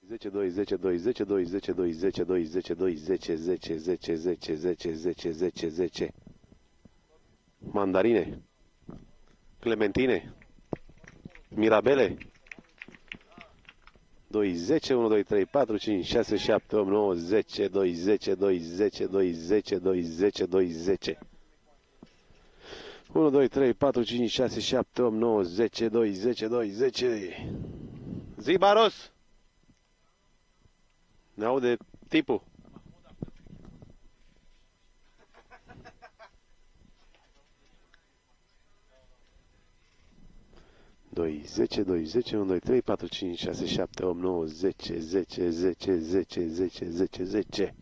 10, 2, 10, 2, 10, 2, 10, 2, 10, 2, 10, 2, 10, 10, 10, 10, 10, 10, 10, 10. Mandarine. Clementine. Mirabele. 2, 10, 1, 2, 3, 4, 5, 6, 7, 8, 9, 10, 2, 10, 2, 10, 2, 10, 2, 10, 2, 10. 1, 2, 3, 4, 5, 6, 7, 8, 9, 10, 2, 10, 2, 10. Zi, Baros! Ne aude tipul. Doi, 10, 2, 10, 1, 2, 3, 4, 5, 6, 7, 8, 9, 10, 10, 10, 10, 10, 10, 10.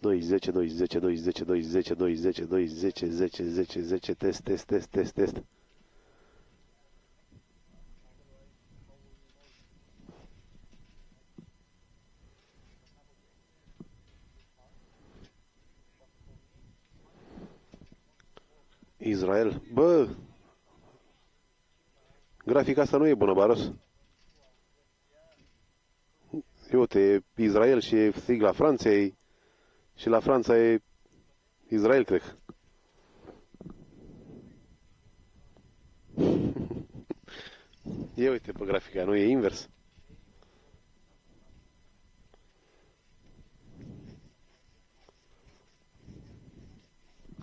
2, 10, 2, 10, 2, 10, 2, 10, 2, 10, 2, 10, 10, 10, 10, test, test, test, test, test. Israel. Bă! Grafica asta nu e bună, Baros. Uite, Israel și e sigla Franței și la Franța e Israel, cred. E, uite, pe grafica, nu e invers.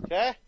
Ce?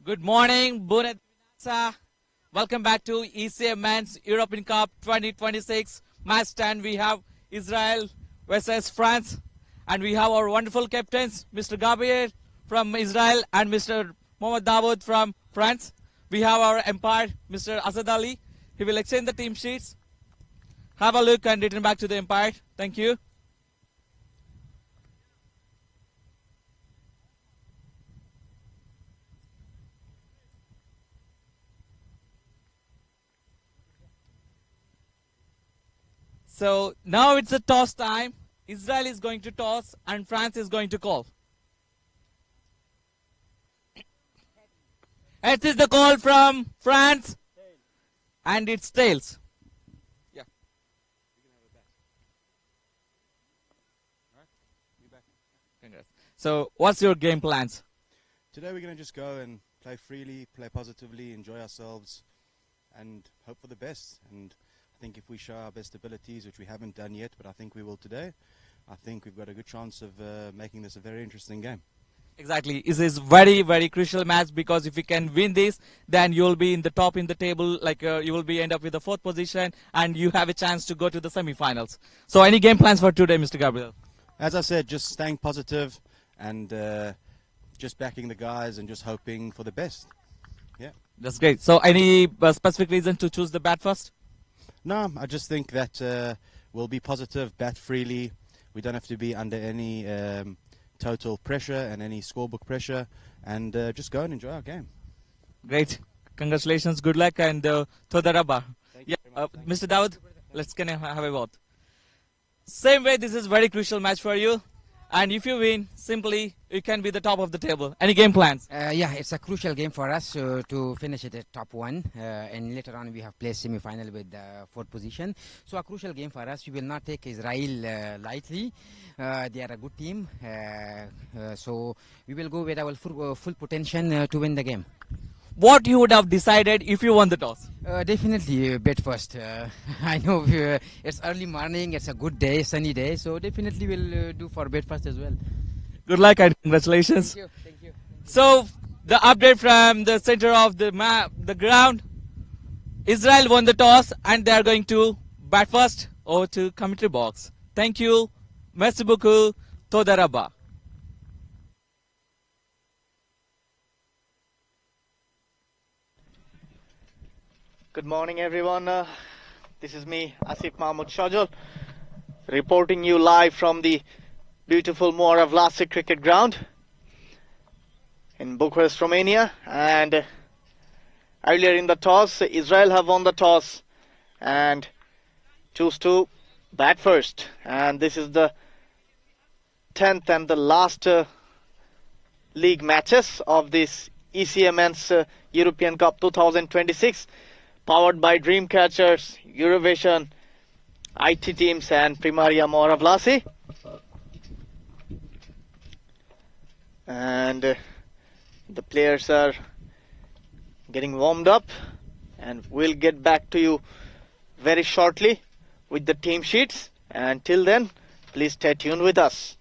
Good morning, Bună dimineața. Welcome back to ECA Men's European Cup 2026 match 10. We have Israel versus France, and we have our wonderful captains, Mr. Gabriel from Israel and Mr. Mohammad Dawood from France. We have our umpire, Mr. Asad Ali. He will exchange the team sheets. Have a look and return back to the umpire. Thank you. So now it's a toss time. Israel is going to toss and France is going to call. It is the call from France and it's tails. Yeah. Congrats. So what's your game plans? Today we're going to just go and play freely, play positively, enjoy ourselves and hope for the best. And I think if we show our best abilities, which we haven't done yet, but I think we will today, I think we've got a good chance of making this a very interesting game. Exactly. This is very, very crucial match because if you can win this, then you'll be in the top in the table, like you will be end up with the 4th position and you have a chance to go to the semi-finals. So any game plans for today, Mr. Gabriel? As I said, just staying positive and just backing the guys and just hoping for the best. Yeah. That's great. So any specific reason to choose the bat first? No, I just think that we'll be positive, bat freely. We don't have to be under any total pressure and any scorebook pressure, and just go and enjoy our game. Great. Congratulations, good luck, and Toda Rabba. Yeah, Mr. Dawood, let's can I have a vote. Same way, this is very crucial match for you. And if you win, simply you can be the top of the table. Any game plans? Yeah, it's a crucial game for us to finish at the top one, and later on we have played semi-final with the fourth position. So a crucial game for us. We will not take Israel lightly. They are a good team, so we will go with our full potential to win the game. What you would have decided if you won the toss? Definitely bet first. I know it's early morning, it's a good day, sunny day, so definitely we'll do for bet first as well. Good luck and congratulations. Thank you. Thank you. So the update from the center of the the ground. Israel won the toss and they are going to bat first over to commentary box. Thank you. Merci beaucoup. Toda rabba. Good morning, everyone. This is me, Asif Mahmoud Shajal, reporting you live from the beautiful Moara Vlasiei cricket ground in Bucharest, Romania. And earlier in the toss, Israel have won the toss and choose to bat first. And this is the 10th and the last league matches of this ECA Men's European Cup 2026. Powered by Dreamcatchers, Eurovision, IT teams and Primaria Moara Vlasiei. And the players are getting warmed up and we'll get back to you very shortly with the team sheets. And till then, please stay tuned with us.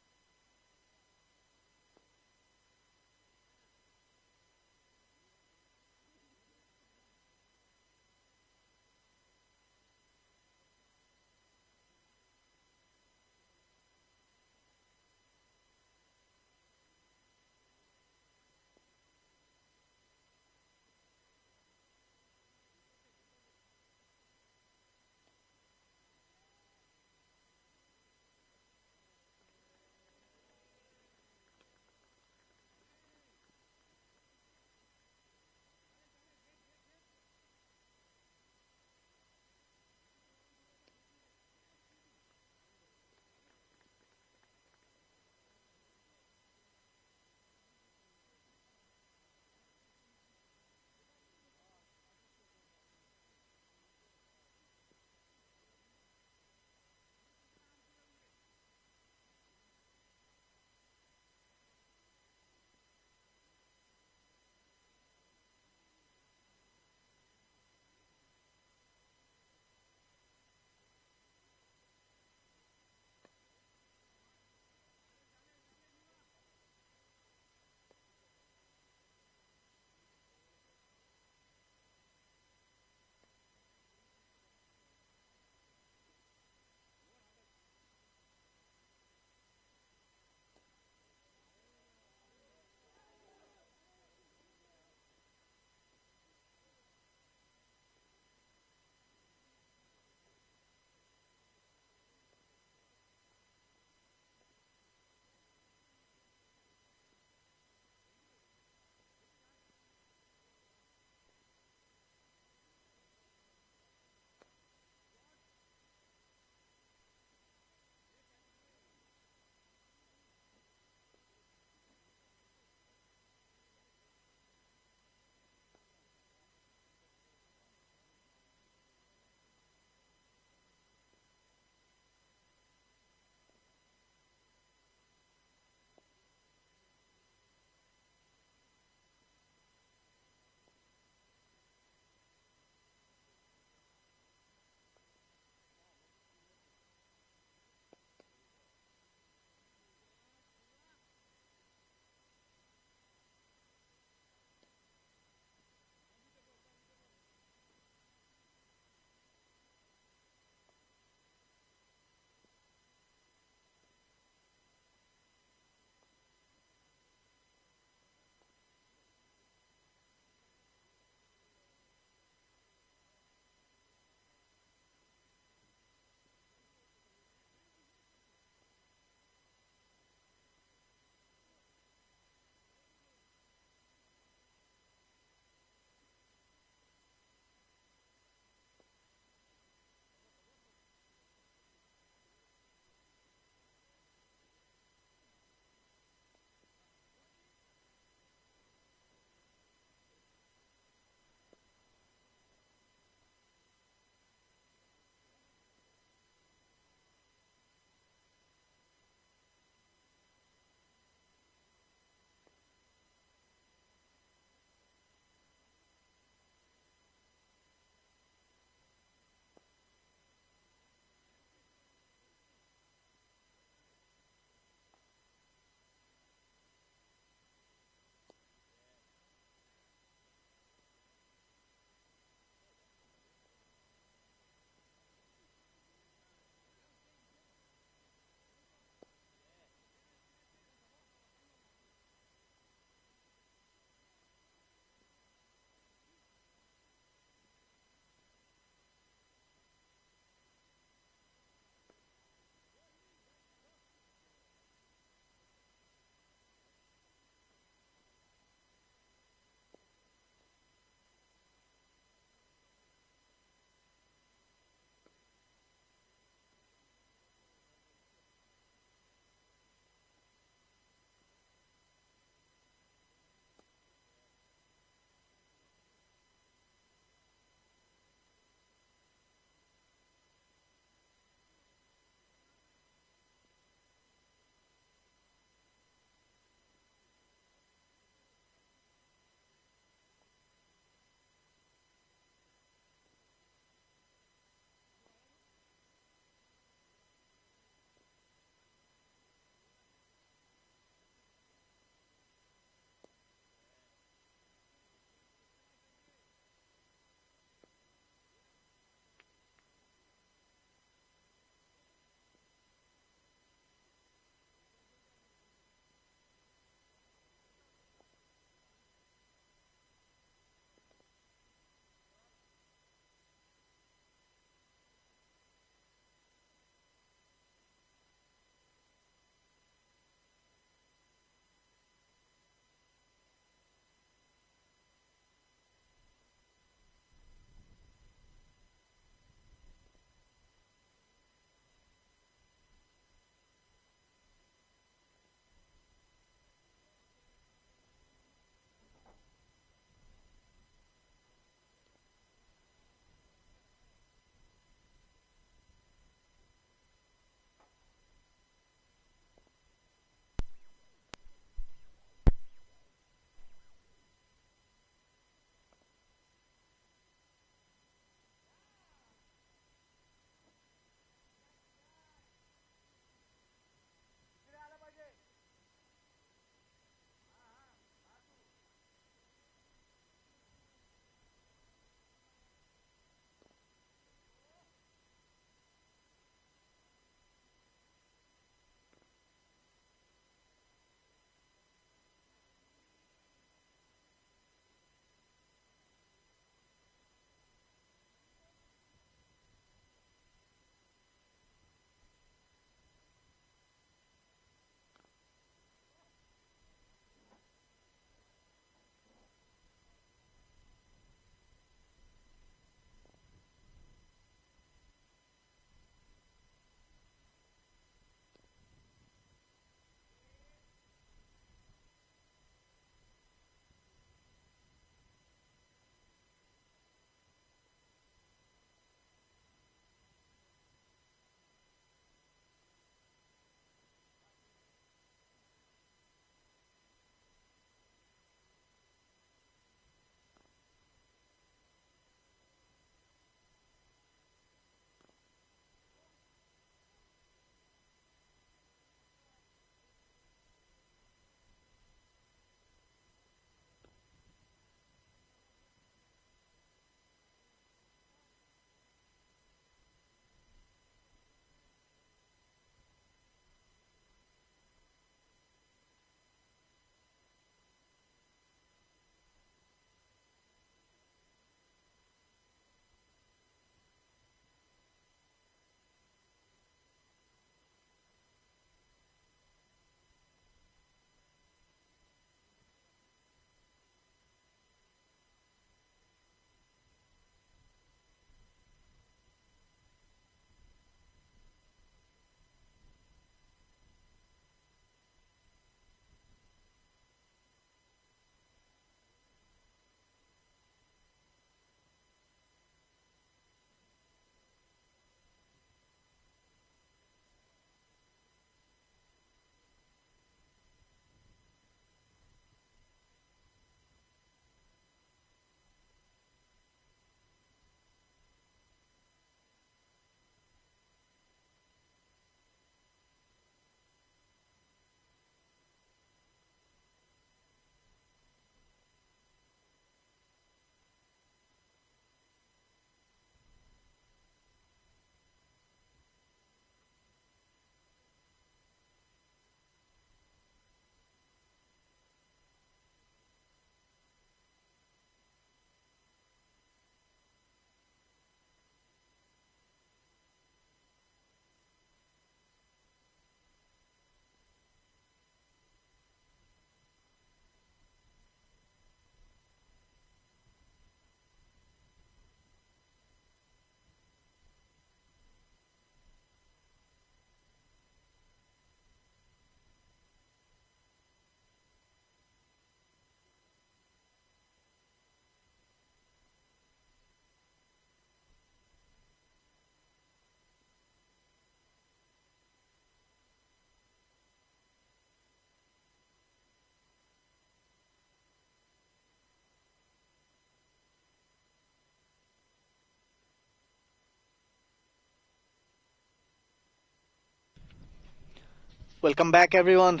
Welcome back, everyone.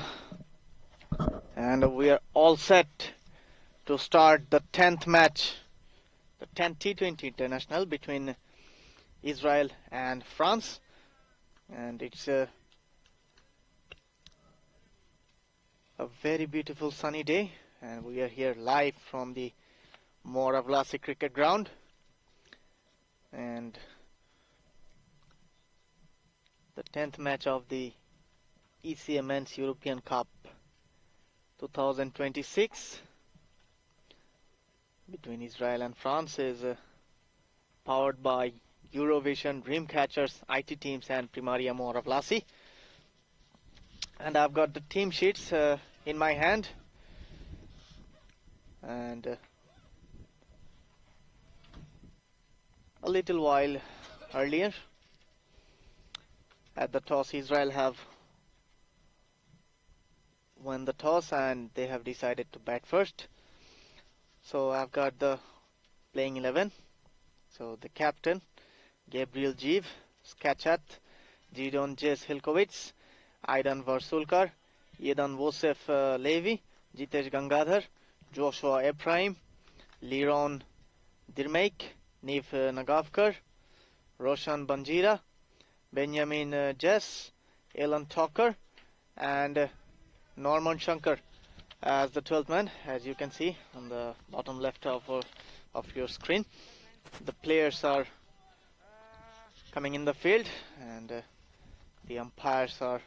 And we are all set to start the 10th match, the 10th T20 International between Israel and France. And it's a very beautiful sunny day, and we are here live from the Moara Vlasiei cricket ground. And the 10th match of the ECA Men's European Cup 2026 between Israel and France is powered by Eurovision, Dreamcatchers, IT Teams and Primaria Moara Vlasiei. And I've got the team sheets in my hand. And a little while earlier, at the toss, Israel have won the toss and they have decided to bat first. So I've got the playing 11. So the captain, Gabriel Jeev, Skachat, Gidon Jes Hilkovits, Aidan Varsulkar, Yedan Vosef Levi, Jitesh Gangadhar, Joshua Ephraim, Liron Dirmeik, Nif Nagavkar, Roshan Banjira, Benjamin Jess, Alan Tucker, and Norman Shankar as the 12th man, as you can see on the bottom left of your screen. The players are coming in the field, and the umpires are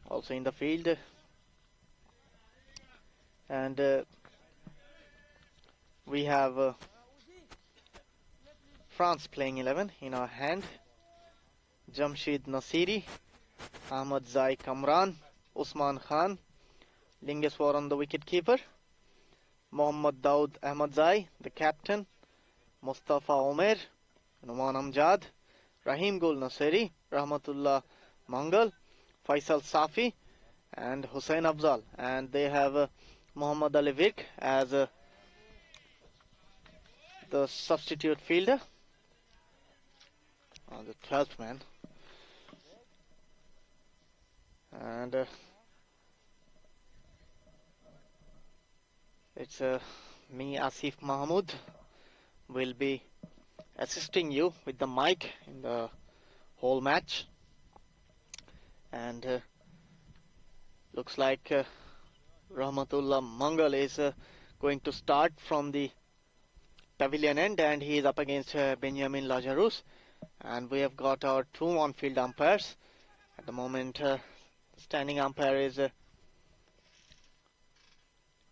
also in the field. And we have France playing 11 in our hand. Jamshid Nasiri, Ahmad Zai Kamran, Usman Khan, Lingeswaran the wicketkeeper, Mohammad Daud Ahmad Zai the captain, Mustafa Omer, Numan Amjad, Rahim Gul Nasiri, Rahmatullah Mangal, Faisal Safi and Hussein Afzal. And they have Muhammad Ali Virk as the substitute fielder, the 12th man. And it's me, Asif Mahmood, will be assisting you with the mic in the whole match. And looks like Rahmatullah Mangal is going to start from the pavilion end, and he is up against Benjamin Lazarus. And we have got our two on-field umpires. At the moment, standing umpire is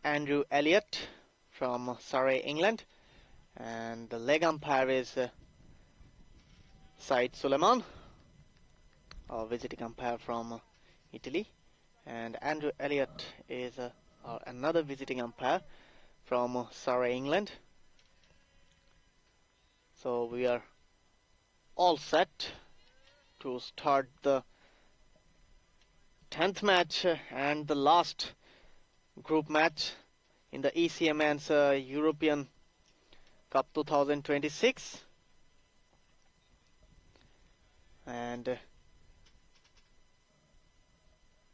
Andrew Elliott from Surrey, England, and the leg umpire is Said Suleiman, a visiting umpire from Italy, and Andrew Elliott is another visiting umpire from Surrey, England. So we are all set to start the 10th match and the last group match in the ECA Men's European Cup 2026. And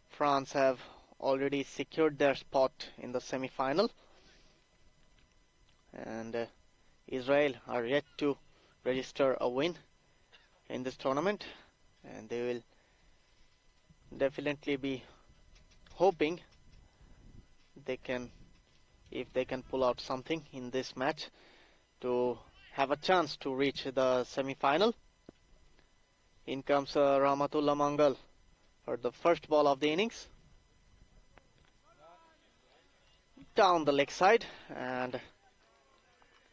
France have already secured their spot in the semi-final, and Israel are yet to register a win in this tournament, and they will definitely be hoping if they can pull out something in this match to have a chance to reach the semi-final. In comes Rahmatullah Mangal for the first ball of the innings. Down the leg side, and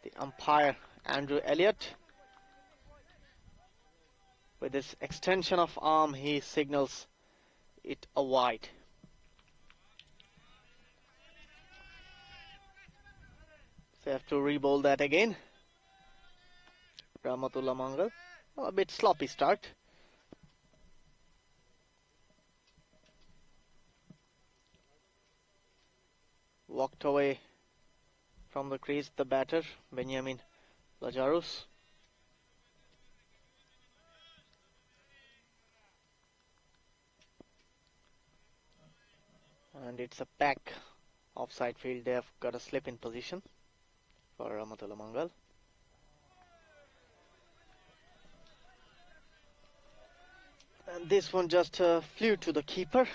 the umpire Andrew Elliott, with this extension of arm, he signals it a wide. So have to re-bowl that again. Rahmatullah Mangal, a bit sloppy start. Walked away from the crease the batter, Benjamin Lazarus. And it's a pack offside field. They have got a slip in position for Rahmatullah Mangal. And this one just flew to the keeper.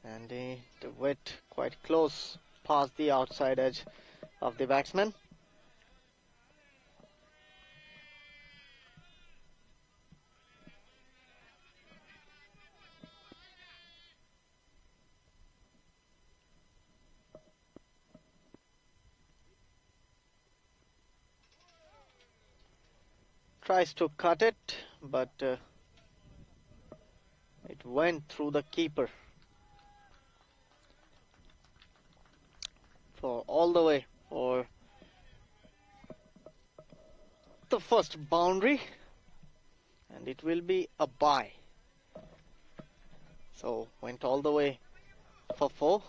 And it went quite close past the outside edge of the batsman. Tries to cut it, but it went through the keeper for all the way for the first boundary, and it will be a bye. So went all the way for 4.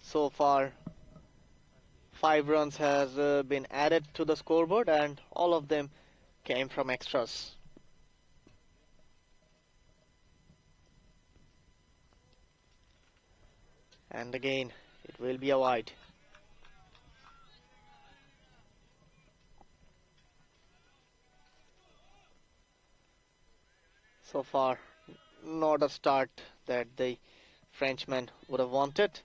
So far 5 runs has been added to the scoreboard, and all of them came from extras. And again it will be a wide. So far not a start that the Frenchman would have wanted.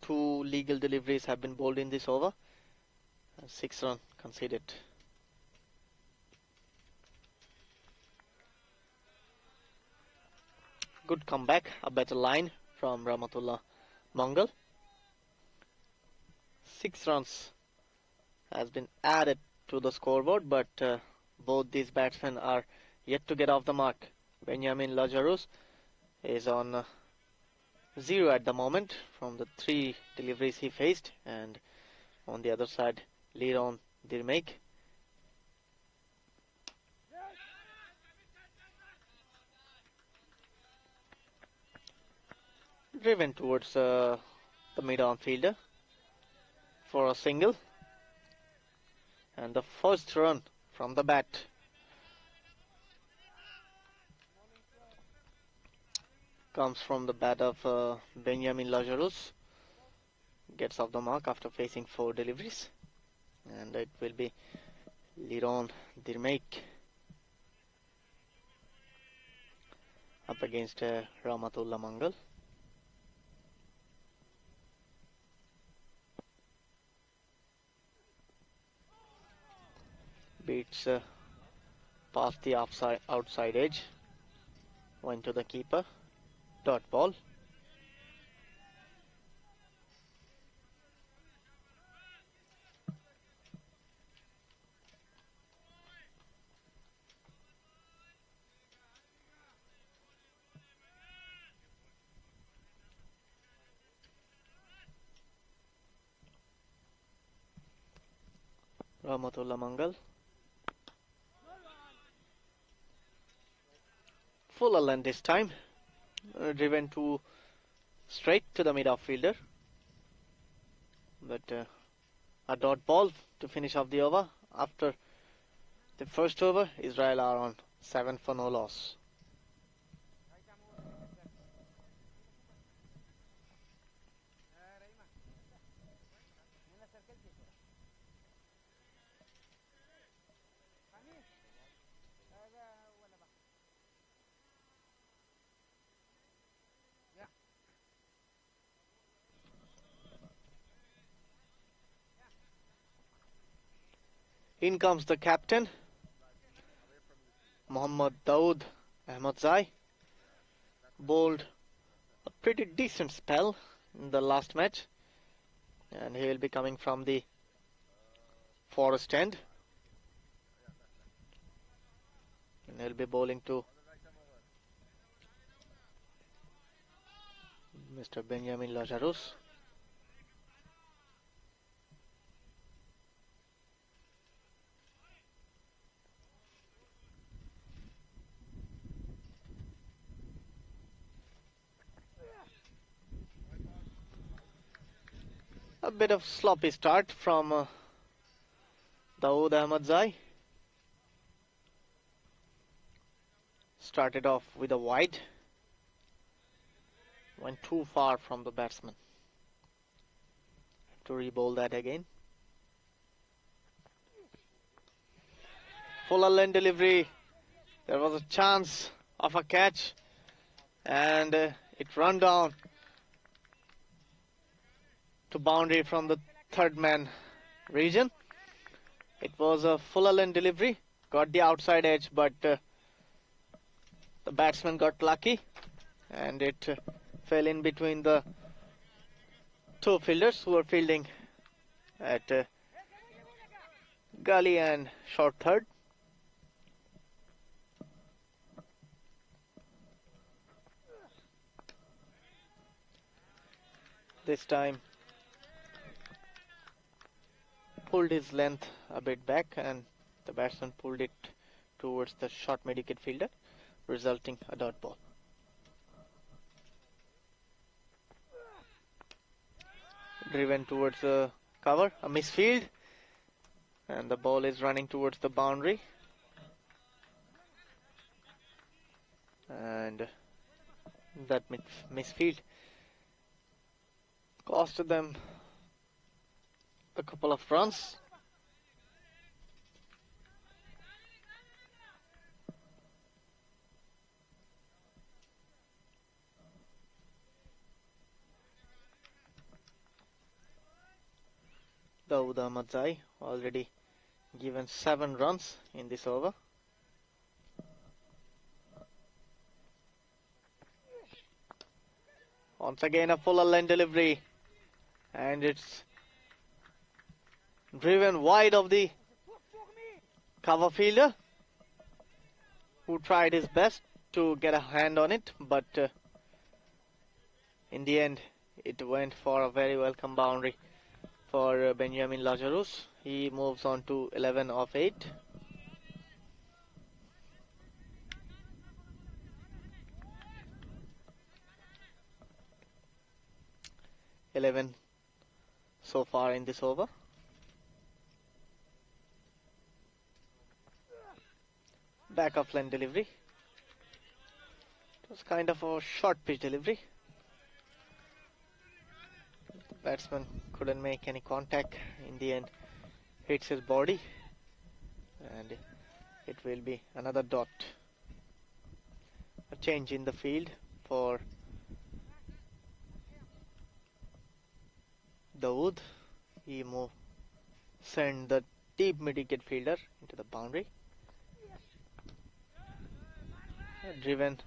Two legal deliveries have been bowled in this over. 6 runs conceded. Good comeback, a better line from Rahmatullah Mangal. 6 runs has been added to the scoreboard, but both these batsmen are yet to get off the mark. Benjamin Lazarus is on 0 at the moment from the 3 deliveries he faced, and on the other side Liron Dirmek. Driven towards the mid-on fielder for a single, and the first run from the bat comes from the bat of Benjamin Lazarus. Gets off the mark after facing 4 deliveries, and it will be Liron Dirmek up against Rahmatullah Mangal. Beats past the outside edge, went to the keeper, dot ball. Rahmatullah Mangal. Fuller length this time, driven to straight to the mid-off fielder, but a dot ball to finish off the over. After the first over, Israel are on 7 for no loss. In comes the captain, Mohammad Dawood Ahmadzai. Bowled a pretty decent spell in the last match, and he will be coming from the forest end, and he'll be bowling to Mr. Benjamin Lazarus. A bit of sloppy start from Dawood Ahmadzai started off with a wide, went too far from the batsman. To re-bowl that again. Fuller lane delivery. There was a chance of a catch, and it run down to boundary from the third man region. It was a fuller lane delivery, got the outside edge, but the batsman got lucky, and it fell in between the two fielders who were fielding at gully and short third. This time pulled his length a bit back, and the batsman pulled it towards the short mid-wicket fielder, resulting a dot ball. Driven towards the cover, a misfield, and the ball is running towards the boundary, and that misfield costed them a couple of runs. Dawood Ahmadzai already given 7 runs in this over. Once again a fuller lane delivery, and it's driven wide of the cover fielder, who tried his best to get a hand on it, but in the end it went for a very welcome boundary for Benjamin Lazarus. He moves on to 11 of 8. So far in this over. Back of lane delivery. It was kind of a short pitch delivery. The batsman couldn't make any contact. In the end, hits his body, and it will be another dot. A change in the field for Dawood. He send the deep mid-wicket fielder into the boundary. Driven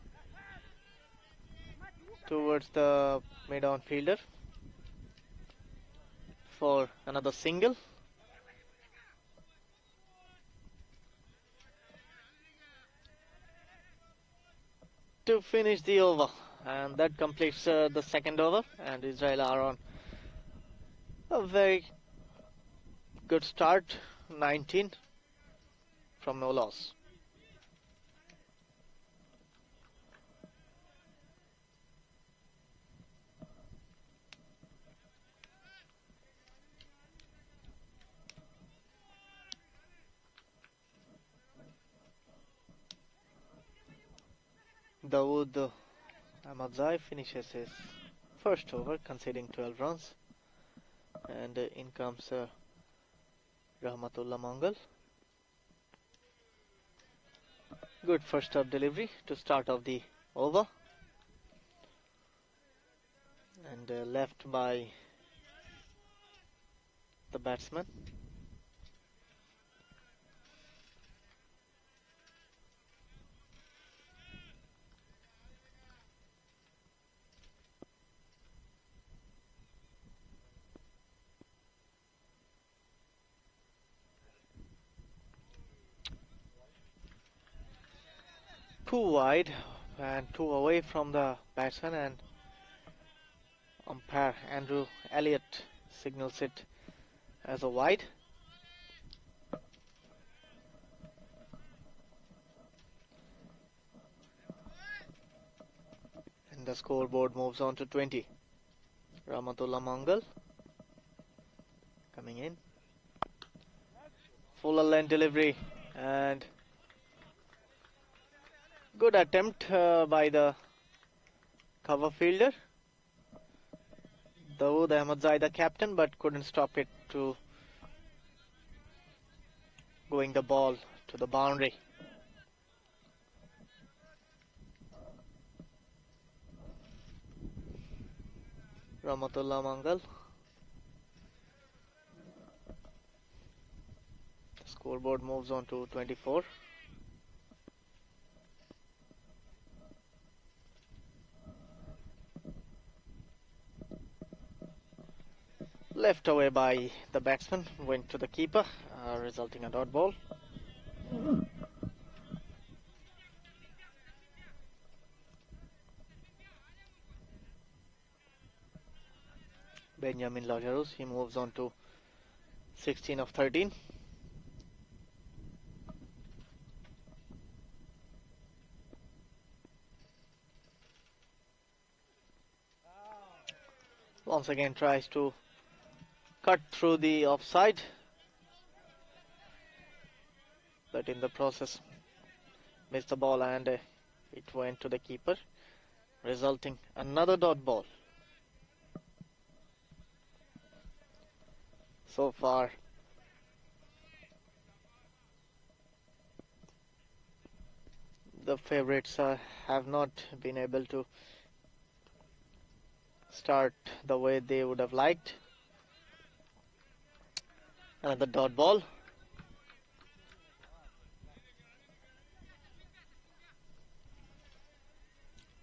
towards the mid-on fielder for another single. To finish the over, and that completes the second over, and Israel are on a very good start, 19 from no loss. Dawood Ahmadzai finishes his first over, conceding 12 runs, and in comes Rahmatullah Mangal. Good first up delivery to start off the over, and left by the batsman. Too wide and too away from the batsman, and umpire Andrew Elliott signals it as a wide. And the scoreboard moves on to 20. Rahmatullah Mangal coming in. full length delivery, and good attempt by the cover fielder. Dawood Ahmadzai, the captain, but couldn't stop it to going the ball to the boundary. Ramatullah Mangal. The scoreboard moves on to 24. Left away by the batsman, went to the keeper, resulting in a dot ball. Benjamin Lazarus, he moves on to 16 of 13. Once again tries to cut through the offside, but in the process missed the ball, and it went to the keeper, resulting another dot ball. So far the favourites have not been able to start the way they would have liked. Another dot ball.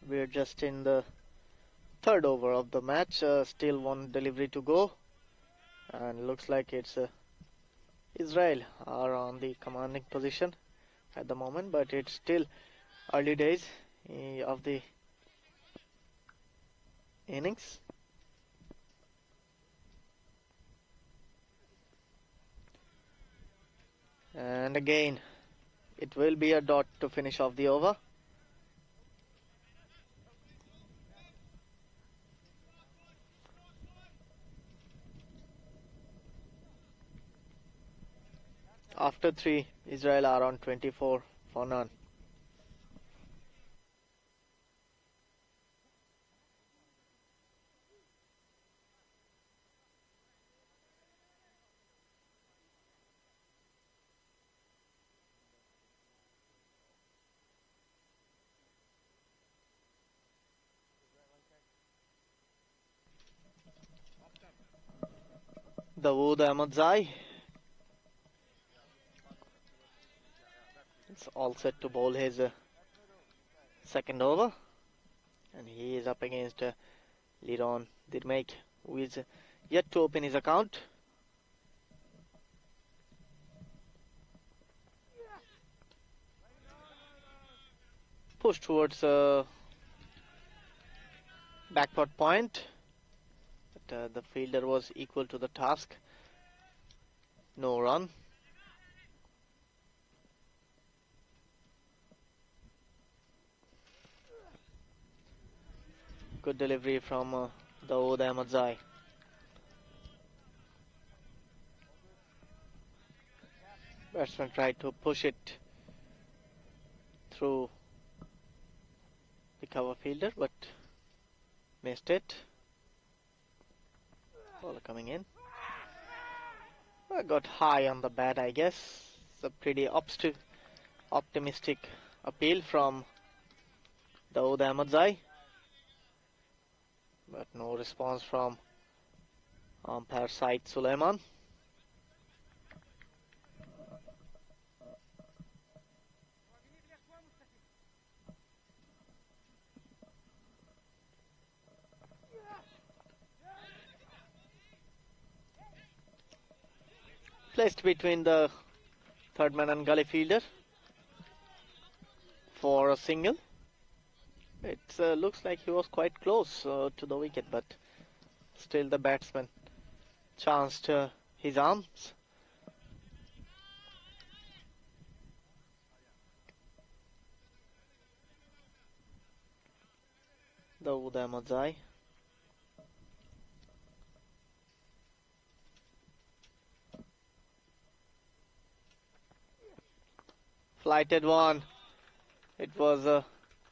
We're just in the third over of the match, still one delivery to go, and looks like it's Israel are on the commanding position at the moment, but it's still early days of the innings. And again it will be a dot to finish off the over. After 3, Israel are on 24 for none. Dawood Ahmadzai. It's all set to bowl his second over, and he is up against Liron Dirmek, who is yet to open his account. Push towards backward point, but the fielder was equal to the task. No run. Good delivery from Dawood Ahmadzai. Batsman tried to push it through the cover fielder, but missed it. Ball coming in. I got high on the bat, I guess. It's a pretty optimistic appeal from Dawood Ahmadzai, but no response from umpire Said Suleiman. Placed between the third man and gully fielder for a single. It looks like he was quite close to the wicket, but still the batsman chanced his arms. Dawood Ahmadzai. Flighted one. It was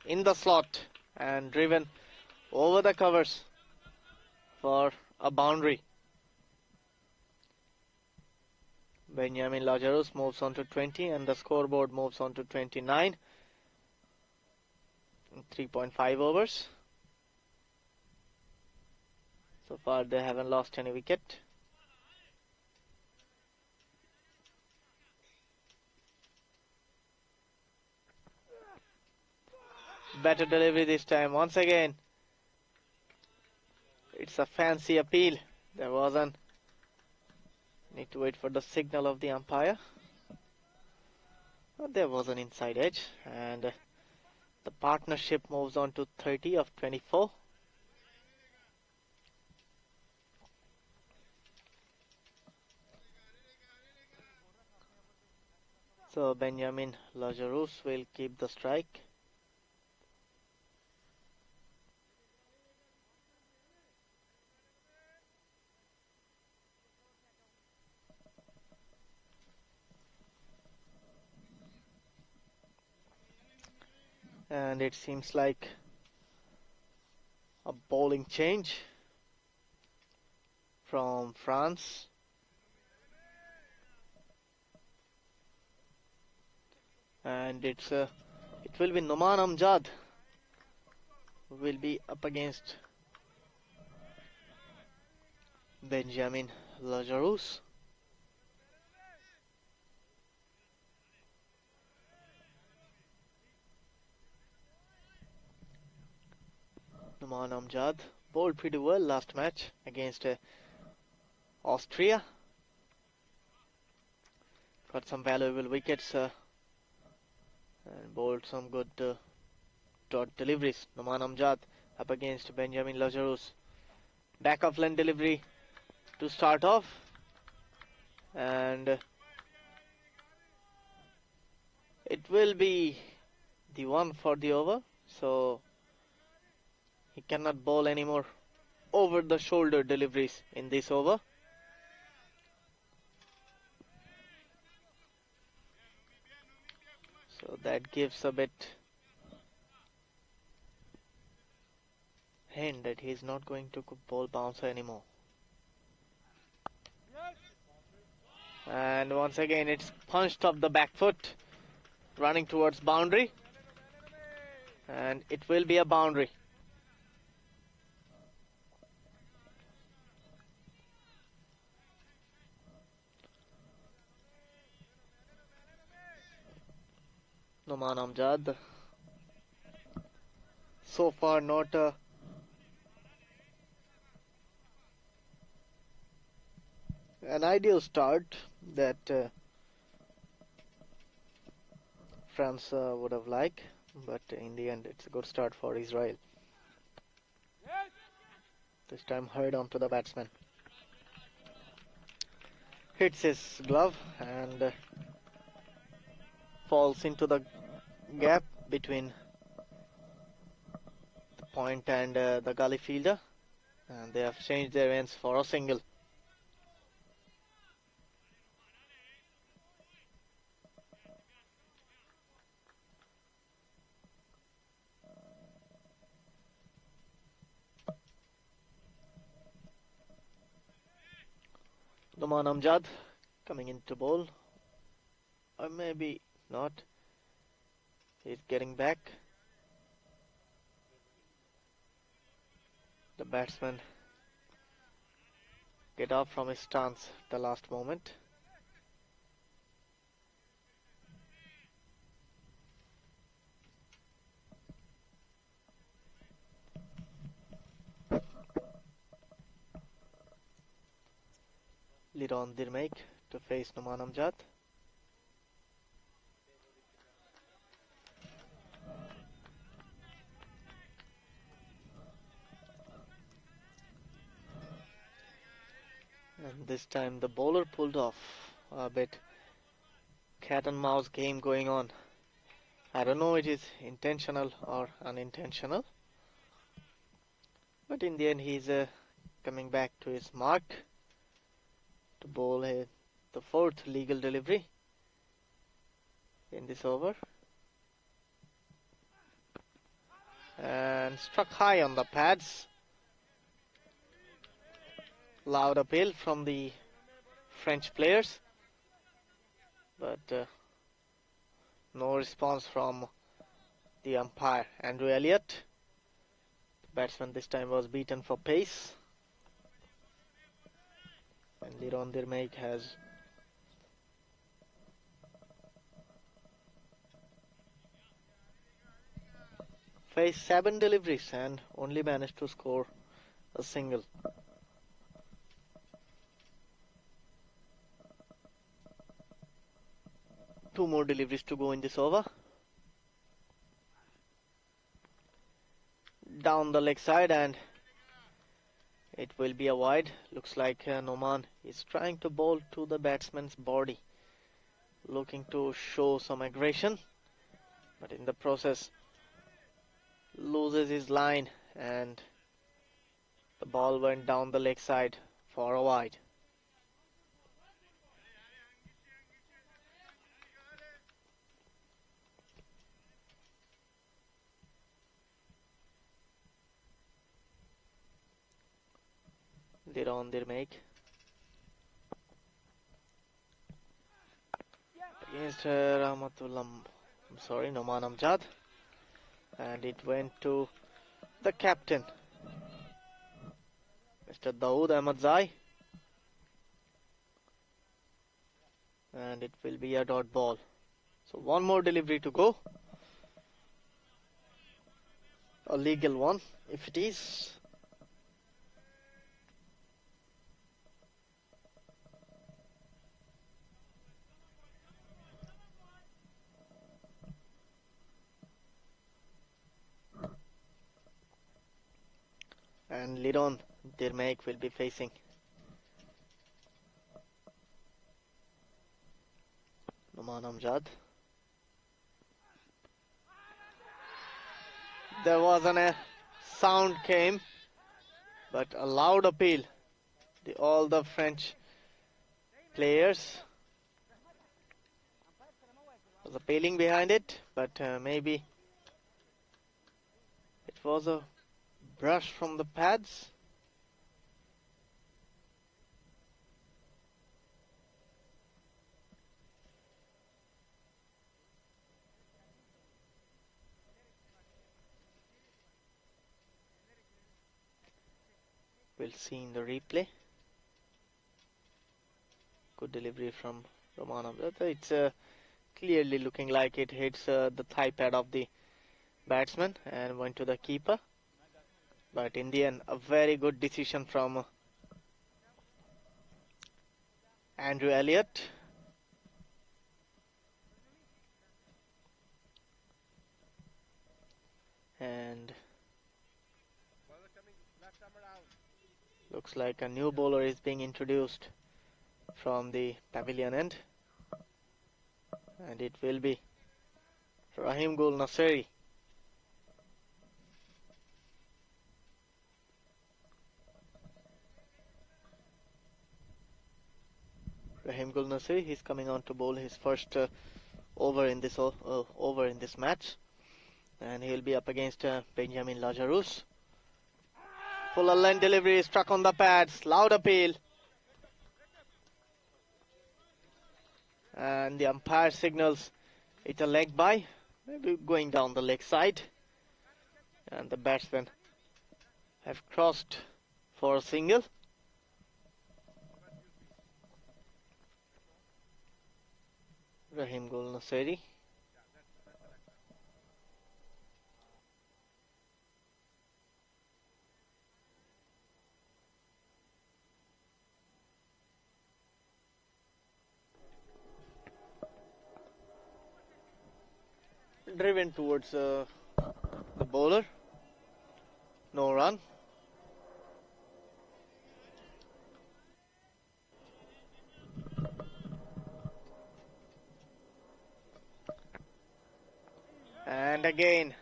in the slot and driven over the covers for a boundary. Benjamin Lazarus moves on to 20 and the scoreboard moves on to 29 in 3.5 overs. So far they haven't lost any wicket. Better delivery this time once again. It's a fancy appeal. There wasn't. Need to wait for the signal of the umpire. But there was an inside edge and the partnership moves on to 30 of 24. So Benjamin Lazarus will keep the strike. And it seems like a bowling change from France. And it will be Noman Amjad who will be up against Benjamin Lazarus. Noman Amjad bowled pretty well last match against Austria. Got some valuable wickets and bowled some good dot deliveries. Noman Amjad up against Benjamin Lazarus. Back of lane delivery to start off. And it will be the one for the over. So he cannot bowl anymore over the shoulder deliveries in this over. So that gives a bit hint that he is not going to bowl bouncer anymore. And once again it's punched off the back foot, running towards boundary. And it will be a boundary. Noman Amjad so far not an ideal start that France would have liked, but in the end it's a good start for Israel. This time hurried onto the batsman. Hits his glove and falls into the gap between the point and the gully fielder, and they have changed their ends for a single. Noman Amjad coming into bowl, or maybe not. He's getting back. The batsman get up from his stance at the last moment. Liron Dirmek to face Noman Amjad. And this time the bowler pulled off a bit cat and mouse game going on. I don't know it is intentional or unintentional, but in the end he's coming back to his mark to bowl the fourth legal delivery in this over. And struck high on the pads. Loud appeal from the French players, but no response from the umpire, Andrew Elliott. The batsman this time was beaten for pace. And Liron Dirmeik has faced 7 deliveries and only managed to score a single. Two more deliveries to go in this over. Down the leg side, and it will be a wide. Looks like Noman is trying to bowl to the batsman's body, looking to show some aggression, but in the process loses his line, and the ball went down the leg side for a wide. Liron Dirmeik against Noman Amjad, and it went to the captain, Mr. Dawood Ahmadzai, and it will be a dot ball. So one more delivery to go, a legal one if it is. And Liron Dirmeik will be facing Noman Amjad. There was a sound came, but a loud appeal. All the French players was appealing behind it, but maybe it was a brush from the pads. We'll see in the replay. Good delivery from Roman Amjad. It's clearly looking like it hits the thigh pad of the batsman and went to the keeper. But in the end, a very good decision from Andrew Elliott. And looks like a new bowler is being introduced from the pavilion end. And it will be Rahim Gul Naseri. Rahim Gul Naseri, he's coming on to bowl his first over in this match, and he'll be up against Benjamin Lazarus. Full line delivery, struck on the pads, loud appeal, and the umpire signals it a leg by, maybe going down the leg side, and the batsmen have crossed for a single. Rahim Gul Naseri. Driven towards the bowler. No run. And again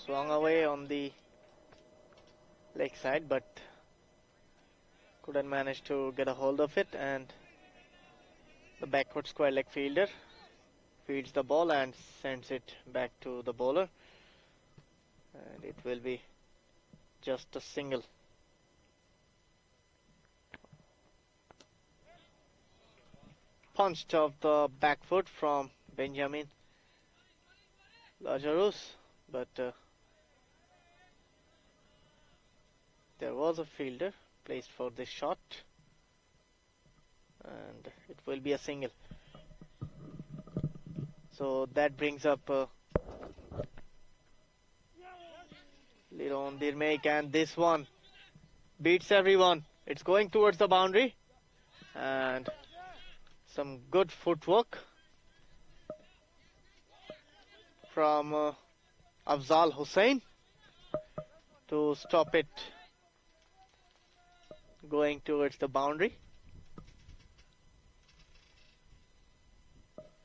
swung away on the leg side, but couldn't manage to get a hold of it, and the backward square leg fielder feeds the ball and sends it back to the bowler, and it will be just a single. Punched off the back foot from Benjamin Lazarus, but there was a fielder placed for this shot, and it will be a single. So that brings up Liron Dirmek, and this one beats everyone. It's going towards the boundary, and some good footwork from Afzal Hussain to stop it going towards the boundary.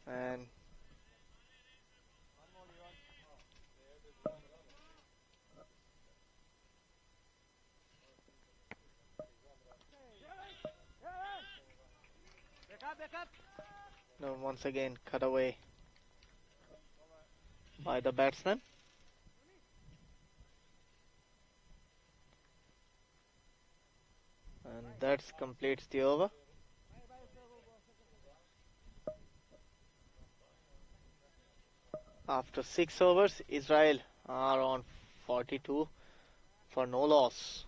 And now once again cut away by the batsman. And that completes the over. After 6 overs, Israel are on 42 for no loss.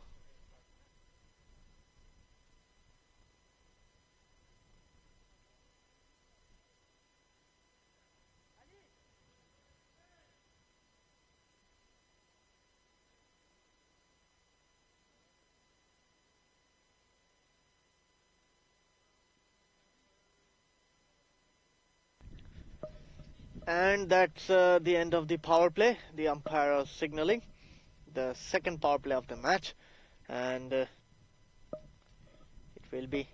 And that's the end of the power play. The umpire is signaling the second power play of the match, and it will be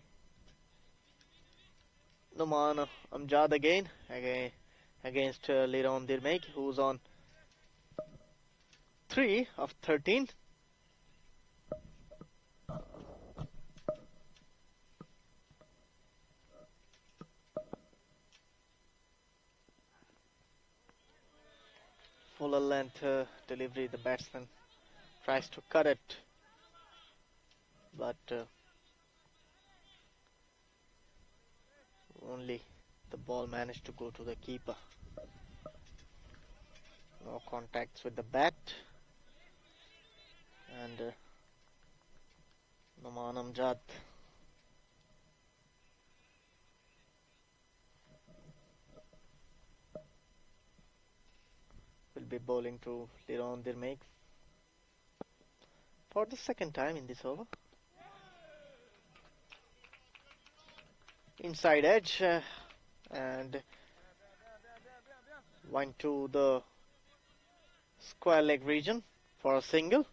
Numan Amjad again against Liron Dirmek, who's on 3 of 13. Fuller length delivery. The batsman tries to cut it, but only the ball managed to go to the keeper. No contacts with the bat, and Numan Amjad will be bowling to Liron Dirmek for the second time in this over. Inside edge and went to the square leg region for a single.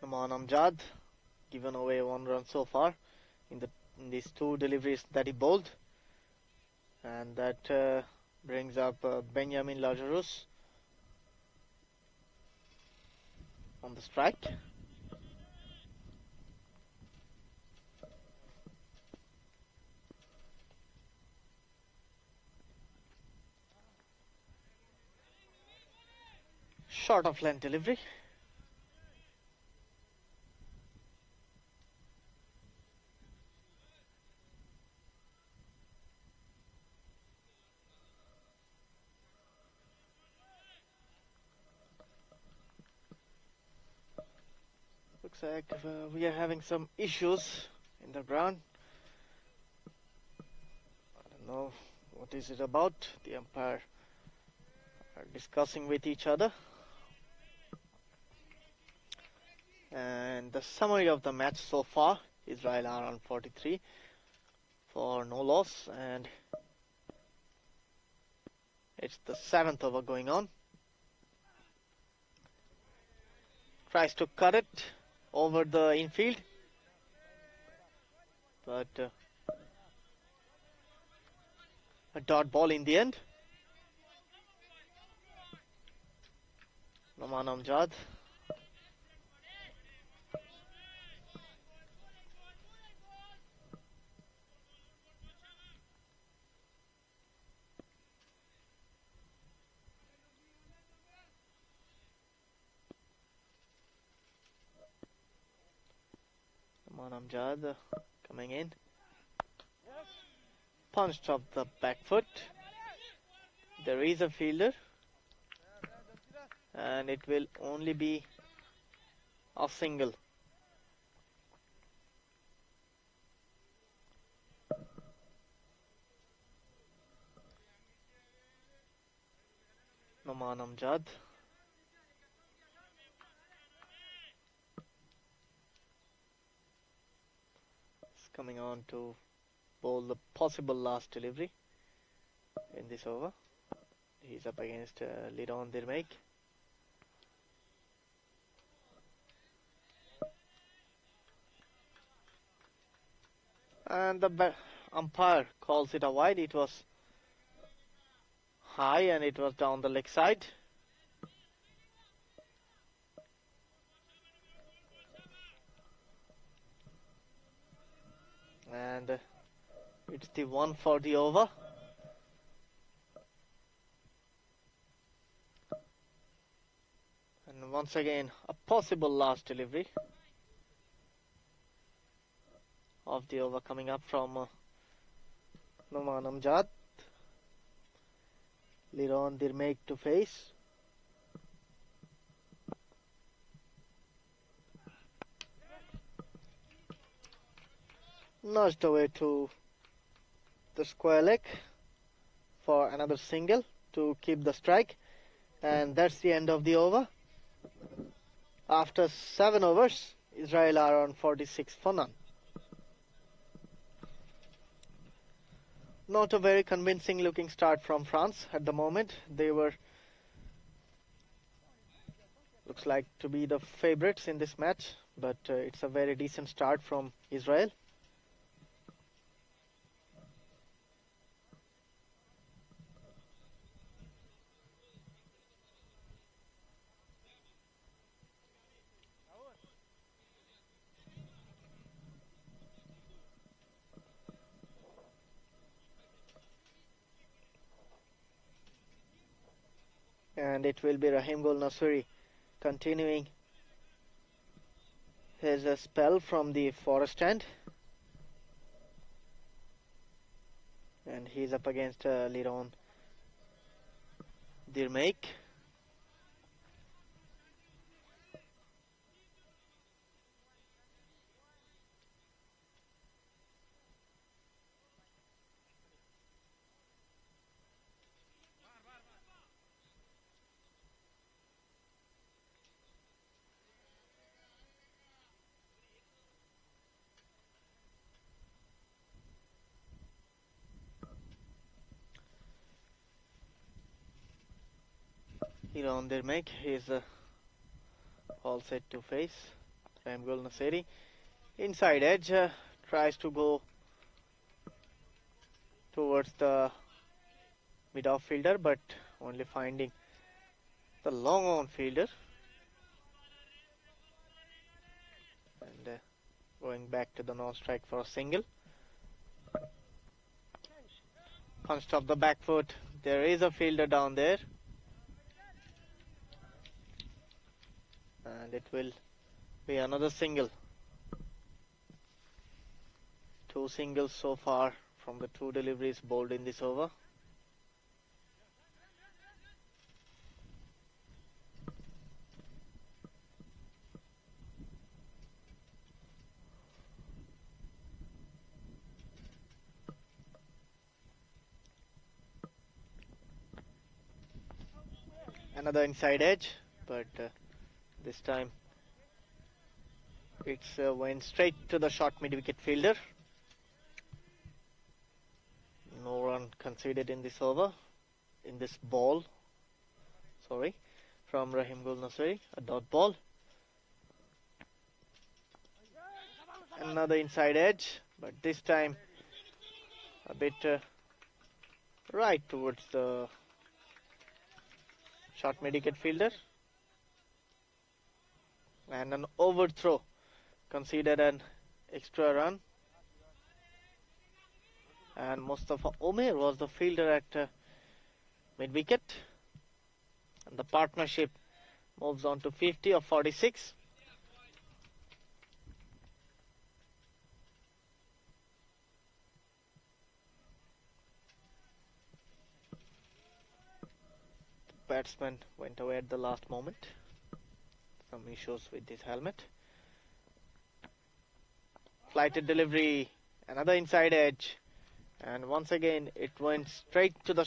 Numan Amjad given away 1 run so far in these 2 deliveries that he bowled. And that brings up Benjamin Lazarus on the strike. Short of length delivery. Looks like we are having some issues in the ground. I don't know what is it about. The umpire are discussing with each other. And the summary of the match so far: Israel are on 43 for no loss, and it's the 7th over going on. Tries to cut it over the infield, but a dot ball in the end. Numan Amjad Amjad coming in. Punched off the back foot. There is a fielder. And it will only be a single. Noman Amjad. Is coming on to bowl the possible last delivery in this over. He's up against Liron Dirmek. And the umpire calls it a wide. It was high and it was down the leg side. And it's the one for the over. And once again, a possible last delivery of the over coming up from Noman Amjad. Liron Dirmek to face. Nudged away to the square leg for another single to keep the strike. And that's the end of the over. After 7 overs, Israel are on 46 for none. Not a very convincing looking start from France at the moment. They were, looks like to be the favorites in this match, but it's a very decent start from Israel. And it will be Rahim Gul Nasiri continuing his spell from the forest end. And he's up against Liron Dirmek. Liron Dirmek is all set to face Rahim Gul Nasiri. Inside edge, tries to go towards the mid-off fielder, but only finding the long on fielder. And going back to the non-strike for a single. Punched off the back foot. There is a fielder down there. And it will be another single. 2 singles so far from the 2 deliveries bowled in this over. Another inside edge, but this time it's went straight to the short mid-wicket fielder. No run conceded in this over, in this ball, sorry, from Rahim Gul Nasiri, a dot ball. Another inside edge, but this time a bit right towards the short mid-wicket fielder. And an overthrow, considered an extra run. And Mustafa Omer was the fielder at mid-wicket. And the partnership moves on to 50 of 46. batsman went away at the last moment. Some issues with his helmet. Flighted delivery, another inside edge, and once again it went straight to the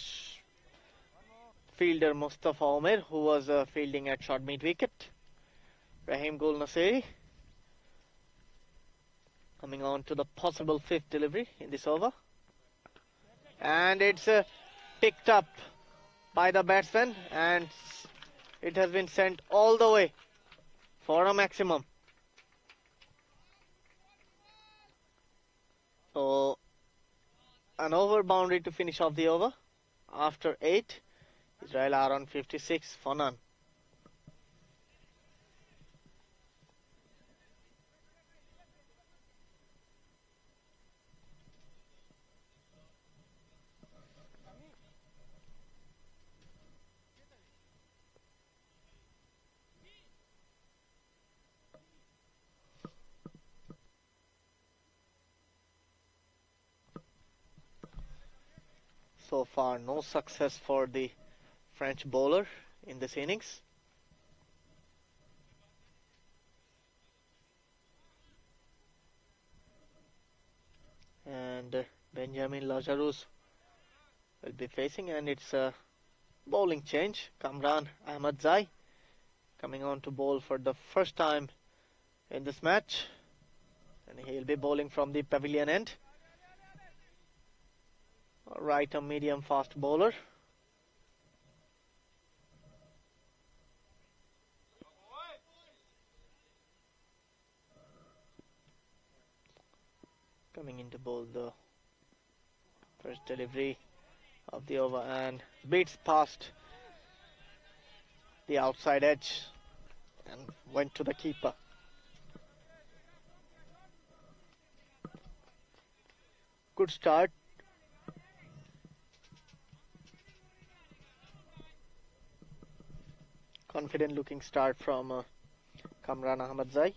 fielder Mustafa Omer, who was fielding at short mid wicket. Rahim Gul Naseri coming on to the possible fifth delivery in this over, and it's picked up by the batsman, and it has been sent all the way for a maximum. So an over boundary to finish off the over. After 8, Israel are on 56 for none. So far, no success for the French bowler in this innings. And Benjamin Lazarus will be facing, and it's a bowling change. Kamran Ahmadzai coming on to bowl for the first time in this match, and he'll be bowling from the pavilion end. Right, a medium fast bowler. Coming in to bowl the first delivery of the over, and beats past the outside edge and went to the keeper. Good start. Confident looking start from Kamran Ahmadzai.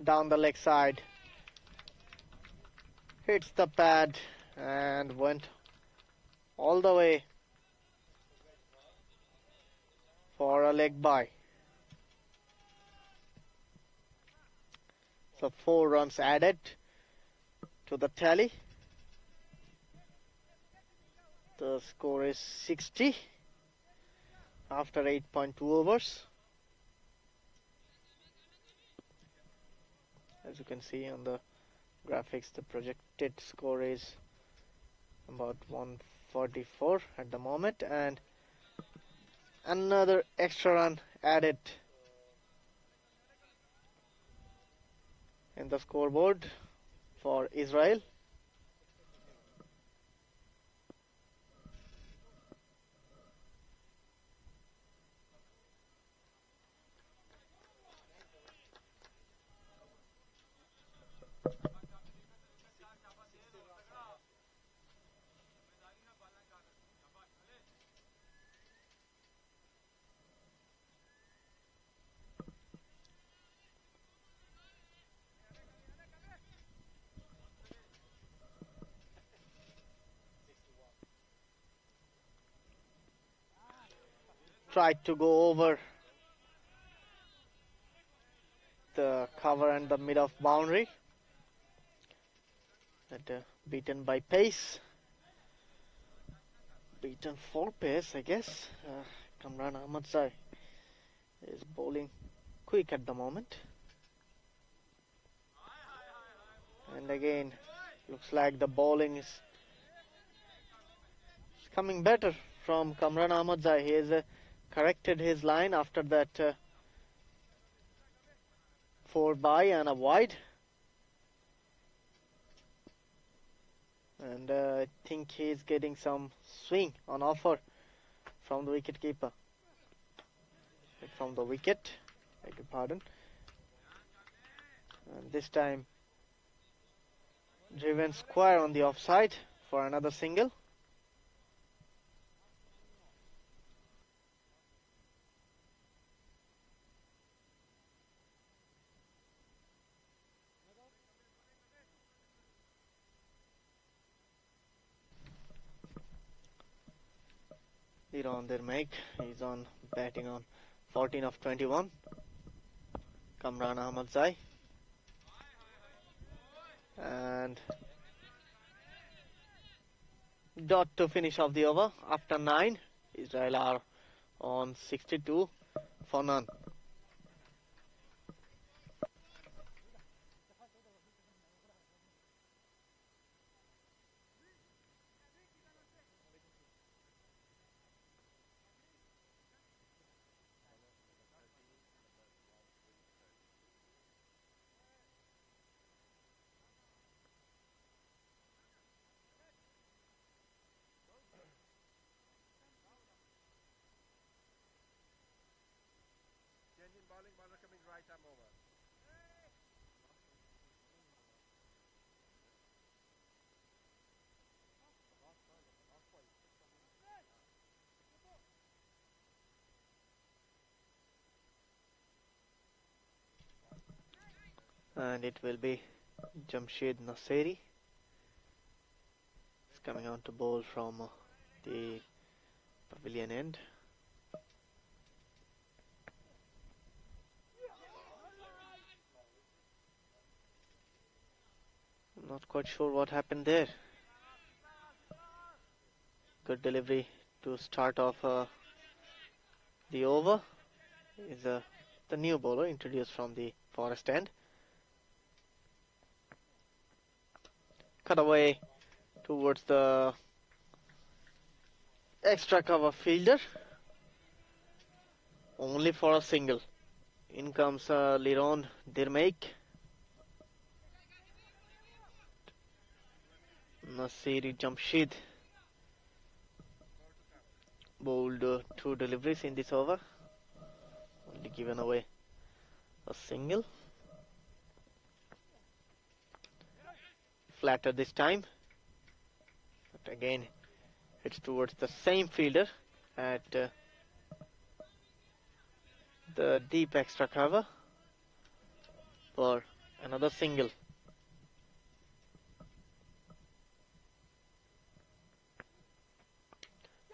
Down the leg side. Hits the pad and went all the way for a leg bye. So 4 runs added to the tally. The score is 60 after 8.2 overs. As you can see on the graphics, the projected score is about 144 at the moment, and another extra run added in the scoreboard for Israel. Tried to go over the cover and the mid-off boundary, but beaten by pace. Beaten for pace, I guess. Kamran Ahmadzai is bowling quick at the moment. And again, looks like the bowling is coming better from Kamran Ahmadzai. He has corrected his line after that 4 by and a wide. And I think he's getting some swing on offer from the wicket keeper. From the wicket, beg your pardon. And this time driven square on the offside for another single. Liron Dirmek. He's on batting on 14 of 21. Kamran Ahmad Zai. And dot to finish off the over. After 9, Israel are on 62 for none. And it will be Jamshed Naseri. It's coming on to bowl from the pavilion end. I'm not quite sure what happened there. Good delivery to start off the over. Is the new bowler introduced from the Forest end. Cut away towards the extra cover fielder. Only for a single. In comes Liron Dirmek. Nasiri Jamshed bowled 2 deliveries in this over. Only given away a single. Flatter this time. But again, it's towards the same fielder at the deep extra cover for another single.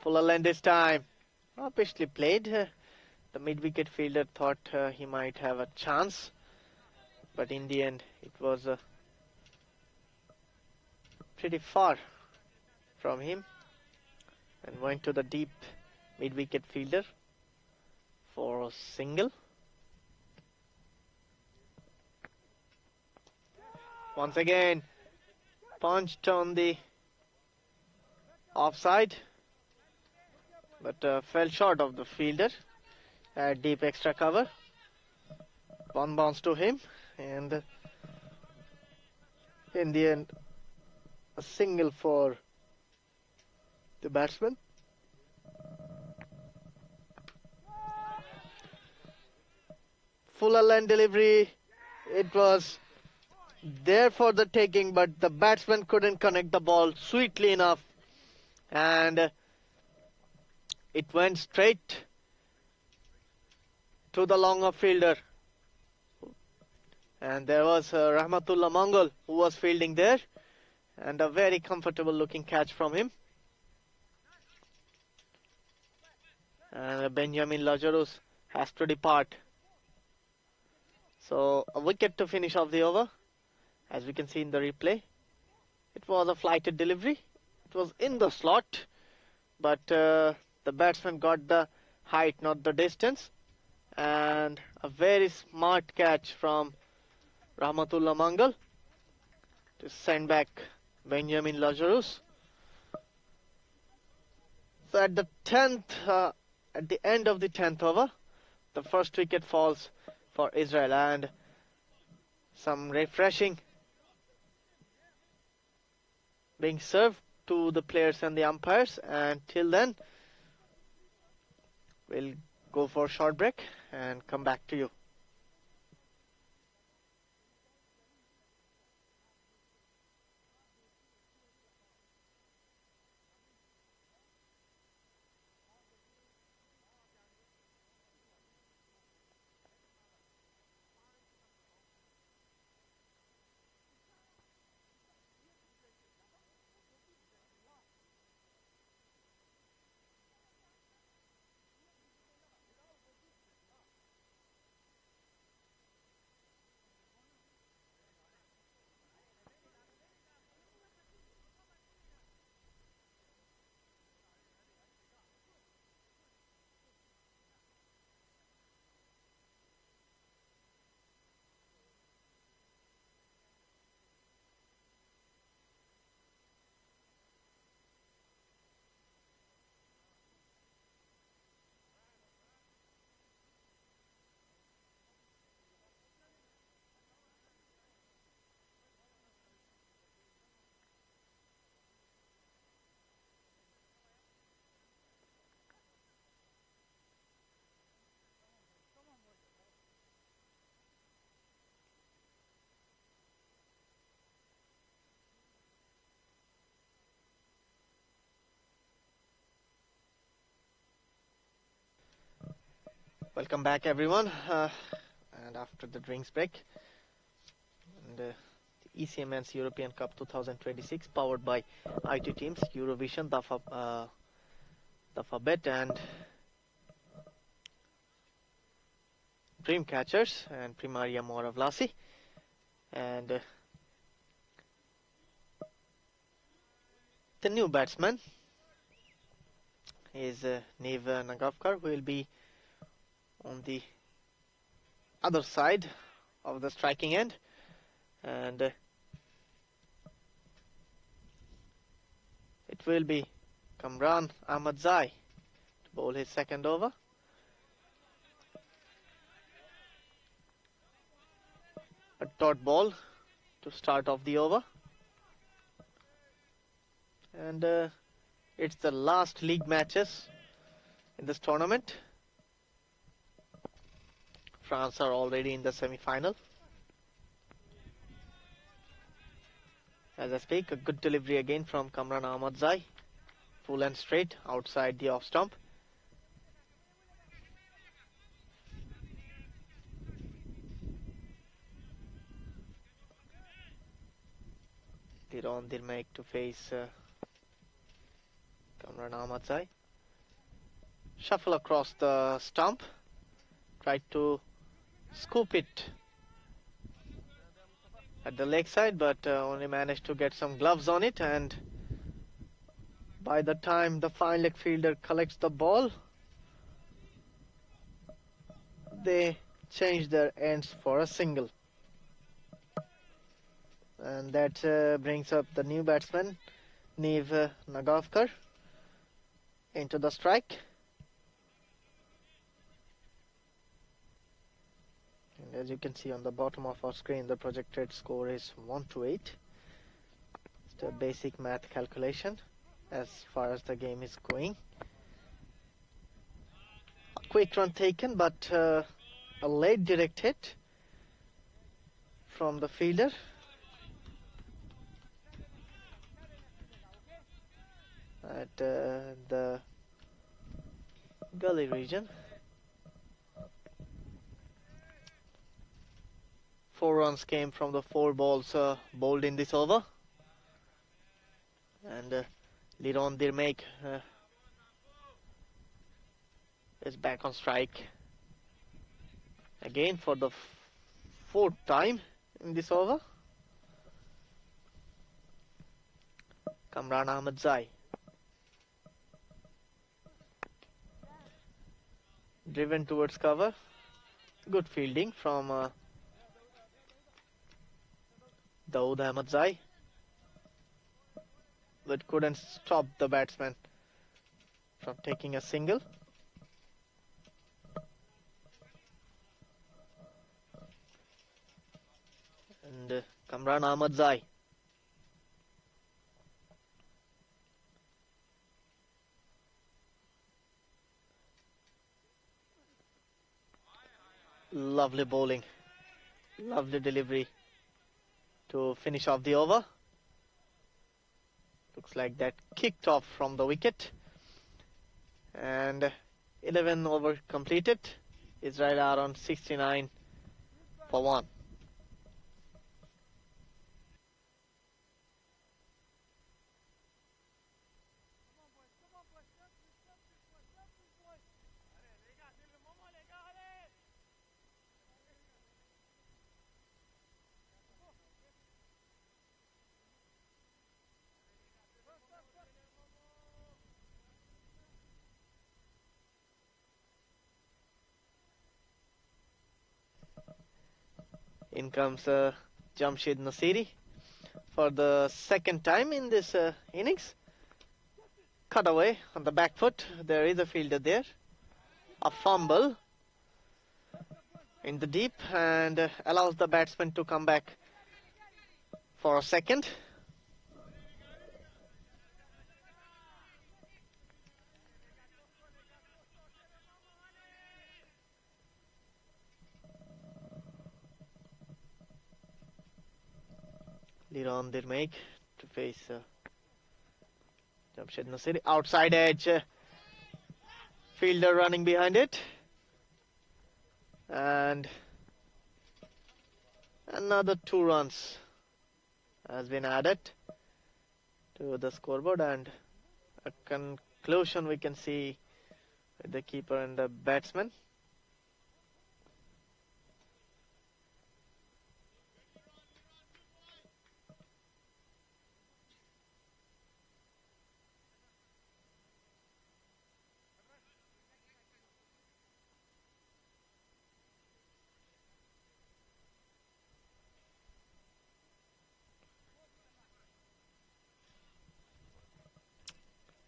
Fuller length this time. Upishly played. The mid-wicket fielder thought he might have a chance, but in the end it was pretty far from him and went to the deep mid-wicket fielder for a single. Once again punched on the offside, but fell short of the fielder at deep extra cover. One bounce to him, and in the end a single for the batsman. Fuller line delivery, it was there for the taking, but the batsman couldn't connect the ball sweetly enough, and it went straight to the longer fielder. And there was Rahmatullah Mongol who was fielding there, and a very comfortable looking catch from him. And Benjamin Lazarus has to depart. So a wicket to finish off the over, as we can see in the replay. It was a flighted delivery. It was in the slot, but the batsman got the height, not the distance. And a very smart catch from Rahmatullah Mangal to send back Benjamin Lazarus. So at the 10th, at the end of the 10th over, the first wicket falls for Israel, and some refreshing being served to the players and the umpires. And till then, we'll go for a short break and come back to you. Welcome back, everyone. And after the drinks break, and the ECA Men's European Cup 2026, powered by IT Teams, Eurovision, Dafabet, and Dreamcatchers, and Primaria Moara Vlasiei, and the new batsman is Neve Nagavkar, who will be on the other side of the striking end, and it will be Kamran Ahmadzai to bowl his second over. A dot ball to start off the over, and it's the last league matches in this tournament. France are already in the semi-final. As I speak, a good delivery again from Kamran Ahmadzai, full and straight outside the off stump. Diron Dirmek to face Kamran Ahmadzai. Shuffle across the stump. Tried to scoop it at the leg side, but only managed to get some gloves on it, and by the time the fine leg fielder collects the ball, they change their ends for a single. And that brings up the new batsman, Neve Nagavkar, into the strike. And as you can see on the bottom of our screen, the projected score is 1-8. It's a basic math calculation as far as the game is going. A quick run taken, but a late direct hit from the fielder. At the gully region. 4 runs came from the 4 balls bowled in this over, and Liron Dirmek is back on strike again for the 4th time in this over. Kamran Ahmadzai driven towards cover. Good fielding from Dawood Ahmadzai, but couldn't stop the batsman from taking a single. And Kamran Ahmadzai lovely bowling, lovely delivery to finish off the over. Looks like that kicked off from the wicket. And 11 over completed. Israel are on 69 for 1. In comes Jamshid Nasiri for the 2nd time in this innings. Cut away on the back foot. There is a fielder there. A fumble in the deep, and allows the batsman to come back for a second. Liron Dirmek to face Jamshid Nasiri. Outside edge. Fielder running behind it. And another 2 runs has been added to the scoreboard, and a conclusion we can see with the keeper and the batsman.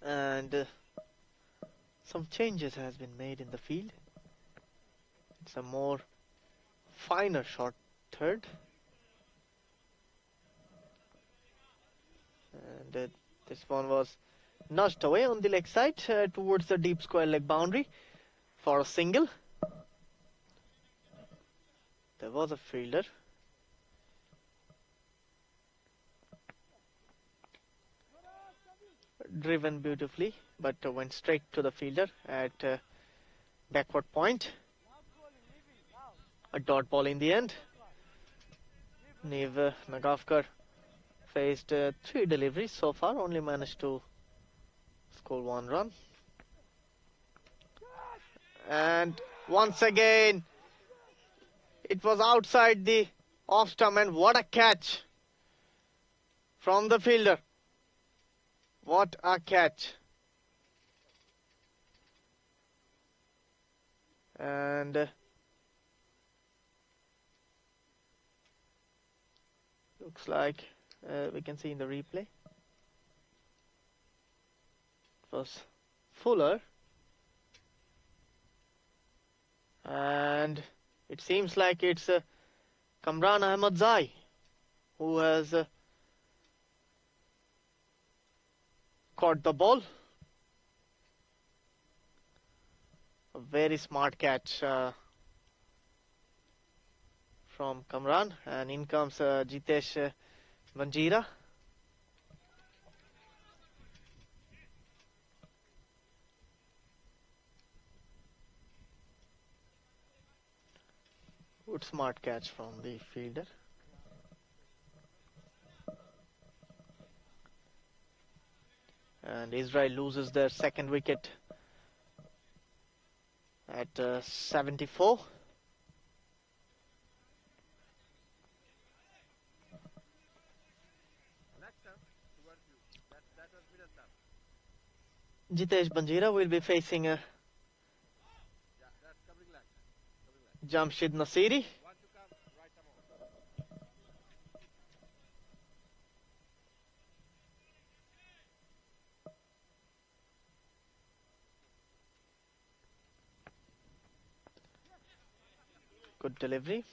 And some changes has been made in the field. It's a more finer short third, and this one was nudged away on the leg side towards the deep square leg boundary for a single. There was a fielder. Driven beautifully, but went straight to the fielder at backward point. A dot ball in the end. Neve Nagavkar faced 3 deliveries so far, only managed to score 1 run. And once again, it was outside the off stump, and what a catch from the fielder. What a catch. And looks like we can see in the replay, it was Fuller, and it seems like it's Kamran Ahmadzai who has caught the ball. A very smart catch from Kamran, and in comes Jitesh Banjira. Good smart catch from the fielder. And Israel loses their second wicket at 74. Jitesh Banjira will be facing Jamshid Nasiri. Good delivery,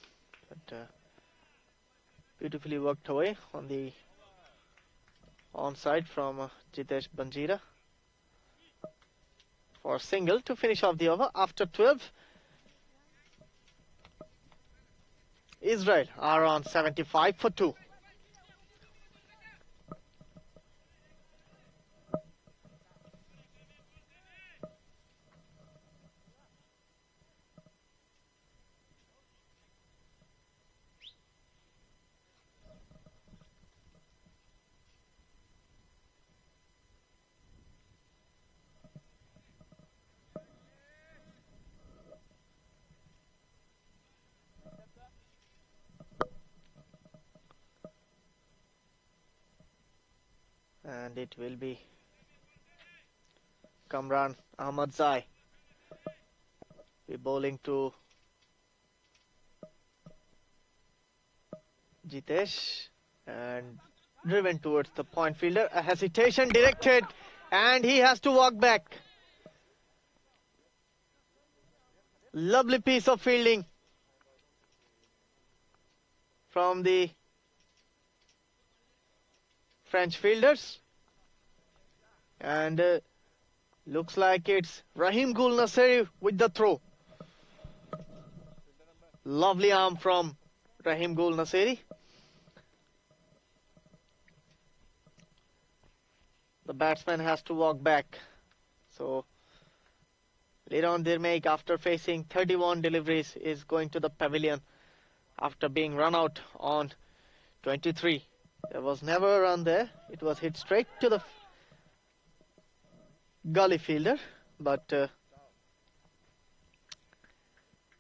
but beautifully worked away on the onside from Jitesh Banjira for a single to finish off the over. After 12, Israel are on 75 for 2. And it will be Kamran Ahmadzai be bowling to Jitesh, and driven towards the point fielder. A hesitation directed, and he has to walk back. Lovely piece of fielding from the French fielders, and looks like it's Rahim Gul Naseri with the throw. Lovely arm from Rahim Gul Naseri. The batsman has to walk back, so Liron Dirmeik, after facing 31 deliveries, is going to the pavilion after being run out on 23. There was never a run there. It was hit straight to the gully fielder, but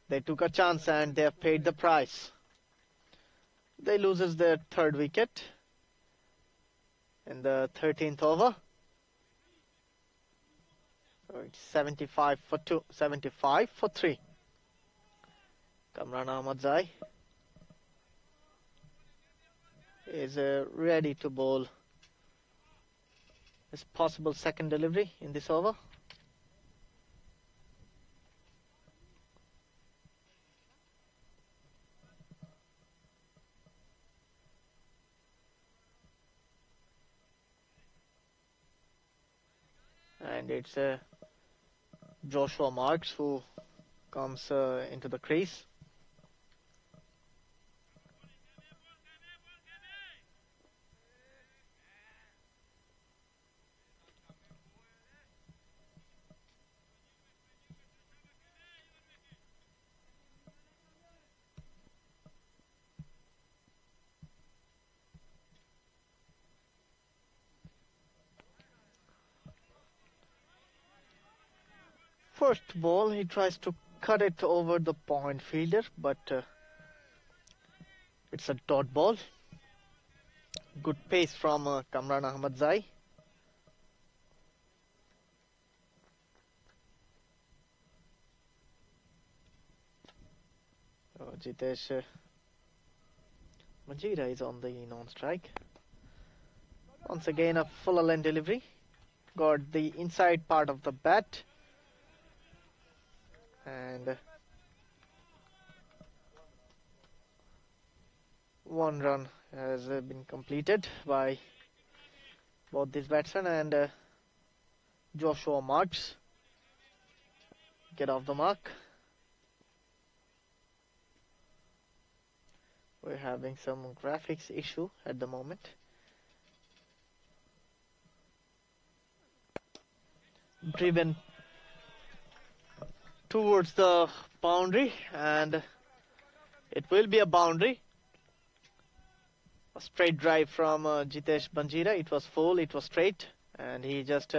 they took a chance and they have paid the price. They loses their third wicket in the 13th over. So it's 75 for 2, 75 for 3. Kamran Ahmadzai is ready to bowl his possible second delivery in this over. And it's Joshua Marks who comes into the crease. First ball, he tries to cut it over the point fielder, but it's a dot ball. Good pace from Kamran Ahmadzai. Jitesh Majira is on the non-strike. Once again, a full length delivery. Got the inside part of the bat. And one run has been completed by both these batsmen, and Joshua Marks get off the mark. We're having some graphics issue at the moment. Driven towards the boundary, and it will be a boundary. A straight drive from Jitesh Banjira. It was full, it was straight, and he just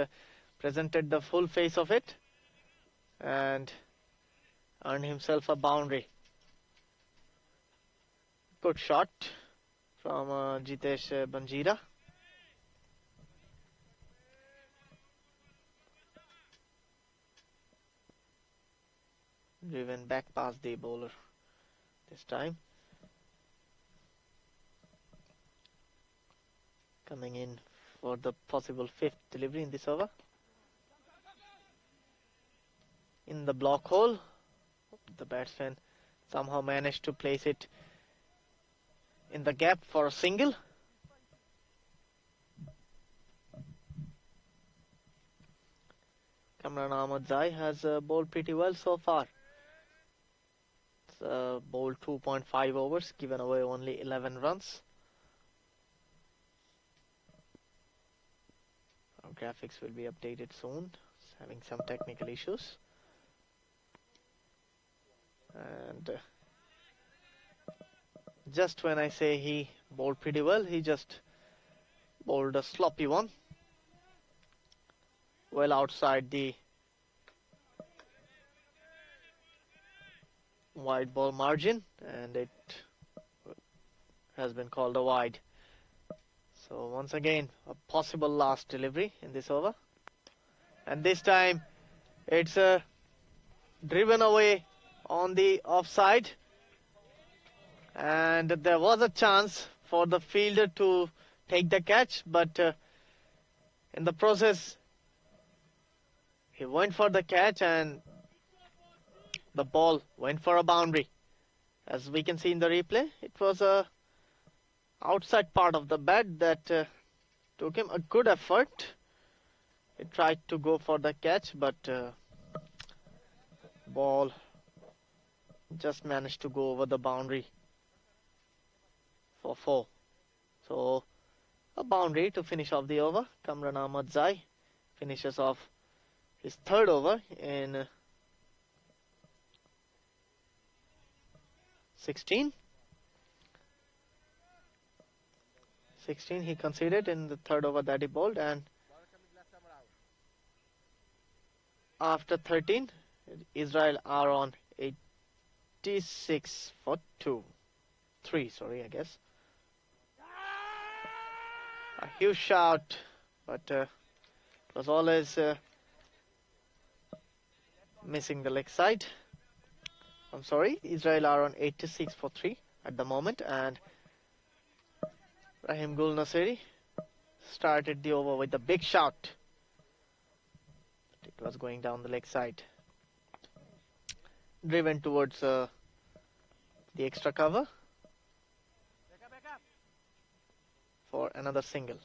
presented the full face of it and earned himself a boundary. Good shot from Jitesh Banjira. Driven back past the bowler this time. Coming in for the possible fifth delivery in this over. In the block hole, the batsman somehow managed to place it in the gap for a single. Kamran Ahmadzai has bowled pretty well so far. Bowled 2.5 overs, given away only 11 runs. Our graphics will be updated soon. It's having some technical issues. And just when I say he bowled pretty well, he just bowled a sloppy one. Well outside the wide ball margin, and it has been called a wide. So once again, a possible last delivery in this over, and this time it's driven away on the offside, and there was a chance for the fielder to take the catch, but in the process he went for the catch and the ball went for a boundary. As we can see in the replay, it was a outside part of the bat that took him a good effort. He tried to go for the catch, but ball just managed to go over the boundary for 4. So a boundary to finish off the over. Kamran Ahmadzai finishes off his third over in 16. 16 he conceded in the third over that he bowled, and after 13, Israel are on 86 for 3, sorry, I guess. A huge shout, but it was always missing the leg side. I'm sorry, Israel are on 86 for 3 at the moment, and Rahim Gul Nasiri started the over with a big shout. It was going down the leg side, driven towards the extra cover for another single.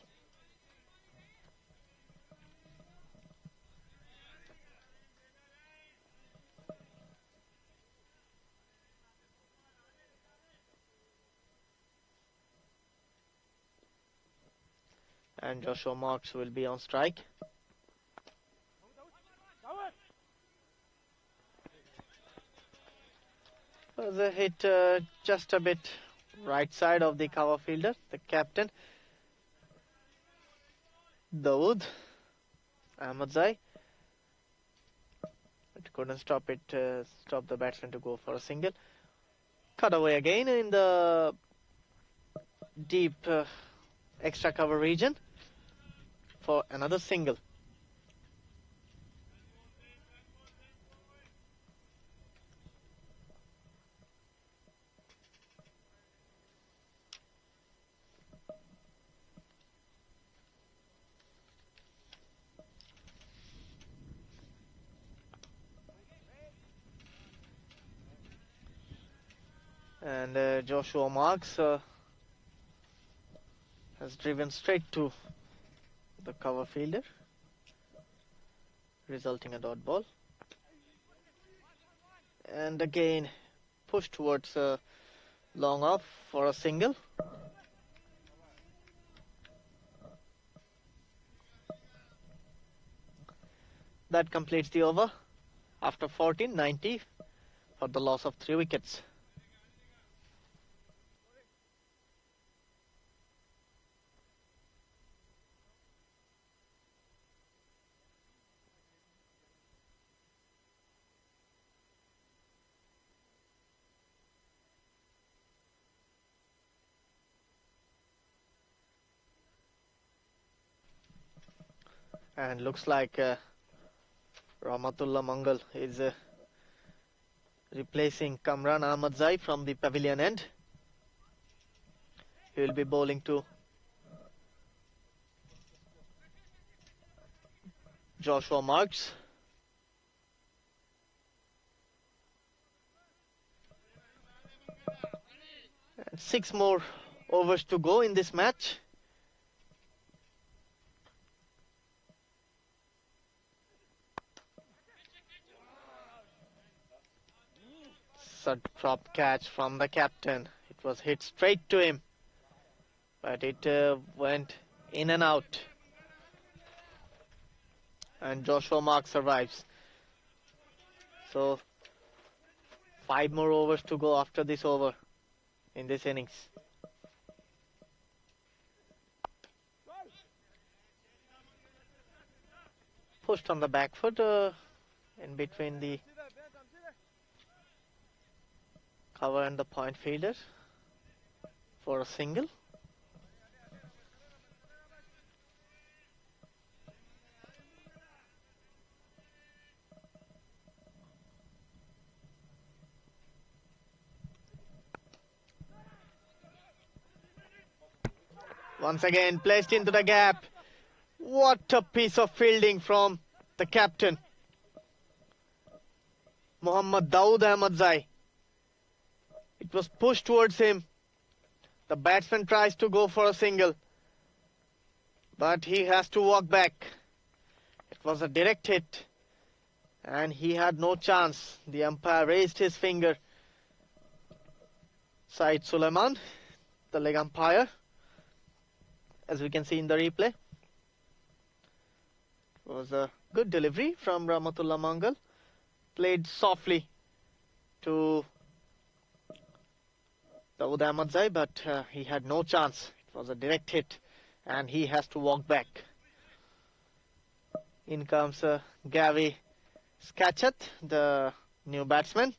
And Joshua Marks will be on strike. Was a hit just a bit right side of the cover fielder, the captain, Dawood Ahmadzai. It couldn't stop the batsman to go for a single. Cut away again in the deep extra cover region for another single. And Joshua Marks has driven straight to the cover fielder, resulting a dot ball. And again pushed towards long off for a single. That completes the over after 14, 90 for the loss of 3 wickets. And looks like Rahmatullah Mangal is replacing Kamran Ahmadzai from the pavilion end. He will be bowling to Joshua Marks. And 6 more overs to go in this match. A drop catch from the captain. It was hit straight to him, but it went in and out. And Joshua Marks survives. So 5 more overs to go after this over in this innings. Pushed on the back foot in between the cover and the point fielder for a single. Once again placed into the gap. What a piece of fielding from the captain, Muhammad Dawood Ahmadzai. It was pushed towards him. The batsman tries to go for a single, but he has to walk back. It was a direct hit, and he had no chance. The umpire raised his finger. Said Suleiman, the leg umpire, as we can see in the replay. It was a good delivery from Rahmatullah Mangal. Played softly to Dawood Ahmadzai, but he had no chance. It was a direct hit, and he has to walk back. In comes Gavi Skachet, the new batsman.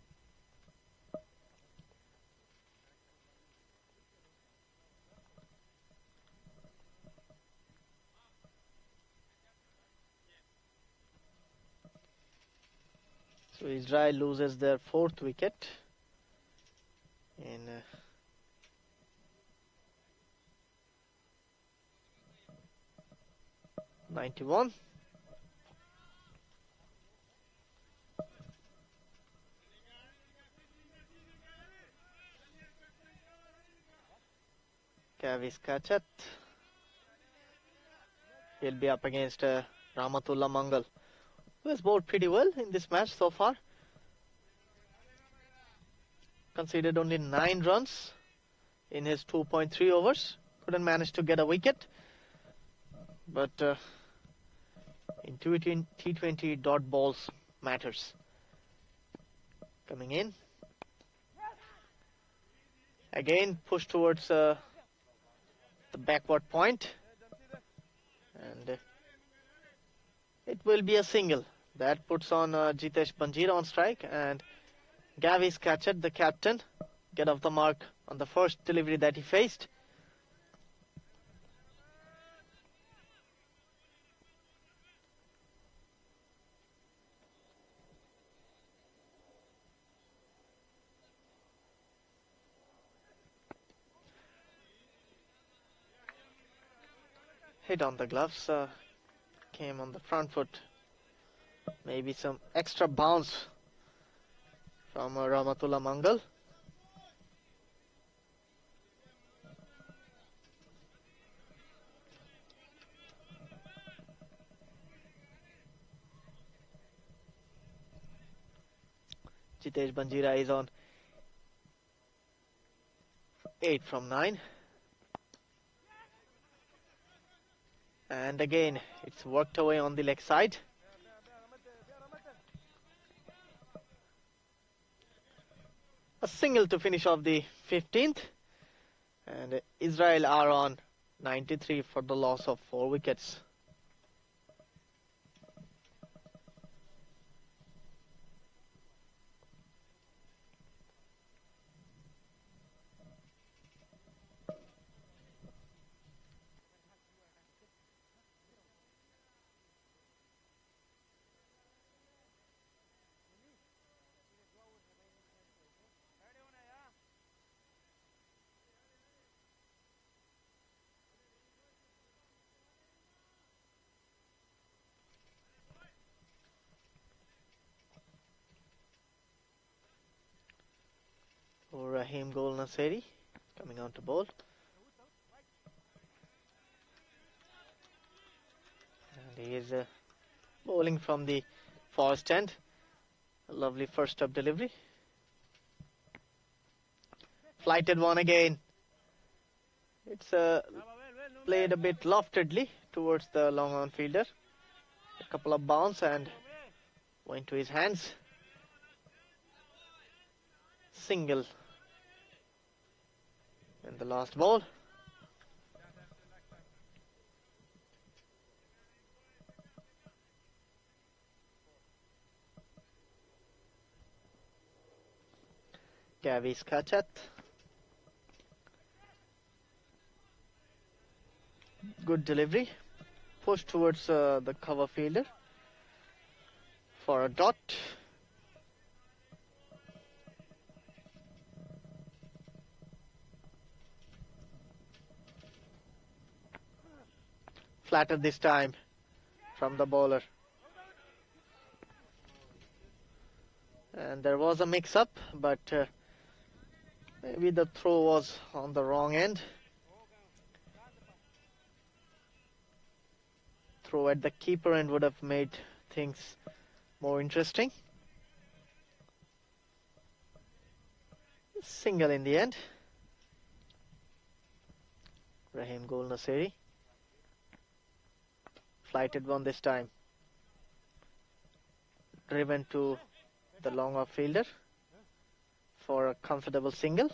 So Israel loses their 4th wicket in 91. Gavi Skachet. He'll be up against Rahmatullah Mangal, who has bowled pretty well in this match so far. Conceded only 9 runs in his 2.3 overs. Couldn't manage to get a wicket. But in T20 dot balls matters. Coming in. Again push towards the backward point. And it will be a single. That puts on Jitesh Banjira on strike, and Gavi Skachet, the captain, get off the mark on the first delivery that he faced. Hit on the gloves, came on the front foot. Maybe some extra bounce from Rahmatullah Mangal. Jitesh Banjira is on 8 from 9. And again, it's worked away on the leg side. A single to finish off the 15th. And Israel are on 93 for the loss of 4 wickets. Rahim Gol Naseri coming on to bowl. And he is bowling from the forest end. A lovely first up delivery. Flighted one again. It's played a bit loftedly towards the long on fielder. A couple of bounce and went to his hands. Single in the last ball. Gavi Skachet. Good delivery. Push towards the cover fielder for a dot. Flattered this time from the bowler. And there was a mix-up, but maybe the throw was on the wrong end. Throw at the keeper end would have made things more interesting. Single in the end. Rahim Gol Naseri. Flighted one this time. Driven to the long off fielder for a comfortable single.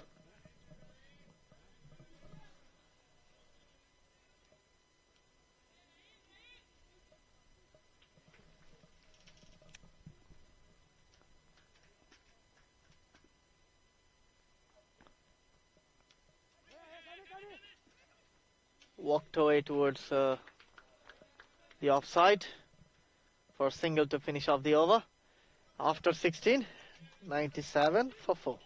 walked away towards the offside for a single to finish off the over. After 16, 97 for 4.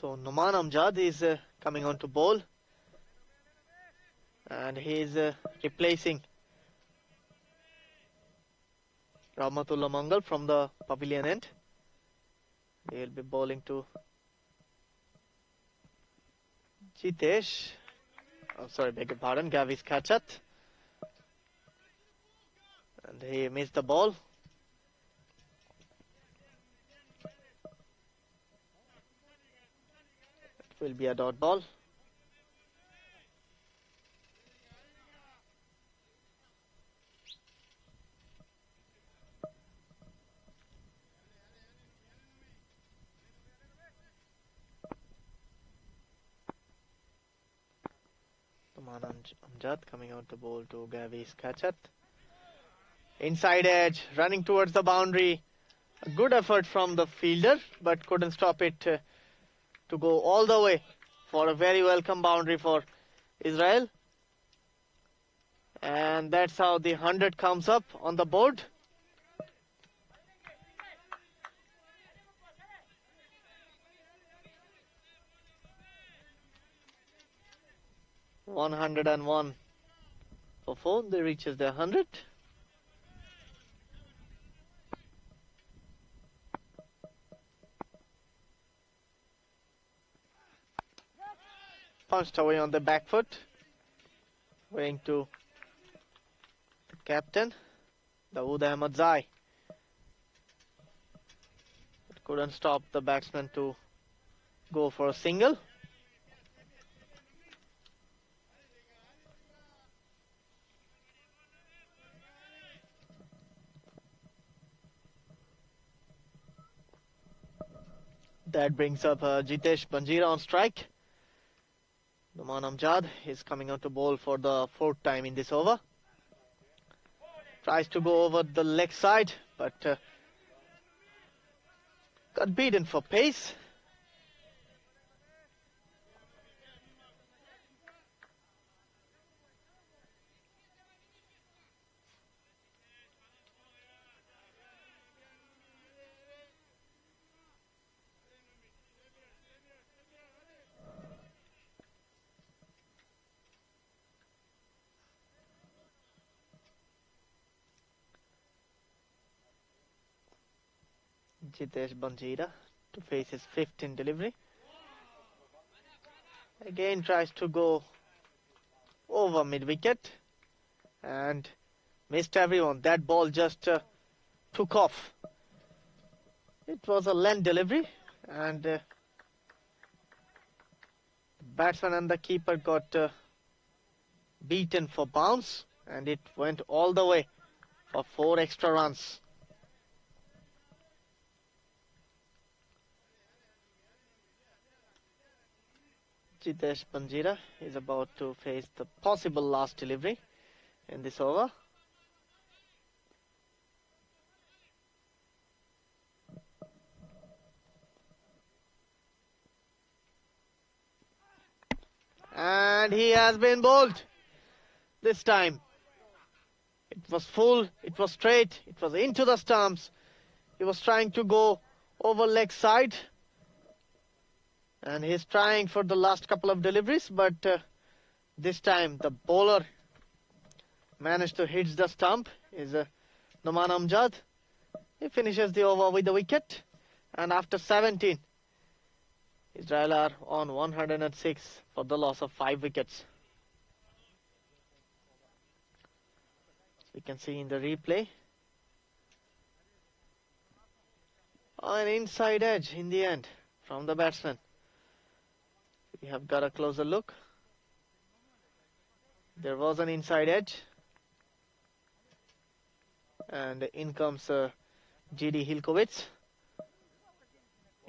So Numan Amjad is coming on to bowl, and he is replacing Rahmatullah Mangal from the pavilion end. He will be bowling to Jitesh. Oh, sorry, beg your pardon, Gavis Kachat. And he missed the ball. It will be a dot ball. Amjad coming out to bowl to Gavis Kachat. Inside edge, running towards the boundary. A good effort from the fielder, but couldn't stop it to go all the way for a very welcome boundary for Israel. And that's how the 100 comes up on the board. $101 for 4. They reaches their 100. Punched away on the back foot. Going to the captain, Dawood Ahmad Zai. It couldn't stop the batsman to go for a single. That brings up Jitesh Banjira on strike. Numan Amjad is coming out to bowl for the 4th time in this over. Tries to go over the leg side, but got beaten for pace. Jitesh Banjira to face his 5th in delivery. Again tries to go over mid-wicket and missed everyone. That ball just took off. It was a length delivery, and the batsman and the keeper got beaten for bounce, and it went all the way for 4 extra runs. Jitesh Banjira is about to face the possible last delivery in this over. And he has been bowled. This time it was full, it was straight, it was into the stumps. He was trying to go over leg side, and he's trying for the last couple of deliveries, but this time the bowler managed to hit the stump. Is Numan Amjad. He finishes the over with the wicket, and after 17, Israel are on 106 for the loss of 5 wickets. we can see in the replay. An inside edge in the end from the batsman. We have got a closer look. There was an inside edge. And in comes GD Hilkovits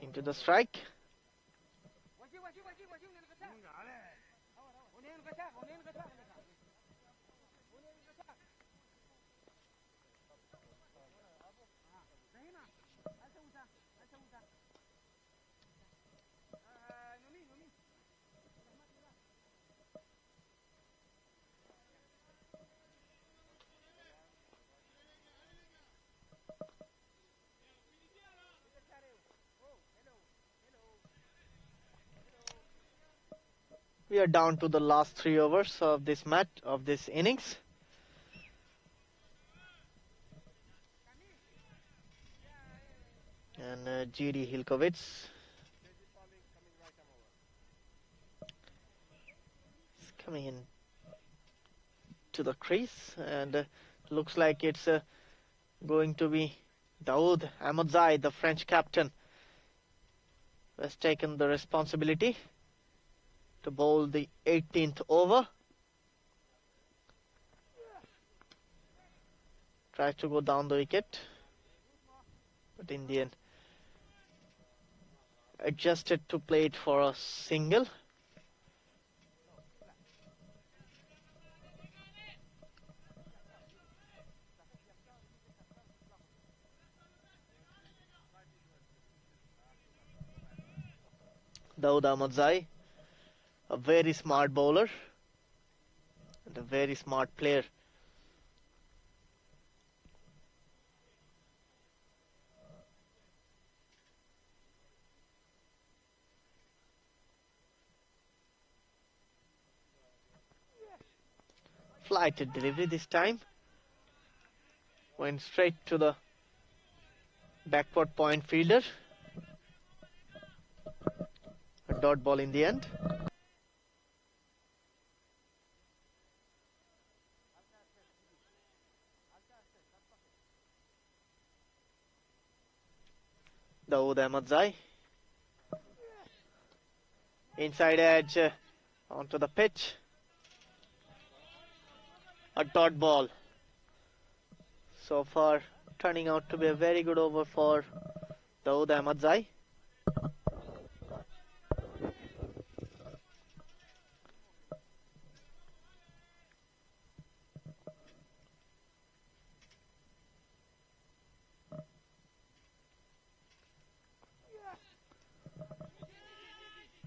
into the strike. We are down to the last 3 overs of this match, of this innings. And GD Hilkovits is coming in to the crease, and looks like it's going to be Daoud Ahmadzai, the French captain, who has taken the responsibility to bowl the 18th over. Tries to go down the wicket, but in the end adjusted to play it for a single. Daoud Ahmadzai, a very smart bowler and a very smart player. Flighted delivery this time. Went straight to the backward point fielder. A dot ball in the end. Daoud Ahmadzai. Inside edge onto the pitch. A dot ball. So far turning out to be a very good over for Daoud Ahmadzai.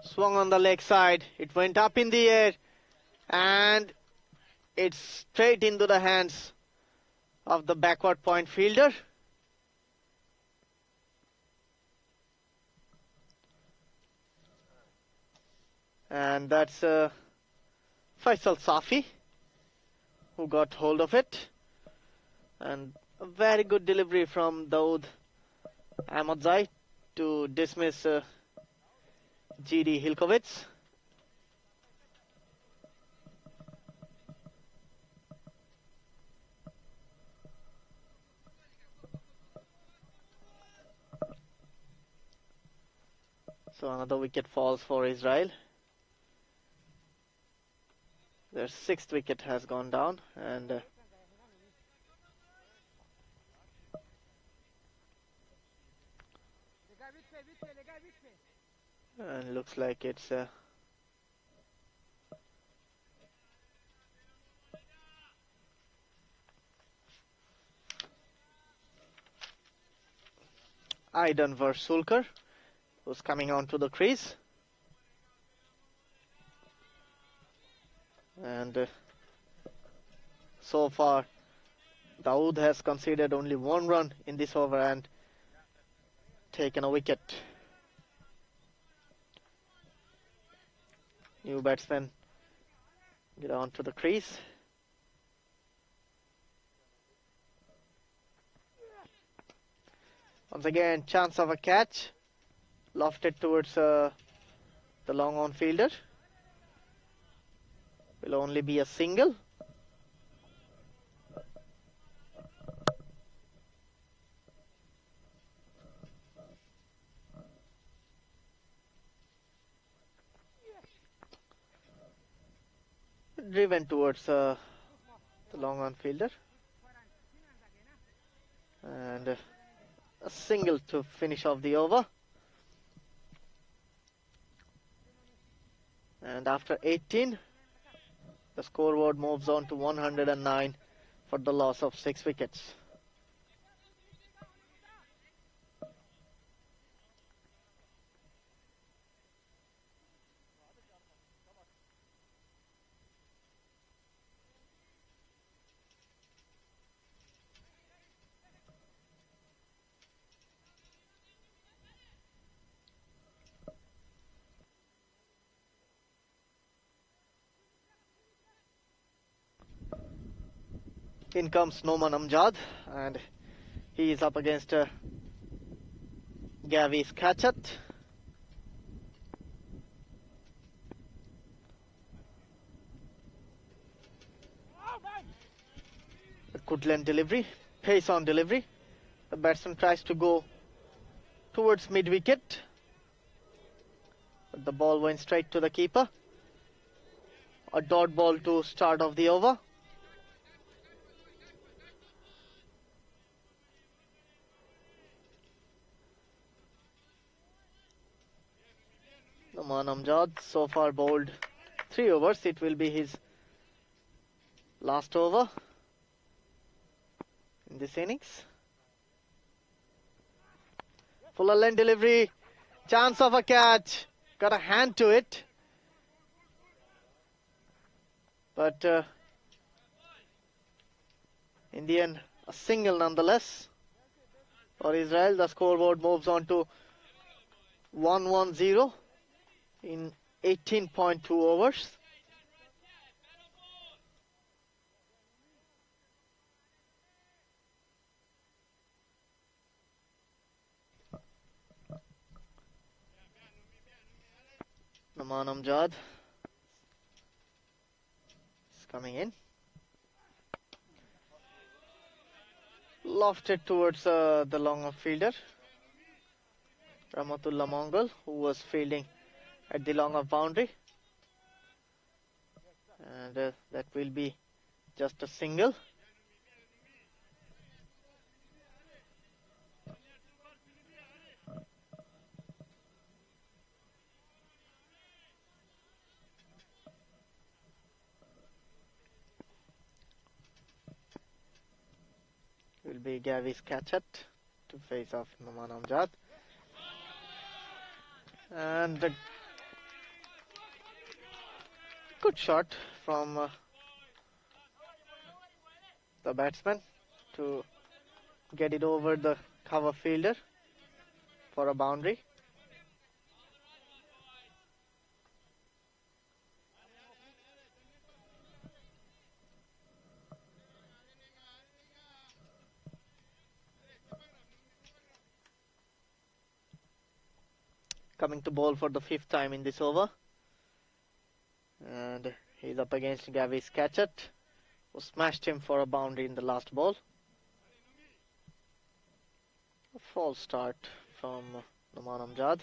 Swung on the leg side. It went up in the air and it's straight into the hands of the backward point fielder. And that's Faisal Safi who got hold of it. And a very good delivery from Daoud Ahmadzai to dismiss GD Hilkovits. So another wicket falls for Israel. Their 6th wicket has gone down, and looks like it's Aidan Versulker who's coming onto the crease. And so far Daoud has conceded only 1 run in this over and taken a wicket. New batsman get onto the crease. Once again, chance of a catch. Lofted towards the long on fielder. Will only be a single. driven towards the long on fielder. And a single to finish off the over. And after 18, the scoreboard moves on to 109 for the loss of 6 wickets. In comes Noman Amjad, and he is up against Gavis Kachat. A good length delivery, pace on delivery. The batsman tries to go towards mid-wicket, but the ball went straight to the keeper. A dot ball to start off the over. Noman Amjad so far bowled 3 overs. It will be his last over in this innings. Fuller length delivery, chance of a catch, got a hand to it, but in the end a single nonetheless for Israel. The scoreboard moves on to 110 in 18.2 overs. Noman Amjad is coming in. Lofted towards the long off fielder, Rahmatullah Mongol, who was fielding at the long off boundary. And that will be just a single. Will be Gavis Kachat to face off Noman Amjad. And a good shot from the batsman to get it over the cover fielder for a boundary. Coming to bowl for the 5th time in this over, and he's up against Gavis Kachat, who smashed him for a boundary in the last ball. A false start from Noman Amjad.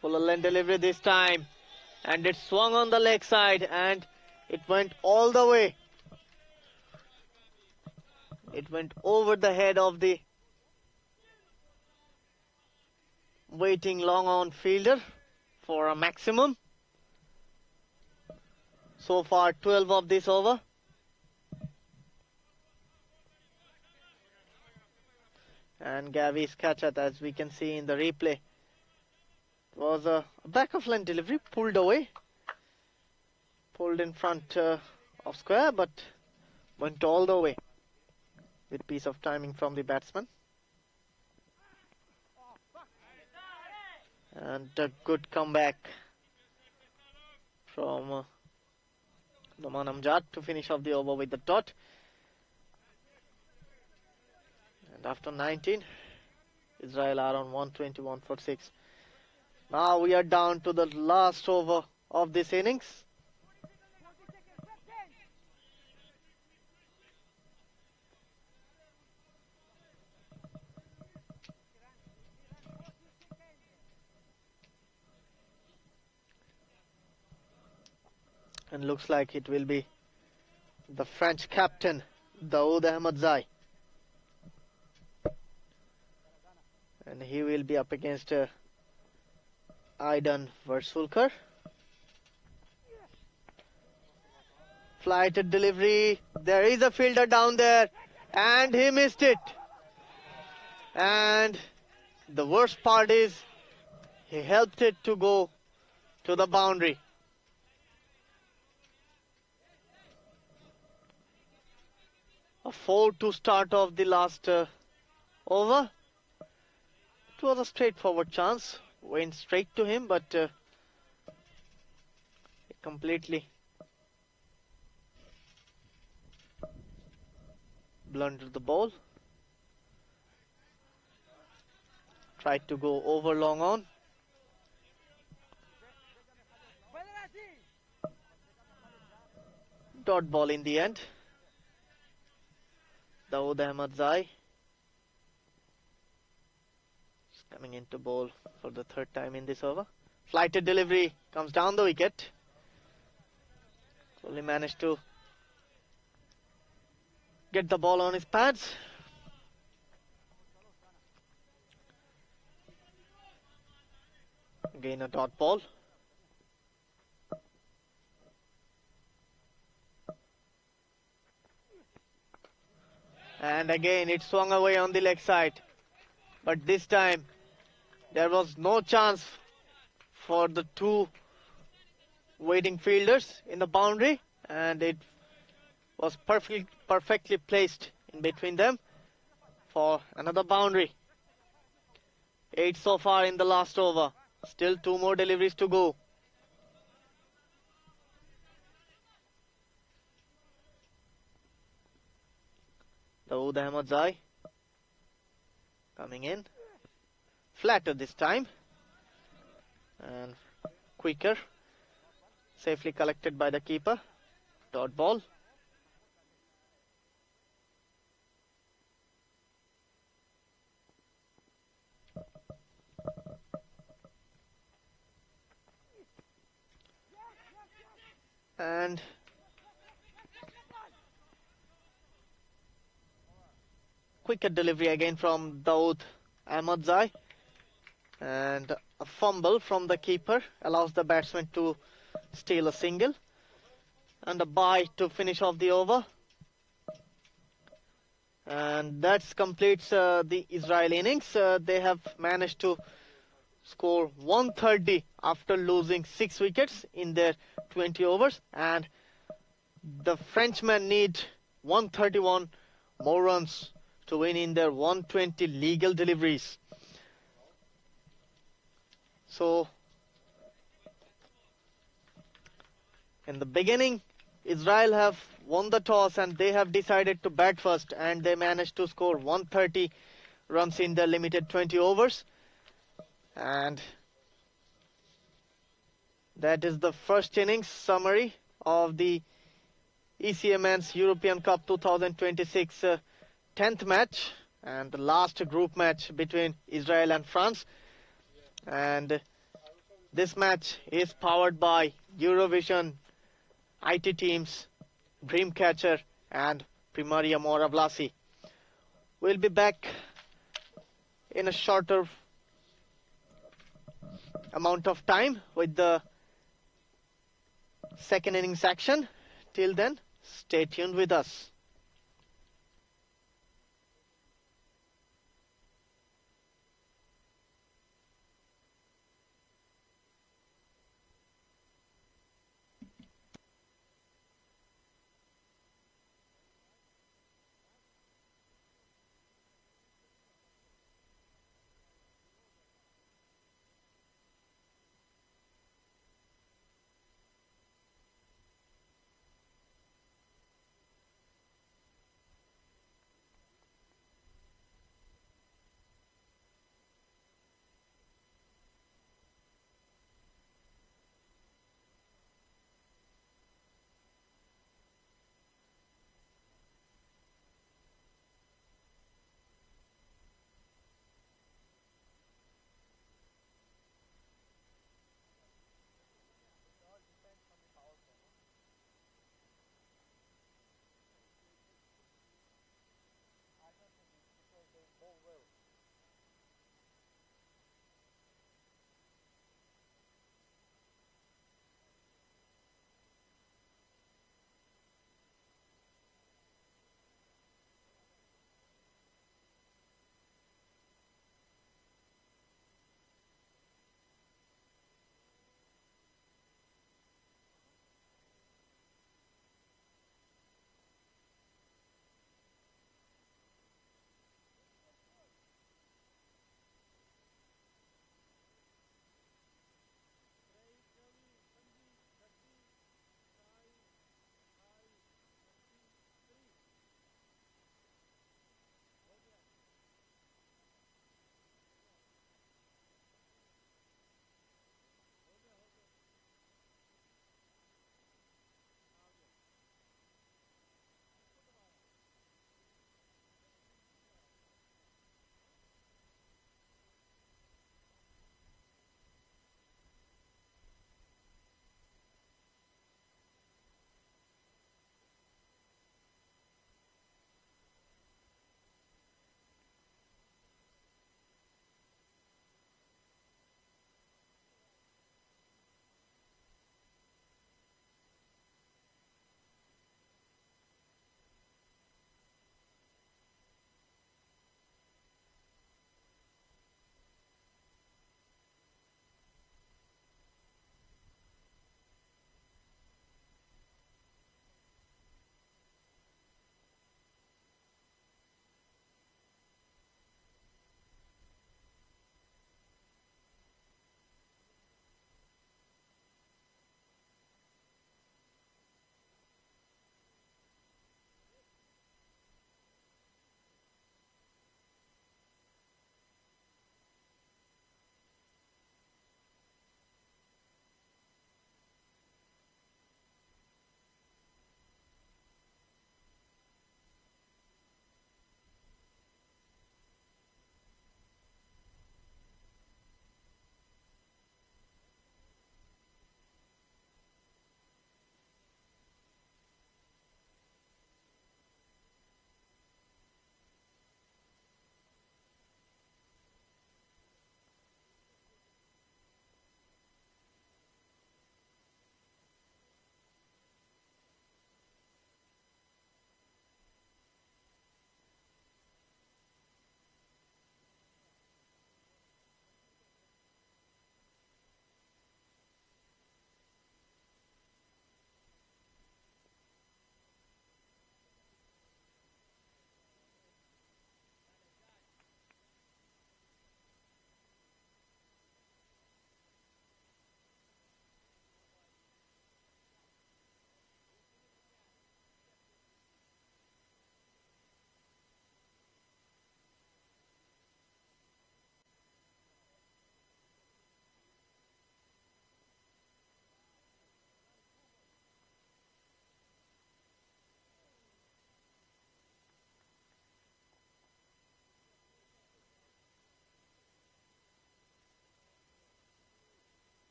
Fuller length delivery this time, and it swung on the leg side and it went all the way. It went over the head of the waiting long on fielder for a maximum. So far 12 of this over. And Gavis Kachat, as we can see in the replay, was a back of length delivery, pulled away, pulled in front of square, but went all the way with piece of timing from the batsman. And a good comeback from Noman Amjad to finish off the over with the dot. And after 19, Israel are on 121 for 6. Now we are down to the last over of this innings. and looks like it will be the French captain, Daoud Ahmadzai. And he will be up against Aidan Versulker. Flighted delivery. There is a fielder down there, and he missed it. And the worst part is he helped it to go to the boundary. A 4-2 start of the last over. It was a straightforward chance. Went straight to him, but he completely blundered the ball. Tried to go over long on. Dot ball in the end. Daoud Ahmadzai is coming into bowl for the third time in this over. Flighted delivery comes down the wicket. Only managed to get the ball on his pads. Again a dot ball. And again it swung away on the leg side. But this time there was no chance for the two waiting fielders in the boundary, and it was perfectly placed in between them for another boundary. 8 so far in the last over. Still 2 more deliveries to go. Daoud Ahmadzai coming in. Flatter this time. And quicker. Safely collected by the keeper. Dot ball. And quicker delivery again from Daoud Ahmadzai, and a fumble from the keeper allows the batsman to steal a single, and a bye to finish off the over. And that completes the Israel innings. They have managed to score 130 after losing 6 wickets in their 20 overs, and the Frenchmen need 131 more runs to win in their 120 legal deliveries. So in the beginning, Israel have won the toss and they have decided to bat first, and they managed to score 130 runs in their limited 20 overs. And that is the first innings summary of the ECA Men's European Cup 2026 10th match and the last group match between Israel and France. And this match is powered by Eurovision, IT Teams, Dreamcatcher and Primaria Moara Vlasiei. We'll be back in a shorter amount of time with the second innings action. Till then, stay tuned with us.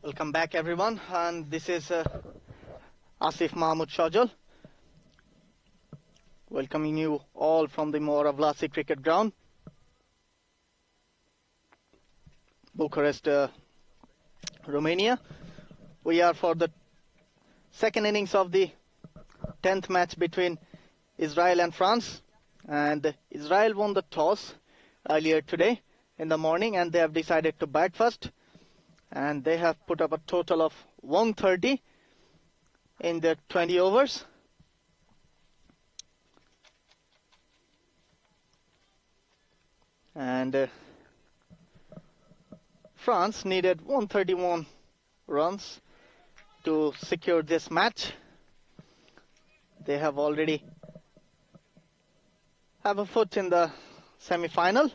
Welcome back, everyone, and this is Asif Mahmoud Shajal, welcoming you all from the Moara Vlasiei cricket ground, Bucharest, Romania. We are for the second innings of the 10th match between Israel and France, and Israel won the toss earlier today in the morning, and they have decided to bat first, and they have put up a total of 130 in their 20 overs. And France needed 131 runs to secure this match. They have already have a foot in the semi-final.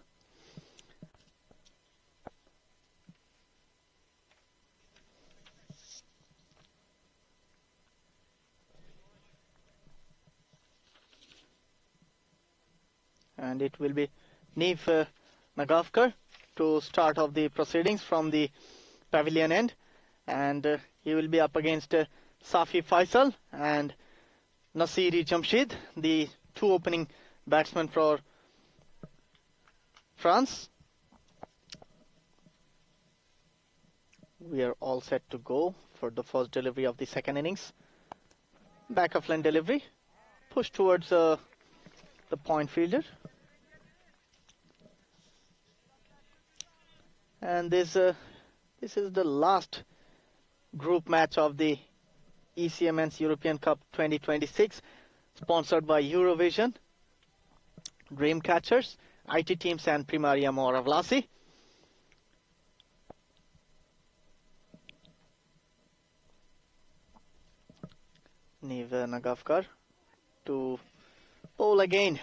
And it will be Nif Nagavkar to start off the proceedings from the pavilion end, and he will be up against Safi Faisal and Nasiri Jamshid, the two opening batsmen for France. We are all set to go for the first delivery of the second innings. Back of line delivery, push towards the point fielder. And this is the last group match of the ECA Men's European Cup 2026, sponsored by Eurovision, Dreamcatchers, IT Teams and Primaria Moara Vlasiei. Neve Nagavkar to bowl again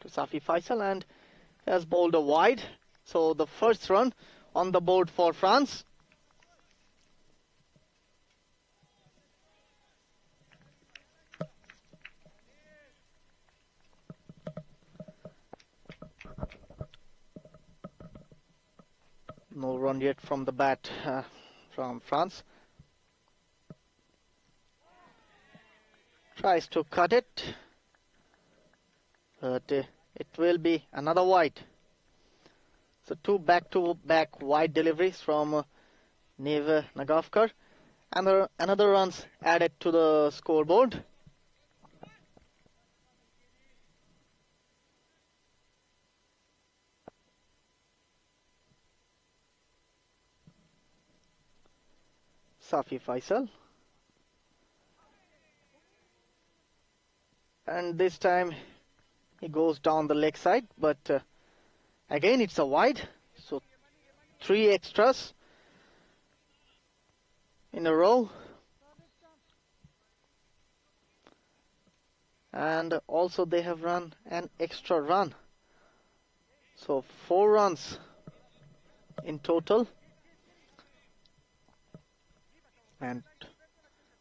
to Safi Faisal, and has bowled a wide. So the first run on the board for France. No run yet from the bat from France. Tries to cut it, but it will be another wide. So two back-to-back wide deliveries from Neve Nagavkar. And another runs added to the scoreboard. Safi Faisal. And this time he goes down the leg side, but again it's a wide, so 3 extras in a row. And also they have run an extra run, so 4 runs in total. And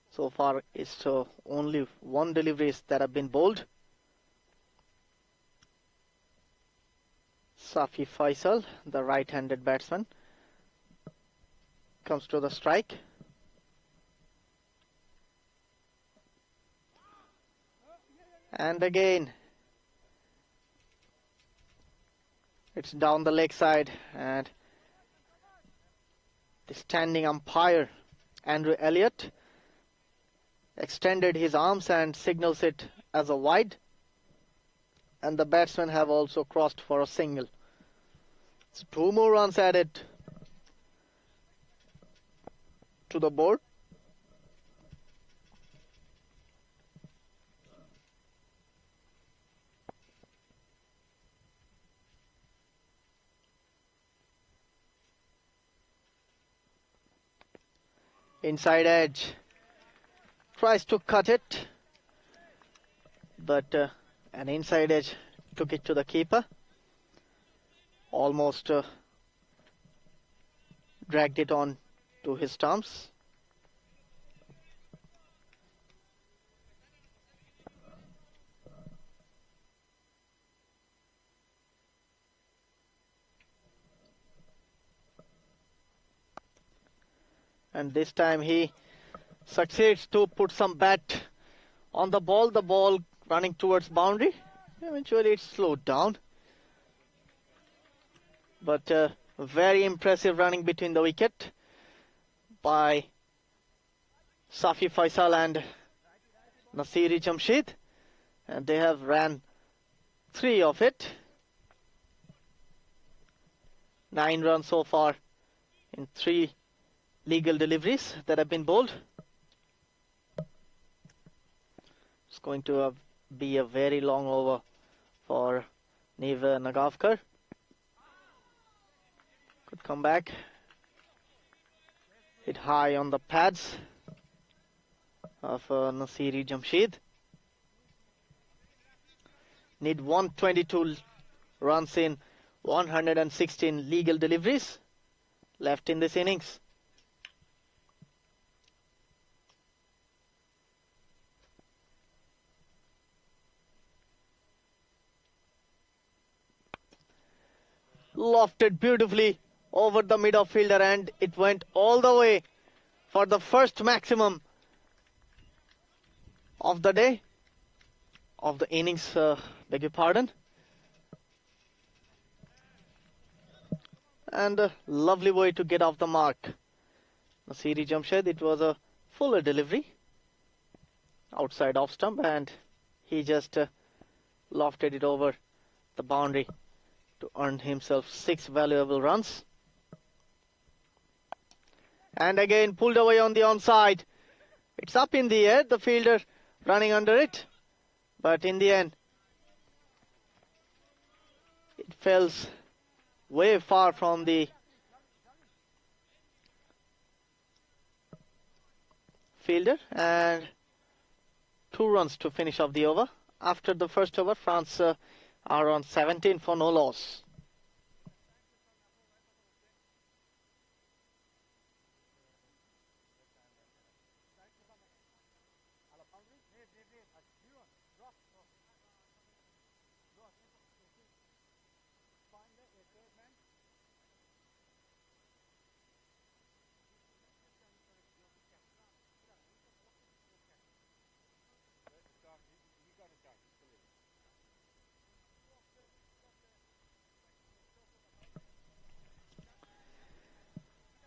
so far it's only 1 deliveries that have been bowled. Safi Faisal, the right-handed batsman, comes to the strike. And again, it's down the leg side, and the standing umpire, Andrew Elliott, extended his arms and signals it as a wide. And the batsmen have also crossed for a single. So 2 more runs added to the board. Inside edge, tries to cut it, but an inside edge took it to the keeper. Almost dragged it on to his stumps. And this time he succeeds to put some bat on the ball running towards boundary. Eventually it's slowed down. But very impressive running between the wicket by Safi Faisal and Nasiri Jamshid. And they have ran 3 of it. 9 runs so far in 3 legal deliveries that have been bowled. It's going to be a very long over for Neva Nagavkar. Could come back. Hit high on the pads of Nasiri Jamshid. Need 122 runs in 116 legal deliveries left in this innings. Lofted beautifully over the middle fielder, and it went all the way for the first maximum of the day, of the innings, beg your pardon. And a lovely way to get off the mark. Nasiri Jamshed, it was a fuller delivery outside off stump, and he just lofted it over the boundary to earn himself 6 valuable runs. And again pulled away on the onside. It's up in the air, the fielder running under it, but in the end it falls way far from the fielder, and 2 runs to finish off the over. After the first over, France are on 17 for no loss.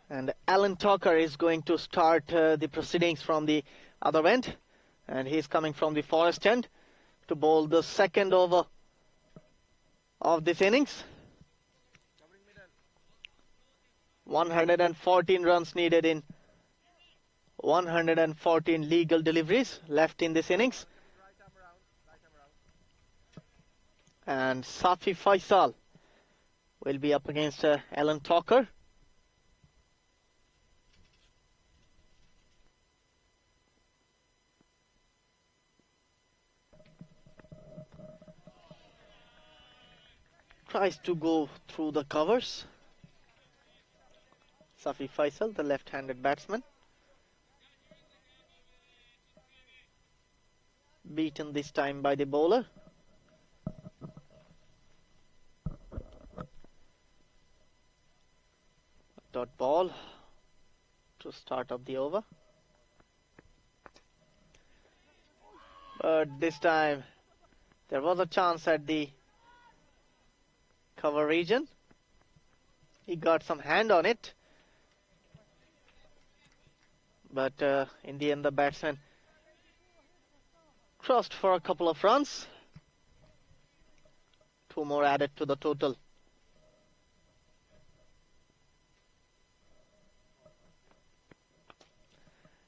And Alan Tucker is going to start the proceedings from the other end. And he's coming from the forest end to bowl the second over of this innings. 114 runs needed in 114 legal deliveries left in this innings. And Safi Faisal will be up against Alan Tucker. Tries to go through the covers. Safi Faisal, the left-handed batsman. Beaten this time by the bowler. Dot ball to start up the over. But this time there was a chance at the cover region. He got some hand on it, but in the end the batsman crossed for a couple of runs. 2 more added to the total.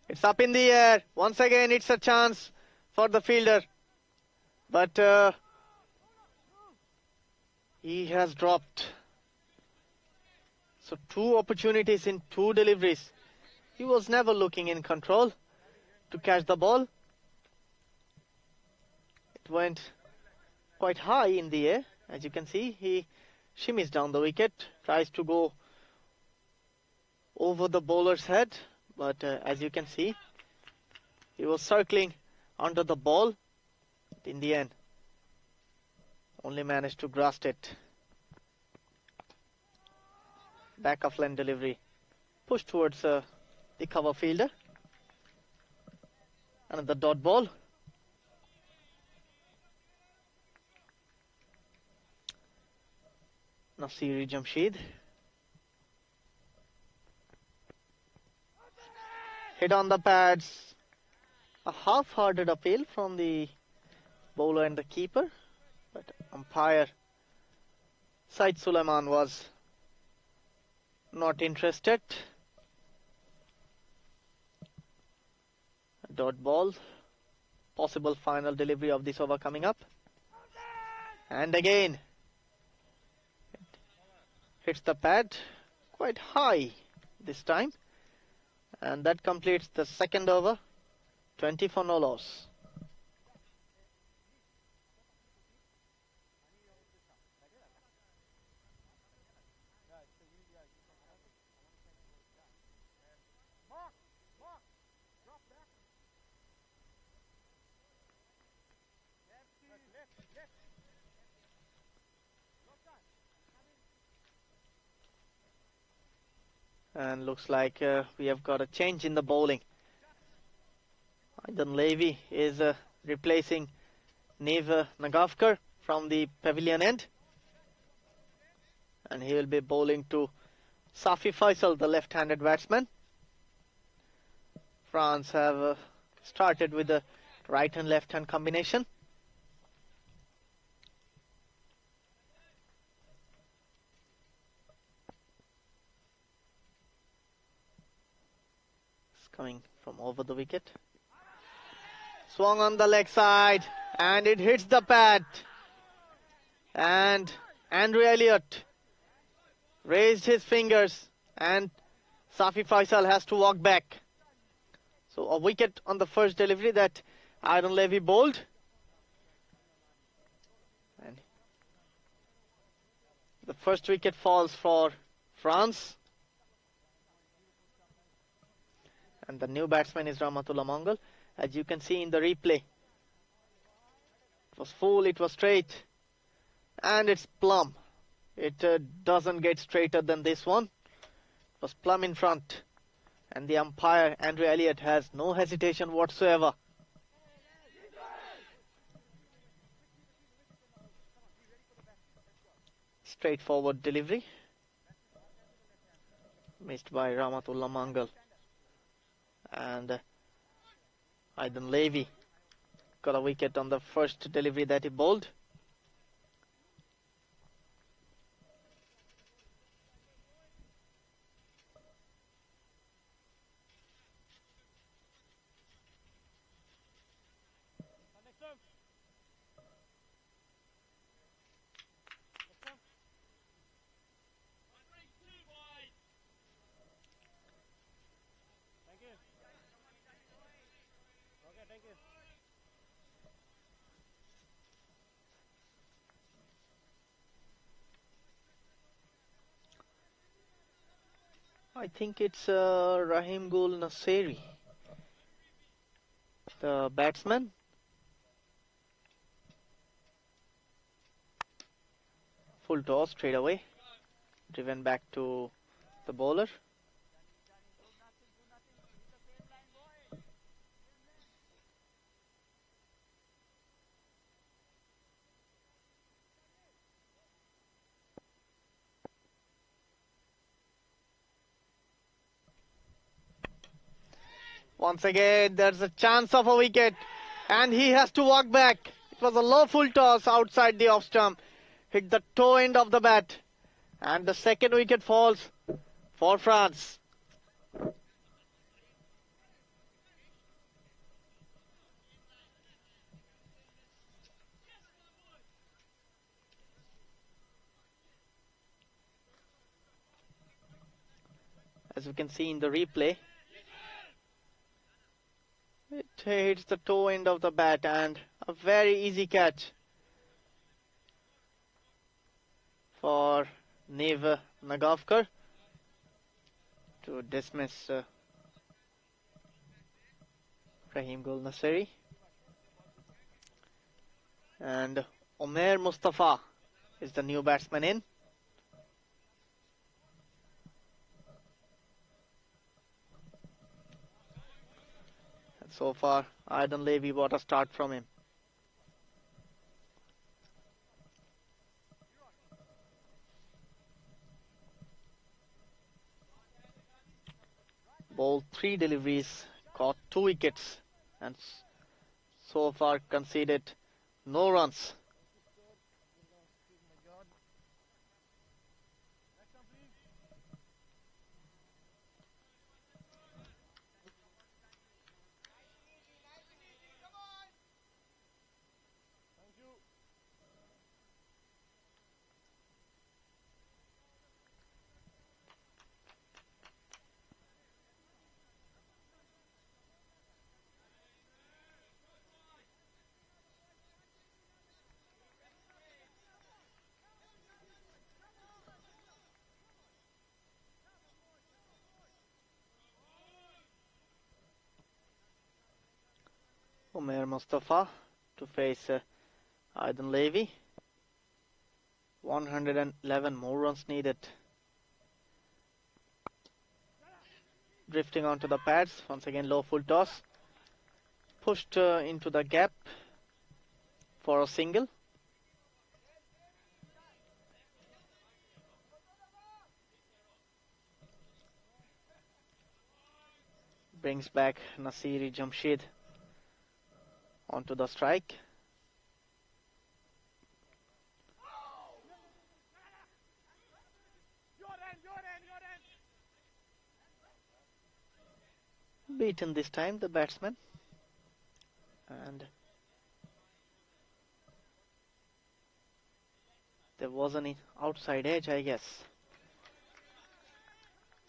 It's up in the air. Once again it's a chance for the fielder, but he has dropped. So 2 opportunities in 2 deliveries. He was never looking in control to catch the ball. It went quite high in the air. As you can see, he shimmies down the wicket, tries to go over the bowler's head, but as you can see, he was circling under the ball. But in the end, only managed to grasp it. Back of line delivery. Push towards the cover fielder. Another dot ball. Nasiri Jamshed. Hit on the pads. A half-hearted appeal from the bowler and the keeper, but umpire Said Sulaiman was not interested. Dot ball. Possible final delivery of this over coming up. And again, it hits the pad quite high this time. And that completes the second over. 20 for no loss. And looks like we have got a change in the bowling. Aidan Levy is replacing Neve Nagavkar from the pavilion end. And he will be bowling to Safi Faisal, the left-handed batsman. France have started with the right and left-hand combination. Coming from over the wicket. Swung on the leg side and it hits the pad. And Andrew Elliott raised his fingers and Safi Faisal has to walk back. So a wicket on the first delivery that Aidan Levy bowled. And the first wicket falls for France. And the new batsman is Rahmatullah Mangal. As you can see in the replay, it was full, it was straight, and it's plumb. It doesn't get straighter than this one. It was plumb in front. And the umpire, Andrew Elliott, has no hesitation whatsoever. Straightforward delivery. Missed by Rahmatullah Mangal. And Aidan Levy got a wicket on the first delivery that he bowled. I think it's Rahim Gul Naseri, the batsman. Full toss straight away, driven back to the bowler. Once again, there's a chance of a wicket, and he has to walk back. It was a low full toss outside the off stump, hit the toe end of the bat, and the second wicket falls for France. As we can see in the replay, it hits the toe end of the bat and a very easy catch for Neve Nagavkar to dismiss Rahim Gul Naseri. And Omer Mustafa is the new batsman in. So far, Aidan Levy, what a start from him. Bowled 3 deliveries, caught 2 wickets, and so far conceded no runs. Umair Mustafa to face Aidan Levy. 111 more runs needed. Drifting onto the pads, once again low full toss. Pushed into the gap for a single. Brings back Nasiri Jamshid onto the strike. Beaten this time, the batsman. And there was an outside edge, I guess,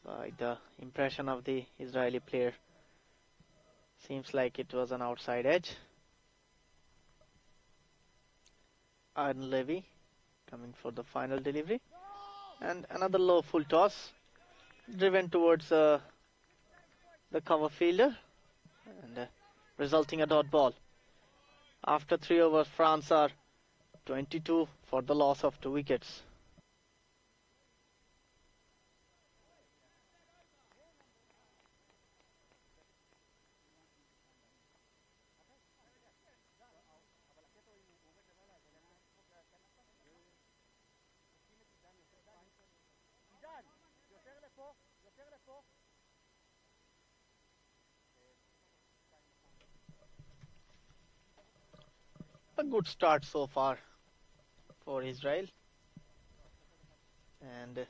by the impression of the Israeli player. Seems like it was an outside edge. Aidan Levy coming for the final delivery. And another low full toss, driven towards the cover fielder, and resulting a dot ball. After 3 overs, France are 22 for the loss of 2 wickets. A good start so far for Israel, and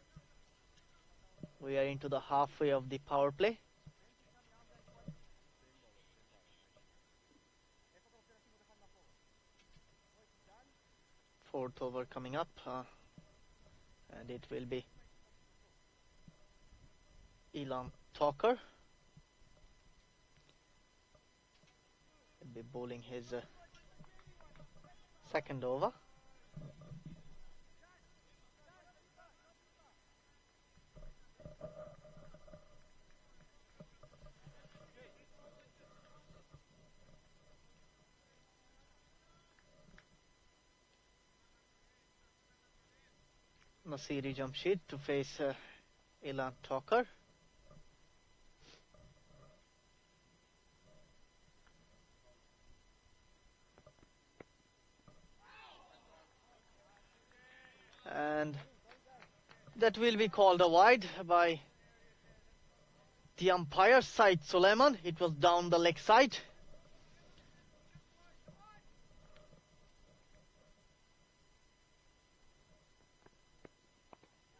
we are into the halfway of the power play. Fourth over coming up, and it will be Elan Talker will be bowling his second over. Nasiri Jamshid to face Elan Talker. And that will be called a wide by the umpire side, Suleiman. It was down the leg side.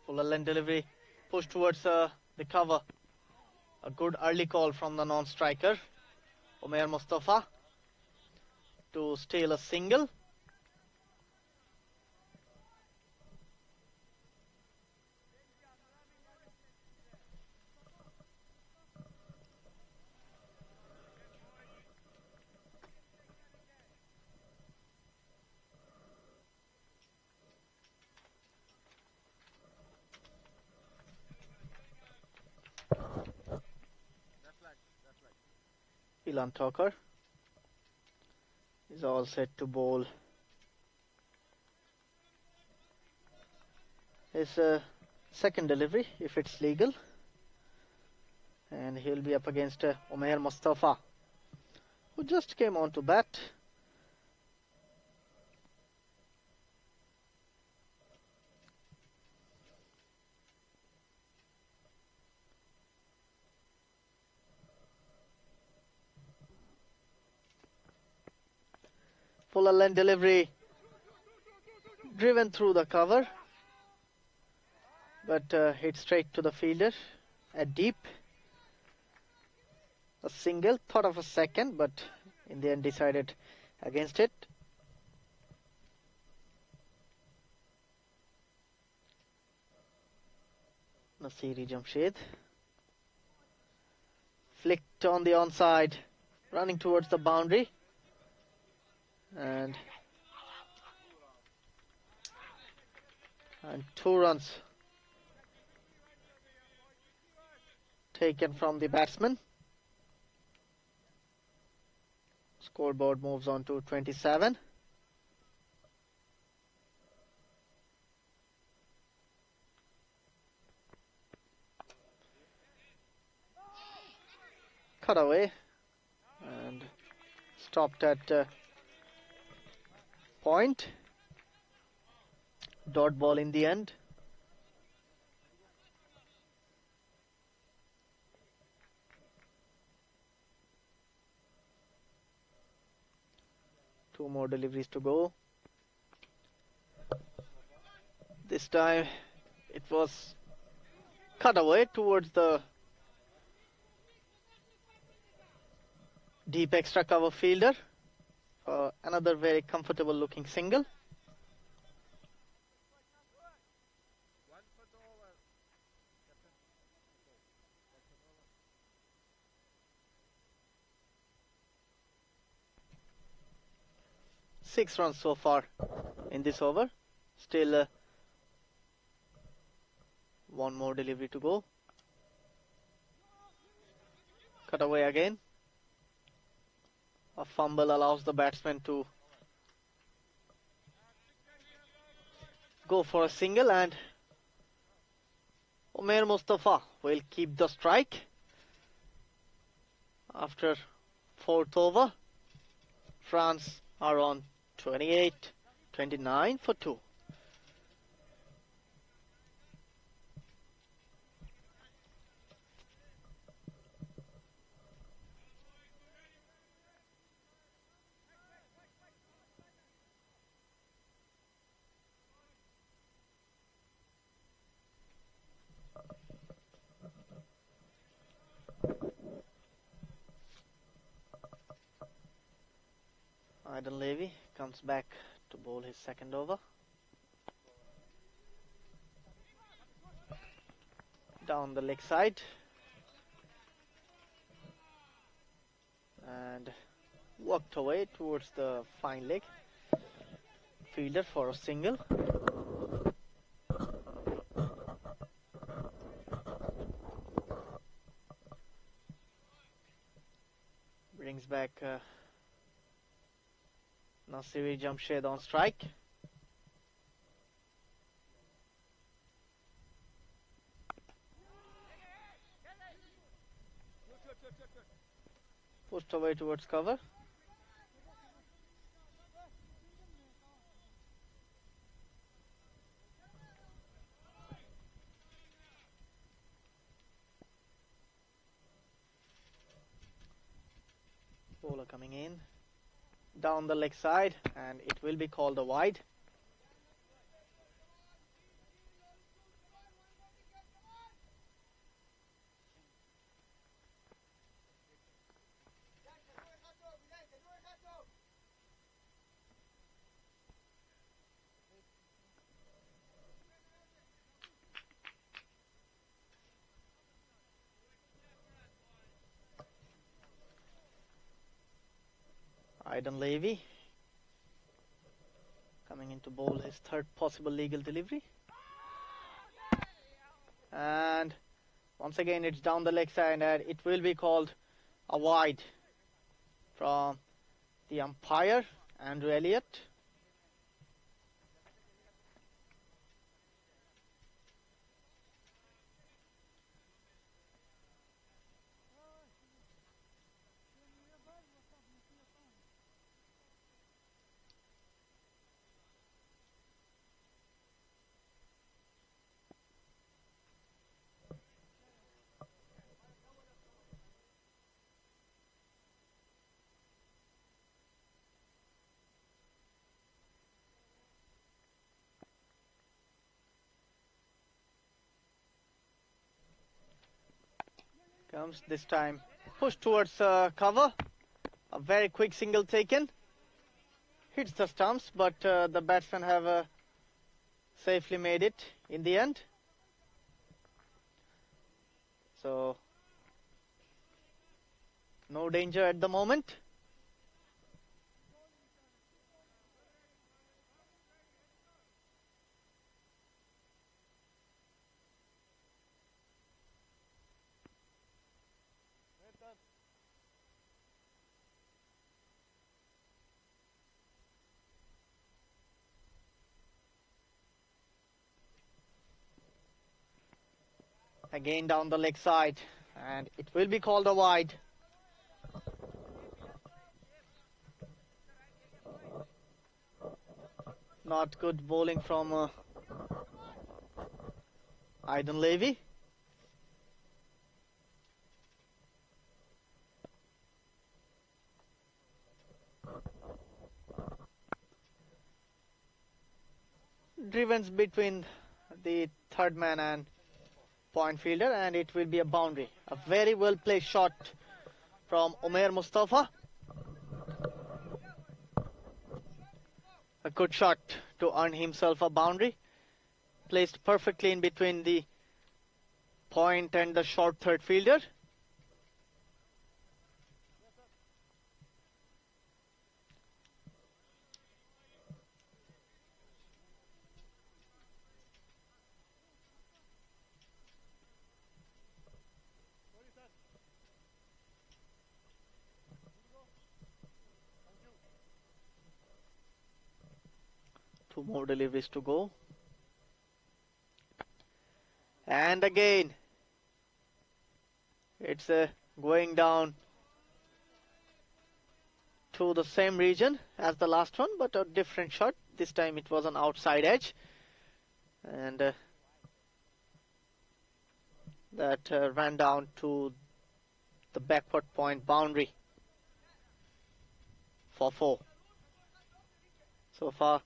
Fuller length delivery, push towards the cover. A good early call from the non-striker, Umair Mustafa, to steal a single. Elan Talker is all set to bowl his second delivery, if it's legal, and he'll be up against Umair Mustafa. who just came on to bat. Fuller length delivery, driven through the cover, but hit straight to the fielder at deep. A single, thought of a second, but in the end decided against it. Nasiri Jamshed flicked on the onside, running towards the boundary, and 2 runs taken from the batsman. Scoreboard moves on to 27. Cut away and stopped at point. Dot ball in the end. Two more deliveries to go. This time it was cut away towards the deep extra cover fielder. Another very comfortable looking single. Six runs so far in this over. Still one more delivery to go. Cut away again. A fumble allows the batsman to go for a single, and Umair Mustafa will keep the strike after 4th over. France are on 28-29 for 2. Aidan Levy comes back to bowl his second over. Down the leg side. And walked away towards the fine leg fielder for a single. Brings back Nasiri Jamshed on strike. Pushed away towards cover. Bowler coming in. Down the leg side, and it will be called a wide. Aidan Levy coming in to bowl his third possible legal delivery. And once again it's down the leg side, and it will be called a wide from the umpire, Andrew Elliott. comes this time. Push towards cover. A very quick single taken. Hits the stumps, but the batsmen have safely made it in the end. So, no danger at the moment. Again down the leg side, and it will be called a wide. Not good bowling from Aiden Levy. Driven between the third man and point fielder, and it will be a boundary. A very well placed shot from Umair Mustafa. A good shot to earn himself a boundary. Placed perfectly in between the point and the short third fielder. Two more deliveries to go. And again, it's going down to the same region as the last one, but a different shot. This time it was an outside edge. And that ran down to the backward point boundary for 4. So far,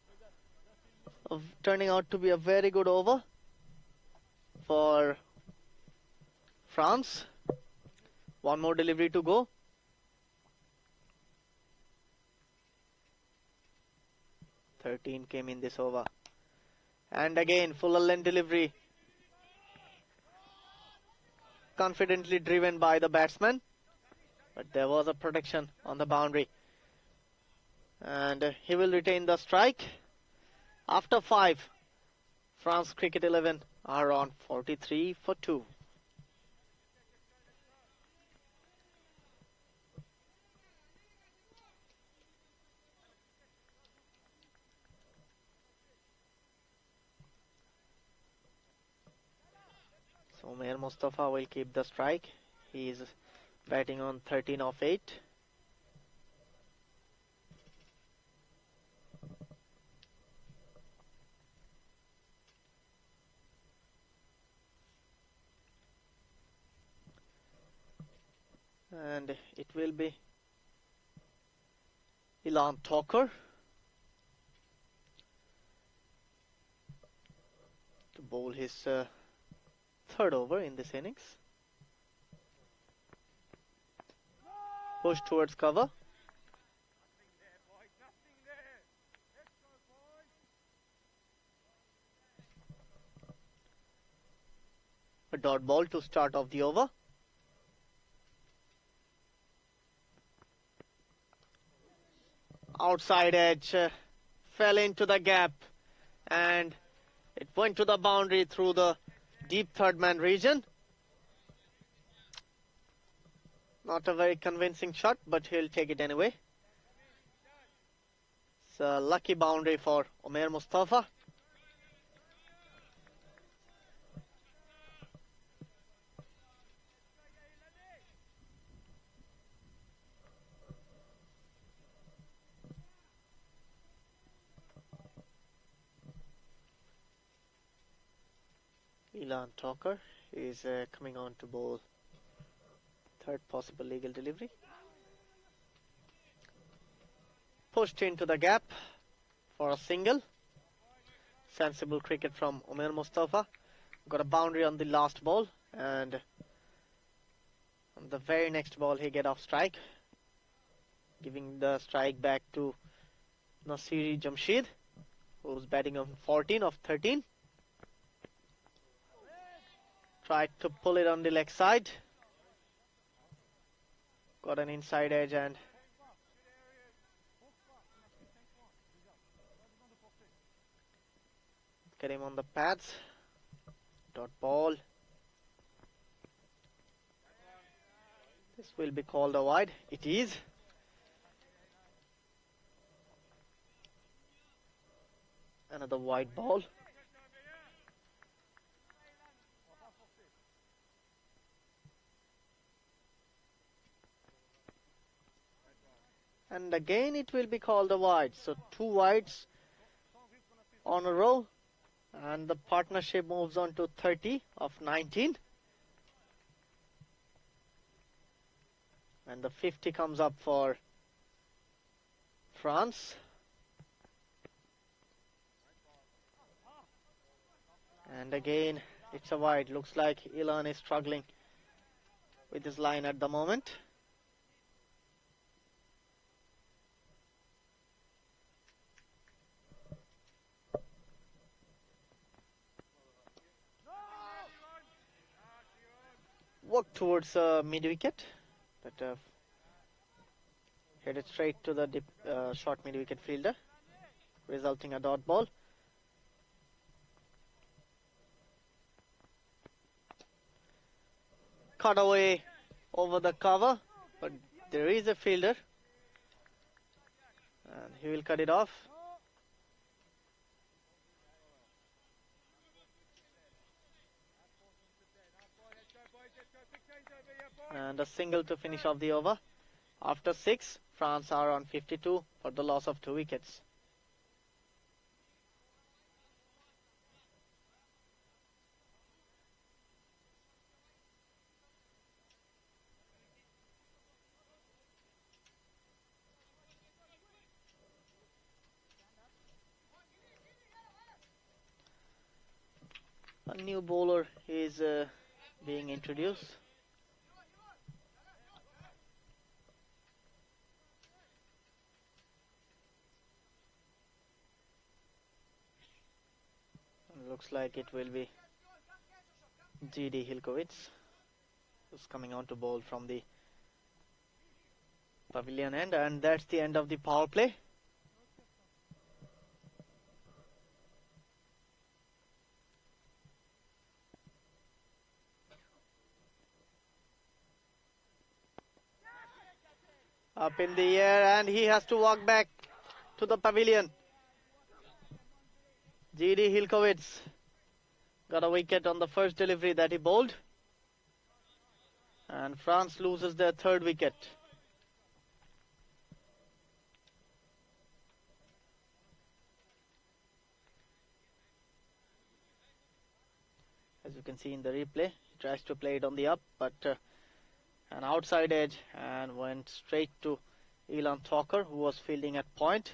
turning out to be a very good over for France. One more delivery to go. (13) came in this over. And again, full length delivery. Confidently driven by the batsman. But there was a protection on the boundary. And he will retain the strike. After 5, France Cricket 11 are on 43 for 2. So Umair Mustafa will keep the strike. He is batting on 13 of 8. And it will be Ilan Talker to bowl his third over in this innings. Push towards cover. A dot ball to start off the over. Outside edge, fell into the gap, and it went to the boundary through the deep third man region. Not a very convincing shot, but he'll take it anyway. It's a lucky boundary for Umair Mustafa. Ilan Talker is coming on to bowl third possible legal delivery. Pushed into the gap for a single. Sensible cricket from Umair Mustafa. Got a boundary on the last ball, and On the very next ball he get off strike, giving the strike back to Nasiri Jamshid, who's batting on 14 of 13. Tried to pull it on the leg side. Got an inside edge and get him on the pads. Dot ball. This will be called a wide. It is. Another wide ball. And again it will be called a wide. So 2 wides on a row. And the partnership moves on to 30 of 19. And the 50 comes up for France. And again it's a wide. Looks like Ilan is struggling with his line at the moment. Work towards mid wicket, but headed straight to the short mid wicket fielder, resulting a dot ball. Cut away over the cover, but there is a fielder and he will cut it off. And a single to finish off the over. After 6, France are on 52 for the loss of 2 wickets. A new bowler is being introduced. Looks like it will be G.D. Hilkowitz, who's coming on to bowl from the pavilion end, and that's the end of the power play. Up in the air, and he has to walk back to the pavilion. G.D. Hilkowitz got a wicket on the first delivery that he bowled. And France loses their 3rd wicket. As you can see in the replay, he tries to play it on the up, but an outside edge and went straight to Ilan Thakur, who was fielding at point.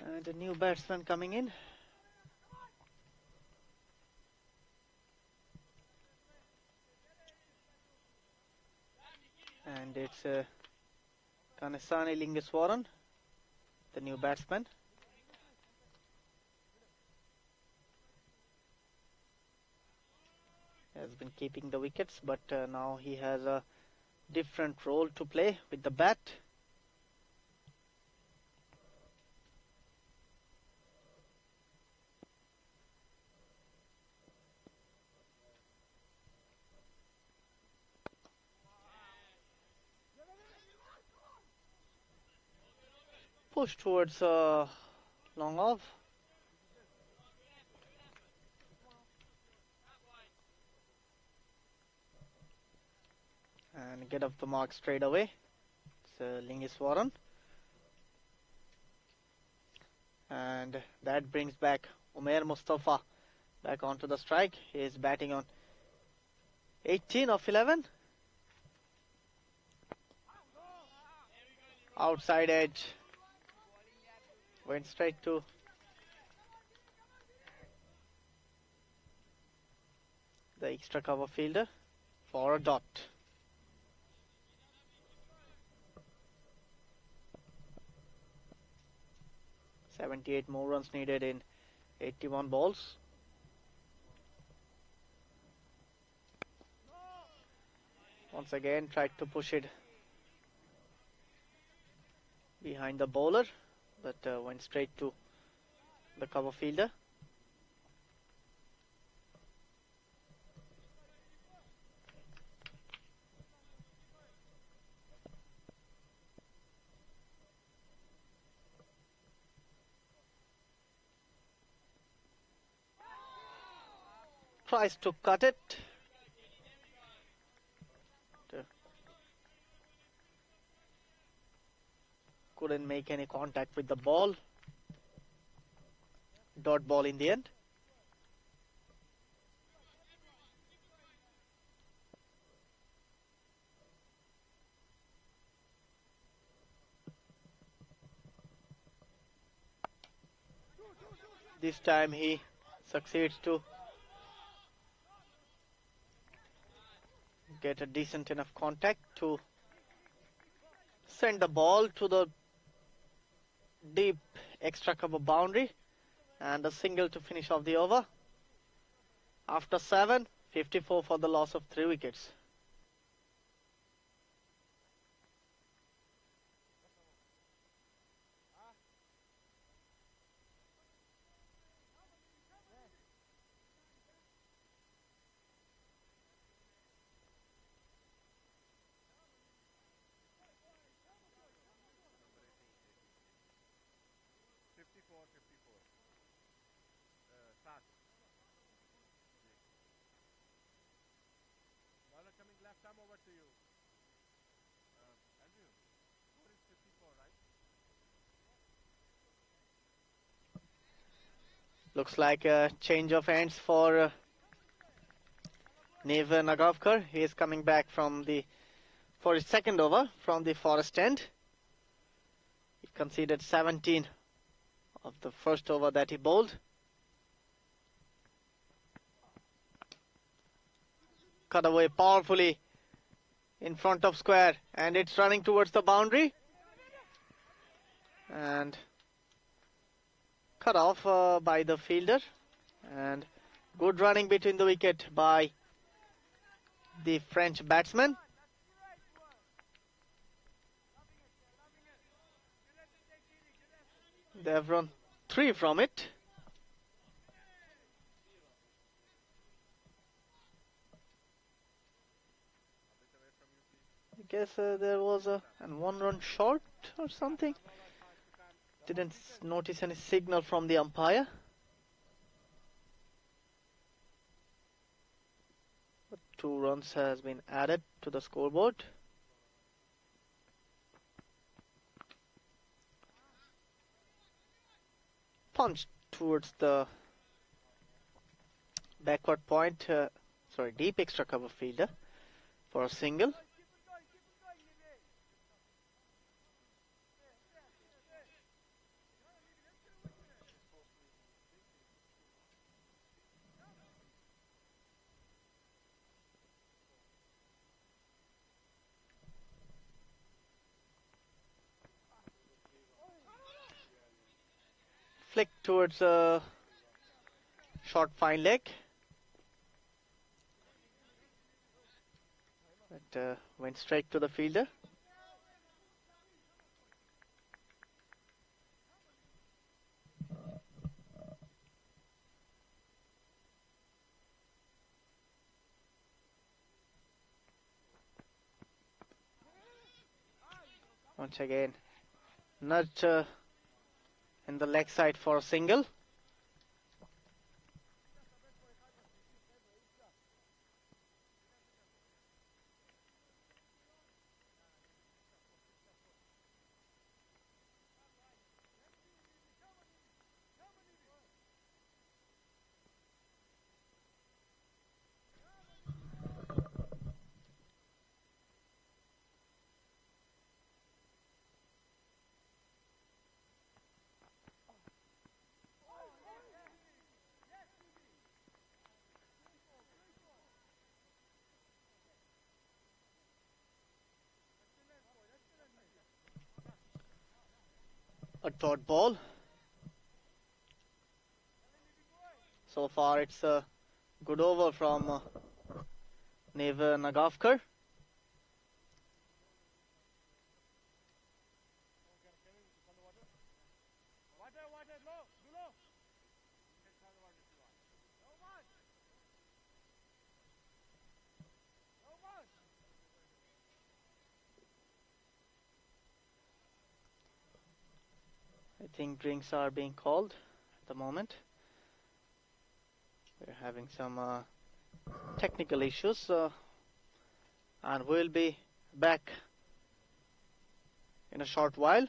And a new batsman coming in. And it's Kanesani Lingeswaran, the new batsman. He has been keeping the wickets, but now he has a different role to play with the bat. Push towards long off. and get up the mark straight away. It's Lingiswaran. And that brings back Umair Mustafa back onto the strike. He is batting on 18 of 11. Outside edge. Went straight to the extra cover fielder for a dot. 78 more runs needed in 81 balls. Once again tried to push it behind the bowler, but went straight to the cover fielder. Tries to cut it. Couldn't make any contact with the ball. Dot ball in the end. This time he succeeds to get a decent enough contact to send the ball to the deep extra cover boundary, and a single to finish off the over. After 7, 54 for the loss of 3 wickets. Looks like a change of hands for Neve Nagavkar. He is coming back for his second over from the forest end. He conceded 17 of the first over that he bowled. Cut away powerfully in front of square, and it's running towards the boundary. And cut off by the fielder, and good running between the wicket by the French batsman. They have run 3 from it. I guess there was a 1-run short or something. Didn't notice any signal from the umpire. But 2 runs has been added to the scoreboard. Punch towards the backward point, deep extra cover fielder for a single. Flick towards a short fine leg. But went straight to the fielder. Once again, nudge in the leg side for a single. a dot ball. So far it's a good over from Neva Nagavkar. I think drinks are being called at the moment. We're having some technical issues, and we'll be back in a short while.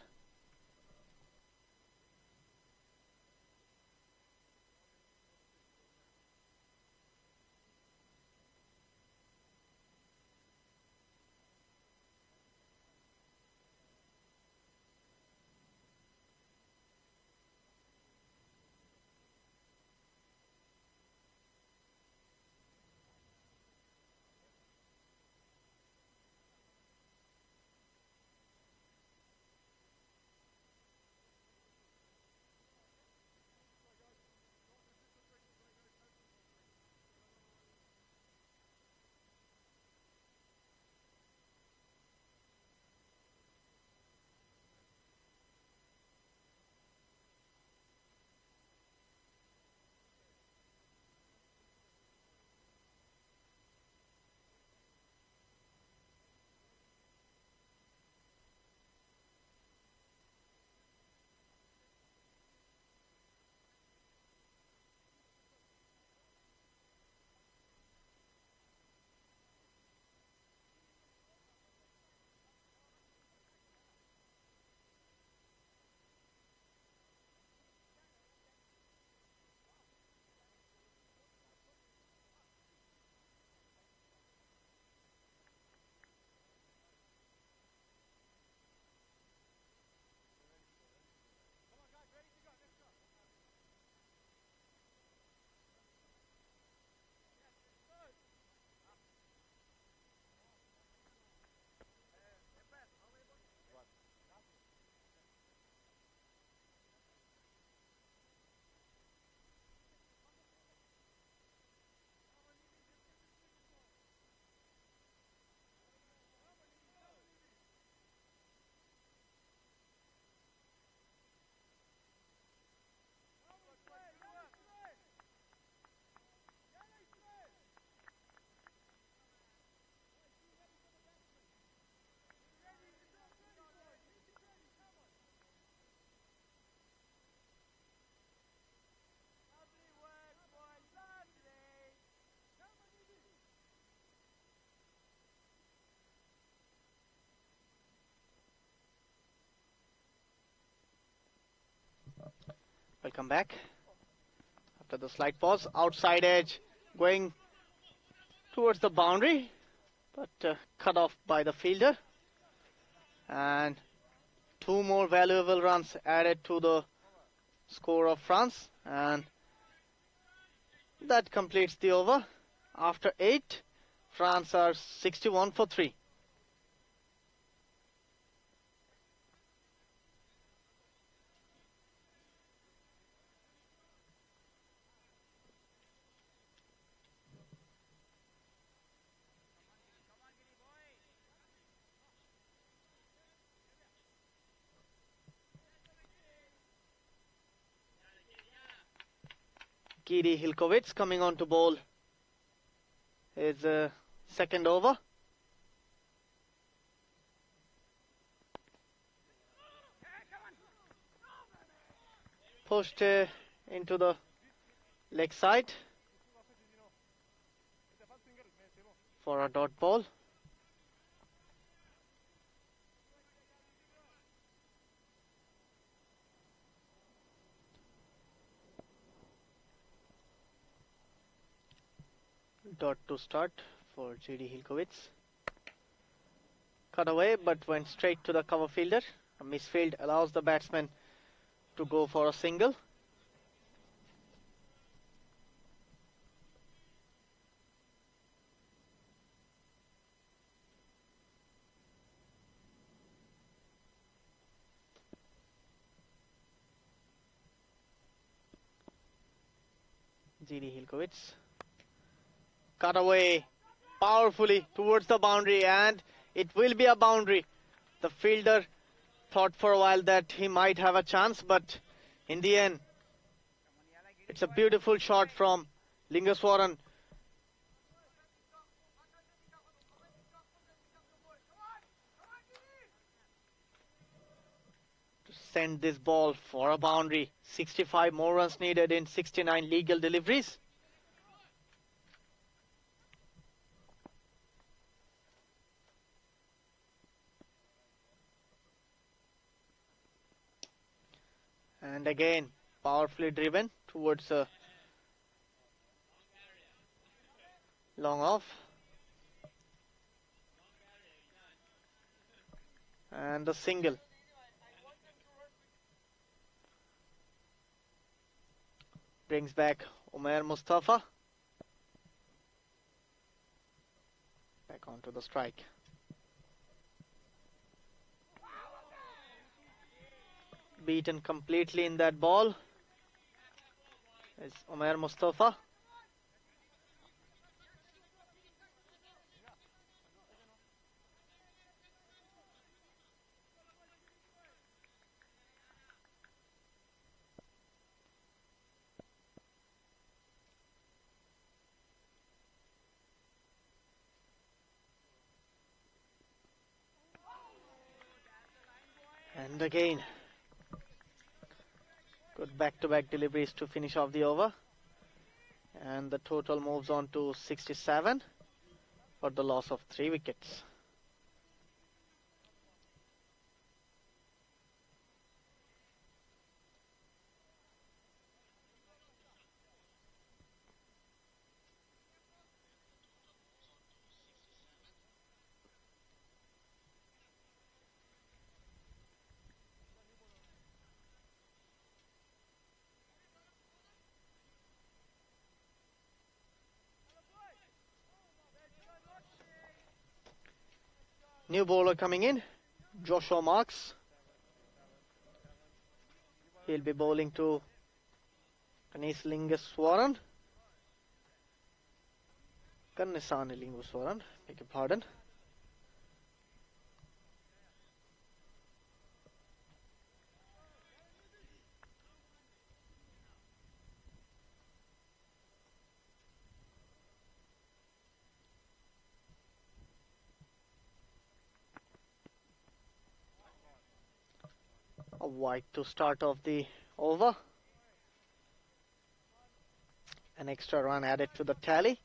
Welcome back. After the slight pause, outside edge going towards the boundary, but cut off by the fielder. And two more valuable runs added to the score of France, and that completes the over. After 8, France are 61 for 3. Giri Hilkovic coming on to bowl his second over. Pushed into the leg side for a dot ball. Dot to start for J.D. Hilkovic. Cut away, but went straight to the cover fielder. A misfield allows the batsman to go for a single. Ziri Hilkovic. Cut away powerfully towards the boundary, and it will be a boundary. The fielder thought for a while that he might have a chance, but in the end, it's a beautiful shot from Lingaswaran. To send this ball for a boundary. 65 more runs needed in 69 legal deliveries. And again, powerfully driven towards a long off. And a single. Brings back Umair Mustafa. Back onto the strike. Beaten completely in that ball is Umair Mustafa. And again, good back-to-back deliveries to finish off the over. And the total moves on to 67 for the loss of 3 wickets. New bowler coming in, Joshua Marks. He'll be bowling to Kanis Lingaswaran. Kannisani Lingaswaran, beg your pardon. A wide to start off the over. An extra run added to the tally.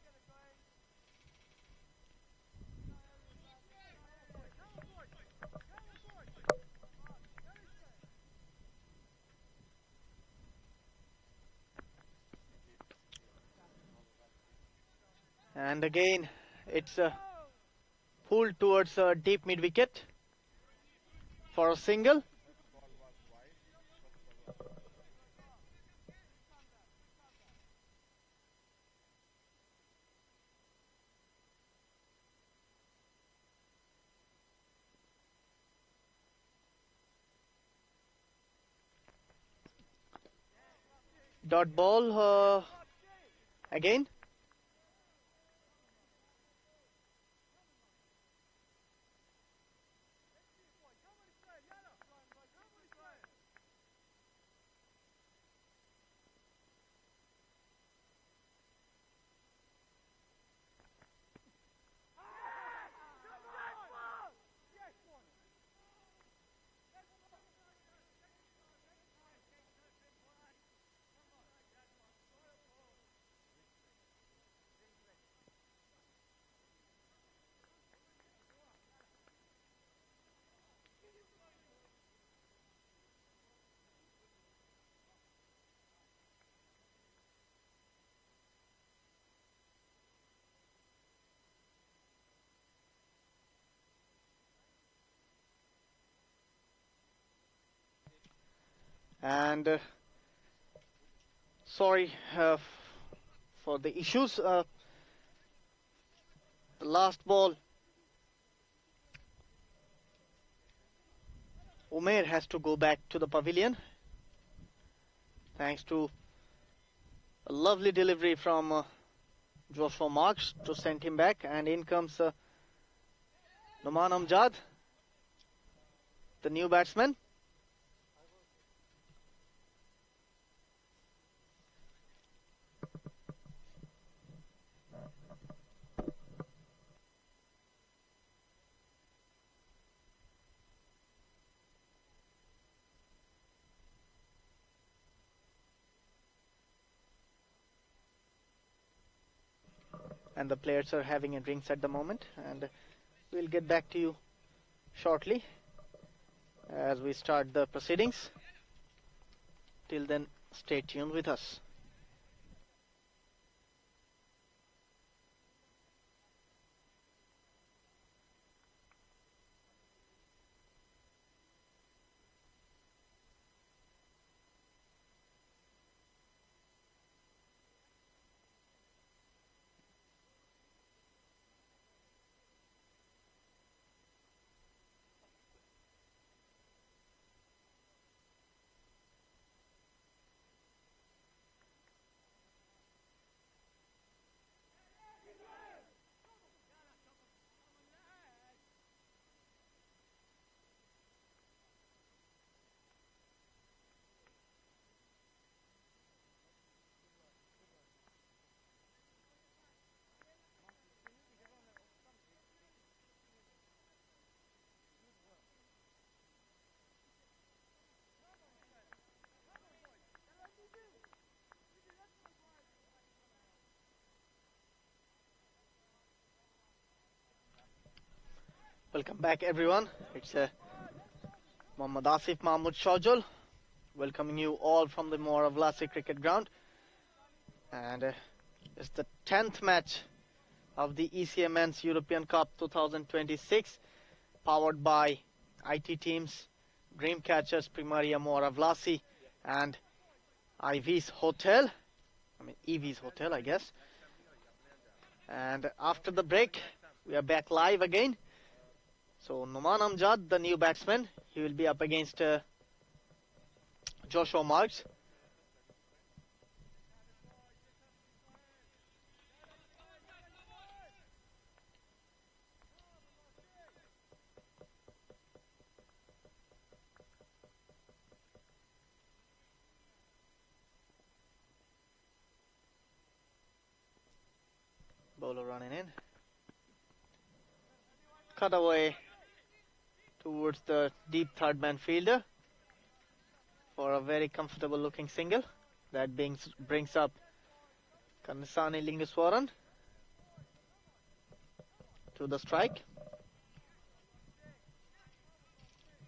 And again, it's pulled towards a deep mid wicket for a single. Dot ball again. And sorry for the issues. The last ball, Umair has to go back to the pavilion thanks to A lovely delivery from Joshua Marks to send him back, and in comes Noman Amjad, the new batsman. And the players are having a drinks at the moment, and we'll get back to you shortly as we start the proceedings. Till then, stay tuned with us. Welcome back, everyone. It's Mohammad Asif Mahmood Shajul welcoming you all from the Moara Vlasiei cricket ground. And it's the 10th match of the ECA Men's European Cup 2026, powered by IT Teams, Dreamcatchers, Primaria Moara Vlasiei, and EV's Hotel, I guess. And after the break, we are back live again. So Noman Amjad, the new batsman, he will be up against Joshua Marks. Bowler running in. Cut away towards the deep third man fielder for a very comfortable looking single. That brings up Kanisani Lingeswaran to the strike.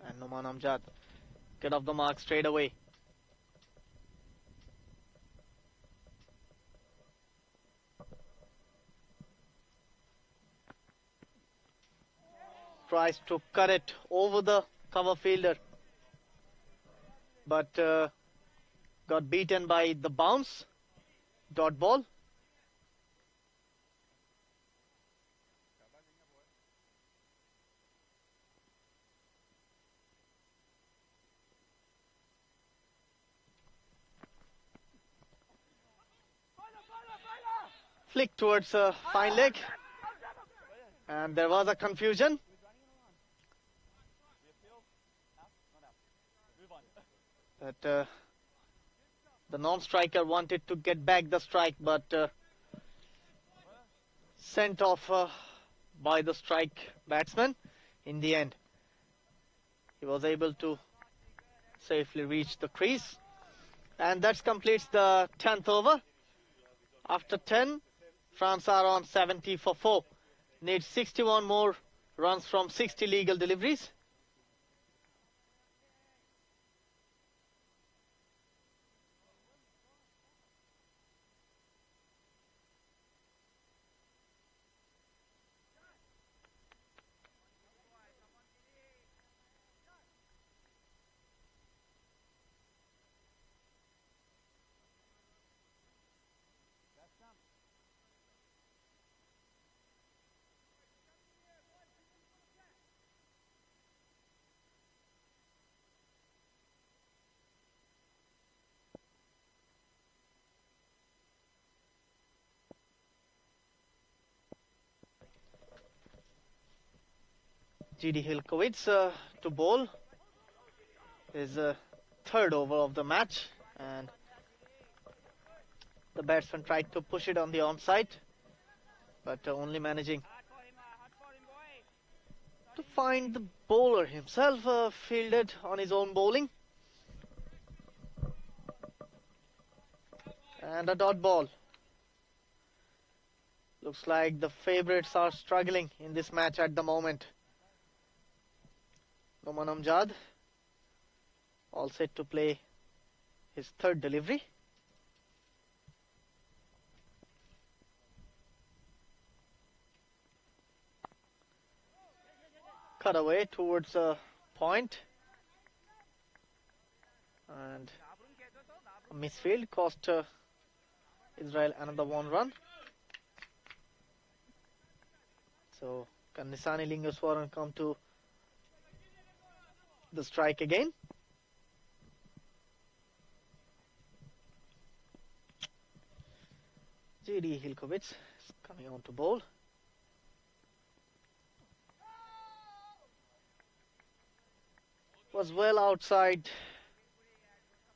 And Noman Amjad get off the mark straight away. Tries to cut it over the cover fielder, but got beaten by the bounce. Dot ball. Flick towards a fine leg, and there was a confusion. That the non-striker wanted to get back the strike, but sent off by the strike batsman. In the end, he was able to safely reach the crease, and that completes the 10th over. After 10, France are on 70 for 4. Need 61 more runs from 60 legal deliveries. GD Hilkowitz to bowl his third over of the match, and the batsman tried to push it on the onside, but only managing to find the bowler himself, fielded on his own bowling. And a dot ball. Looks like the favourites are struggling in this match at the moment. Noman Amjad all set to play his third delivery. Cut away towards a point, and a misfield cost Israel another 1 run. So Kannisani Lingaswaran come to the strike again. GD Hilkowitz is coming on to bowl. Was well outside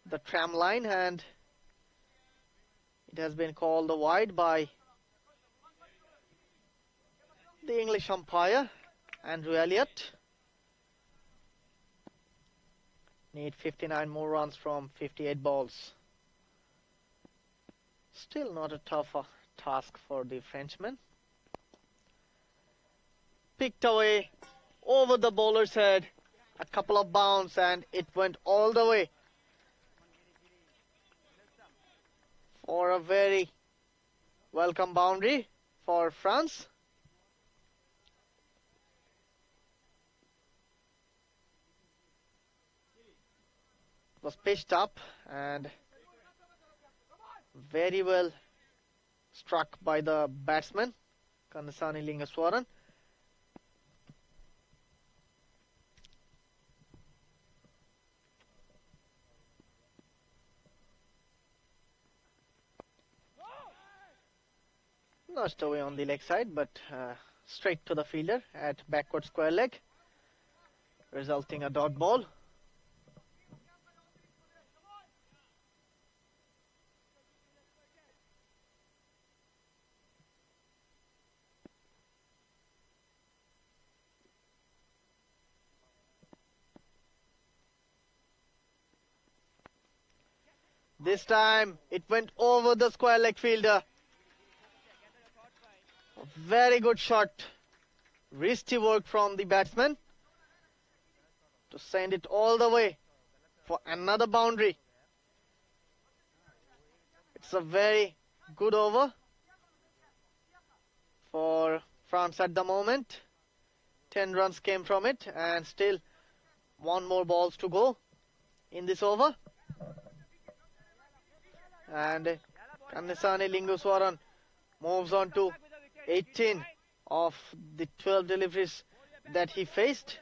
the tram line, and it has been called a wide by the English umpire, Andrew Elliott. Need 59 more runs from 58 balls. Still not a tough task for the Frenchman. Picked away over the bowler's head. A couple of bounds, and it went all the way for a very welcome boundary for France. Was pitched up and very well struck by the batsman, Kannisani Lingaswaran. Nudged away on the leg side, but straight to the fielder at backward square leg, resulting a dot ball. This time it went over the square leg fielder. Very good shot. Risky work from the batsman to send it all the way for another boundary. It's a very good over for France at the moment. 10 runs came from it, and still 1 more balls to go in this over. And Kannisani Lingaswaran moves on to 18 of the 12 deliveries that he faced.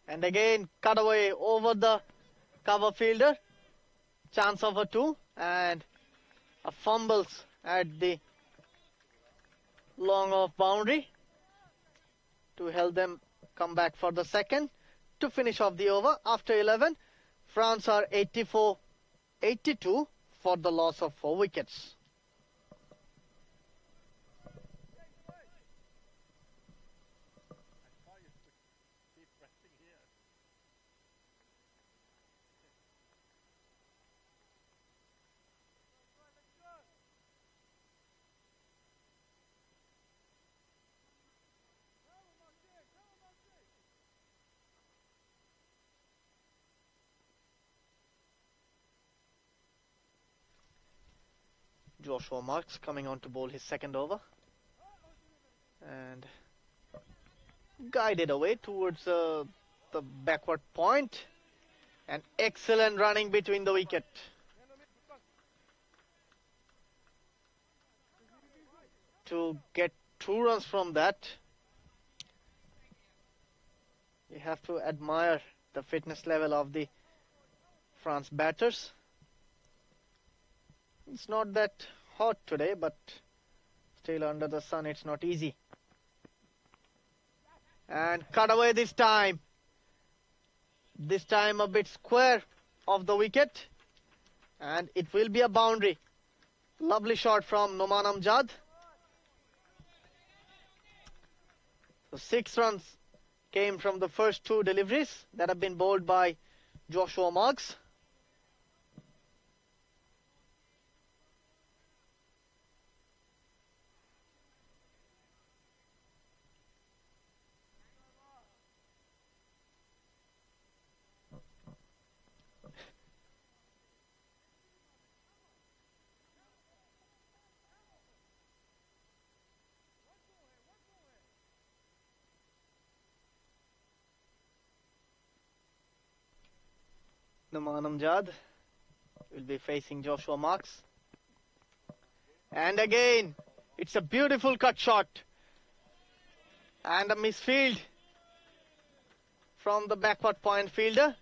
And again, cut away over the cover fielder. Chance of a 2, and a fumbles at the long off boundary to help them come back for the second to finish off the over. After 11, France are 84-82 for the loss of 4 wickets. Joshua Marks coming on to bowl his second over, and guided away towards the backward point, and excellent running between the wicket. to get 2 runs from that, you have to admire the fitness level of the France batters. It's not that hot today, but still under the sun it's not easy. And cut away this time. This time a bit square of the wicket. And it will be a boundary. Lovely shot from Noman Amjad. So 6 runs came from the first 2 deliveries that have been bowled by Joshua Marks. Noman Amjad will be facing Joshua Marks. And again, it's a beautiful cut shot. And a misfield from the backward point fielder.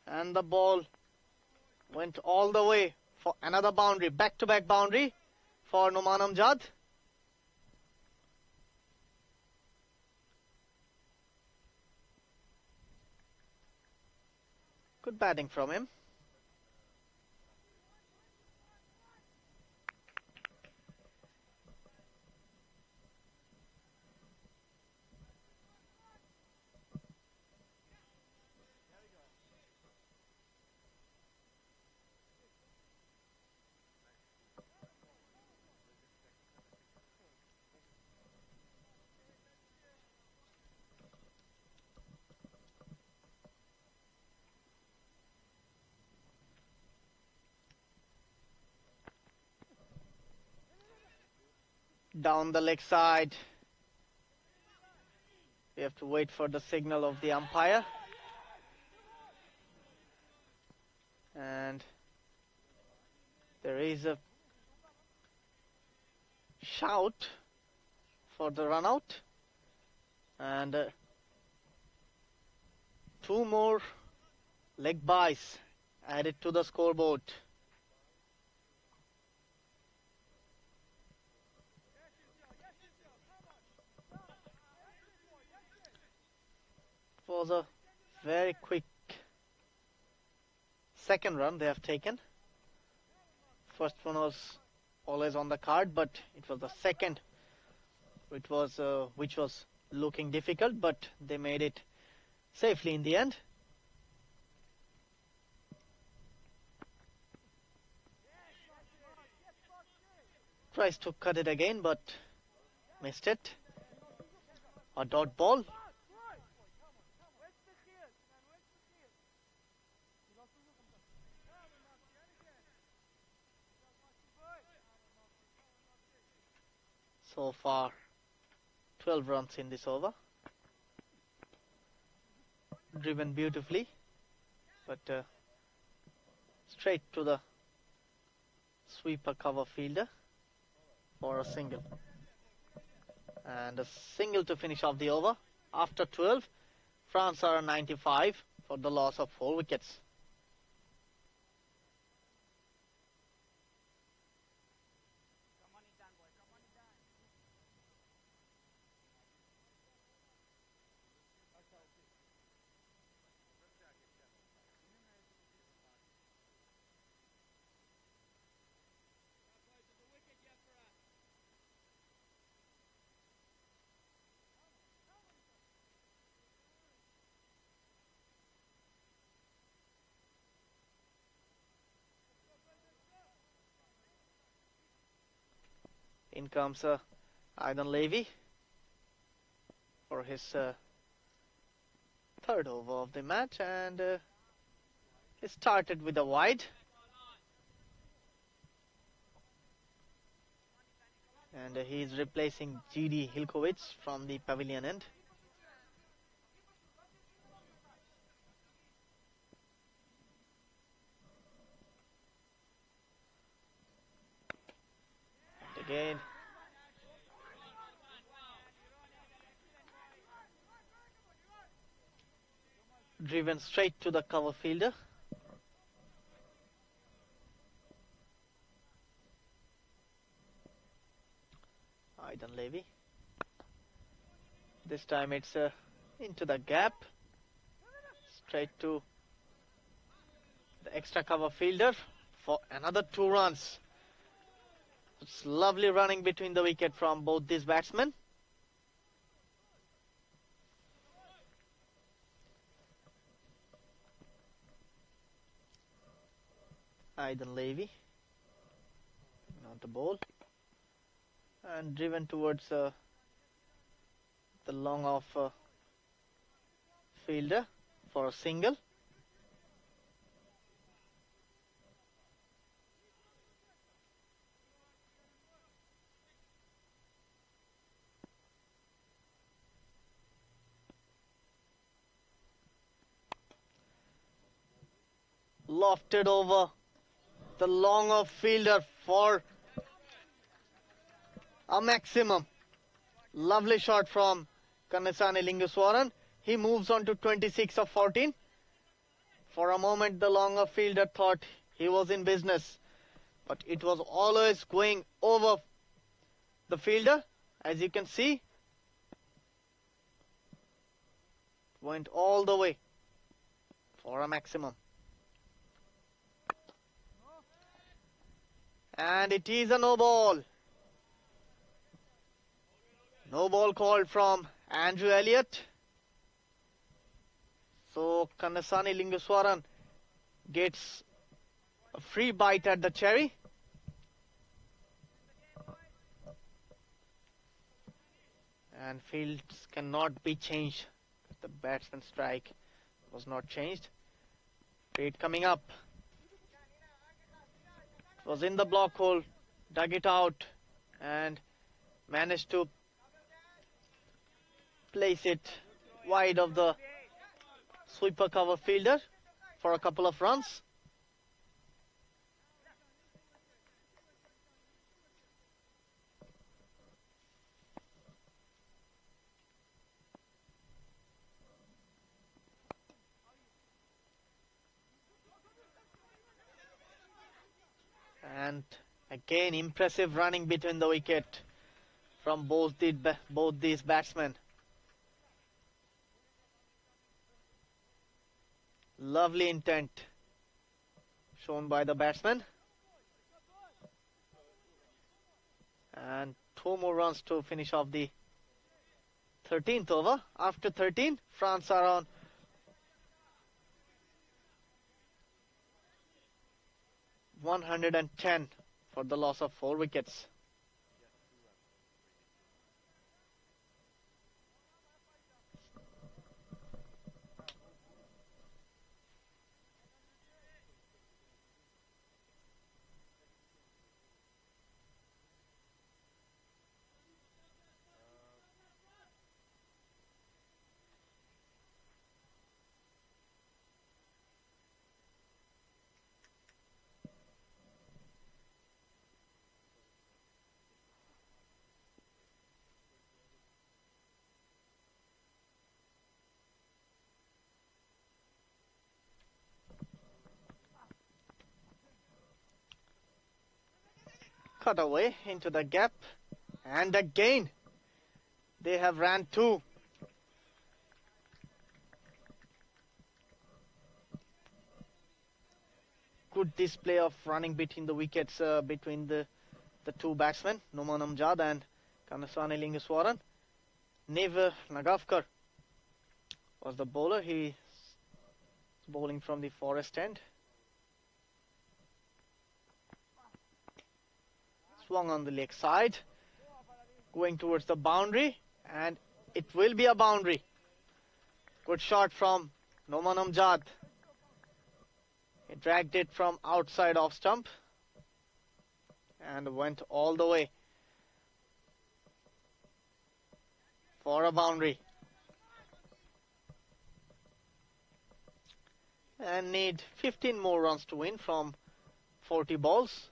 And the ball went all the way for another boundary, back-to-back boundary for Noman Amjad. Good batting from him. Down the leg side. We have to wait for the signal of the umpire. And there is a shout for the run out. And 2 more leg byes added to the scoreboard. Was a very quick second run they have taken. First one was always on the card, but it was the second which was looking difficult, but they made it safely in the end. Tries to cut it again, but missed it. A dot ball. So far, 12 runs in this over. Driven beautifully, but straight to the sweeper cover fielder for a single. And a single to finish off the over. After 12, France are 95 for the loss of 4 wickets. In comes Aidan Levy for his 3rd over of the match, and he started with a wide. And he is replacing G.D. Hilkowitz from the pavilion end. And again, driven straight to the cover fielder. Aidan Levy. This time it's into the gap, straight to the extra cover fielder for another 2 runs. It's lovely running between the wicket from both these batsmen. Aidan Levy on the ball and driven towards the long off fielder for a single. Lofted over the long off fielder for a maximum. Lovely shot from Kannasani Lingaswaran. He moves on to 26 of 14. For a moment the long off fielder thought he was in business, but it was always going over the fielder. As you can see, went all the way for a maximum. And it is a no ball. No ball called from Andrew Elliott. So Kannasani Lingaswaran gets a free bite at the cherry. And fields cannot be changed. The batsman strike was not changed. Fade coming up. Was in the block hole, dug it out and managed to place it wide of the sweeper cover fielder for a couple of runs. And again impressive running between the wicket from both these batsmen. Lovely intent shown by the batsman. And 2 more runs to finish off the 13th over. After 13, France are on 110 for the loss of 4 wickets. Cut away into the gap, and again they have ran 2. Good display of running between the wickets between the 2 batsmen, Noman Amjad and Kannasani Lingaswaran. Neve Nagavkar was the bowler. He bowling from the forest end. Swung on the leg side, going towards the boundary, and it will be a boundary. Good shot from Noman Amjad. He dragged it from outside off stump and went all the way for a boundary. And need 15 more runs to win from 40 balls.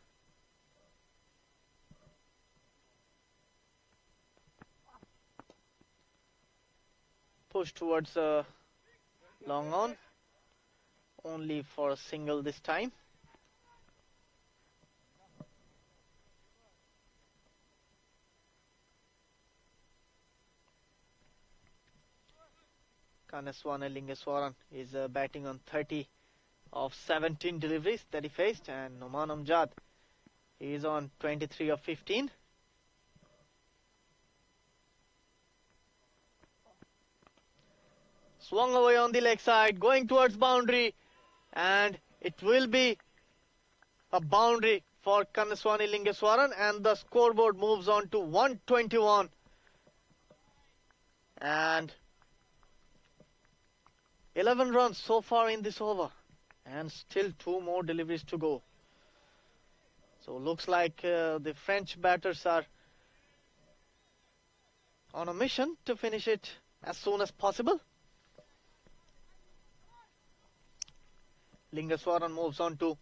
Push towards long on, only for a single this time. Kanaswana Lingeswaran is batting on 30 of 17 deliveries that he faced, and Noman Amjad is on 23 of 15. Swung away on the leg side, going towards boundary, and it will be a boundary for Kanaswani Lingeswaran, and the scoreboard moves on to 121. And 11 runs so far in this over, and still 2 more deliveries to go. So looks like the French batters are on a mission to finish it as soon as possible. Lingeswaran moves on to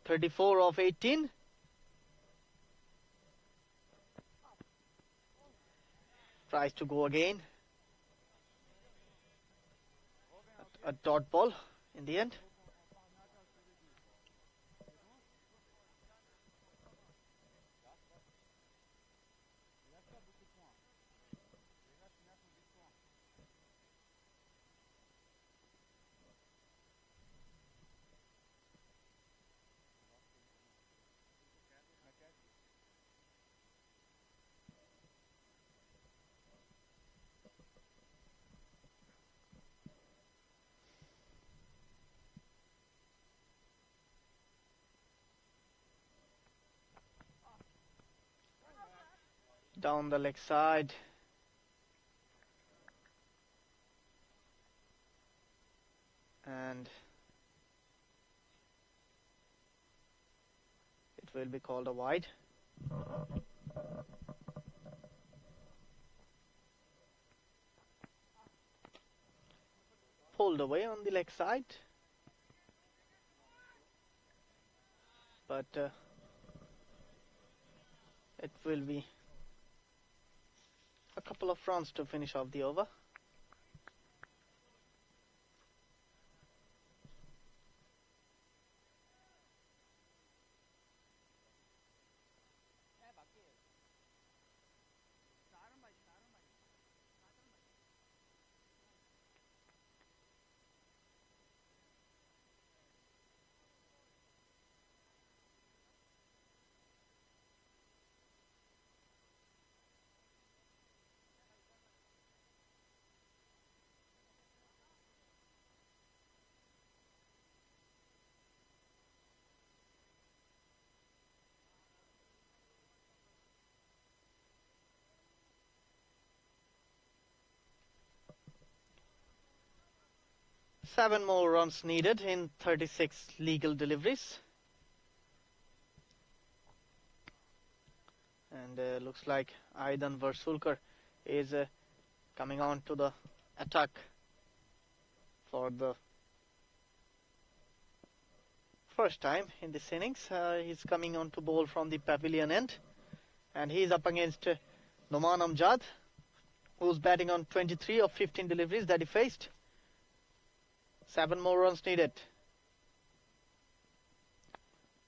34 of 18. Tries to go again. A dot ball in the end. Down the leg side. And it will be called a wide. Pulled away on the leg side. But it will be a couple of runs to finish off the over. Seven more runs needed in 36 legal deliveries. And looks like Aidan Versulker is coming on to the attack for the first time in this innings. He's coming on to bowl from the pavilion end, and he's up against Noman Amjad, who's batting on 23 of 15 deliveries that he faced. 7 more runs needed.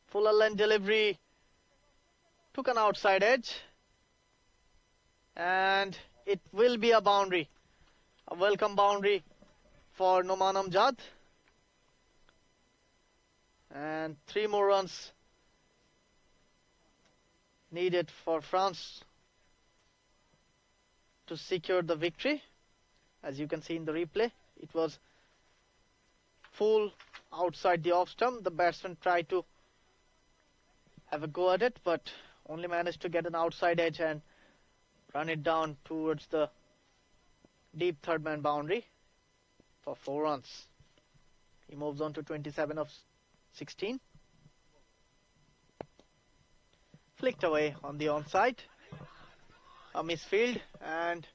Fuller length delivery. Took an outside edge. And it will be a boundary. A welcome boundary for Noman Amjad. And 3 more runs needed for France to secure the victory. As you can see in the replay, it was full outside the off stump. The batsman tried to have a go at it, but only managed to get an outside edge and run it down towards the deep third man boundary for 4 runs. He moves on to 27 of 16. Flicked away on the onside. A misfield, and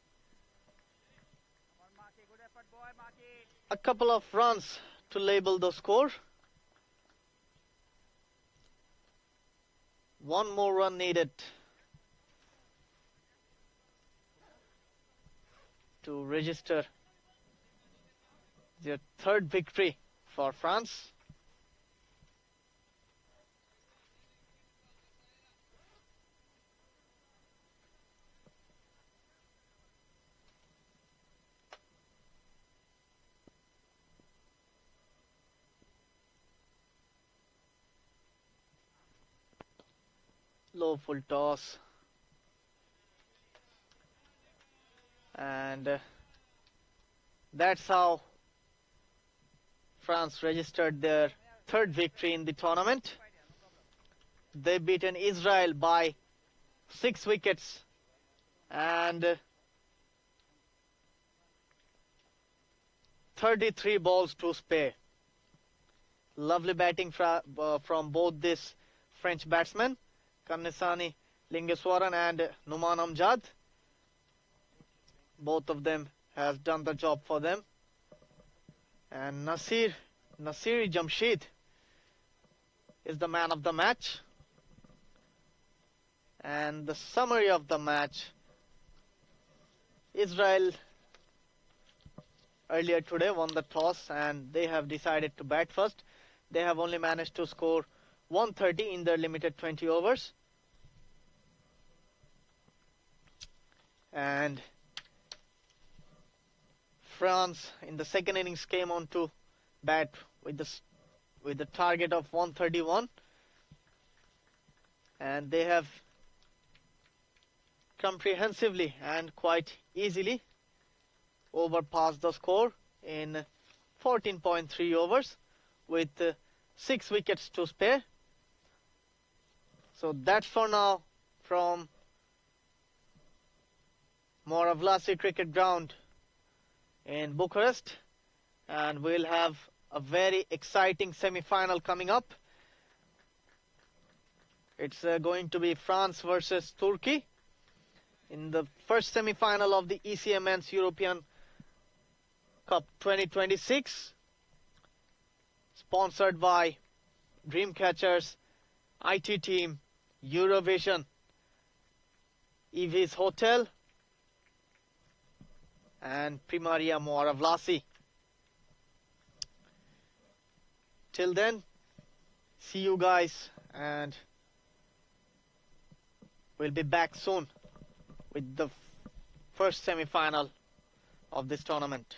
a couple of runs to label the score. 1 more run needed to register their 3rd victory for France. Low full toss. And that's how France registered their third victory in the tournament. They beaten Israel by 6 wickets and 33 balls to spare. Lovely batting from both these French batsmen, Karnesani Lingeswaran and Numan Amjad. Both of them has done the job for them. And Nasiri Jamshid is the man of the match. And the summary of the match: Israel earlier today won the toss and they have decided to bat first. They have only managed to score 130 in their limited 20 overs. And France in the second innings came on to bat with the target of 131, and they have comprehensively and quite easily overpassed the score in 14.3 overs with 6 wickets to spare. So that's for now from Moara Vlasiei cricket ground in Bucharest, and we'll have a very exciting semi-final coming up. It's going to be France versus Turkey in the first semi-final of the ECA Men's European Cup 2026, sponsored by Dreamcatchers, IT Team, Eurovision, EV's Hotel, and Primaria Moara Vlasiei. Till then, see you guys, and we'll be back soon with the first semi-final of this tournament.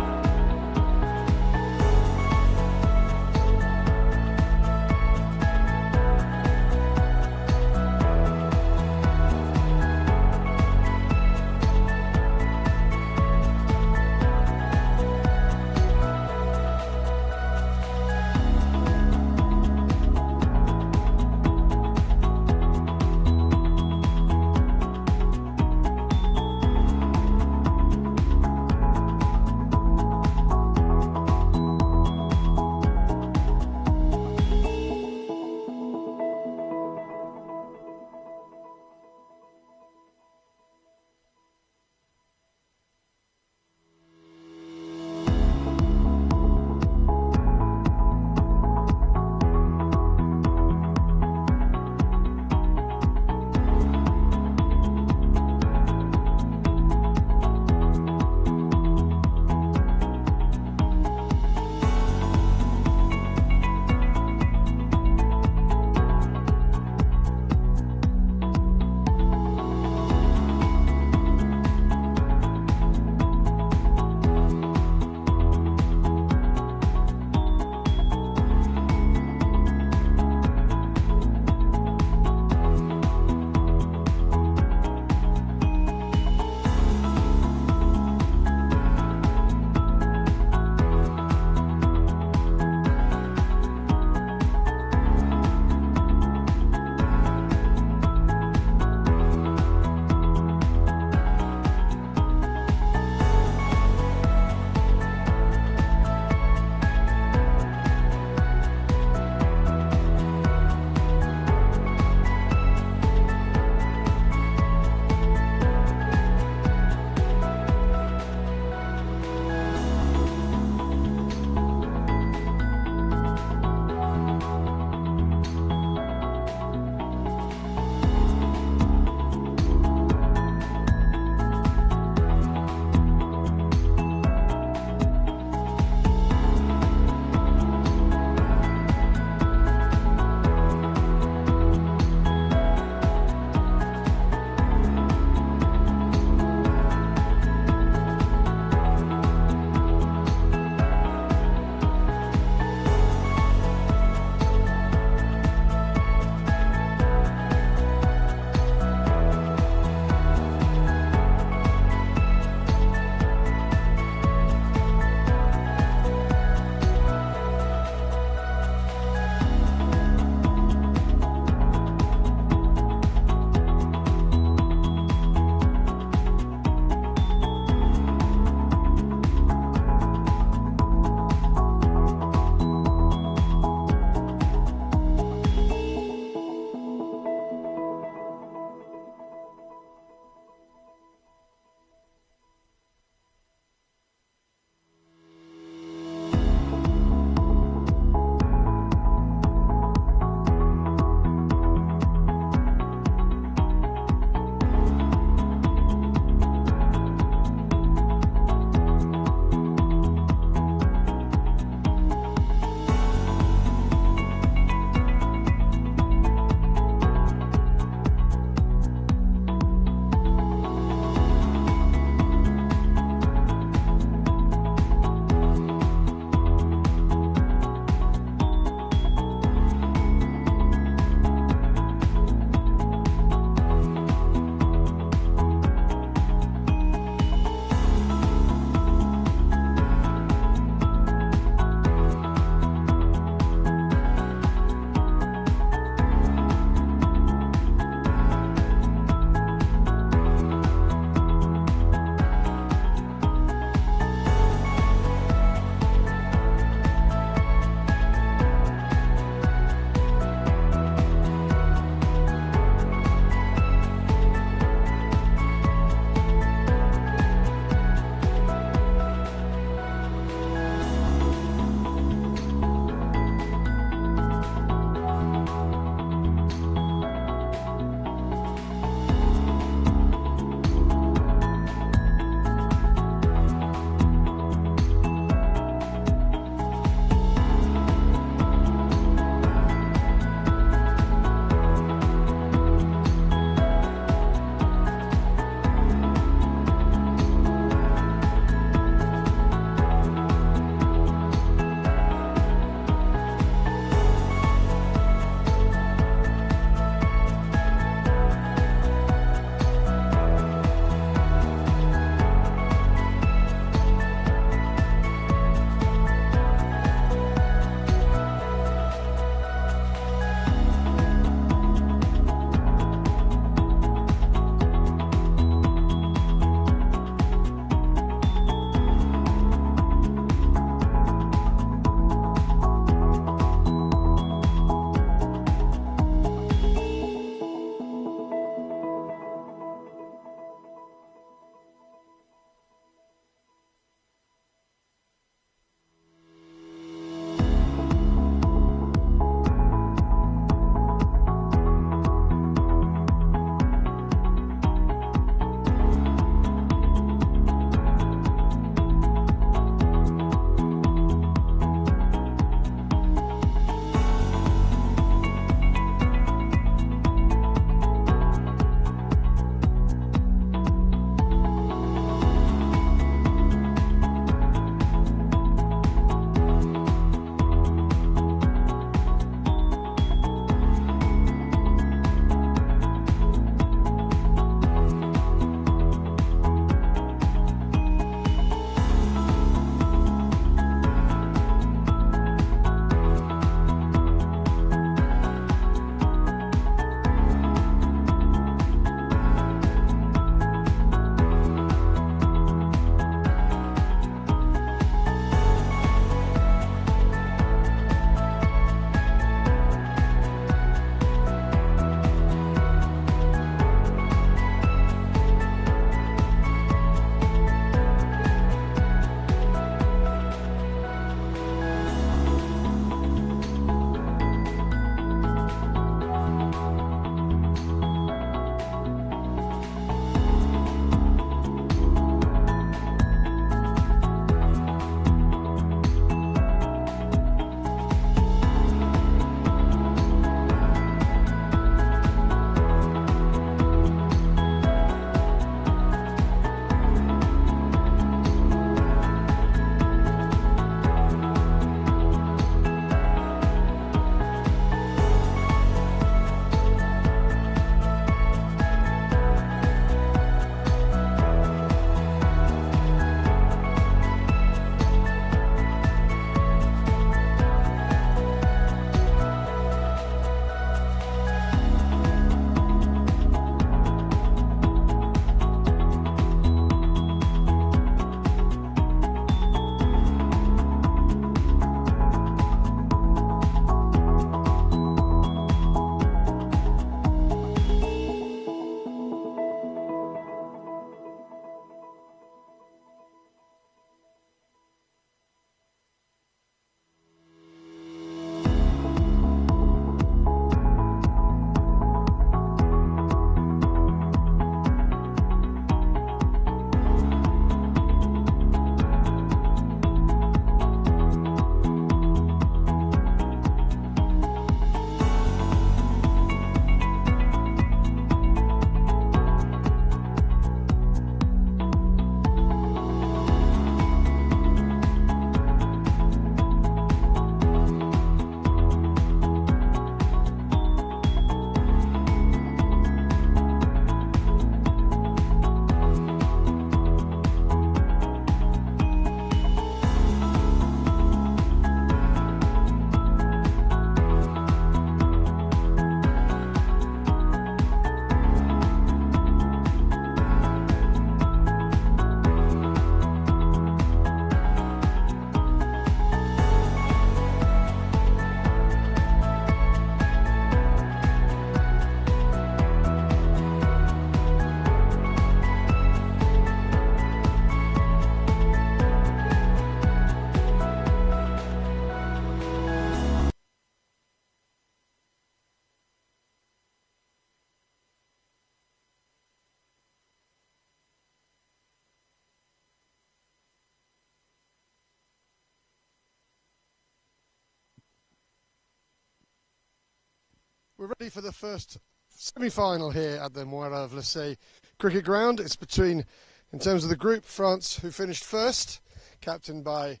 We're ready for the first semi-final here at the Moara Vlasiei cricket ground. It's between, in terms of the group, France, who finished first, captained by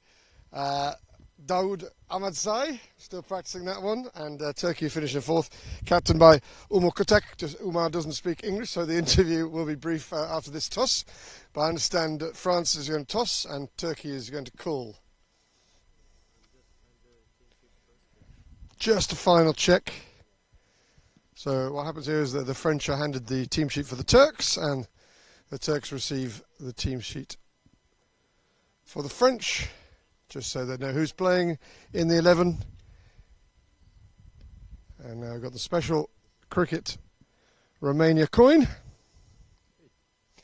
Daoud Ahmadzai, still practicing that one, and Turkey finishing fourth, captained by Umar Kotek. Umar doesn't speak English, so the interview will be brief after this toss. But I understand that France is going to toss and Turkey is going to call. Just a final check. So what happens here is that the French are handed the team sheet for the Turks, and the Turks receive the team sheet for the French, just so they know who's playing in the 11. And now we've got the special cricket Romania coin.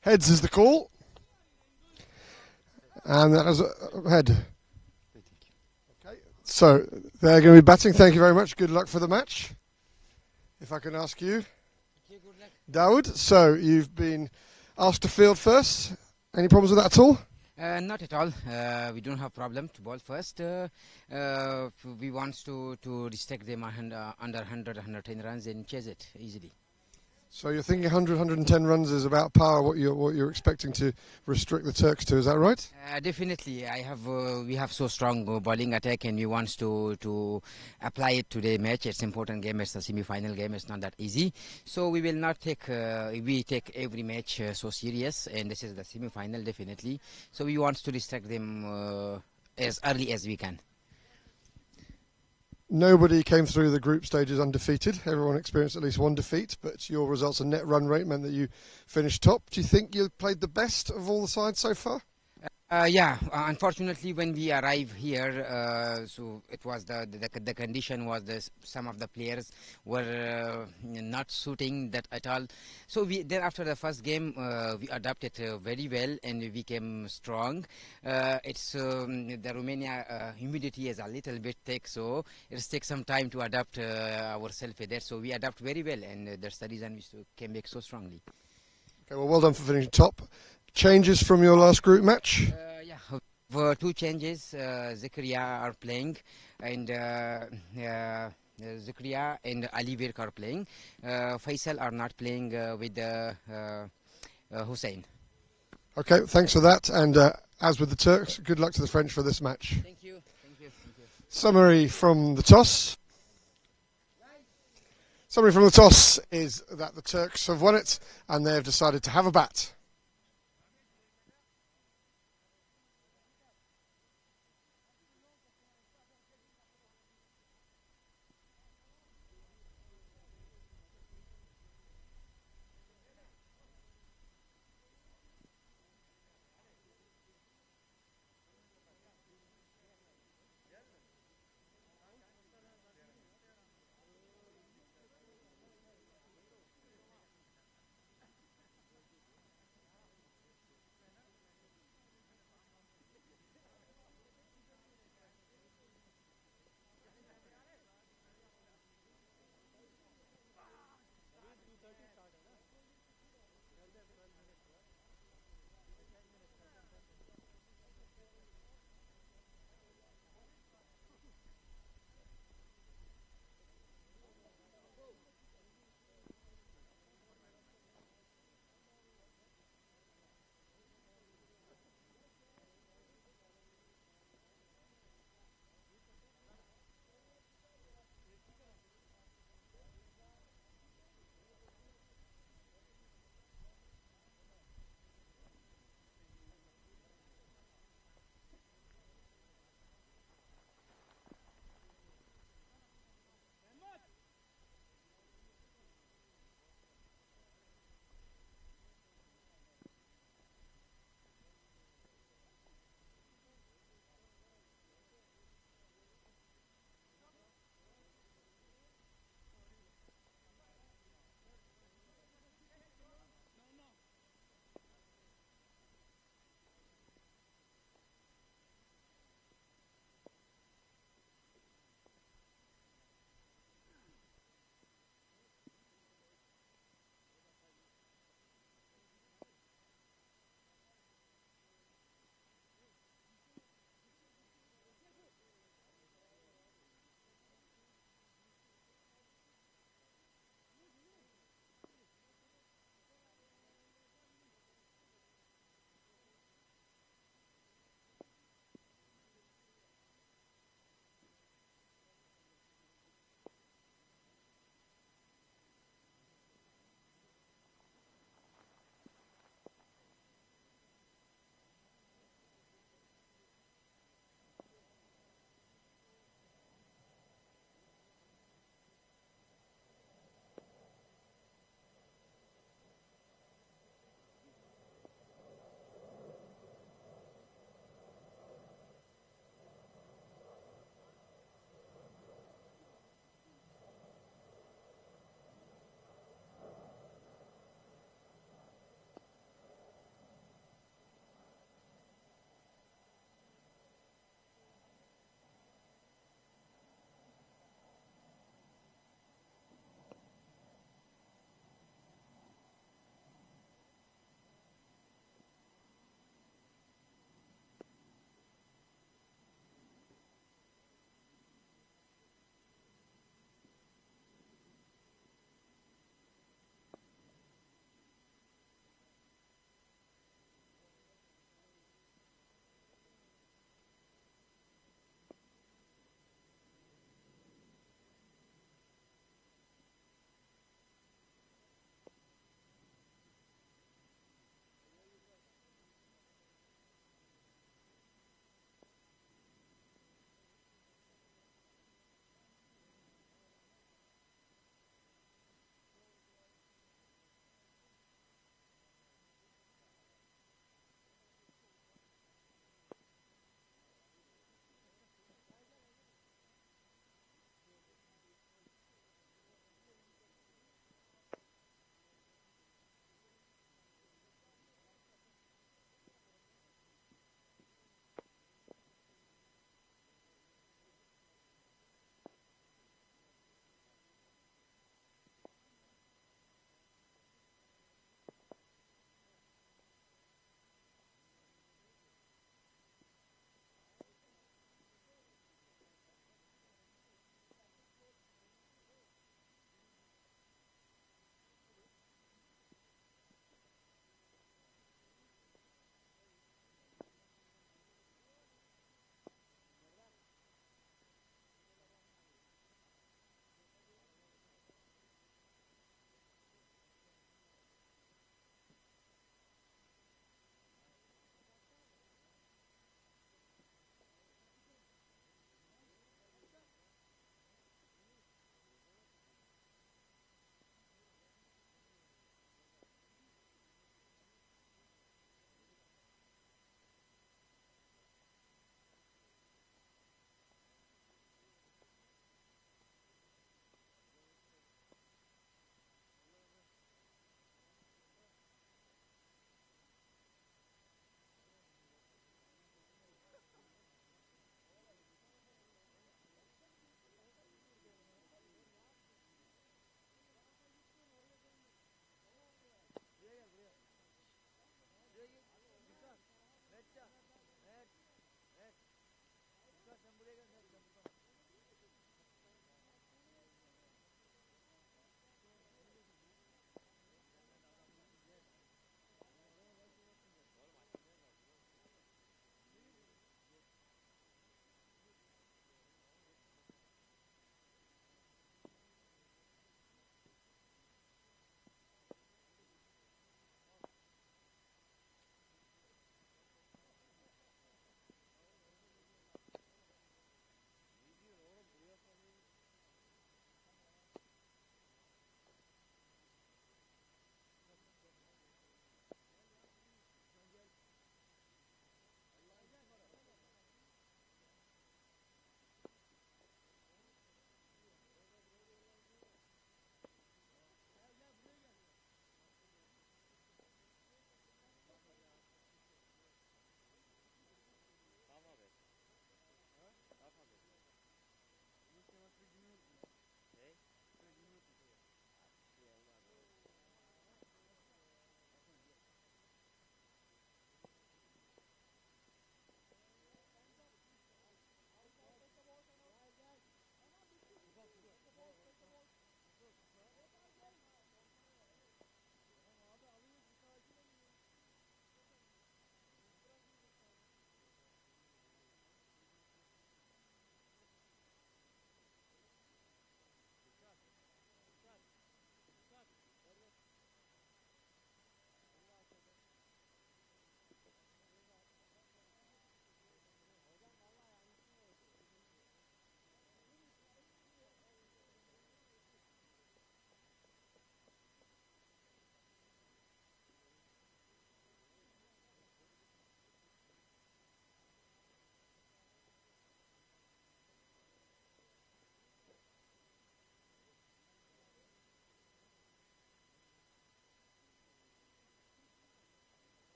Heads is the call. And that is a head. Okay, so they're going to be batting. Thank you very much. Good luck for the match. If I can ask you, Daoud, so you've been asked to field first. Any problems with that at all? Not at all. We don't have problem to ball first. We want to restrict them under 100, 110 runs and chase it easily. So you're thinking 100, 110 runs is about par what you're expecting to restrict the Turks to, is that right? Definitely. We have so strong bowling attack, and we want to apply it to the match. It's important game. It's a semi-final game. It's not that easy. So we will not take we take every match so serious, and this is the semi-final definitely. So we want to restrict them as early as we can. Nobody came through the group stages undefeated. Everyone experienced at least one defeat, but your results and net run rate meant that you finished top. Do you think you played the best of all the sides so far? Yeah, unfortunately, when we arrived here, so it was the condition was some of the players were not suiting that at all. So then after the first game, we adapted very well and we became strong. It's the Romania humidity is a little bit thick, so it takes some time to adapt ourselves there. So we adapt very well, and that's the reason we came back so strongly. Okay, well done for finishing top. Changes from your last group match? Yeah, two changes. Zakaria are playing, and Zakaria and Ali Virk are playing. Faisal are not playing with Hussein. Okay, thanks for that. And as with the Turks, good luck to the French for this match. Thank you. Thank you. Thank you. Summary from the toss. Summary from the toss is that the Turks have won it and they have decided to have a bat.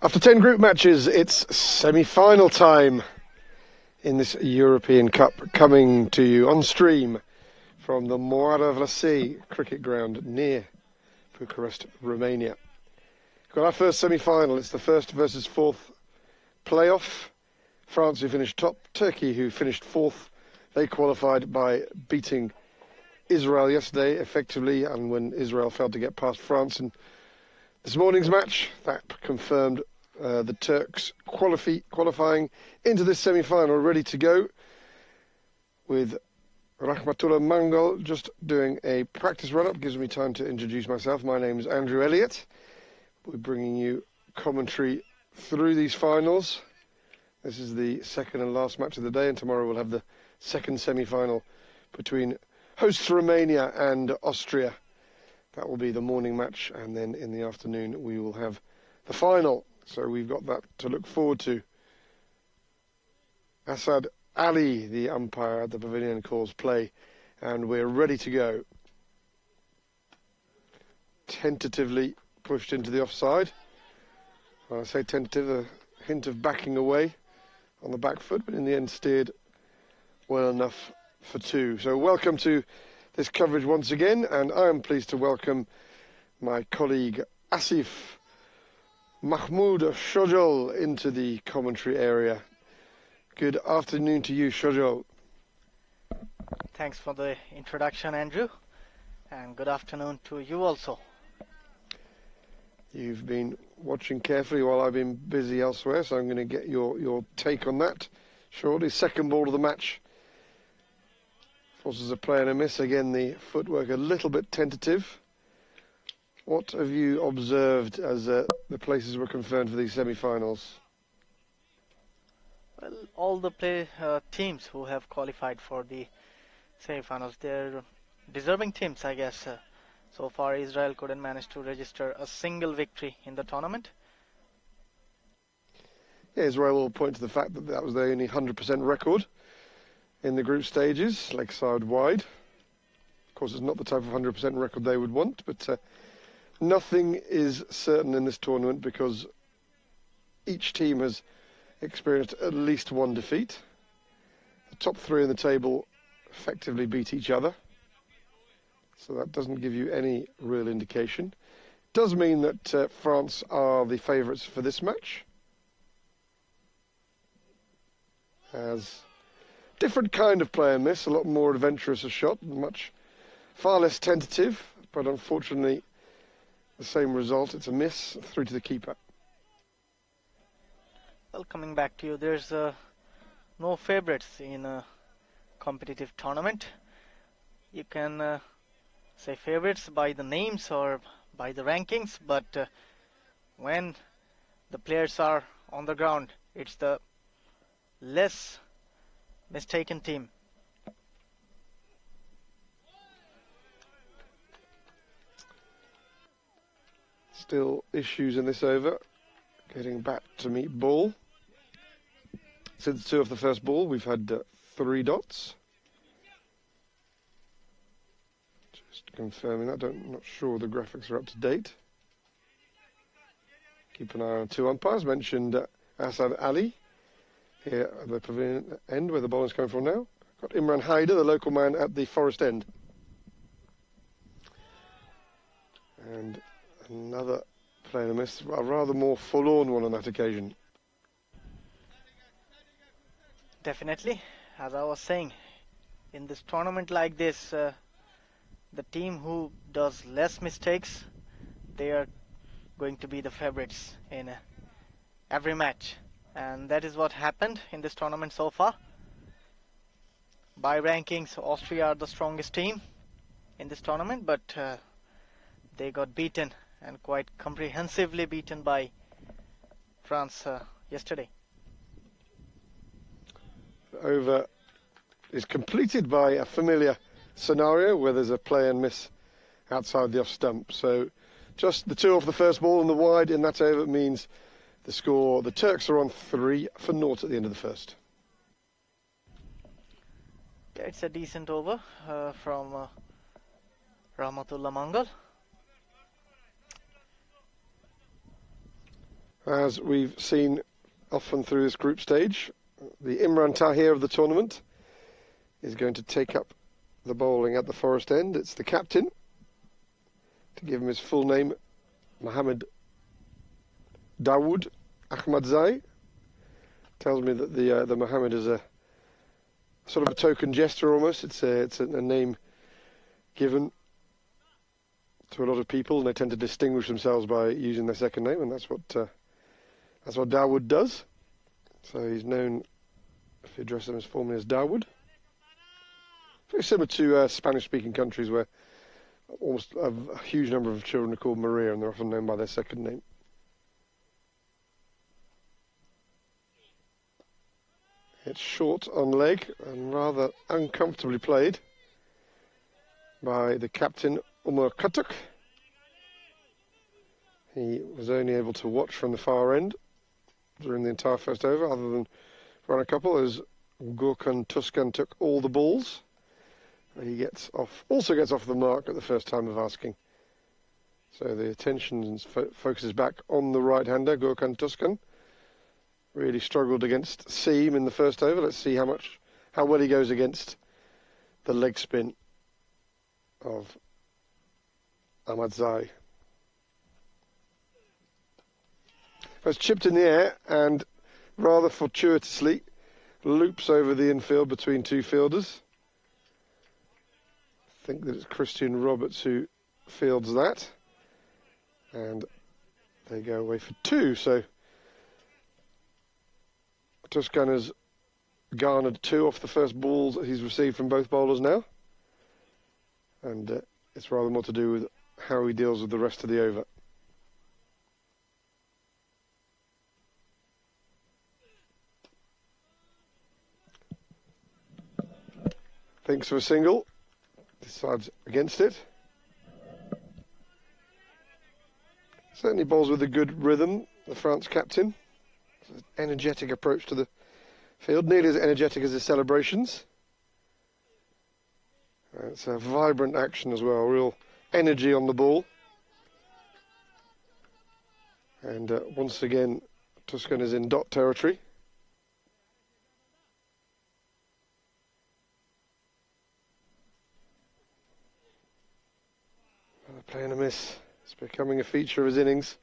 After 10 group matches, it's semi-final time in this European Cup, coming to you on stream from the Moara Vlasiei cricket ground near Bucharest, Romania. We've got our first semi-final. It's the first versus fourth playoff. France, who finished top, Turkey, who finished fourth. They qualified by beating Israel yesterday effectively, and when Israel failed to get past France in this morning's match, that confirmed the Turks qualifying into this semi-final, ready to go, with Rahmatullah Mangal just doing a practice run-up. Gives me time to introduce myself. My name is Andrew Elliott. We're bringing you commentary through these finals. This is the second and last match of the day, and tomorrow we'll have the second semi-final between hosts Romania and Austria. That will be the morning match, and then in the afternoon we will have the final. So we've got that to look forward to. Asad Ali, the umpire at the pavilion, calls play, and we're ready to go. Tentatively pushed into the offside. When I say tentative, a hint of backing away on the back foot, but in the end steered well enough for two. So welcome to this coverage once again, and I am pleased to welcome my colleague Asif Mahmoud Shojol into the commentary area. Good afternoon to you, Shojol. Thanks for the introduction, Andrew, and good afternoon to you also. You've been watching carefully while I've been busy elsewhere, so I'm going to get your take on that shortly. Second ball of the match forces a play and a miss. Again, the footwork a little bit tentative. What have you observed as the places were confirmed for these semi-finals? Well, all the teams who have qualified for the semi-finals, they're deserving teams, I guess. So far, Israel couldn't manage to register a single victory in the tournament. Yeah, Israel will point to the fact that that was their only 100% record in the group stages, leg side wide. Of course, it's not the type of 100% record they would want, but nothing is certain in this tournament because each team has experienced at least one defeat. The top three in the table effectively beat each other, so that doesn't give you any real indication. Does mean that France are the favourites for this match, as different kind of play and miss, a lot more adventurous a shot, far less tentative, but unfortunately the same result. It's a miss through to the keeper. Well, coming back to you, there's no favourites in a competitive tournament. You can say favourites by the names or by the rankings, but when the players are on the ground, it's the less mistaken team. Still issues in this over. Getting back to meet ball. Since two of the first ball, we've had 3 dots. Just confirming that. I'm not sure the graphics are up to date. Keep an eye on 2 umpires. Mentioned Asad Ali here at the pavilion end where the ball is coming from now. Got Imran Haider, the local man, at the forest end. And another play and a miss, a rather more forlorn one on that occasion. Definitely, as I was saying, in this tournament like this, the team who does less mistakes, they are going to be the favorites in every match, and that is what happened in this tournament so far. By rankings, Austria are the strongest team in this tournament, but they got beaten, and quite comprehensively beaten, by France yesterday. Over is completed by a familiar scenario where there's a play and miss outside the off stump. So just the 2 off the first ball and the wide in that over means the score, the Turks are on 3-0 at the end of the first. Yeah, it's a decent over from Rahmatullah Mangal. As we've seen often through this group stage, the Imran Tahir of the tournament is going to take up the bowling at the forest end. It's the captain. To give him his full name, Mohammed Dawood Ahmadzai. Tells me that the Mohammed is a sort of a token gesture almost. It's a name given to a lot of people, and they tend to distinguish themselves by using their second name, and that's what Dawood does. So he's known, if you address him as formally, as Dawood. Very similar to Spanish-speaking countries where almost a huge number of children are called Maria, and they're often known by their second name. It's short on leg and rather uncomfortably played by the captain, Umar Katuk. He was only able to watch from the far end during the entire first over, other than run a couple, as Gurkan Tuskan took all the balls. He also gets off the mark at the first time of asking. So the attention focuses back on the right-hander, Gurkan Tuskan. Really struggled against seam in the first over. Let's see how well he goes against the leg spin of Ahmadzai. It's chipped in the air and rather fortuitously loops over the infield between two fielders. I think that it's Christian Roberts who fields that. And they go away for two. So Tuscan has garnered two off the first balls that he's received from both bowlers now. And it's rather more to do with how he deals with the rest of the over. Thinks of a single, decides against it. Certainly bowls with a good rhythm, the France captain. It's an energetic approach to the field, nearly as energetic as his celebrations. It's a vibrant action as well, real energy on the ball. And once again, Tuscan is in dot territory. Playing a miss. It's becoming a feature of his innings.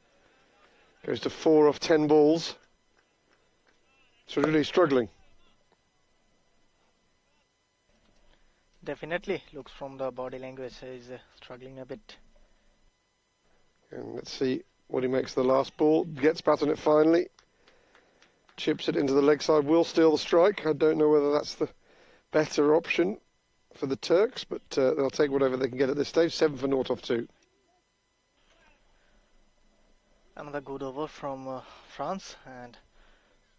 Goes to 4 off 10 balls. So really struggling. Definitely looks from the body language he's struggling a bit. And let's see what he makes of the last ball. Gets bat on it finally. Chips it into the leg side. Will steal the strike. I don't know whether that's the better option for the Turks, but they'll take whatever they can get at this stage. 7 for 0 off 2. Another good over from France, and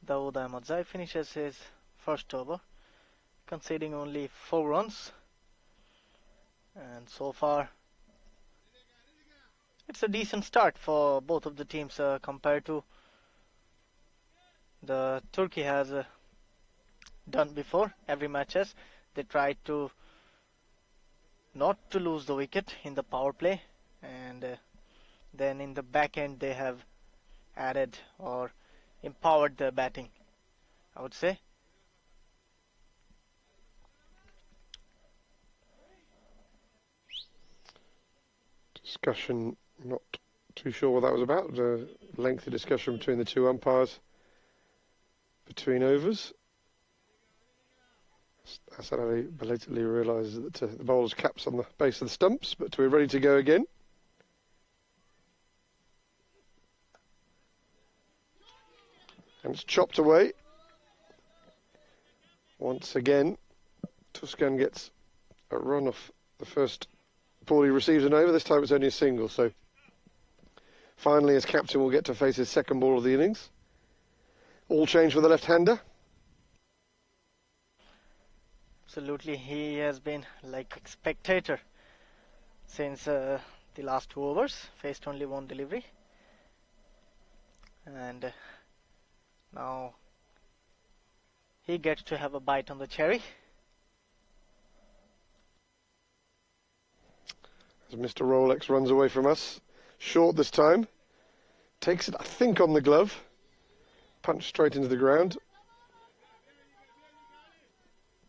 Dawood Ahmadzai finishes his first over, conceding only 4 runs. And so far, it's a decent start for both of the teams compared to the Turkey has done before. Every matches they tried to not to lose the wicket in the power play, and then in the back end they have added or empowered the batting, I would say. Discussion, not too sure what that was about. A lengthy discussion between the two umpires between overs. Hassan Ali belatedly realises that the bowler's cap's on the base of the stumps, but we're ready to go again. And it's chopped away. Once again, Tuscan gets a run off the first ball he receives an over. This time it's only a single, so finally his captain will get to face his second ball of the innings. All change for the left-hander. Absolutely, he has been like a spectator since the last 2 overs, faced only 1 delivery, and now he gets to have a bite on the cherry. As Mr. Rolex runs away from us, short this time. takes it, I think, on the glove. Punched straight into the ground.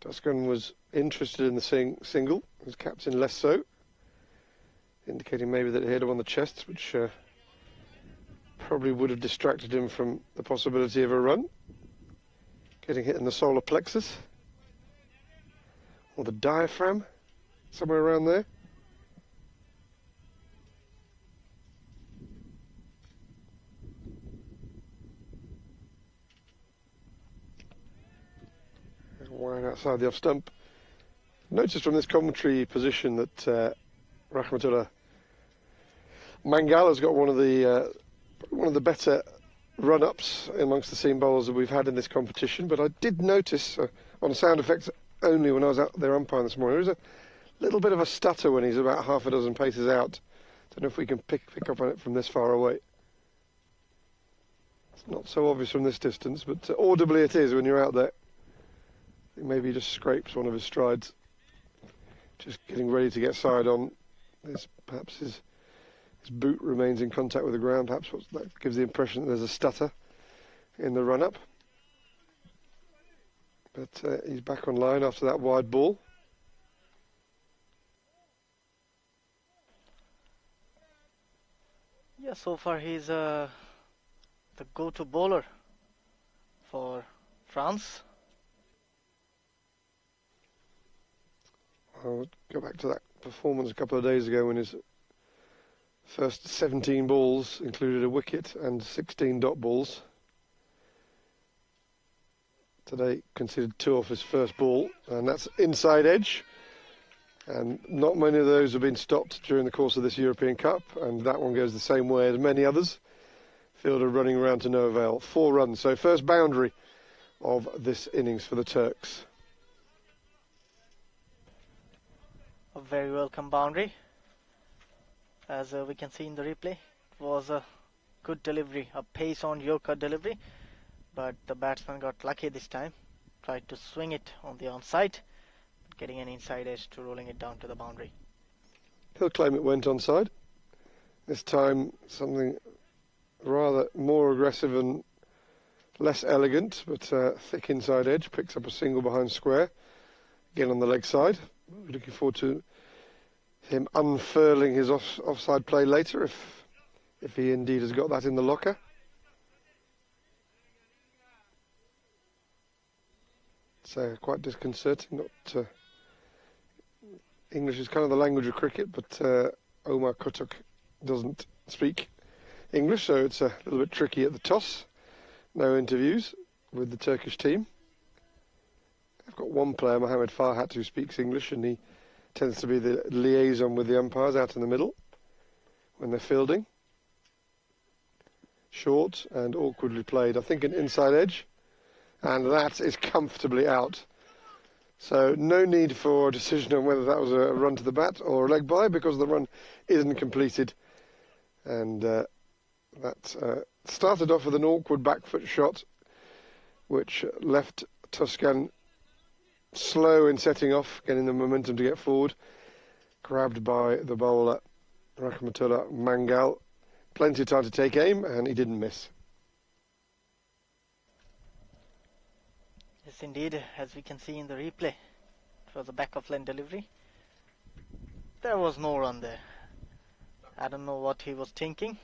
Tuscan was interested in the single, his captain less so, indicating maybe that it hit him on the chest, which probably would have distracted him from the possibility of a run. Getting hit in the solar plexus, or the diaphragm, somewhere around there. Wiring outside the off stump. Noticed from this commentary position that Rahmatullah Mangala's got one of the better run-ups amongst the seam bowlers that we've had in this competition. But I did notice on sound effects only when I was out there umpiring this morning, there was a little bit of a stutter when he's about half a dozen paces out. Don't know if we can pick up on it from this far away. It's not so obvious from this distance, but audibly it is when you're out there. I think maybe he just scrapes one of his strides, just getting ready to get side on. Perhaps his boot remains in contact with the ground. Perhaps that gives the impression that there's a stutter in the run-up. But he's back on line after that wide ball. Yeah, so far he's the go-to bowler for France. I'll go back to that performance a couple of days ago when his first 17 balls included a wicket and 16 dot balls. Today conceded 2 off his first ball, and that's inside edge. And not many of those have been stopped during the course of this European Cup, and that one goes the same way as many others. Fielder running around to no avail. 4 runs, so first boundary of this innings for the Turks. A very welcome boundary. As we can see in the replay, it was a good delivery, a pace on Yorker delivery, but the batsman got lucky this time. Tried to swing it on the onside, but getting an inside edge to rolling it down to the boundary. He'll claim it went onside. This time something rather more aggressive and less elegant, but thick inside edge. Picks up a single behind square. Again on the leg side. Looking forward to him unfurling his offside play later, if he indeed has got that in the locker. So quite disconcerting. Not English is kind of the language of cricket, but Omar Kutuk doesn't speak English, so it's a little bit tricky at the toss. No interviews with the Turkish team. I've got one player, Mohammed Farhat, who speaks English, and he tends to be the liaison with the umpires out in the middle when they're fielding. Short and awkwardly played, I think an inside edge, and that is comfortably out. So no need for a decision on whether that was a run to the bat or a leg by, because the run isn't completed. And that started off with an awkward back foot shot, which left Tuscan slow in setting off, getting the momentum to get forward. Grabbed by the bowler, Rahmatullah Mangal. Plenty of time to take aim, and he didn't miss. Yes, indeed, as we can see in the replay, it was a back of line delivery. There was no run there. I don't know what he was thinking.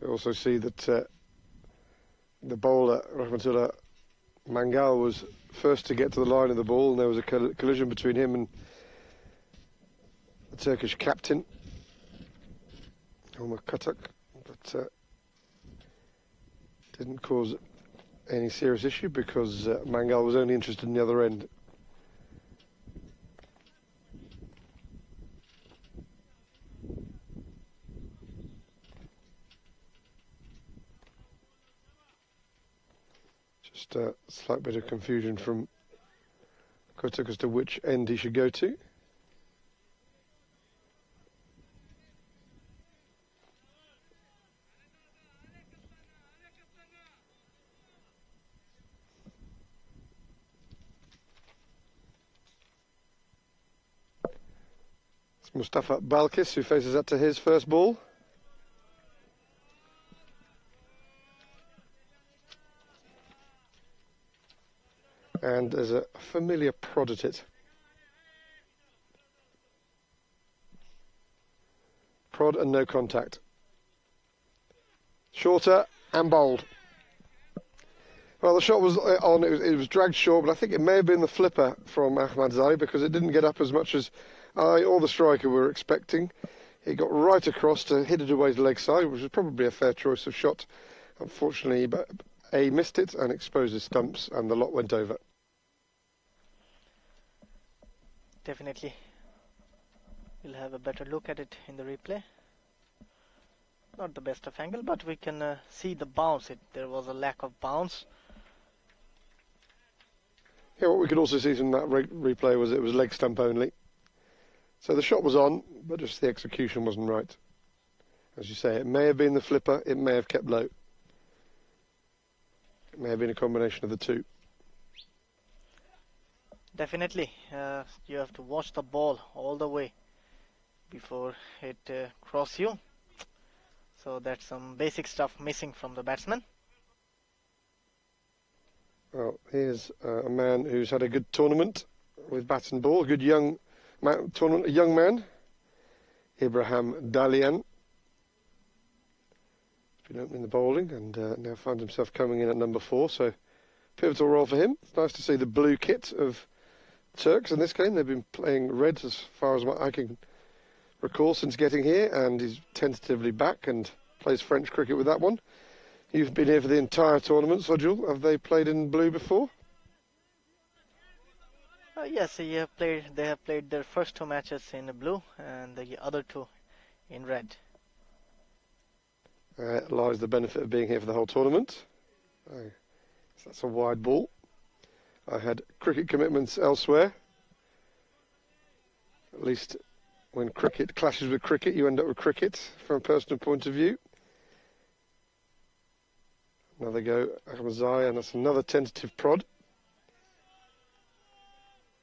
We also see that the bowler, Rahmatullah Mangal, was first to get to the line of the ball, and there was a collision between him and the Turkish captain, Omar Kutuk, but didn't cause any serious issue because Mangal was only interested in the other end. Just a slight bit of confusion from Kutuk as to which end he should go to. It's Mustafa Balkis who faces up to his first ball. and there's a familiar prod at it. Prod and no contact. Shorter and bowled. Well, the shot was on, it was dragged short, but I think it may have been the flipper from Ahmadzai because it didn't get up as much as I or the striker were expecting. It got right across to hit it away to leg side, which was probably a fair choice of shot. Unfortunately, A missed it and exposed his stumps, and the lot went over. Definitely. We'll have a better look at it in the replay. Not the best of angle, but we can see the bounce. There was a lack of bounce. Yeah, what we could also see from that replay was it was leg stump only. So the shot was on, but just the execution wasn't right. As you say, it may have been the flipper, it may have kept low. It may have been a combination of the two. Definitely. You have to watch the ball all the way before it crosses you. So that's some basic stuff missing from the batsman. Well, here's a man who's had a good tournament with bat and ball, a good young tournament, a young man, Ibrahim Dalian. He's been opening the bowling and now finds himself coming in at number 4, so pivotal role for him. It's nice to see the blue kit of Turks in this game. They've been playing red as far as I can recall since getting here, and he's tentatively back and plays French cricket with that one. You've been here for the entire tournament, Sojul. Have they played in blue before? Yes, they have played their first 2 matches in blue and the other 2 in red. Lies the benefit of being here for the whole tournament. So that's a wide ball. I had cricket commitments elsewhere. At least when cricket clashes with cricket, you end up with cricket from a personal point of view. Another go, Ahmadzai, and that's another tentative prod.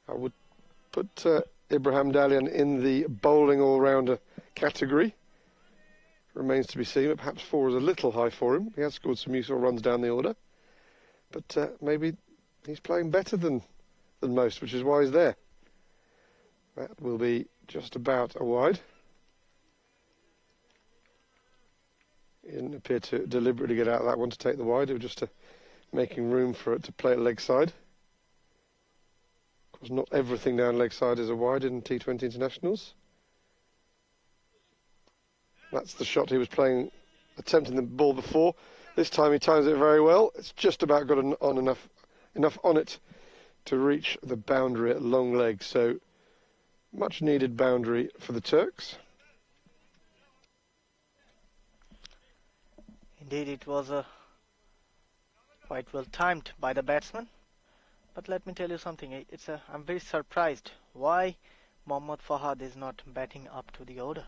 I would put Ibrahim Dalian in the bowling all-rounder category. Remains to be seen, but perhaps 4 is a little high for him. He has scored some useful runs down the order. But maybe he's playing better than most, which is why he's there. That will be just about a wide. He didn't appear to deliberately get out of that one to take the wide. It was just making room for it to play at leg side. Of course, not everything down leg side is a wide in T20 internationals. That's the shot he was playing, attempting the ball before. This time he times it very well. It's just about got enough on it to reach the boundary at long leg. So much needed boundary for the Turks. Indeed, it was quite well timed by the batsman. But let me tell you something. I'm very surprised why Mohammad Fahad is not batting up to the order.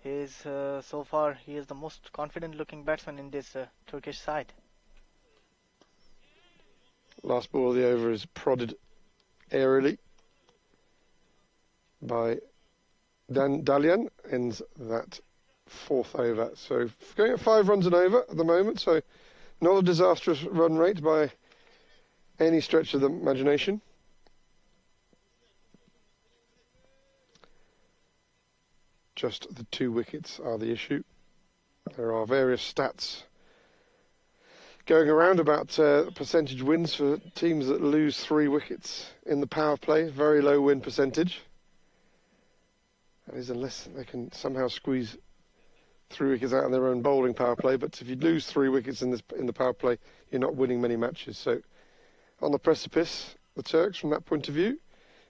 So far, he is the most confident-looking batsman in this Turkish side. Last ball of the over is prodded aerially by Dalian. Ends that 4th over. So going at 5 runs and over at the moment. So not a disastrous run rate by any stretch of the imagination. Just the 2 wickets are the issue. There are various stats going around about percentage wins for teams that lose 3 wickets in the power play. Very low win percentage. That is unless they can somehow squeeze 3 wickets out of their own bowling power play. But if you lose 3 wickets in the power play, you're not winning many matches. So on the precipice, the Turks, from that point of view,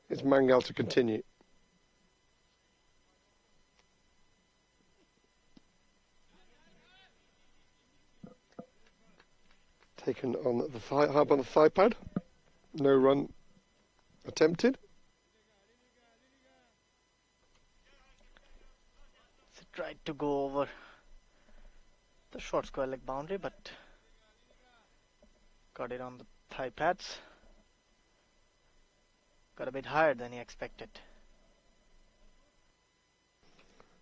it's Mangal to continue. Taken on the hub on the thigh pad. No run attempted. So tried to go over the short square leg boundary, but got it on the thigh pads. Got a bit higher than he expected.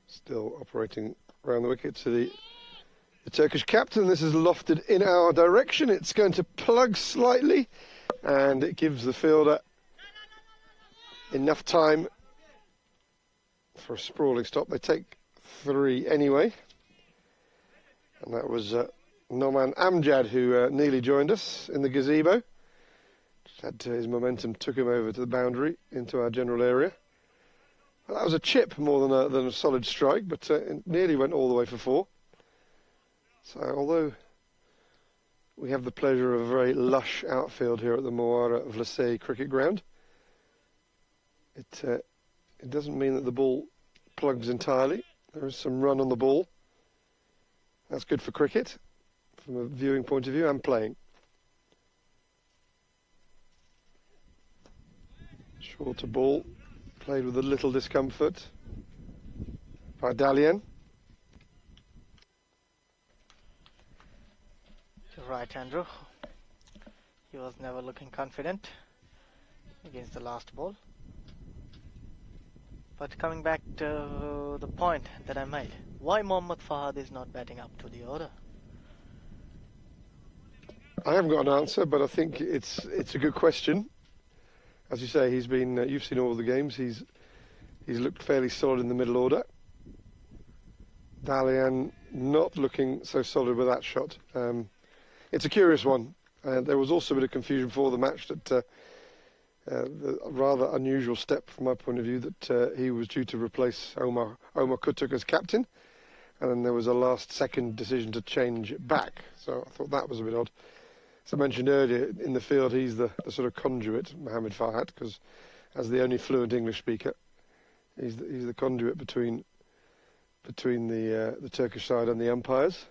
Still operating around the wicket to the the Turkish captain. This is lofted in our direction. It's going to plug slightly, and it gives the fielder enough time for a sprawling stop. They take 3 anyway. And that was Noman Amjad who nearly joined us in the gazebo. Just had to, his momentum took him over to the boundary into our general area. Well, that was a chip more than a solid strike, but it nearly went all the way for 4. So although we have the pleasure of a very lush outfield here at the Moara Vlasiei cricket ground, it doesn't mean that the ball plugs entirely. There is some run on the ball. That's good for cricket, from a viewing point of view, and playing. Shorter ball, played with a little discomfort by Dalian. You're right, Andrew. He was never looking confident against the last ball. But coming back to the point that I made, why Mohammad Fahad is not batting up to the order? I haven't got an answer, but I think it's a good question. As you say, he's been. You've seen all of the games. He's looked fairly solid in the middle order. Dalian not looking so solid with that shot. It's a curious one. There was also a bit of confusion before the match that. The rather unusual step from my point of view that he was due to replace Omar Kutuk as captain, and then there was a last-second decision to change it back. So I thought that was a bit odd. As I mentioned earlier, in the field he's the sort of conduit, Mohammad Fahad, because as the only fluent English speaker, he's the conduit between the Turkish side and the umpires.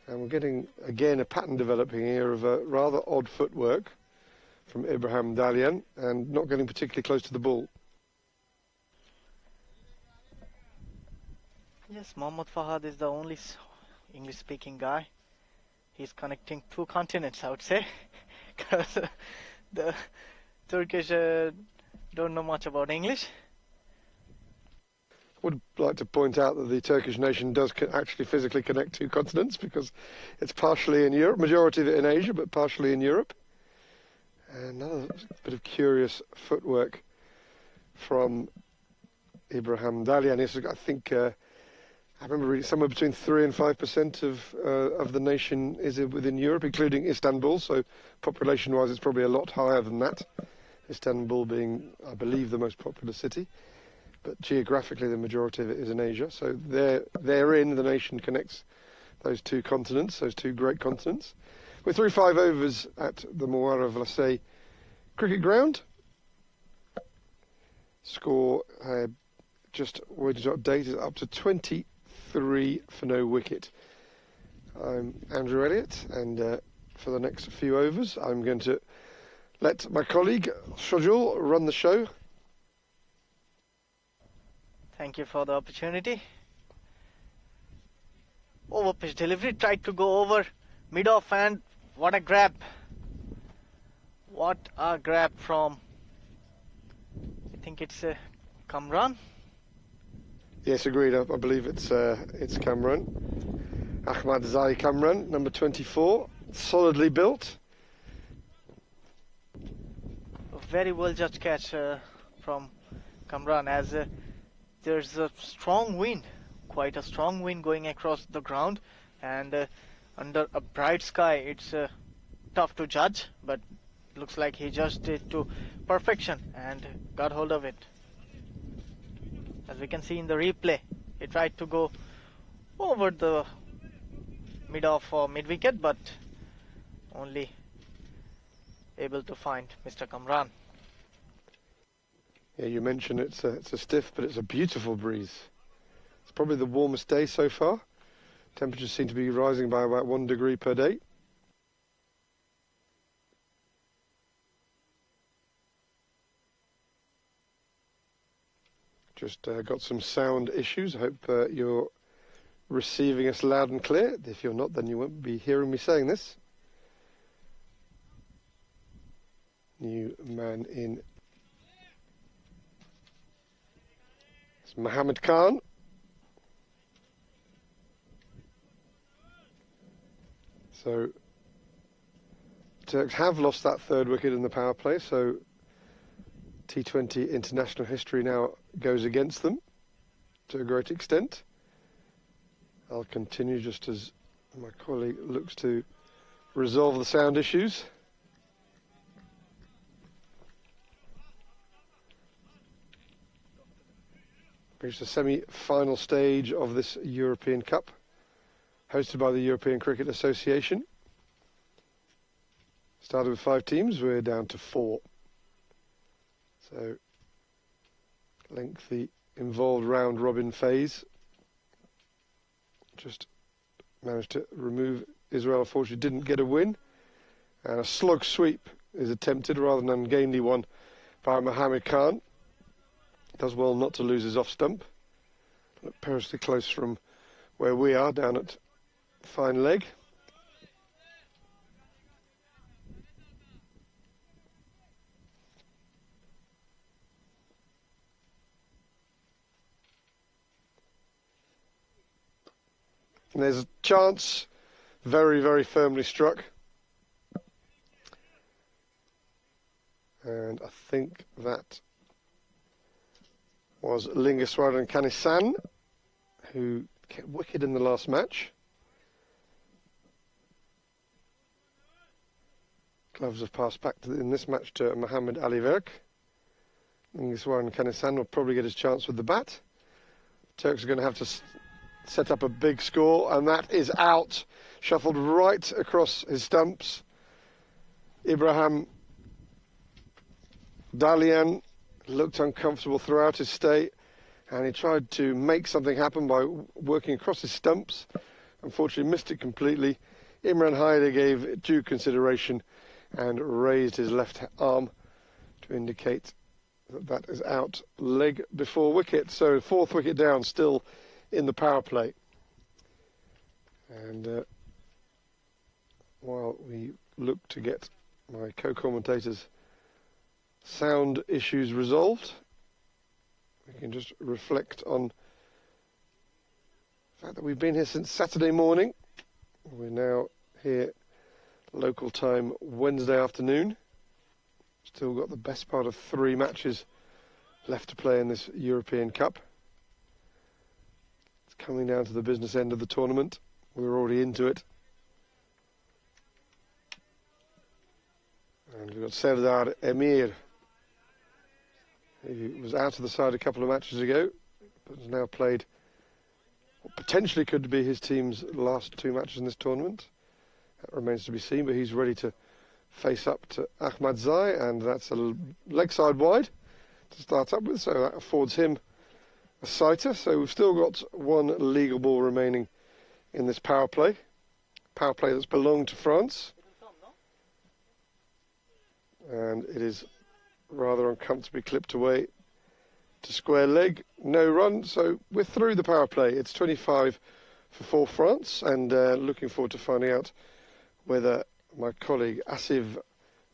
And we're getting again a pattern developing here of a rather odd footwork from Ibrahim Dalian, and not getting particularly close to the ball. Yes, Mohammad Fahad is the only English-speaking guy. He's connecting 2 continents, I would say, because the Turkish don't know much about English. I would like to point out that the Turkish nation does actually physically connect 2 continents, because it's partially in Europe, majority of it in Asia, but partially in Europe. Another bit of curious footwork from Ibrahim Dalian. I think I remember reading somewhere between 3 and 5% of the nation is within Europe, including Istanbul. So population-wise, it's probably a lot higher than that. Istanbul being, I believe, the most popular city, but geographically, the majority of it is in Asia. So therein, the nation connects those 2 continents, those 2 great continents. We're through 5 overs at the Moara Vlasiei cricket ground. Score just waiting to update is up to 23 for no wicket. I'm Andrew Elliott, and for the next few overs I'm going to let my colleague Shojul run the show. Thank you for the opportunity. Over pitch delivery, tried to go over mid-off, and what a grab. What a grab from, I think it's Kamran. Yes, agreed. I believe it's Kamran. Ahmad Zai Kamran, number 24, solidly built. A very well judged catch from Kamran, as there's a strong wind, quite a strong wind going across the ground, and under a bright sky it's tough to judge, but looks like he judged it to perfection and got hold of it. As we can see in the replay, he tried to go over the mid-off or mid-wicket, but only able to find Mr. Kamran. Yeah, you mentioned it's a stiff, but it's a beautiful breeze. It's probably the warmest day so far. Temperatures seem to be rising by about 1 degree per day. Just got some sound issues. I hope you're receiving us loud and clear. If you're not, then you won't be hearing me saying this. New man in. It's Mohammed Khan. So Turks have lost that third wicket in the power play, so T20 international history now goes against them to a great extent. I'll continue just as my colleague looks to resolve the sound issues. Reached the semi-final stage of this European Cup, hosted by the European Cricket Association. Started with 5 teams, we're down to 4. So, lengthy, involved round-robin phase. Just managed to remove Israel, unfortunately didn't get a win. And a slug sweep is attempted rather than an ungainly one by Mohammed Khan. Does well not to lose his off stump. Look perilously close from where we are, down at fine leg. And there's a chance, very, very firmly struck. And I think that was Lingeswaran Kanisan, who kept wicket in the last match. Gloves have passed back in this match to Mohammed Ali Verk. Lingeswaran Kanisan will probably get his chance with the bat. Turks are going to have to set up a big score, and that is out. Shuffled right across his stumps. Ibrahim Dalian looked uncomfortable throughout his stay, and he tried to make something happen by working across his stumps. Unfortunately missed it completely. Imran Haider gave due consideration and raised his left arm to indicate that that is out. Leg before wicket, so 4th wicket down, still in the power play. And while we look to get my co-commentators' sound issues resolved, we can just reflect on the fact that we've been here since Saturday morning. We're now here local time Wednesday afternoon. Still got the best part of 3 matches left to play in this European Cup. It's coming down to the business end of the tournament. We're already into it. And we've got Serdar Emir. He was out of the side a couple of matches ago, but has now played what potentially could be his team's last 2 matches in this tournament. That remains to be seen, but he's ready to face up to Ahmad Zai, and that's a leg side wide to start up with, so that affords him a sighter. So we've still got 1 legal ball remaining in this power play that's belonged to France, and it is rather uncomfortably clipped away to square leg. No run, so we're through the power play. It's 25 for France, and looking forward to finding out whether my colleague Asif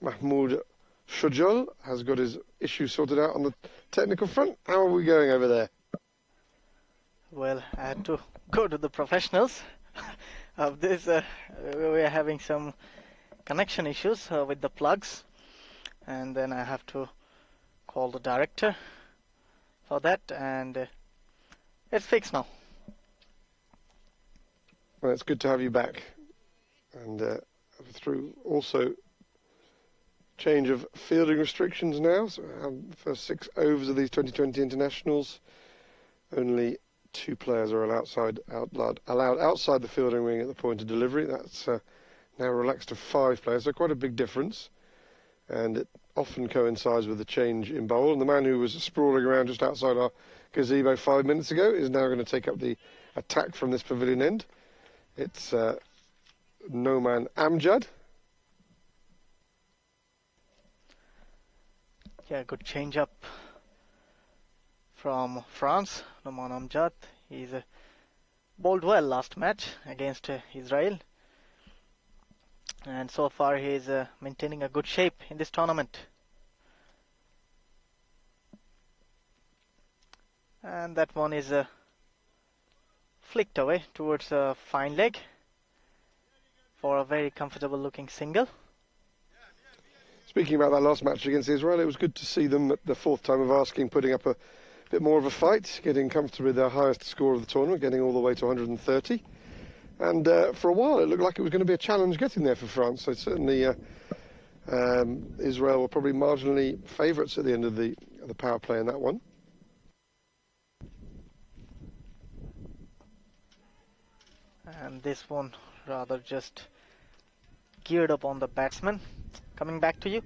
Mahmoud Shujal has got his issues sorted out on the technical front. How are we going over there? Well, I had to go to the professionals of this. We're having some connection issues with the plugs, and then I have to call the director for that, and it's fixed now. Well, it's good to have you back, and through also change of fielding restrictions now. So the first 6 overs of these 2020 internationals, only 2 players are allowed outside the fielding ring at the point of delivery. That's now relaxed to 5 players, so quite a big difference. And it often coincides with the change in bowl. And the man who was sprawling around just outside our gazebo 5 minutes ago is now going to take up the attack from this pavilion end. It's Noman Amjad. Yeah, good change up from France. Noman Amjad, he's bowled well last match against Israel, and so far he's maintaining a good shape in this tournament. And that one is flicked away towards a fine leg. for a very comfortable looking single. Speaking about that last match against Israel, it was good to see them at the fourth time of asking, putting up a bit more of a fight, getting comfortably their highest score of the tournament, getting all the way to 130. And for a while, it looked like it was going to be a challenge getting there for France. So certainly, Israel were probably marginally favourites at the end of the power play in that one. And this one rather just geared up on the batsman. Coming back to you,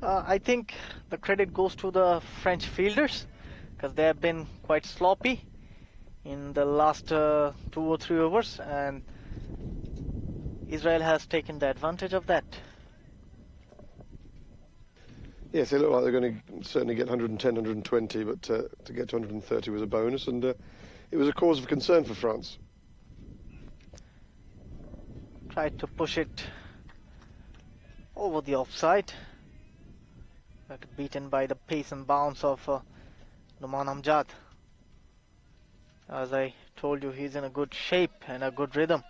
I think the credit goes to the French fielders because they have been quite sloppy in the last 2 or 3 overs, and Israel has taken the advantage of that. Yes, they look like they're going to certainly get 110, 120, but to get to 130 was a bonus, and it was a cause of concern for France. Tried to push it over the offside, but beaten by the pace and bounce of Numan Amjad. As I told you, he's in a good shape and a good rhythm.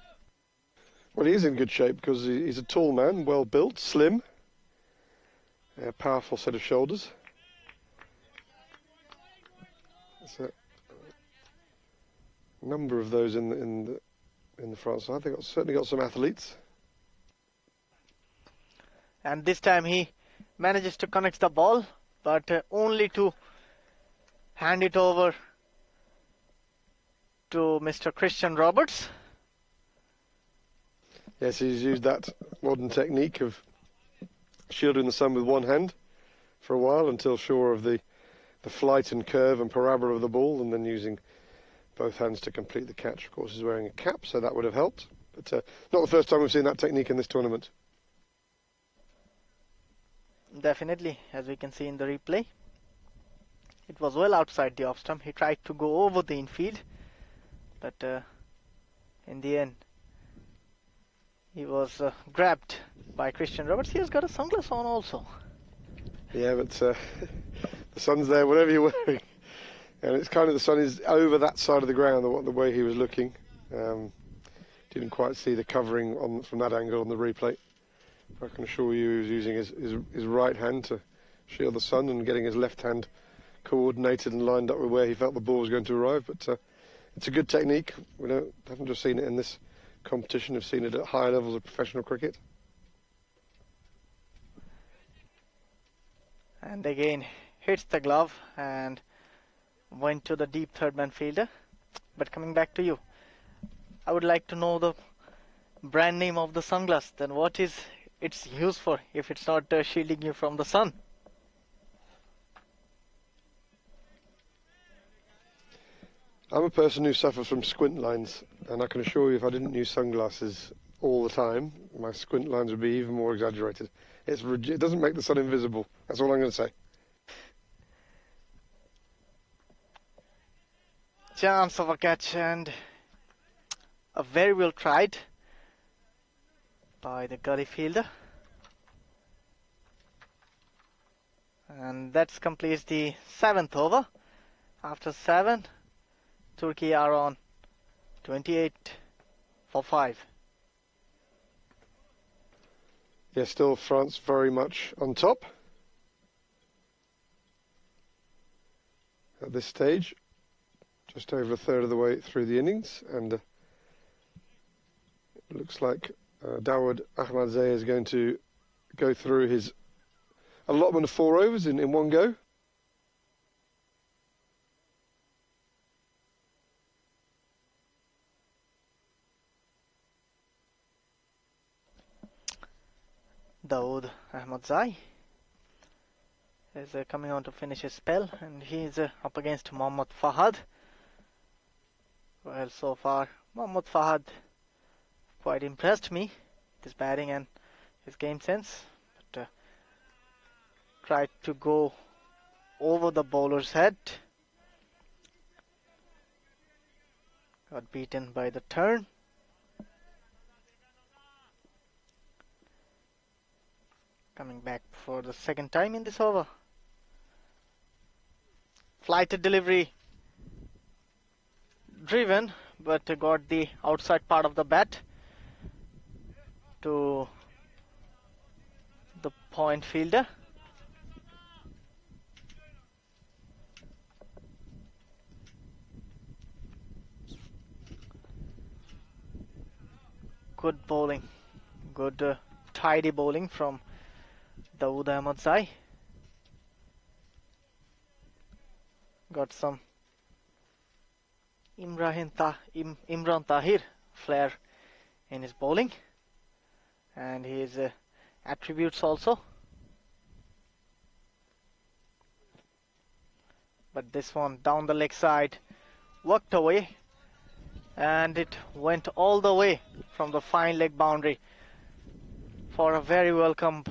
Well, he is in good shape because he's a tall man, well built, slim, a powerful set of shoulders. There's a number of those in the France side. They've certainly got some athletes. And this time he manages to connect the ball, but only to hand it over to Mr. Christian Roberts. Yes, he's used that modern technique of shielding the sun with one hand for a while until sure of the flight and curve and parabola of the ball, and then using both hands to complete the catch. Of course, he's wearing a cap, so that would have helped. But not the first time we've seen that technique in this tournament. Definitely, as we can see in the replay. It was well outside the off stump. He tried to go over the infield, but in the end, he was grabbed by Christian Roberts. He has got a sunglass on also. Yeah, but the sun's there, whatever you're wearing. And it's kind of the sun is over that side of the ground, the way he was looking. Didn't quite see the covering from that angle on the replay. I can assure you he was using his right hand to shield the sun and getting his left hand coordinated and lined up with where he felt the ball was going to arrive. But it's a good technique. We haven't just seen it in this competition, we've seen it at higher levels of professional cricket. And again hits the glove and went to the deep third man fielder. But coming back to you, I would like to know the brand name of the sunglass. Then what is its use for if it's not shielding you from the sun? I'm a person who suffers from squint lines, and I can assure you if I didn't use sunglasses all the time, my squint lines would be even more exaggerated. It doesn't make the sun invisible. That's all I'm going to say. Chance of a catch, and a very well tried by the gully fielder. And that completes the 7th over. After 7, Turkey are on 28 for 5. Yes, still France very much on top at this stage, just over a third of the way through the innings, and it looks like Dawood Ahmadzai is going to go through his allotment of 4 overs in one go. Dawood Ahmadzai is coming on to finish his spell, and he's up against Mohammad Fahad. Well, so far Mohammad Fahad quite impressed me with his batting and his game sense, but tried to go over the bowler's head, got beaten by the turn. Coming back for the second time in this over. Flighted delivery driven, but got the outside part of the bat. to the point fielder. Good bowling, good tidy bowling from Dawood Ahmad Zai. Got some Imran Tahir flair in his bowling and his attributes also. But this one down the leg side, worked away, and it went all the way from the fine leg boundary for a very welcome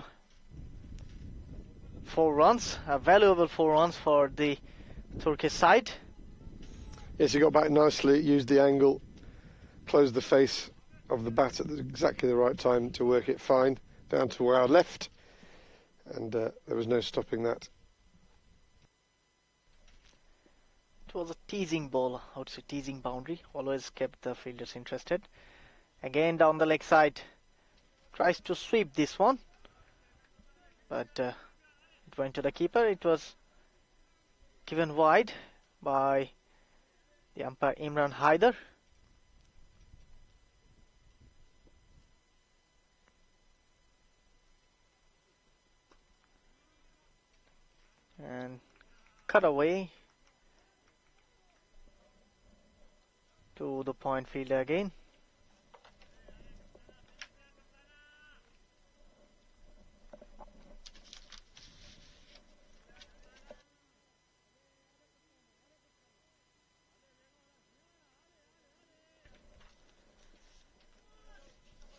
4 runs, a valuable 4 runs for the Turkish side. Yes, he got back nicely, used the angle, closed the face of the bat at exactly the right time to work it fine, down to where I left, and there was no stopping that. It was a teasing ball, I would say teasing boundary, always kept the fielders interested. Again down the leg side, tries to sweep this one, but it went to the keeper. It was given wide by the umpire Imran Haider. And cut away to the point fielder again.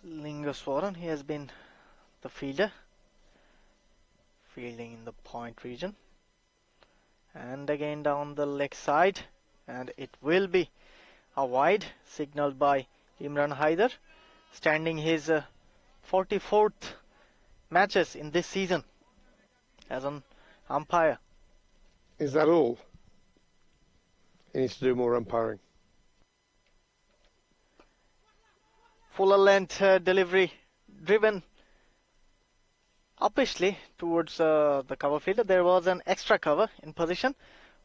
Lingaswaran, he has been the fielder, fielding in the point region. And again down the leg side, and it will be a wide signaled by Imran Haider, standing his 44th matches in this season as an umpire. Is that all? He needs to do more umpiring. Fuller length delivery driven uppishly towards the cover fielder. There was an extra cover in position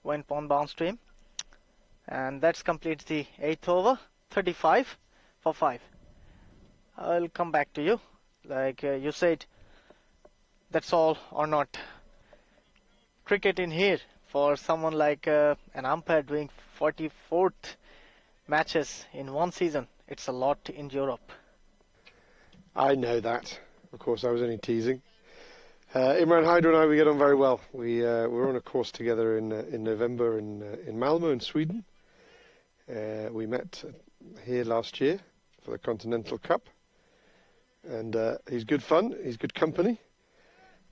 when pawn bounced to him, and that's completes the 8th over. 35 for 5. I'll come back to you. Like you said, that's all or not. Cricket in here for someone like an umpire doing 44th matches in one season. It's a lot in Europe. I know that. Of course, I was only teasing. Imran Haider and I, we get on very well. We were on a course together in November in Malmö in Sweden. We met here last year for the Continental Cup. And he's good fun, he's good company,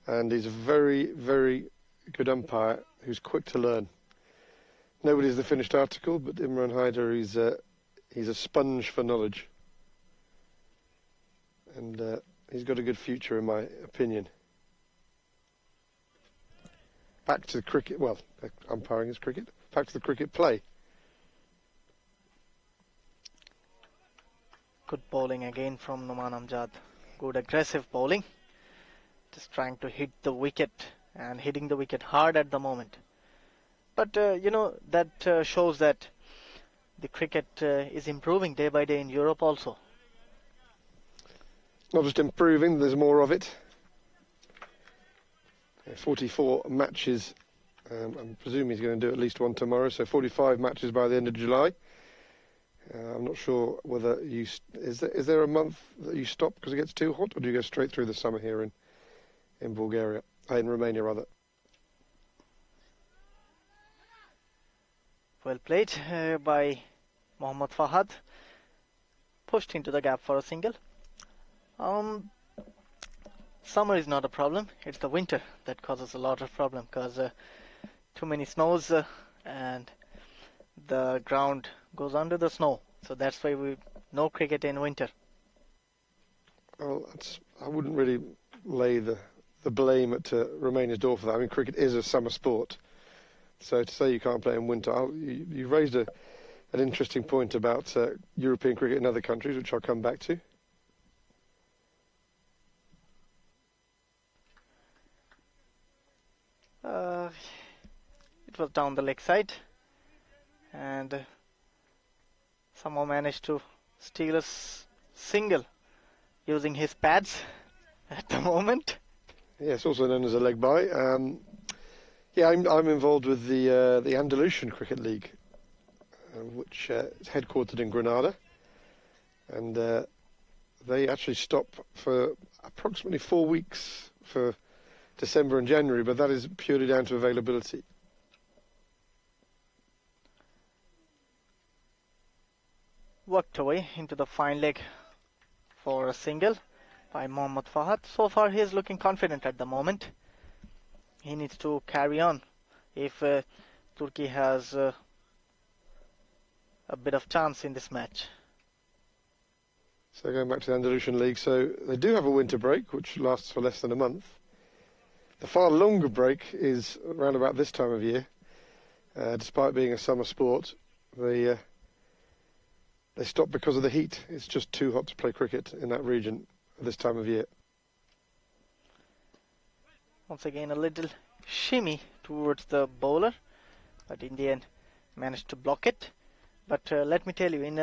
and he's a very, very good umpire who's quick to learn. Nobody's the finished article, but Imran Haider, he's a sponge for knowledge. And he's got a good future, in my opinion. Back to the cricket, well, umpiring is cricket. Back to the cricket play. Good bowling again from Noman Amjad. Good aggressive bowling. Just trying to hit the wicket and hitting the wicket hard at the moment. But, you know, that shows that the cricket is improving day by day in Europe also. Not just improving, there's more of it. 44 matches. I presume he's going to do at least one tomorrow, so 45 matches by the end of July. I'm not sure whether is there a month that you stop because it gets too hot, or do you go straight through the summer here in Bulgaria, in Romania rather? Well played by Mohammad Fahad. Pushed into the gap for a single. Summer is not a problem. It's the winter that causes a lot of problem because too many snows and the ground goes under the snow. So that's why we no cricket in winter. Well, I wouldn't really lay the blame at Romania's door for that. I mean, cricket is a summer sport. So to say you can't play in winter, you raised an interesting point about European cricket in other countries, which I'll come back to. It was down the leg side, and somehow managed to steal a single using his pads at the moment. Yes, also known as a leg bye. Yeah, I'm involved with the Andalusian Cricket League, which is headquartered in Granada, and they actually stop for approximately 4 weeks for December and January, but that is purely down to availability. Worked away into the fine leg for a single by Mohammad Fahad. So far he is looking confident at the moment. He needs to carry on if Turkey has a bit of chance in this match. So going back to the Andalusian League, so they do have a winter break which lasts for less than a month. The far longer break is around about this time of year. Despite being a summer sport, they stop because of the heat. It's just too hot to play cricket in that region at this time of year. Once again a little shimmy towards the bowler, but in the end managed to block it. But let me tell you, in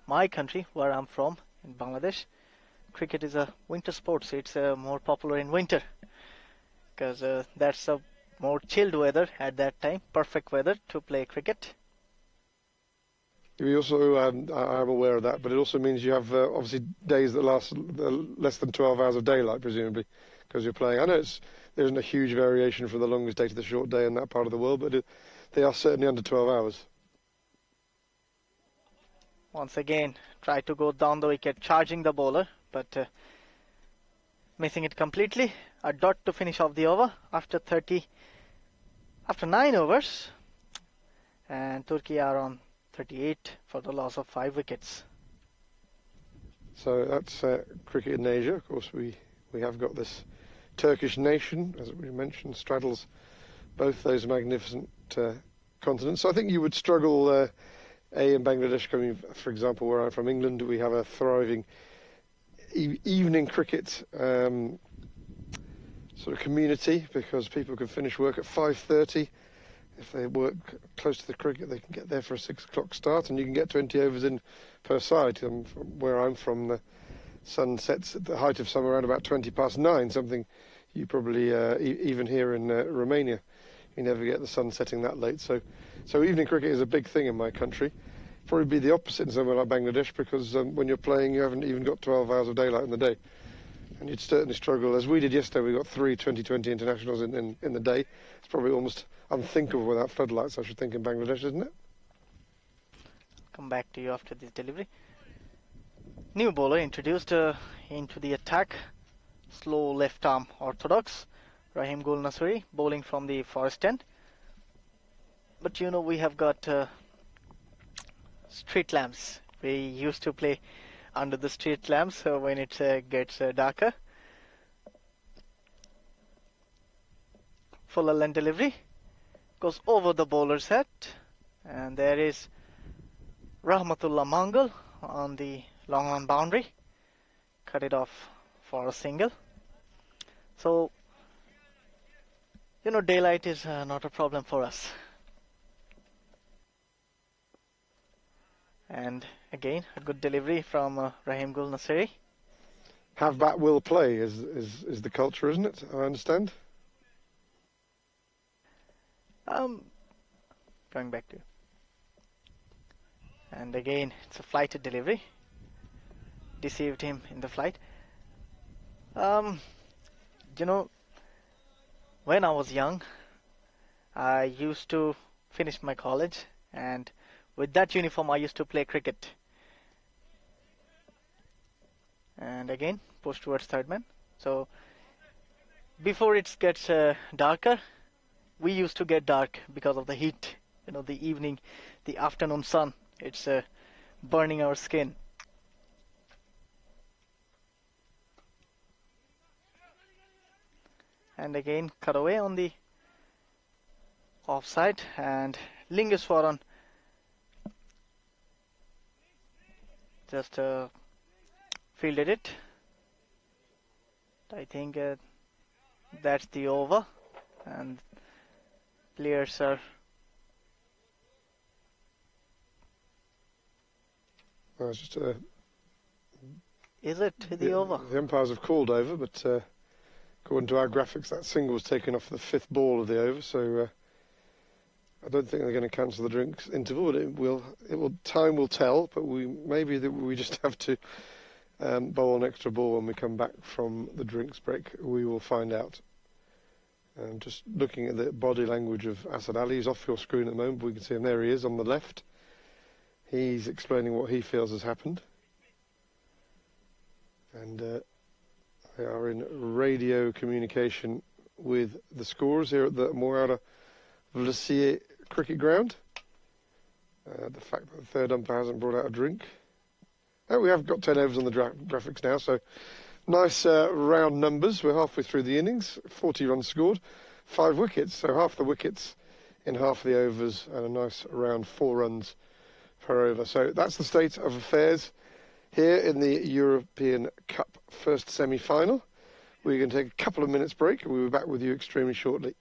my country where I'm from, in Bangladesh, cricket is a winter sport, so it's more popular in winter because that's a more chilled weather at that time, perfect weather to play cricket. We also, I'm aware of that, but it also means you have obviously days that last less than 12 hours of daylight, presumably, because you're playing. I know there isn't a huge variation from the longest day to the short day in that part of the world, but they are certainly under 12 hours. Once again, try to go down the wicket, charging the bowler, but missing it completely. A dot to finish off the over after 9 overs, and Turkey are on 38 for the loss of 5 wickets. So that's cricket in Asia. Of course, we have got this Turkish nation, as we mentioned, straddles both those magnificent continents. So I think you would struggle in Bangladesh, coming, for example, where I'm from, England. We have a thriving evening cricket sort of community, because people can finish work at 5:30. If they work close to the cricket, they can get there for a 6 o'clock start, and you can get 20 overs in per side. Where I'm from, the sun sets at the height of summer around about 9:20, something you probably, even here in Romania, you never get the sun setting that late. So evening cricket is a big thing in my country. Probably be the opposite in somewhere like Bangladesh, because when you're playing, you haven't even got 12 hours of daylight in the day. And you'd certainly struggle, as we did yesterday. We got 3 2020 internationals in the day. It's probably almost unthinkable without floodlights, I should think, in Bangladesh, isn't it? Come back to you after this delivery. New bowler introduced into the attack. Slow left arm orthodox. Rahim Gul Nasri bowling from the forest end. But you know, we have got street lamps. We used to play under the street lamps when it gets darker. Full length delivery goes over the bowler's head, and there is Rahmatullah Mangal on the long on boundary. Cut it off for a single. So, you know, daylight is not a problem for us. And again, a good delivery from Rahim Gul Nasri. Have bat will play is the culture, isn't it? I understand. Going back to, and again it's a flighted delivery. Deceived him in the flight. You know, when I was young, I used to finish my college, and with that uniform I used to play cricket. And again, push towards third man. So before it gets darker, we used to get dark because of the heat. You know, the evening, the afternoon sun, it's burning our skin. And again, cut away on the offside, and Lingeswaran just fielded it. I think that's the over, and players are It's just Is it the over? The umpires have called over, but according to our graphics, that single was taken off the 5th ball of the over. So I don't think they're going to cancel the drinks interval. But time will tell. But we just have to bowl an extra ball when we come back from the drinks break. We will find out. Just looking at the body language of Asad Ali, he's off your screen at the moment. But we can see him. There he is on the left. He's explaining what he feels has happened. And they are in radio communication with the scorers here at the Moara Vlasiei cricket ground. The fact that the third umpire hasn't brought out a drink. Oh, we have got 10 overs on the graphics now, so nice round numbers. We're halfway through the innings, 40 runs scored, 5 wickets, so half the wickets in half the overs, and a nice round 4 runs per over. So that's the state of affairs here in the European Cup first semi-final. We're going to take a couple of minutes break, and we'll be back with you extremely shortly.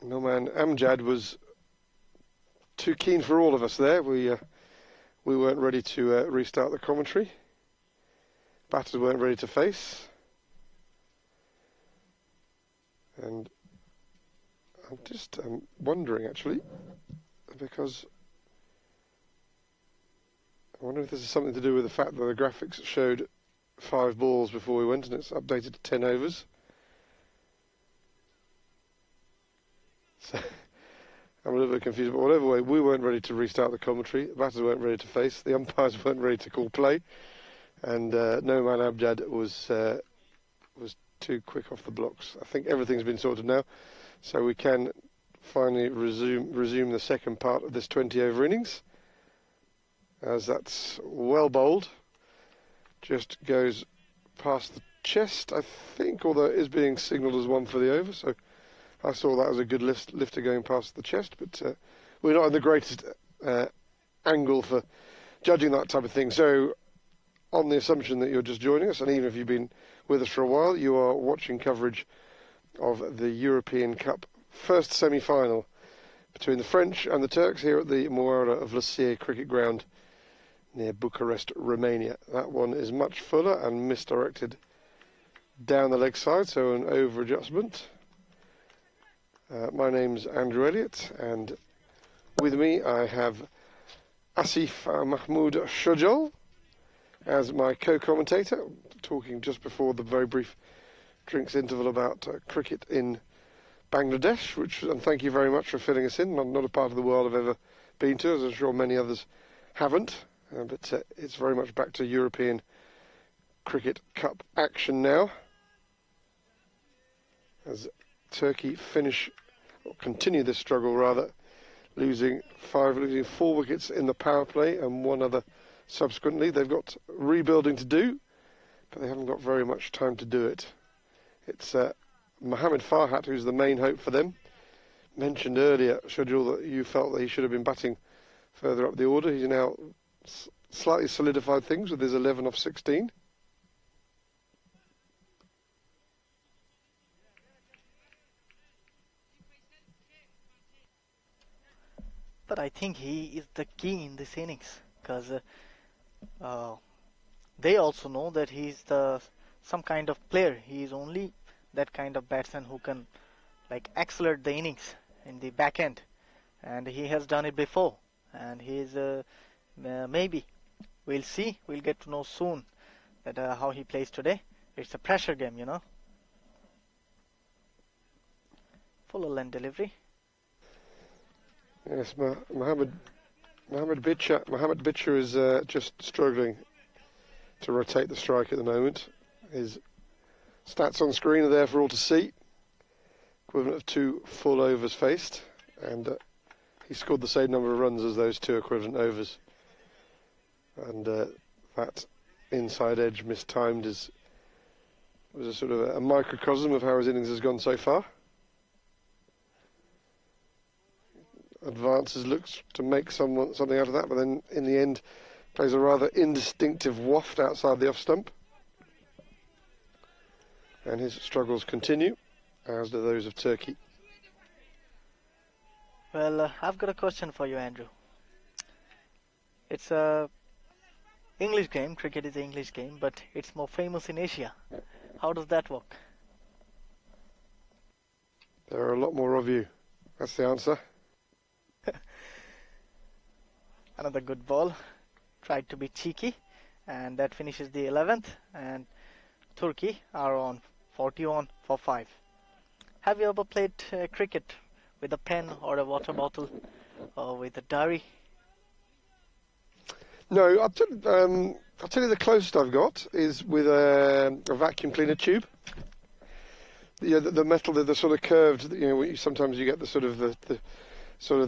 Noman Amjad was too keen for all of us there. We weren't ready to restart the commentary. Batters weren't ready to face. And I'm just wondering, actually, because I wonder if this is something to do with the fact that the graphics showed 5 balls before we went, and it's updated to 10 overs. So I'm a little bit confused, but whatever way, we weren't ready to restart the commentary. The batters weren't ready to face. The umpires weren't ready to call play, and Noman Amjad was too quick off the blocks. I think everything's been sorted now, so we can finally resume the second part of this 20-over innings, as that's well bowled. Just goes past the chest, I think, although it is being signalled as one for the over, so I saw that as a good lifter going past the chest, but we're not in the greatest angle for judging that type of thing. So, on the assumption that you're just joining us, and even if you've been with us for a while, you are watching coverage of the European Cup first semi-final between the French and the Turks here at the Moara of Vlasiei cricket ground near Bucharest, Romania. That one is much fuller and misdirected down the leg side, so an over adjustment. My name's Andrew Elliott, and with me I have Asif Mahmoud Shajal as my co-commentator, talking just before the very brief drinks interval about cricket in Bangladesh, and thank you very much for filling us in. Not a part of the world I've ever been to, as I'm sure many others haven't, but it's very much back to European Cricket Cup action now, as Turkey continue this struggle rather, losing 4 wickets in the power play and 1 other subsequently. They've got rebuilding to do, but they haven't got very much time to do it. It's Mohamed Farhat who's the main hope for them. Mentioned earlier, Shajul, that you felt that he should have been batting further up the order. He's now slightly solidified things with his 11 off 16. but I think he is the key in this innings because they also know that he's some kind of player. He is only that kind of batsman who can like accelerate the innings in the back end, and he has done it before. And he's maybe we'll see. We'll get to know soon that how he plays today. It's a pressure game, you know. Full length delivery. Yes, Mohammed Bichir is just struggling to rotate the strike at the moment. His stats on screen are there for all to see. Equivalent of 2 full overs faced, and he scored the same number of runs as those 2 equivalent overs. And that inside edge mistimed was a sort of a microcosm of how his innings has gone so far. Advances, looks to make something out of that, but then in the end plays a rather indistinctive waft outside the off stump. And his struggles continue, as do those of Turkey. Well, I've got a question for you, Andrew. It's a English game. Cricket is an English game, but it's more famous in Asia. How does that work? There are a lot more of you. That's the answer. Another good ball. Tried to be cheeky, and that finishes the 11th. And Turkey are on 41 for 5. Have you ever played cricket with a pen or a water bottle or with a diary? No, I'll tell you the closest I've got is with a vacuum cleaner tube. The metal, the sort of curved. Sometimes you get the sort of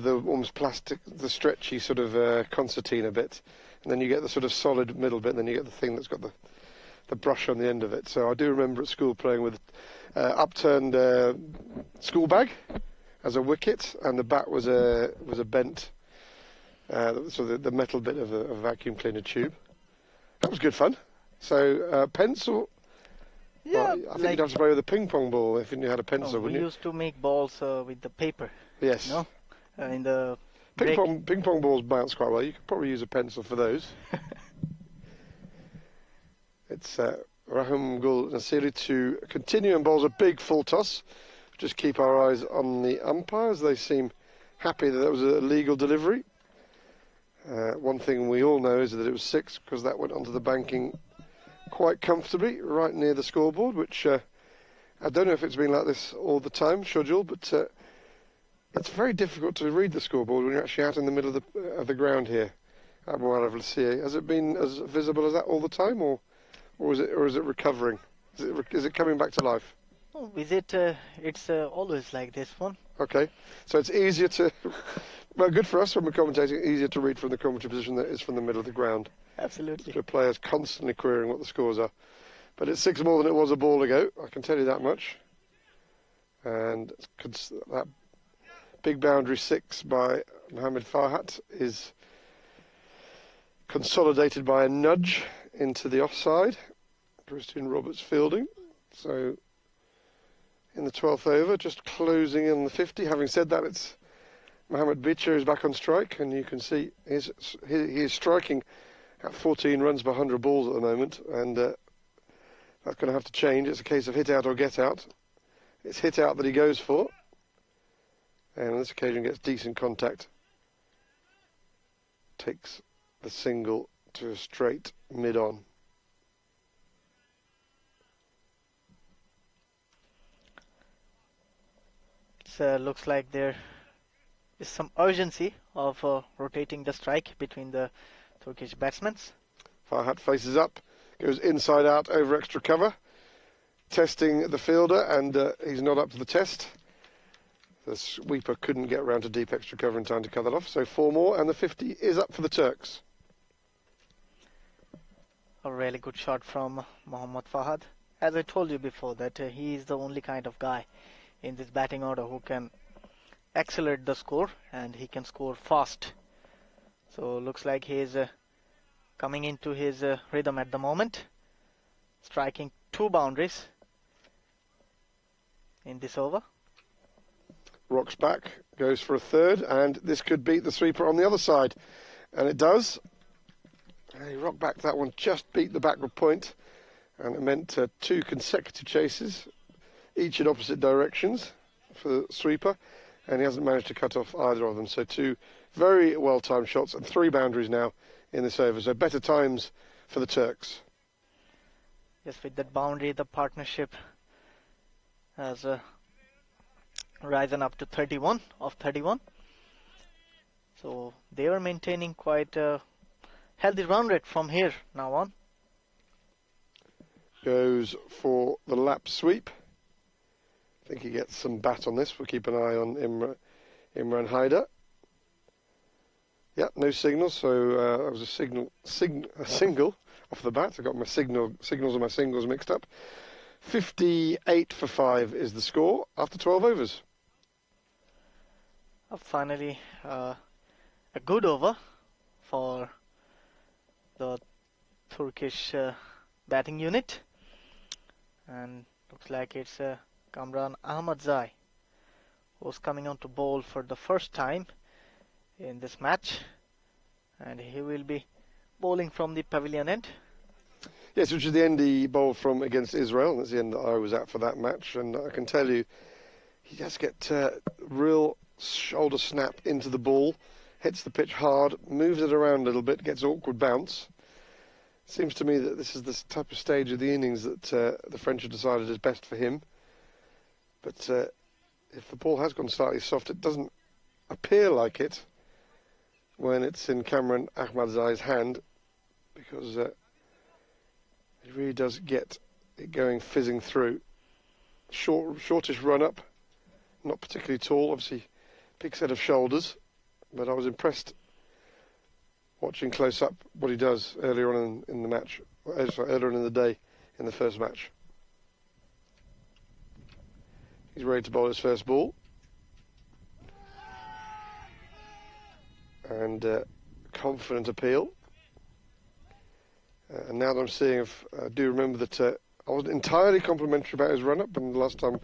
the almost plastic, the stretchy sort of concertina bit, and then you get the sort of solid middle bit, and then you get the thing that's got the brush on the end of it. So I do remember at school playing with upturned school bag as a wicket, and the bat was a bent, so the metal bit of a vacuum cleaner tube. That was good fun. So pencil. Yeah, well, I think you'd have to play with a ping pong ball if you knew how to pencil, wouldn't you? We used to make balls with the paper. Yes. You know? In the ping pong balls bounce quite well. You could probably use a pencil for those. It's Rahim Gul Nasiri to continue and bowls a big full toss. Just keep our eyes on the umpires. They seem happy that was a legal delivery. One thing we all know is that it was 6 because that went onto the banking quite comfortably right near the scoreboard, which I don't know if it's been like this all the time, Shojul, but it's very difficult to read the scoreboard when you're actually out in the middle of the ground here at Moara Vlasiei. Has it been as visible as that all the time, or is it recovering? Is it coming back to life? Oh, is it? It's always like this one. Okay, so it's easier to. Well, good for us when we're commentating. Easier to read from the commentary position that is from the middle of the ground. Absolutely. The players constantly querying what the scores are, but it's 6 more than it was a ball ago. I can tell you that much. And that big boundary 6 by Mohammed Farhat is consolidated by a nudge into the offside. Christian Roberts fielding. So in the 12th over, just closing in the 50. Having said that, it's Mohammed Bichir is back on strike, and you can see he is striking at 14 runs per 100 balls at the moment, and that's going to have to change. It's a case of hit out or get out. It's hit out that he goes for, and on this occasion gets decent contact. Takes the single to a straight mid-on. It looks like there is some urgency of rotating the strike between the Turkish batsmen. Farhat faces up, goes inside out over extra cover, testing the fielder, and he's not up to the test. The sweeper couldn't get round to deep extra cover in time to cut that off, so 4 more, and the 50 is up for the Turks. A really good shot from Mohammad Fahad. As I told you before, that he is the only kind of guy in this batting order who can accelerate the score, and he can score fast. So looks like he is coming into his rhythm at the moment, striking 2 boundaries in this over. rocks back, goes for a third, and this could beat the sweeper on the other side. And it does. And he rocked back that one, just beat the backward point, and it meant 2 consecutive chases, each in opposite directions for the sweeper, and he hasn't managed to cut off either of them. So 2 very well-timed shots and 3 boundaries now in this over. So better times for the Turks. Yes, with that boundary, the partnership has risen up to 31 of 31. So they are maintaining quite a healthy run rate from here now on. Goes for the lap sweep. I think he gets some bat on this. We'll keep an eye on Imran Haider. Yeah, no signal, so that was a single off the bat. I got my signals and my singles mixed up. 58 for 5 is the score after 12 overs. Finally, a good over for the Turkish batting unit, and looks like it's Kamran Ahmadzai who's coming on to bowl for the first time in this match, and he will be bowling from the pavilion end. Yes, which is the end he bowled from against Israel. That's the end that I was at for that match, and I can tell you he does get real shoulder snap into the ball, hits the pitch hard, moves it around a little bit, gets awkward bounce. Seems to me that this is the type of stage of the innings that the French have decided is best for him. But if the ball has gone slightly soft, it doesn't appear like it when it's in Kamran Ahmadzai's hand, because it really does get it going, fizzing through. Shortish run-up, not particularly tall, obviously big set of shoulders, but I was impressed watching close up what he does earlier on in the match, earlier on in the day in the first match. He's ready to bowl his first ball. And confident appeal. And now that I'm seeing, I do remember that I wasn't entirely complimentary about his run-up, and the last time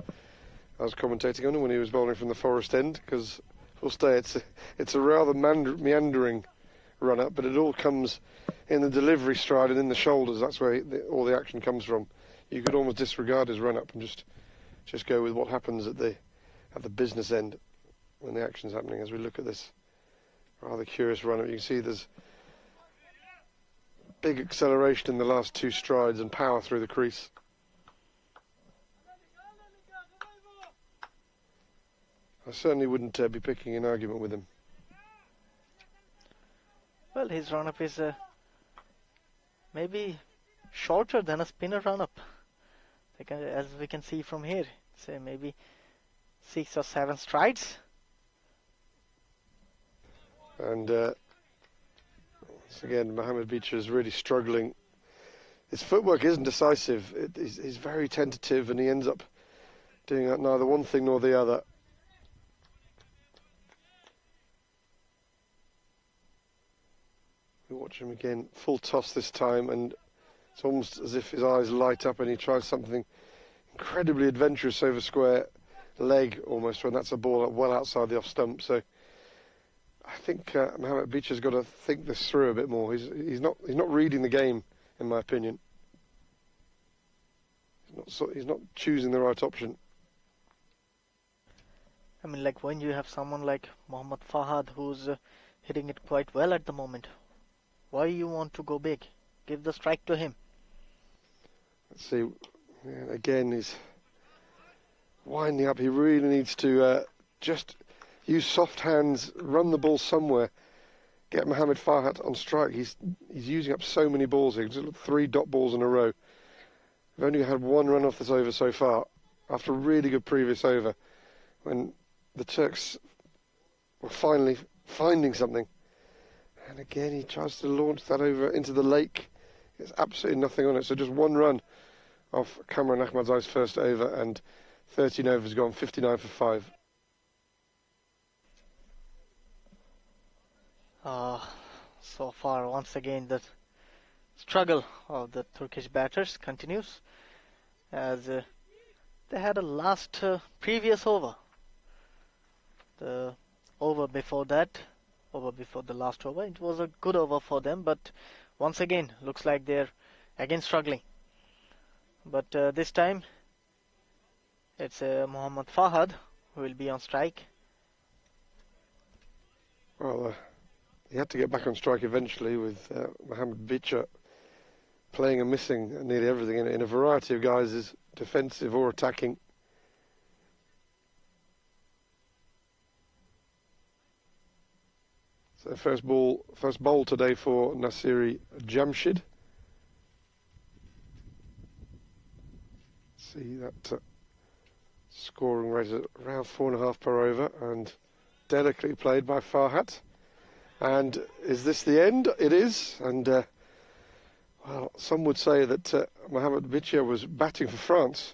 I was commentating on him when he was bowling from the forest end, because we'll say it's a rather meandering run-up, but it all comes in the delivery stride and in the shoulders. That's where all the action comes from. You could almost disregard his run-up and just go with what happens at the business end when the action's happening. As we look at this rather curious run-up, you can see there's big acceleration in the last 2 strides and power through the crease. I certainly wouldn't be picking an argument with him. Well, his run-up is maybe shorter than a spinner run-up. As we can see from here, say maybe 6 or 7 strides. And once again, Mohammed Beecher is really struggling. His footwork isn't decisive. He's very tentative, and he ends up doing neither one thing nor the other. We watch him again, full toss this time, and it's almost as if his eyes light up and he tries something incredibly adventurous over square leg almost, when that's a ball well outside the off stump. So I think Mohammed Beecher's got to think this through a bit more. He's not reading the game, in my opinion. He's not choosing the right option. I mean, like when you have someone like Mohammad Fahad who's hitting it quite well at the moment, why you want to go big? Give the strike to him. Let's see. Yeah, again, he's winding up. He really needs to just use soft hands, run the ball somewhere, get Mohammed Fahad on strike. He's using up so many balls here. 3 dot balls in a row. We've only had 1 run off this over so far, after a really good previous over, when the Turks were finally finding something. And again, he tries to launch that over into the lake. There's absolutely nothing on it. So just 1 run off Kamran Ahmadzai's first over, and 13 overs gone, 59 for 5. So far, once again, the struggle of the Turkish batters continues, as they had a previous over the over before that, over before the last over. It was a good over for them, but once again, looks like they're again struggling. But this time, it's Mohammad Fahad who will be on strike. Well, he had to get back on strike eventually with Mohamed Bicha playing and missing nearly everything in a variety of guises, defensive or attacking. So first bowl today for Nasiri Jamshid. See that scoring rate is around 4.5 per over, and delicately played by Farhat. And is this the end? It is. And well, some would say that Mohamed Bichia was batting for France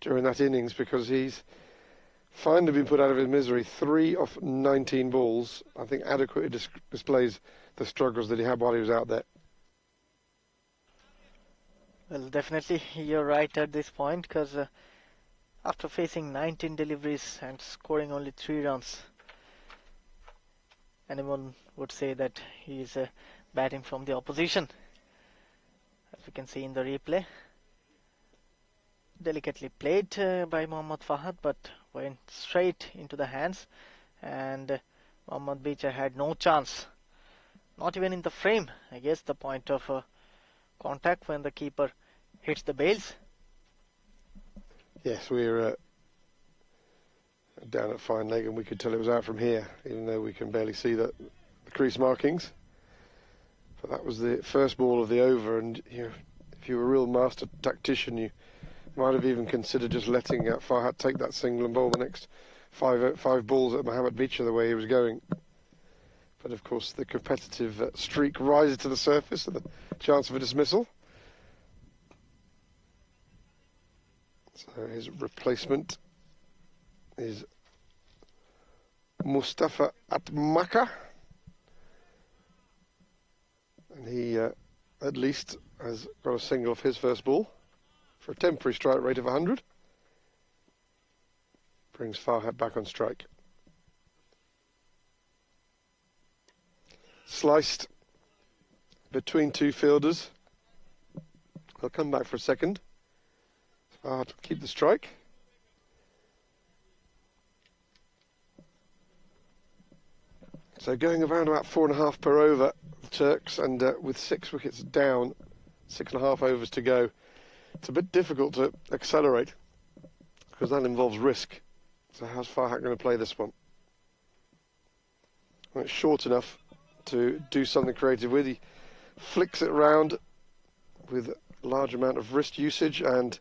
during that innings, because he's finally been put out of his misery. 3 off 19 balls, I think, adequately displays the struggles that he had while he was out there. Well, definitely you're right at this point, because after facing 19 deliveries and scoring only 3 runs, anyone would say that he's batting from the opposition. As we can see in the replay, delicately played by Mohammad Fahad, but went straight into the hands, and Mohammad Bicha had no chance, not even in the frame. I guess the point of contact when the keeper hits the bails. Yes, we're down at fine leg, and we could tell it was out from here, even though we can barely see the crease markings. But that was the first ball of the over, and if you were a real master tactician, you might have even considered just letting Farhat take that single and bowl the next five balls at Mohamed Bicha the way he was going. But of course the competitive streak rises to the surface and the chance of a dismissal. So his replacement is Mustafa Atmaka, and he at least has got a single off his first ball for a temporary strike rate of 100. Brings Farhat back on strike. Sliced between 2 fielders. He'll come back for a second. Farhat will keep the strike. So going around about 4.5 per over, the Turks, and with 6 wickets down, 6.5 overs to go. It's a bit difficult to accelerate because that involves risk. So how's Farhat going to play this one? Well, it's short enough to do something creative with. He flicks it round with a large amount of wrist usage, and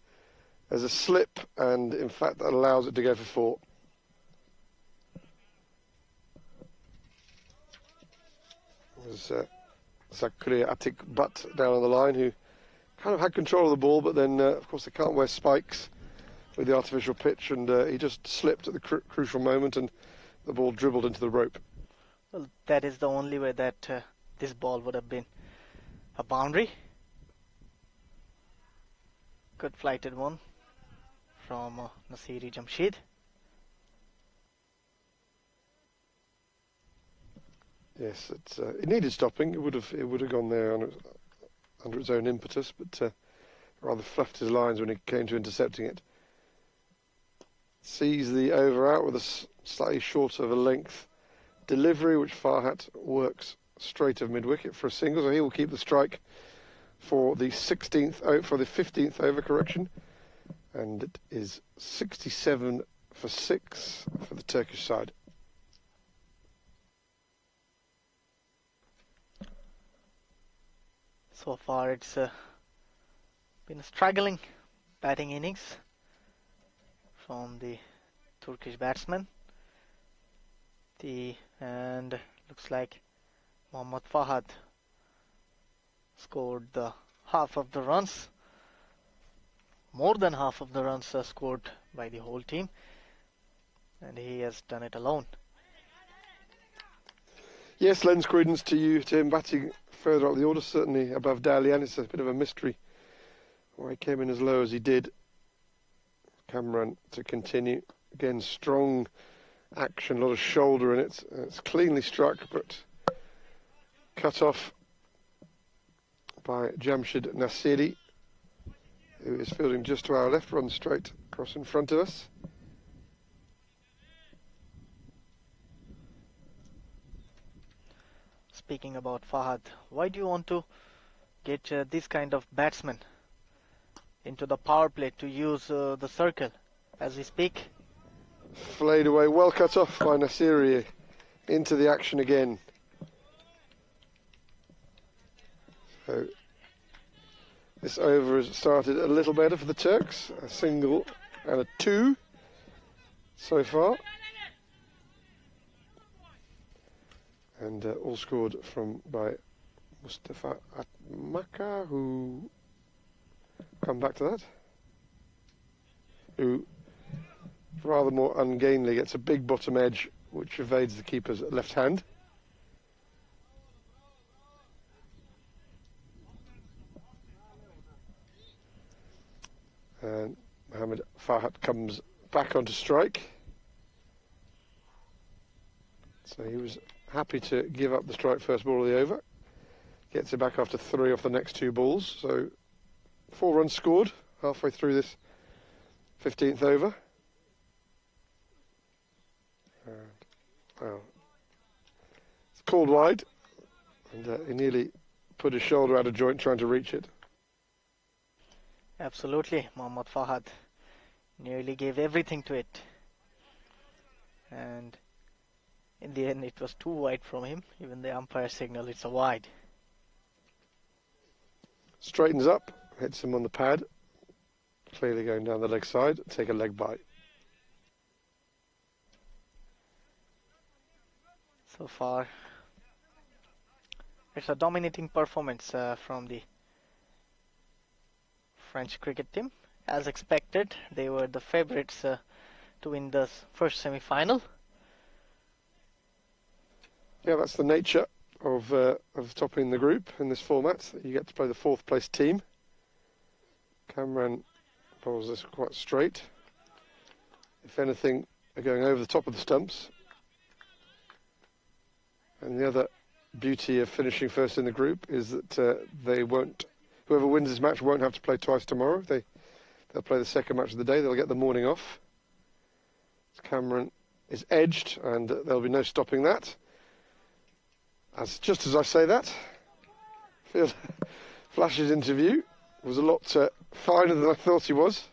there's a slip, and in fact that allows it to go for 4. There's Zakriya Atik Butt down on the line, who kind of had control of the ball, but then of course they can't wear spikes with the artificial pitch, and he just slipped at the crucial moment, and the ball dribbled into the rope. Well, that is the only way that this ball would have been a boundary. Good flighted one from Nasiri Jamshid. Yes, it needed stopping. It would have gone there under its own impetus, but rather fluffed his lines when he came to intercepting it. Sees the over out with a slightly shorter of a length delivery, which Farhat works straight of mid-wicket for a single, so he will keep the strike for the 15th over correction, and it is 67 for 6 for the Turkish side. So far it's been a struggling batting innings from the Turkish batsman. And looks like Mohammad Fahad scored the half of the runs, more than half of the runs scored by the whole team, and he has done it alone. Yes, lends credence to him batting further up the order, certainly above Dalian. It's a bit of a mystery why he came in as low as he did. Cameron to continue. Again, strong action, a lot of shoulder in it. It's cleanly struck, but cut off by Jamshid Nasiri, who is fielding just to our left, runs straight across in front of us. Speaking about Fahad, why do you want to get this kind of batsman into the power play to use the circle as we speak? Flayed away, well cut off by Nasiri, into the action again. So this over has started a little better for the Turks, a single and a 2 so far. And all scored by Mustafa Atmaka, who, come back to that, who rather more ungainly gets a big bottom edge which evades the keeper's left hand. And Mohamed Farhat comes back onto strike. So he was happy to give up the strike first ball of the over. Gets it back after 3 off the next 2 balls. So 4 runs scored halfway through this 15th over. Well, it's called wide, and he nearly put his shoulder out of joint trying to reach it. Absolutely, Mohammad Fahad nearly gave everything to it. And in the end, it was too wide from him. Even the umpire signaled it's a wide. Straightens up, hits him on the pad. Clearly going down the leg side. Take a leg bite. So far, it's a dominating performance from the French cricket team. As expected, they were the favourites to win the first semi-final. Yeah, that's the nature of topping the group in this format. You get to play the 4th place team. Cameron bowls this quite straight. If anything, they're going over the top of the stumps. And the other beauty of finishing first in the group is that whoever wins this match won't have to play twice tomorrow. They'll play the second match of the day. They'll get the morning off. Cameron is edged, and there'll be no stopping that. Just as I say that, Field Flash's interview was a lot finer than I thought he was.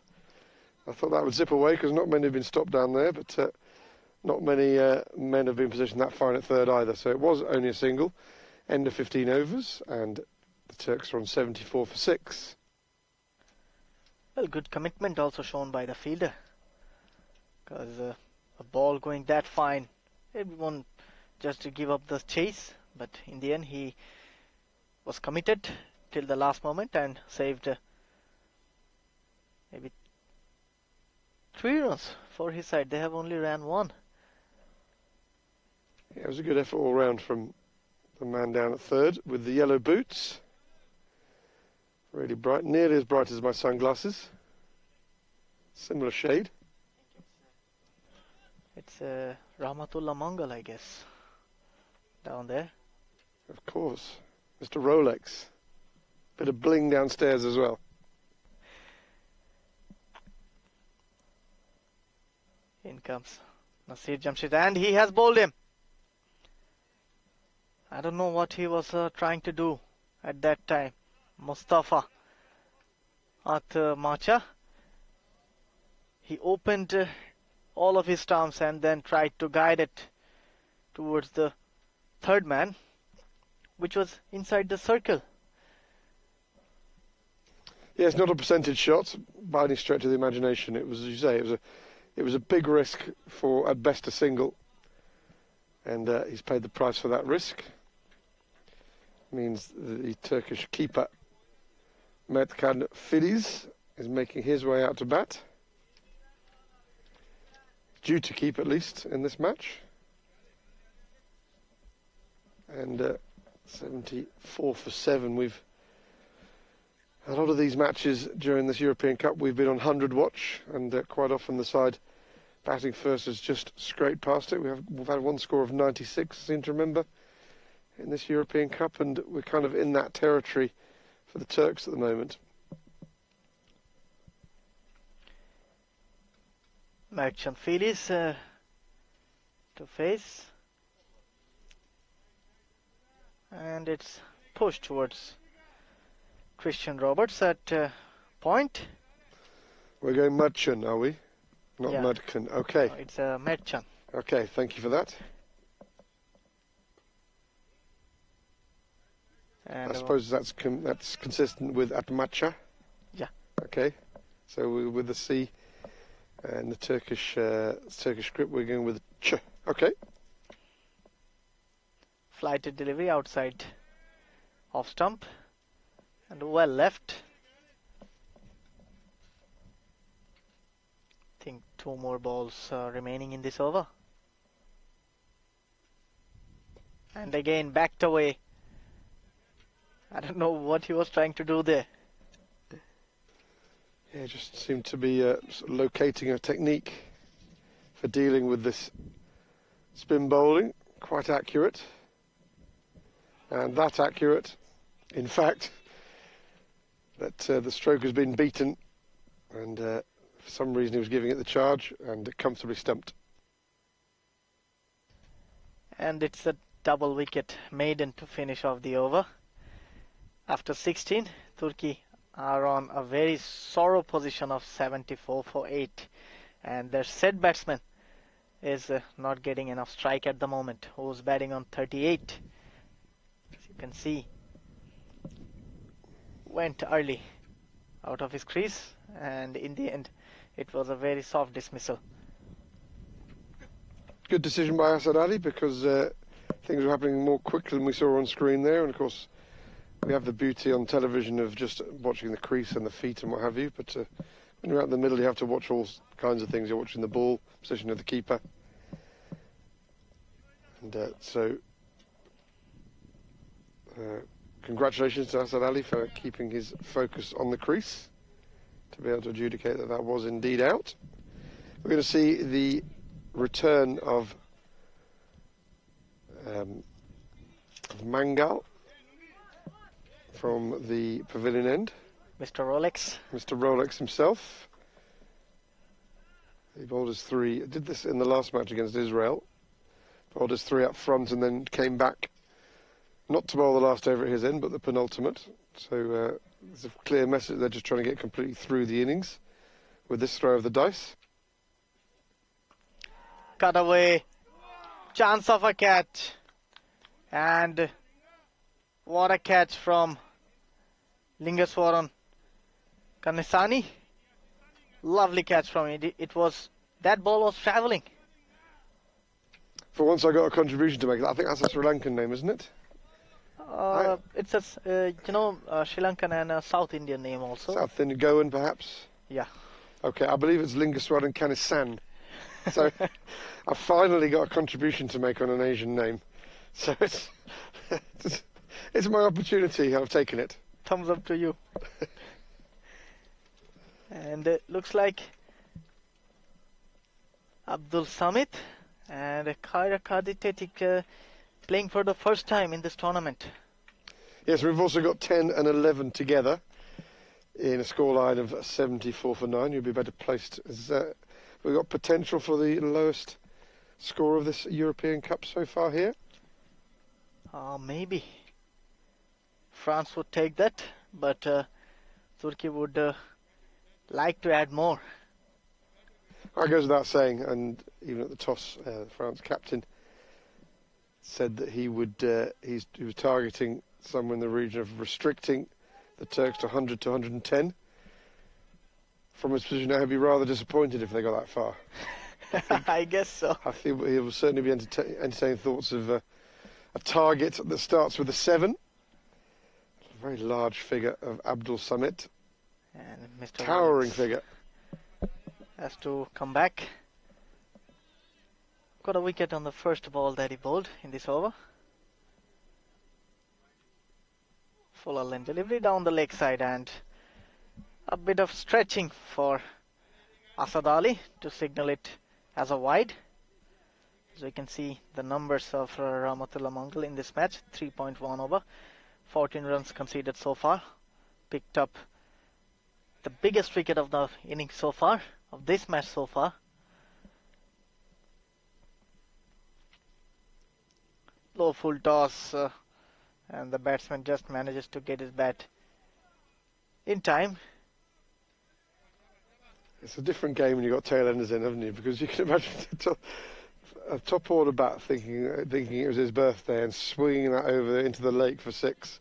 I thought that would zip away because not many have been stopped down there, but not many men have been positioned that fine at third either. So it was only a single, end of 15 overs, and the Turks are on 74 for 6. Well, good commitment also shown by the fielder, because a ball going that fine, everyone just to give up the chase, but in the end he was committed till the last moment and saved maybe 3 runs for his side. They have only ran 1. Yeah, it was a good effort all round from the man down at third with the yellow boots. Really bright, nearly as bright as my sunglasses. Similar shade. It's Rahmatullah Mangal, I guess, down there. Of course. Mr. Rolex. Bit of bling downstairs as well. In comes Nasir Jamshid, and he has bowled him. I don't know what he was trying to do at that time. Mustafa Macha. He opened all of his stumps and then tried to guide it towards the third man, which was inside the circle. Yeah, it's not a percentage shot by any stretch of the imagination. It was, as you say, it was a big risk for at best a single, and he's paid the price for that risk. Means the Turkish keeper Metkan Filiz is making his way out to bat. Due to keep at least in this match. And 74 for 7. We've a lot of these matches during this European Cup we've been on 100 watch, and quite often the side batting first has just scraped past it. We've had one score of 96, I seem to remember, in this European Cup, and we're kind of in that territory for the Turks at the moment. Merchant Phillies to face, and it's pushed towards Christian Roberts at point. We're going Mudchan, are we? Not Yeah. Mudcan. Okay. No, it's a Merchant. Okay, thank you for that. And I suppose that's consistent with Atmaca. Yeah. Okay. So with the C and the Turkish script, we're going with Ch. Okay. flighted delivery outside off stump and well left. I think 2 more balls remaining in this over. And again backed away. I don't know what he was trying to do there. Yeah, just seemed to be sort of locating a technique for dealing with this spin bowling. Quite accurate. And that accurate, in fact, that the stroke has been beaten, and for some reason he was giving it the charge, and it comfortably stumped. And it's a double wicket maiden to finish off the over. After 16, Turkey are on a very sorrow position of 74 for 8, and their set batsman is not getting enough strike at the moment, who's batting on 38. As you can see, went early out of his crease, and in the end it was a very soft dismissal. Good decision by Asad Ali, because things were happening more quickly than we saw on screen there, and of course we have the beauty on television of just watching the crease and the feet and what have you, but when you're out in the middle you have to watch all kinds of things. You're watching the ball, position of the keeper, and so congratulations to Asad Ali for keeping his focus on the crease to be able to adjudicate that that was indeed out. We're going to see the return of Mangal from the pavilion end. Mr. Rolex. Mr. Rolex himself. He bowled his 3. Did this in the last match against Israel. Bowled his 3 up front and then came back, not to bowl the last over at his end, but the penultimate. So there's a clear message. They're just trying to get completely through the innings with this throw of the dice. Cut away. Chance of a catch. And what a catch from Lingaswaran Kanisani. Lovely catch from him. That ball was travelling. For once I got a contribution to make. I think that's a Sri Lankan name, isn't it? It's a Sri Lankan and a South Indian name also. South Indian Goan, perhaps? Yeah. Okay, I believe it's Lingaswaran Kanisan. So I finally got a contribution to make on an Asian name. So it's my opportunity. I've taken it. Thumbs up to you. And it looks like Abdul Samit and Khaira Kaditetik playing for the first time in this tournament. Yes, we've also got 10 and 11 together in a scoreline of 74 for 9. You'll be better placed. We've got potential for the lowest score of this European Cup so far here. Maybe. France would take that, but Turkey would like to add more. That goes without saying, and even at the toss, the France captain said that he was targeting somewhere in the region of restricting the Turks to 100 to 110. From his position, he'd be rather disappointed if they got that far. I guess so. I think he will certainly be entertaining thoughts of a target that starts with a 7. A very large figure of Abdul Samit. And Mr. Towering Rolex figure. has to come back. Got a wicket on the first ball that he bowled in this over. Fuller line delivery down the leg side, and a bit of stretching for Asad Ali to signal it as a wide. As we can see the numbers of Rahmatullah Mangal in this match, 3.1 over, 14 runs conceded so far. Picked up the biggest wicket of the innings so far, of this match so far. Low full toss, and the batsman just manages to get his bat in time. It's a different game when you've got tail enders in, haven't you? Because you can imagine a top order bat thinking it was his birthday and swinging that over into the lake for 6.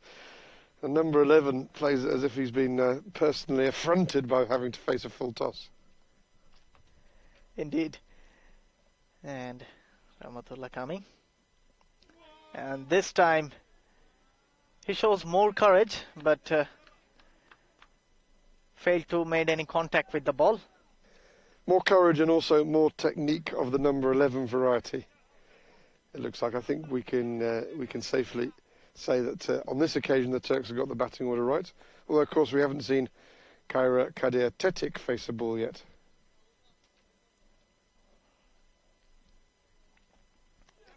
And number 11 plays it as if he's been personally affronted by having to face a full toss. Indeed. And Rahmatullah coming. And this time he shows more courage, but failed to make any contact with the ball. More courage and also more technique of the number 11 variety. It looks like, I think we can safely say that on this occasion the Turks have got the batting order right. Although of course we haven't seen Kaira Kadir Tetik face a ball yet.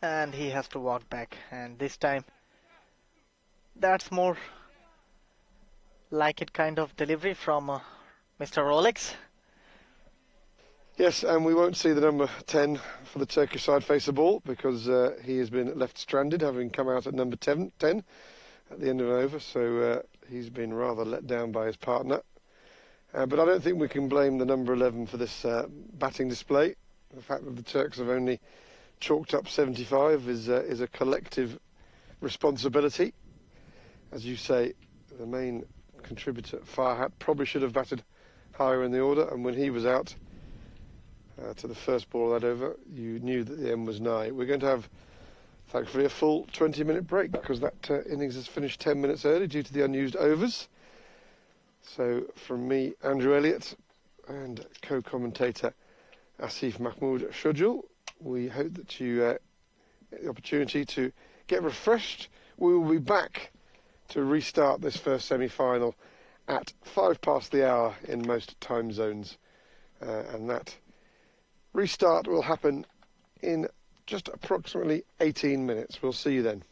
And he has to walk back, and this time that's more like it kind of delivery from Mr. Rolex. Yes, and we won't see the number 10 for the Turkish side face a ball because he has been left stranded, having come out at number 10 at the end of an over, so he's been rather let down by his partner. But I don't think we can blame the number 11 for this batting display. The fact that the Turks have only chalked up 75 is a collective responsibility. As you say, the main contributor, Farhat, probably should have batted higher in the order, and when he was out to the first ball of that over, you knew that the end was nigh. We're going to have, thankfully, a full 20-minute break because that innings has finished 10 minutes early due to the unused overs. So from me, Andrew Elliott, and co-commentator Asif Mahmood Shujul, we hope that you get the opportunity to get refreshed. We will be back to restart this first semi-final at 5 past the hour in most time zones, and that restart will happen in just approximately 18 minutes. We'll see you then.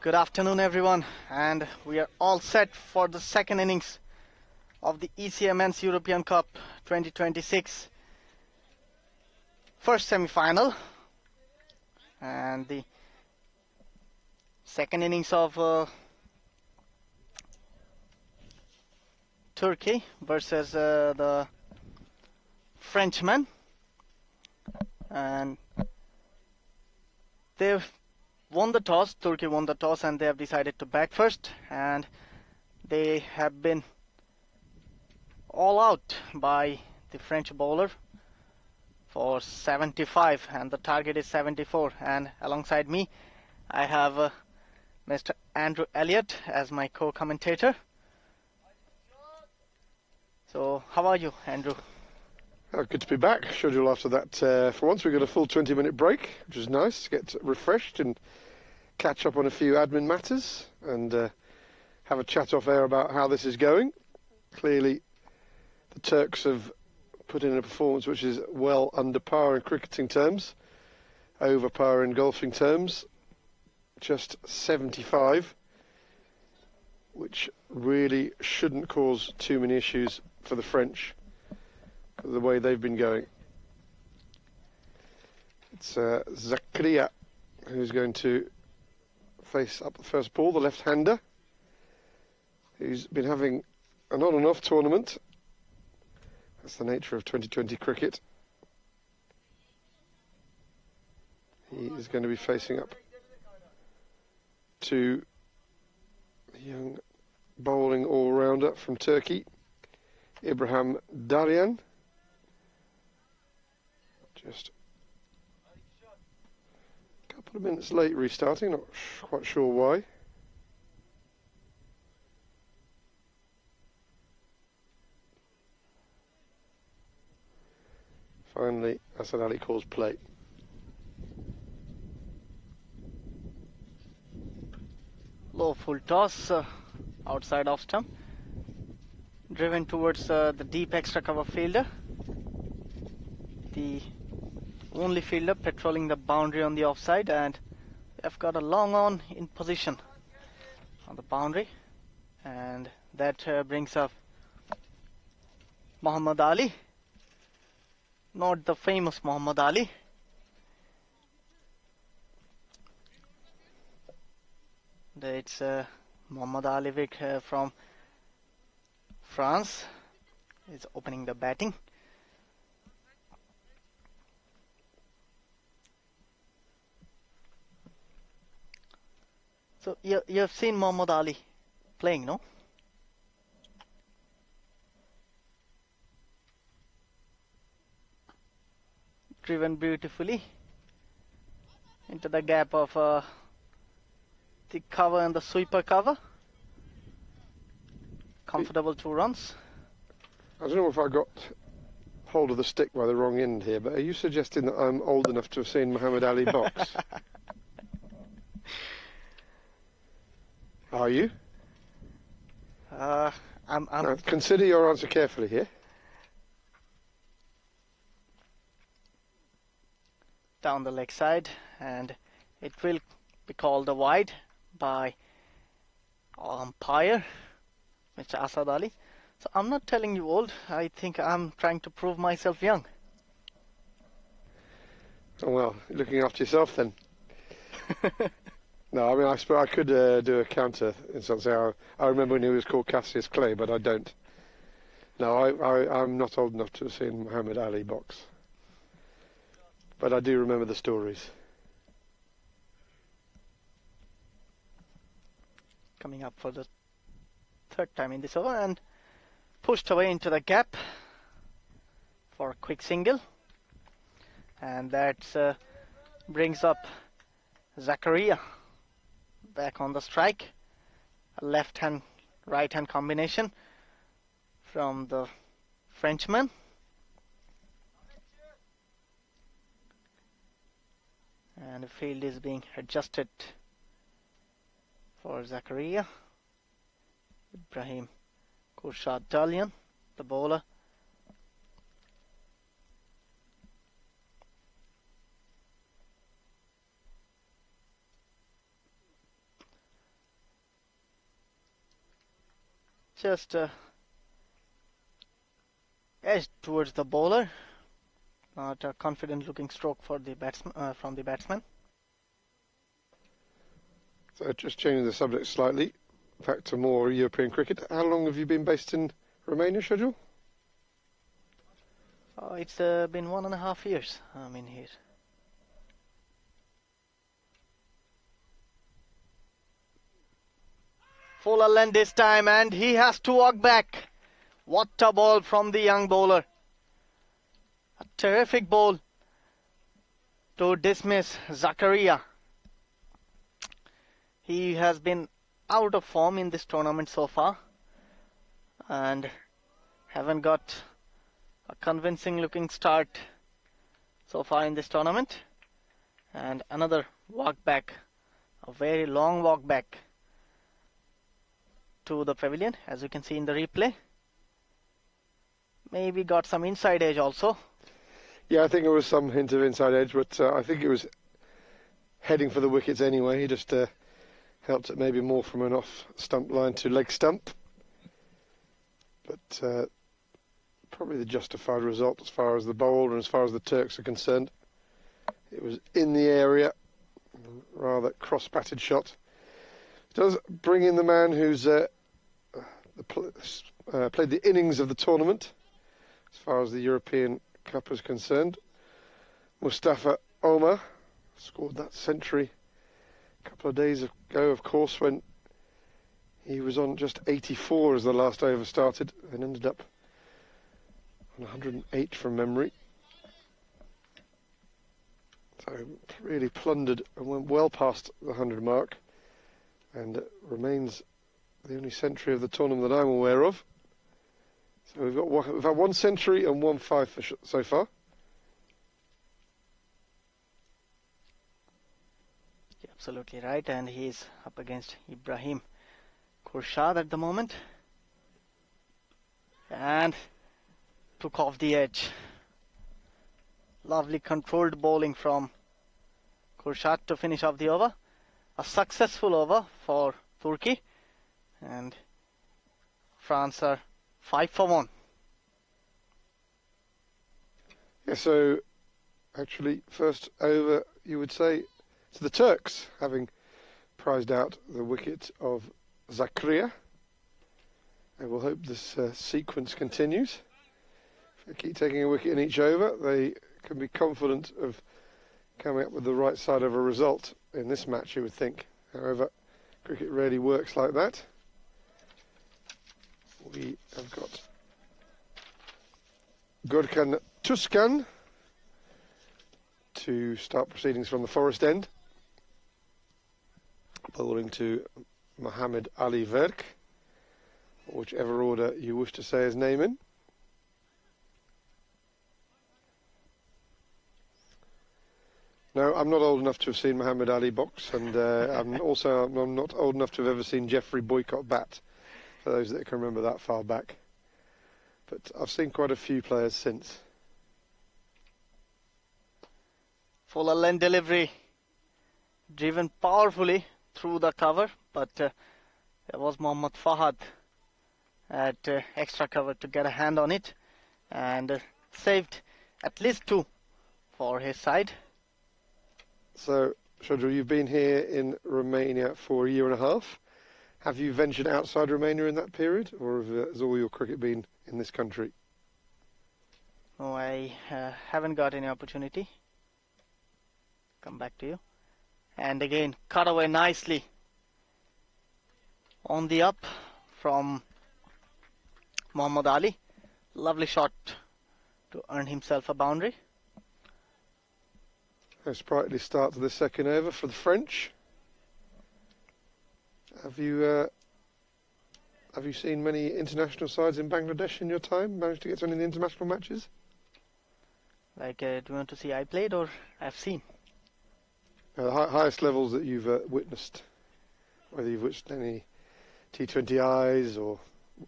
Good afternoon, everyone, and we are all set for the second innings of the ECA Men's European Cup 2026 first semi-final, and the second innings of Turkey versus the Frenchmen, and they've won the toss. Turkey won the toss and they have decided to bat first, and they have been all out by the French bowler for 75, and the target is 74. And alongside me I have Mr. Andrew Elliott as my co-commentator. So how are you, Andrew? Good to be back. Schedule after that. For once, we got a full 20-minute break, which is nice to get refreshed and catch up on a few admin matters and have a chat off air about how this is going. Clearly, the Turks have put in a performance which is well under par in cricketing terms, over par in golfing terms, just 75, which really shouldn't cause too many issues for the French, the way they've been going. It's Zakaria who's going to face up the first ball, the left-hander. He's been having an on and off tournament. That's the nature of 2020 cricket. He is going to be facing up to the young bowling all-rounder from Turkey, Ibrahim Daryan. Just a couple of minutes late restarting, not quite sure why. Finally, Asad Ali calls play. Low full toss, outside off stump, driven towards the deep extra cover fielder. The only fielder patrolling the boundary on the offside, and they've got a long on in position on the boundary, and that brings up Muhammad Ali, not the famous Muhammad Ali. It's Muhammad Ali from France is opening the batting. So you have seen Muhammad Ali playing, no? Driven beautifully into the gap of the cover and the sweeper cover. Comfortable 2 runs. I don't know if I got hold of the stick by the wrong end here, but are you suggesting that I'm old enough to have seen Muhammad Ali box? Are you? Now, consider your answer carefully here. Down the leg side, and it will be called a wide by umpire Mr. Asad Ali. So I'm not telling you old, I think I'm trying to prove myself young. Oh, well, looking after yourself then. No, I mean, I suppose I could do a counter in something. I remember when he was called Cassius Clay, but I don't. No, I'm not old enough to have seen Muhammad Ali box. But I do remember the stories. Coming up for the 3rd time in this over, and pushed away into the gap for a quick single. And that brings up Zakaria back on the strike. A left-hand, right-hand combination from the Frenchman. And the field is being adjusted for Zakaria. Ibrahim Kurshad Dalian, the bowler. just edged towards the bowler. Not a confident-looking stroke for the batsman from the batsman. So just changing the subject slightly, back to more European cricket. How long have you been based in Romania, Schedule? Oh, it's been 1.5 years I'm in here. Fuller length this time, and he has to walk back. What a ball from the young bowler. A terrific ball to dismiss Zakaria. He has been out of form in this tournament so far and haven't got a convincing looking start so far in this tournament. And another walk back, a very long walk back to the pavilion, as you can see in the replay. Maybe got some inside edge also. Yeah, I think there was some hint of inside edge, but I think it was heading for the wickets anyway. He just helped it maybe more from an off stump line to leg stump. But probably the justified result as far as the bowler and as far as the Turks are concerned. It was in the area, rather cross-batted shot. It does bring in the man who's played the innings of the tournament as far as the European Cup is concerned. Mustafa Omar scored that century a couple of days ago, of course, when he was on just 84 as the last over started and ended up on 108 from memory. So really plundered and went well past the 100 mark, and remains the only century of the tournament that I'm aware of. So we've had one century and 1 5 so far. You're absolutely right, and he's up against Ibrahim Khurshad at the moment, and took off the edge. Lovely controlled bowling from Khurshad to finish off the over. A successful over for Turkey, and France are 5 for 1. Yeah, so actually first over, you would say, to the Turks, having prized out the wicket of Zakaria. And we'll hope this sequence continues. If they keep taking a wicket in each over, they can be confident of coming up with the right side of a result in this match, you would think. However, cricket rarely works like that. We have got Gurkan Tuskan to start proceedings from the Forest End, bowling to Mohammed Ali Verk, whichever order you wish to say his name in. No, I'm not old enough to have seen Muhammad Ali box, and I'm not old enough to have ever seen Geoffrey Boycott bat, for those that can remember that far back. But I've seen quite a few players since. Fuller length delivery, driven powerfully through the cover, but there was Mohammad Fahad at extra cover to get a hand on it, and saved at least 2 for his side. So, Shadru, you've been here in Romania for 1.5 years. Have you ventured outside Romania in that period, or has all your cricket been in this country? No, I haven't got any opportunity. Come back to you. And again, cut away nicely on the up from Muhammad Ali. Lovely shot to earn himself a boundary. A sprightly start to the second over for the French. Have you seen many international sides in Bangladesh in your time? Managed to get to any of the international matches? Like, do you want to see I played or I've seen? The highest levels that you've witnessed, whether you've witnessed any T20Is or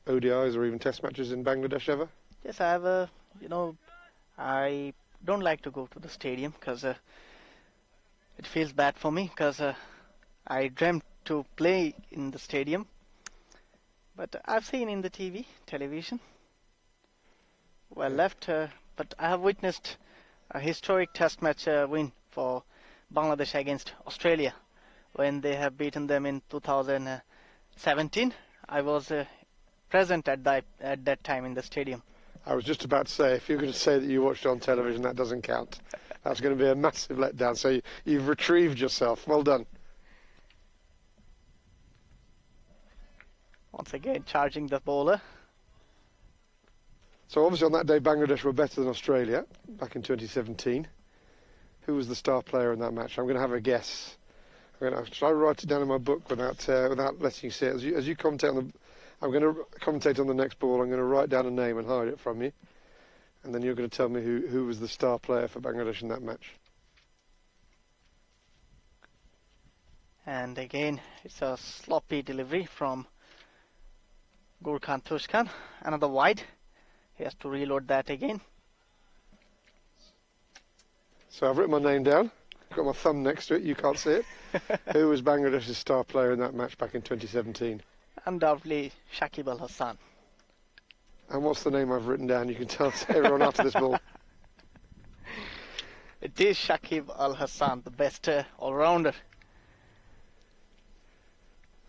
ODIs or even Test matches in Bangladesh ever? Yes, I have. I don't like to go to the stadium because it feels bad for me, because I dreamt to play in the stadium. but I've seen in the television. Well left, but I have witnessed a historic test match win for Bangladesh against Australia when they have beaten them in 2017. I was present at that time in the stadium. I was just about to say, if you're going to say that you watched it on television, that doesn't count. That's going to be a massive letdown. So you've retrieved yourself. Well done. Once again, charging the bowler. So obviously on that day, Bangladesh were better than Australia back in 2017. Who was the star player in that match? I'm going to have a guess. I'm going to try to write it down in my book without letting you see it. As you commentate on the, I'm going to commentate on the next ball. I'm going to write down a name and hide it from you, and then you're going to tell me who was the star player for Bangladesh in that match. And again, it's a sloppy delivery from Gurkhan Tushkan. Another wide. He has to reload that again. So I've written my name down. I've got my thumb next to it. You can't see it. Who was Bangladesh's star player in that match back in 2017? Undoubtedly Shakib Al Hasan. And what's the name I've written down? You can tell everyone after this ball. It is Shakib Al Hasan, the best all-rounder.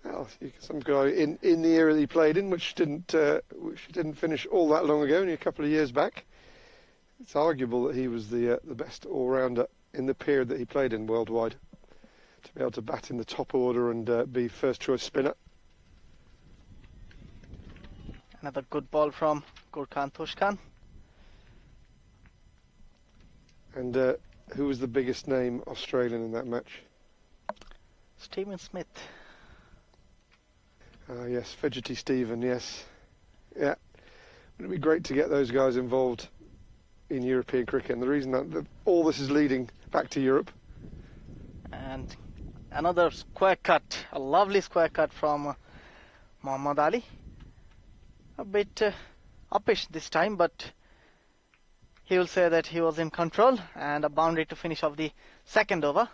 Well, some guy in the era that he played in, which didn't finish all that long ago, only a couple of years back. It's arguable that he was the best all-rounder in the period that he played in worldwide, to be able to bat in the top order and be first-choice spinner. Another good ball from Gurkhan Tushkan. And who was the biggest name Australian in that match? Stephen Smith. Yes, Fidgety Stephen, yes. Yeah. It'd be great to get those guys involved in European cricket. And the reason that all this is leading back to Europe. And another square cut, a lovely square cut from Muhammad Ali. A bit uppish this time, but he will say that he was in control, and a boundary to finish off the second over.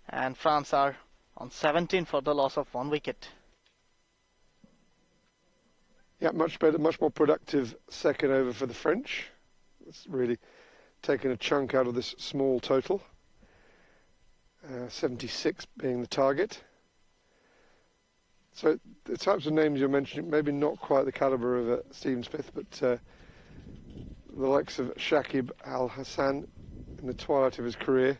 And France are on 17 for the loss of 1 wicket. Yeah, much better, much more productive second over for the French. It's really taken a chunk out of this small total. 76 being the target. So the types of names you're mentioning, maybe not quite the calibre of Stephen Smith, but the likes of Shakib Al Hasan in the twilight of his career.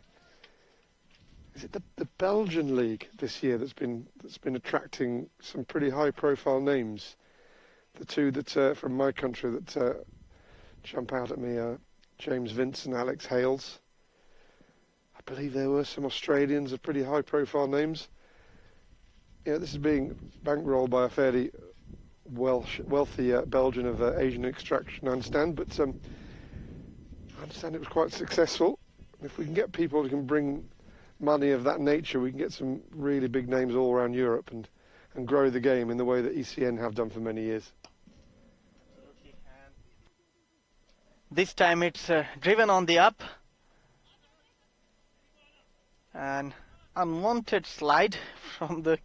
Is it the Belgian league this year that's been attracting some pretty high-profile names? The two that from my country that jump out at me are James Vince and Alex Hales. I believe there were some Australians of pretty high-profile names. Yeah, this is being bankrolled by a fairly wealthy Belgian of Asian extraction, I understand, but I understand it was quite successful. If we can get people who can bring money of that nature, we can get some really big names all around Europe and grow the game in the way that ECN have done for many years. This time it's driven on the up. An unwanted slide from the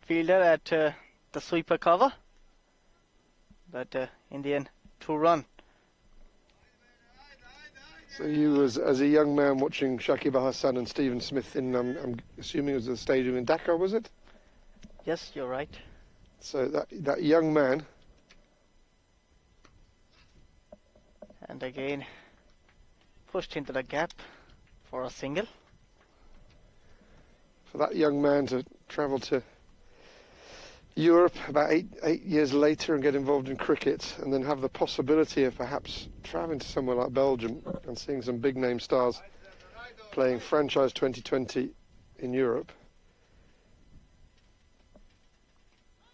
fielder at the sweeper cover. But in the end, 2 run. So you, as a young man watching Shakib Al Hasan and Stephen Smith in, I'm assuming it was the stadium in Dhaka, was it? Yes, you're right. So that young man. And again, pushed into the gap for a single. For that young man to travel to Europe about eight years later and get involved in cricket, and then have the possibility of perhaps travelling to somewhere like Belgium and seeing some big name stars playing franchise 2020 in Europe.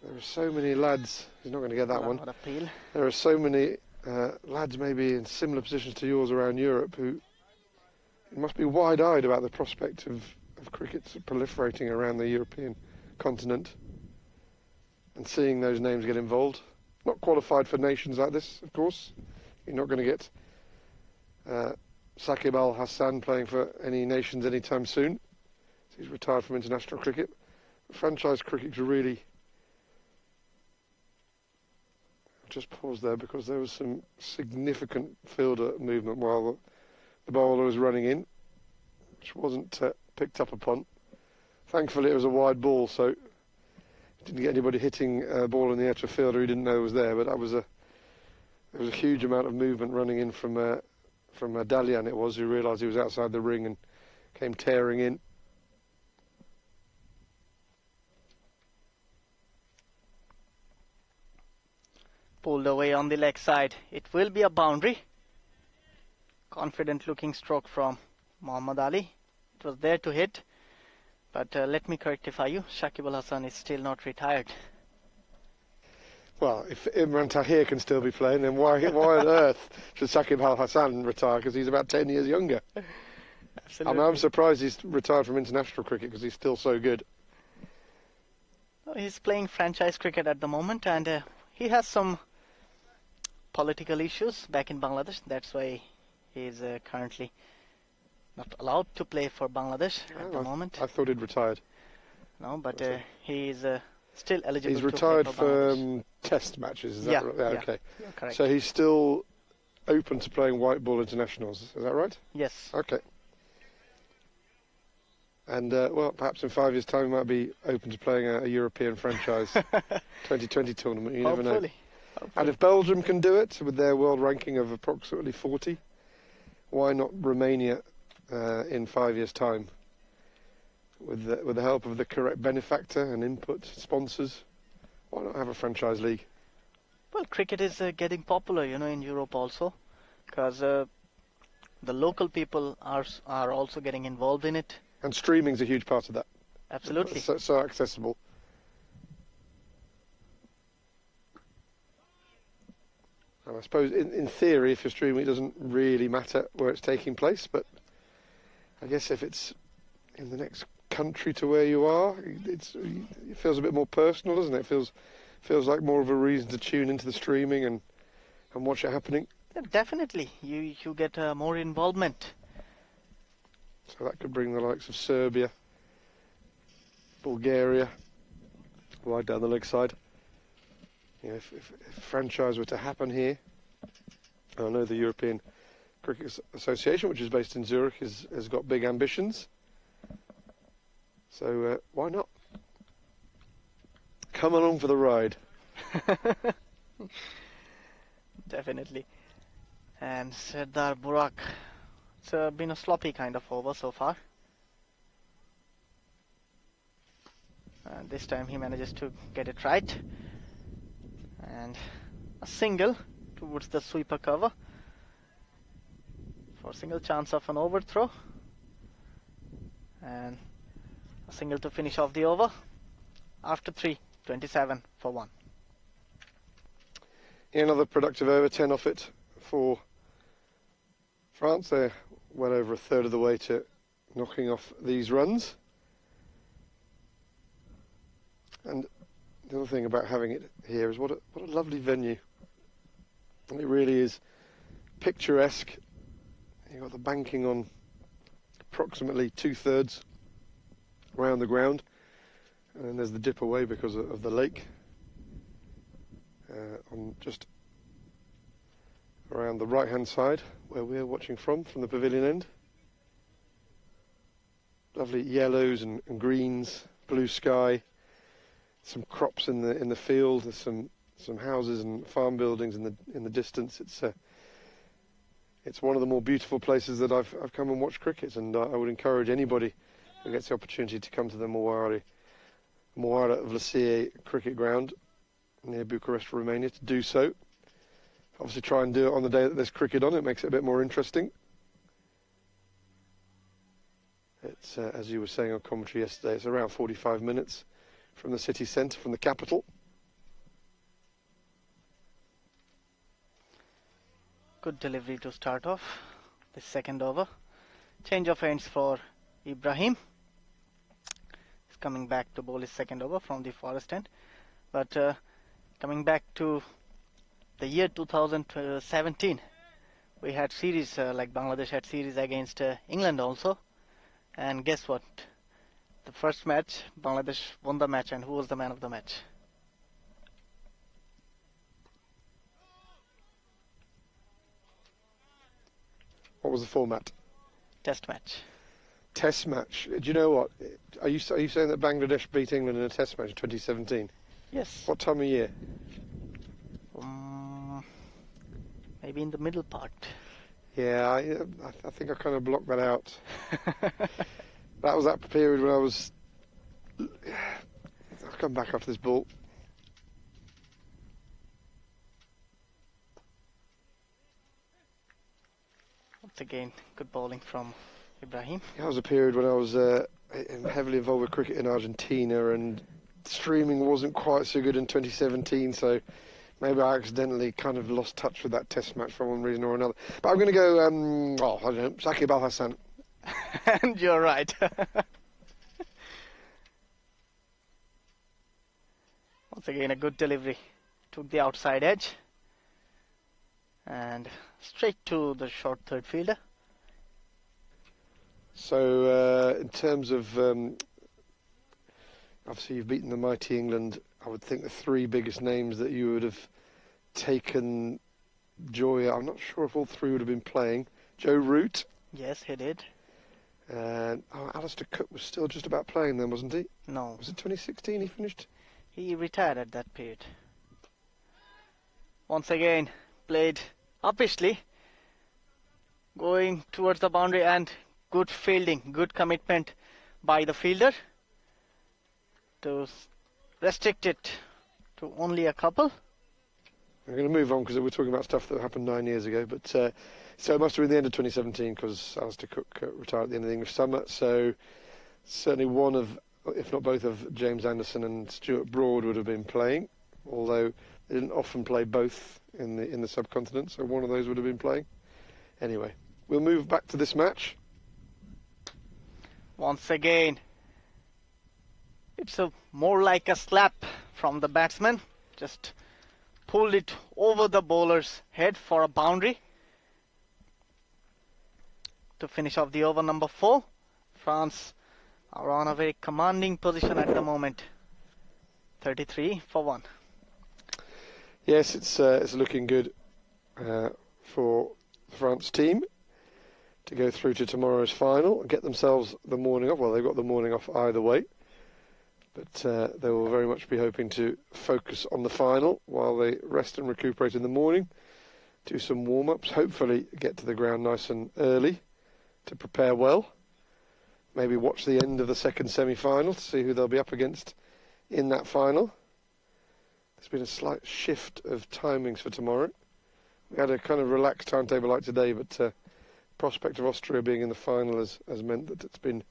There are so many lads, he's not going to get that one. There are so many lads maybe in similar positions to yours around Europe who must be wide-eyed about the prospect of cricket proliferating around the European continent and seeing those names get involved. Not qualified for nations like this, of course. You're not going to get Shakib Al Hasan playing for any nations anytime soon. He's retired from international cricket. Franchise cricket's really just pause there because there was some significant fielder movement while the bowler was running in, which wasn't picked up upon. Thankfully, it was a wide ball, so didn't get anybody hitting a ball in the air to a fielder who didn't know it was there. But there was a huge amount of movement running in from Dalian. It was, who realised he was outside the ring and came tearing in. Pulled away on the leg side. It will be a boundary. Confident looking stroke from Muhammad Ali. It was there to hit. But let me correctify you. Shakib Al Hasan is still not retired. Well, if Imran Tahir can still be playing, then why on earth should Shakib Al Hasan retire? Because he's about 10 years younger. Absolutely. I'm surprised he's retired from international cricket because he's still so good. He's playing franchise cricket at the moment, and he has some political issues back in Bangladesh. That's why he's currently not allowed to play for Bangladesh at the moment. I thought he'd retired. No, but he's still eligible. He's to retired play for Bangladesh. test matches, is that Yeah, right? yeah. Okay. You're correct. So he's still open to playing white ball internationals, is that right? Yes. Okay. And, well, perhaps in 5 years' time he might be open to playing a European franchise 2020 tournament, you never know. Hopefully. And if Belgium can do it with their world ranking of approximately 40, why not Romania in 5 years' time? With the help of the correct benefactor and input sponsors, why not have a franchise league? Well, cricket is getting popular, in Europe also, because the local people are also getting involved in it. And streaming's a huge part of that. Absolutely. So accessible. And I suppose in theory, if you're streaming, it doesn't really matter where it's taking place, but I guess if it's in the next country to where you are, it feels a bit more personal, doesn't it? It feels like more of a reason to tune into the streaming and watch it happening. Yeah, definitely. You get more involvement. So that could bring the likes of Serbia, Bulgaria, right down the leg side. If a franchise were to happen here, I know the European Cricket Association, which is based in Zurich, has got big ambitions. So why not? Come along for the ride. Definitely. And Serdar Burak. It's been a sloppy kind of over so far. This time he manages to get it right. And a single towards the sweeper cover for a single chance of an overthrow. And a single to finish off the over after 3, 27 for 1. Another productive over, 10 off it for France. They're well over a third of the way to knocking off these runs. And the other thing about having it here is what a lovely venue. And it really is picturesque. You've got the banking on approximately 2/3 around the ground, and then there's the dip away because of the lake on just around the right hand side where we're watching from the pavilion end. Lovely yellows and greens, blue sky, some crops in the field. There's some houses and farm buildings in the distance. It's one of the more beautiful places that I've come and watched cricket, and I would encourage anybody who gets the opportunity to come to the Moara Vlasiei cricket ground near Bucharest, Romania, to do so. Obviously try and do it on the day that there's cricket on. It makes it a bit more interesting. It's as you were saying on commentary yesterday, it's around 45 minutes from the city centre, from the capital. Good delivery to start off the second over. Change of ends for Ibrahim. He's coming back to bowl his second over from the forest end. But coming back to the year 2017, we had series like Bangladesh had series against England also. And guess what? The first match, Bangladesh won the match, and who was the man of the match? What was the format? Test match. Test match. Do you know what? Are you saying that Bangladesh beat England in a test match in 2017? Yes. What time of year? Maybe in the middle part. Yeah, I think I kind of blocked that out. That was that period when I was... I'll come back after this ball. Once again, good bowling from Ibrahim. That was a period when I was heavily involved with cricket in Argentina, and streaming wasn't quite so good in 2017, so maybe I accidentally kind of lost touch with that test match for one reason or another. But I'm going to go, I don't know, Saqib Al Hassan. And you're right. Once again, a good delivery. Took the outside edge. And straight to the short third fielder. So, in terms of, obviously you've beaten the mighty England. I would think the three biggest names that you would have taken joy. I'm not sure if all three would have been playing. Joe Root. Yes, he did. And Alistair Cook was still just about playing then, wasn't he? No. Was it 2016 he finished? He retired at that period. Once again, played uppishly. Going towards the boundary, and good fielding, good commitment by the fielder to restrict it to only a couple. We're going to move on because we're talking about stuff that happened 9 years ago. But so it must have been the end of 2017 because Alistair Cook retired at the end of the English summer. So certainly one of, if not both of James Anderson and Stuart Broad would have been playing, although they didn't often play both in the subcontinent. So one of those would have been playing. Anyway, we'll move back to this match. Once again, it's more like a slap from the batsman. Just pulled it over the bowler's head for a boundary. To finish off the over number 4, France are on a very commanding position at the moment. 33 for 1. Yes, it's looking good for the France team to go through to tomorrow's final and get themselves the morning off. Well, they've got the morning off either way, but they will very much be hoping to focus on the final while they rest and recuperate in the morning, do some warm-ups, hopefully get to the ground nice and early to prepare well, maybe watch the end of the second semi-final to see who they'll be up against in that final. There's been a slight shift of timings for tomorrow. We had a kind of relaxed timetable like today, but prospect of Austria being in the final has meant that it's been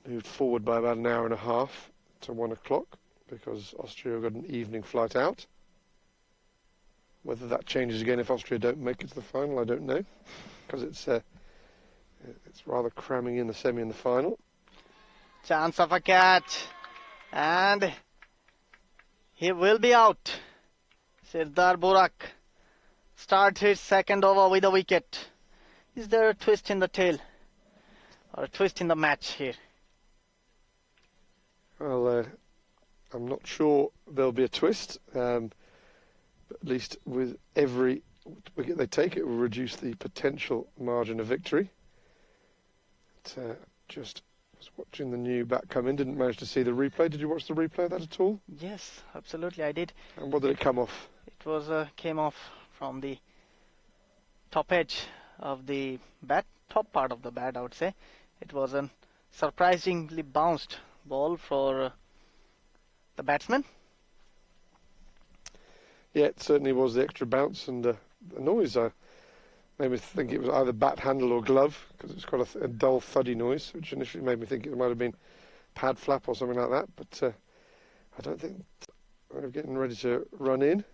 moved forward by about an hour and a half to 1 o'clock because Austria got an evening flight out. Whether that changes again if Austria don't make it to the final, I don't know, because it's rather cramming in the semi and the final. Chance of a catch, and he will be out. Sirdar Burak starts his second over with a wicket. Is there a twist in the tail or a twist in the match here? Well, I'm not sure there'll be a twist, but at least with every wicket they take, it will reduce the potential margin of victory. Just was watching the new bat come in, didn't manage to see the replay. Did you watch the replay of that at all? Yes, absolutely, I did. And what did it come off? It was came off from the top edge of the bat, top part of the bat, I would say. It was a surprisingly bounced ball for the batsman. Yeah, it certainly was the extra bounce and the noise. Made me think it was either bat handle or glove because it's quite a dull, thuddy noise, which initially made me think it might have been pad flap or something like that. But I don't think we're getting ready to run in.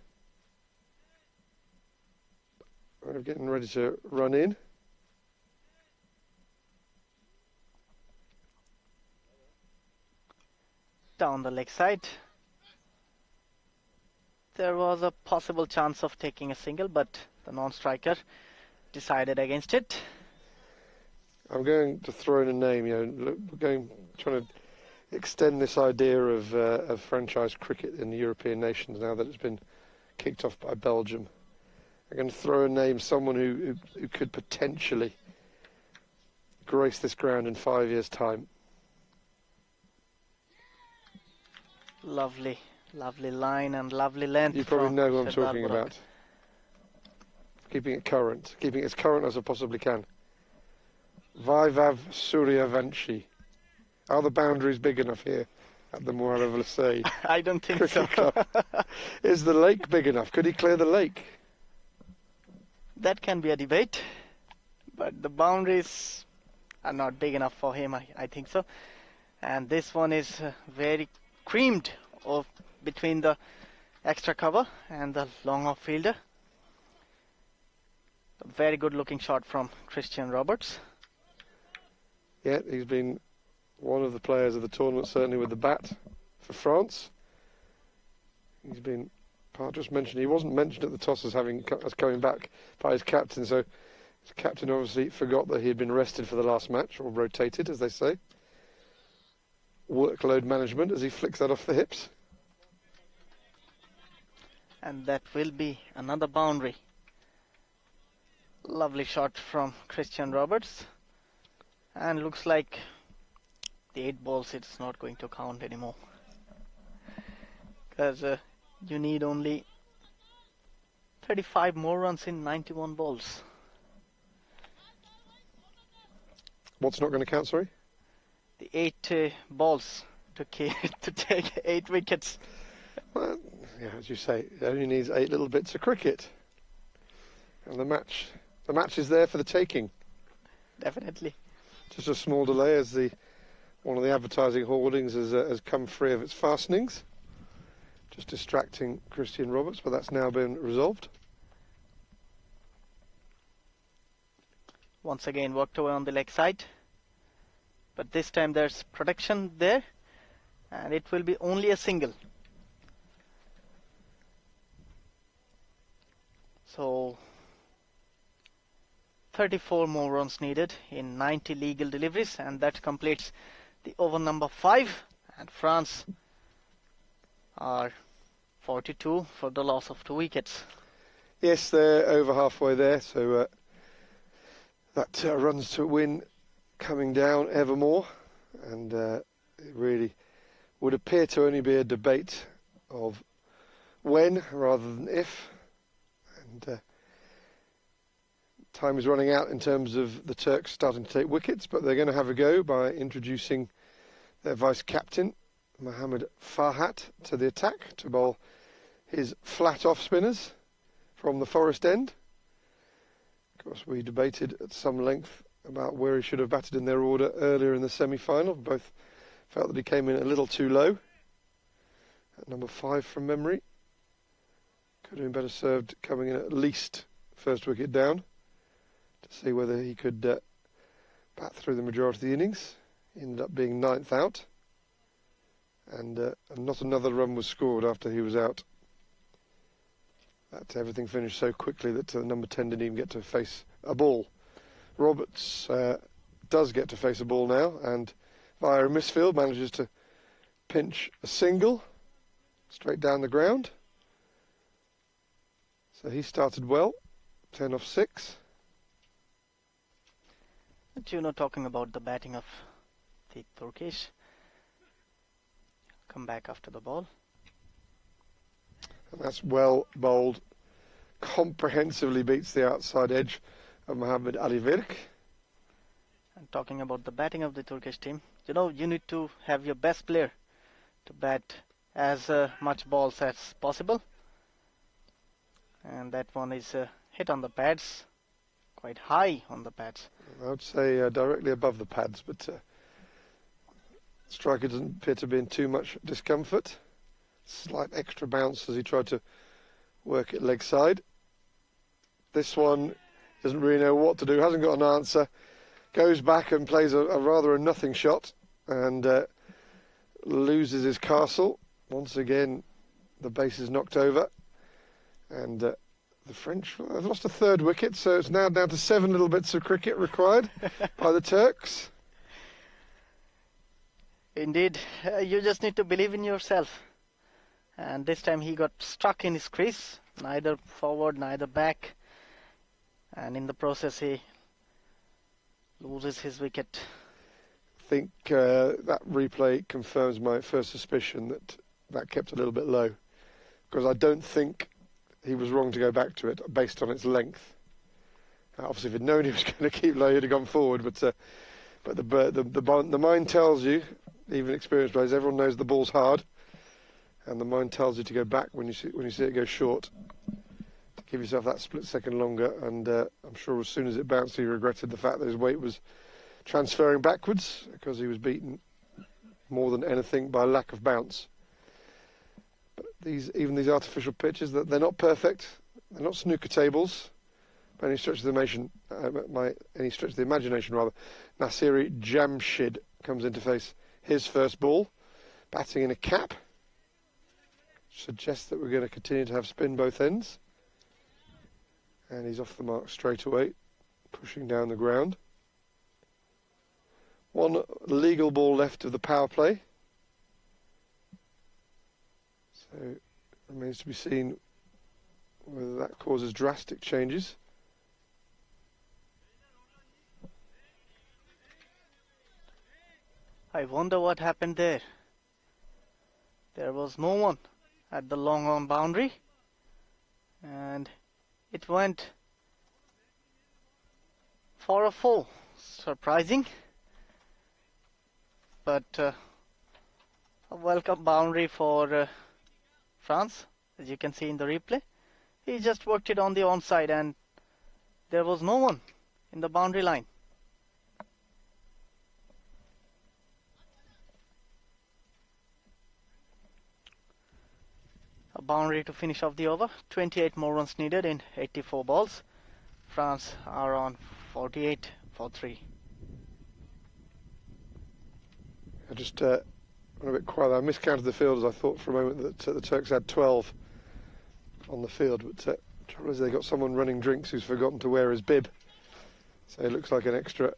Down the leg side. There was a possible chance of taking a single, but the non-striker decided against it. I'm going to throw in a name. Trying to extend this idea of franchise cricket in the European nations now that it's been kicked off by Belgium. I'm going to throw a name, someone who could potentially grace this ground in 5 years' time. Lovely, lovely line and lovely length. You probably from know who I'm Serdar talking Burak. about. Keeping it current, keeping it as current as I possibly can. Vaibhav Suryavanshi. Are the boundaries big enough here at the Moara Vlasiei I don't think so. Cricket Club? Is the lake big enough? Could he clear the lake? That can be a debate, but the boundaries are not big enough for him, I think so. And this one is very creamed between the extra cover and the long off fielder. A very good looking shot from Christian Roberts. Yeah, he's been one of the players of the tournament, certainly with the bat for France. He's been just mentioned. He wasn't mentioned at the toss as coming back by his captain, so his captain obviously forgot that he had been rested for the last match, or rotated, as they say. Workload management as he flicks that off the hips. And that will be another boundary. Lovely shot from Christian Roberts. And looks like the 8 balls, it's not going to count anymore. Because you need only 35 more runs in 91 balls. What's not going to count, sorry? The 8 balls to take 8 wickets. Well, yeah, as you say, it only needs 8 little bits of cricket. And the match is there for the taking. Definitely. Just a small delay as one of the advertising hoardings has come free of its fastenings. Just distracting Christian Roberts, but that's now been resolved. Once again worked away on the leg side. But this time there's protection there. And it will be only a single. So 34 more runs needed in 90 legal deliveries, and that completes the over number 5. And France are 42 for the loss of 2 wickets. Yes, they're over halfway there, so that runs to win coming down ever more, and it really would appear to only be a debate of when rather than if. And time is running out in terms of the Turks starting to take wickets, but they're going to have a go by introducing their vice-captain, Mohammad Farhat, to the attack to bowl his flat-off spinners from the Forest End. Of course, we debated at some length about where he should have batted in their order earlier in the semi-final. Both felt that he came in a little too low at number 5 from memory. Could have been better served coming in at least first wicket down to see whether he could bat through the majority of the innings. He ended up being 9th out, and not another run was scored after he was out. That everything finished so quickly that number 10 didn't even get to face a ball. Roberts does get to face a ball now, and via a misfield manages to pinch a single straight down the ground. So he started well, 10 off 6. But talking about the batting of the Turkish. Come back after the ball. And that's well bowled. Comprehensively beats the outside edge of Mohammad Ali Virk. And talking about the batting of the Turkish team, you need to have your best player to bat as much balls as possible. And that one is hit on the pads, quite high on the pads. I would say directly above the pads, but striker doesn't appear to be in too much discomfort. Slight extra bounce as he tried to work it leg side. This one doesn't really know what to do, hasn't got an answer. Goes back and plays a rather a nothing shot and loses his castle. Once again, the base is knocked over. And the French have lost a 3rd wicket, so it's now down to 7 little bits of cricket required by the Turks. Indeed, you just need to believe in yourself. And this time he got stuck in his crease, neither forward, neither back. and in the process he loses his wicket. I think that replay confirms my first suspicion that kept a little bit low, because I don't think he was wrong to go back to it based on its length. Obviously, if he'd known he was going to keep low, he'd have gone forward. But the mind tells you, even experienced players, everyone knows the ball's hard, and the mind tells you to go back when you see it go short. To give yourself that split second longer, and I'm sure as soon as it bounced, he regretted the fact that his weight was transferring backwards, because he was beaten more than anything by lack of bounce. But even these artificial pitches, they're not perfect. They're not snooker tables. By any stretch of the imagination, rather. Nasiri Jamshid comes into face his first ball, batting in a cap. Suggests that we're going to continue to have spin both ends. And he's off the mark straight away, pushing down the ground. One legal ball left of the power play. So it remains to be seen whether that causes drastic changes. I wonder what happened there. There was no one at the long on boundary, and it went for a 4. Surprising, but a welcome boundary for France, as you can see in the replay. He just worked it on the onside, and there was no one in the boundary line. A boundary to finish off the over. 28 more runs needed in 84 balls. France are on 48 for 3. I just went a bit quiet. I miscounted the fielders. I thought for a moment that the Turks had 12 on the field, but trouble is they got someone running drinks who's forgotten to wear his bib, so it looks like an extra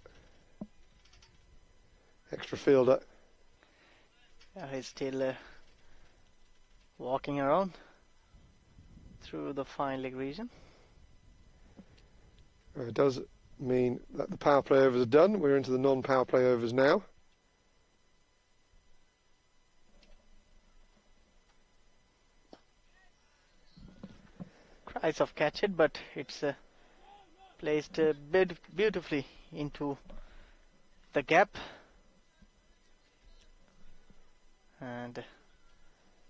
fielder. Yeah, he's still walking around through the fine leg region. It does mean that the power play overs are done. We're into the non-power play overs now. Tries of catch it, but it's placed beautifully into the gap, and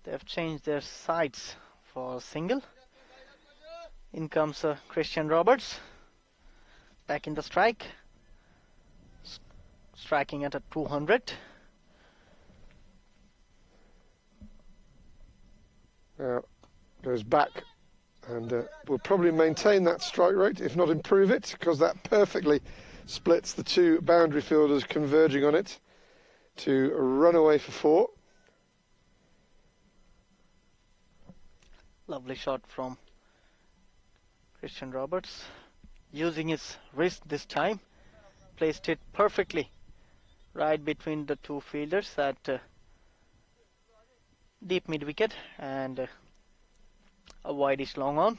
they've changed their sides for single. In comes Christian Roberts, back in the strike, striking at a 200. Now goes back, and we'll probably maintain that strike rate, if not improve it, because that perfectly splits the two boundary fielders converging on it to run away for 4. Lovely shot from Christian Roberts, using his wrist this time, placed it perfectly right between the two fielders at deep mid wicket, and a wideish long on.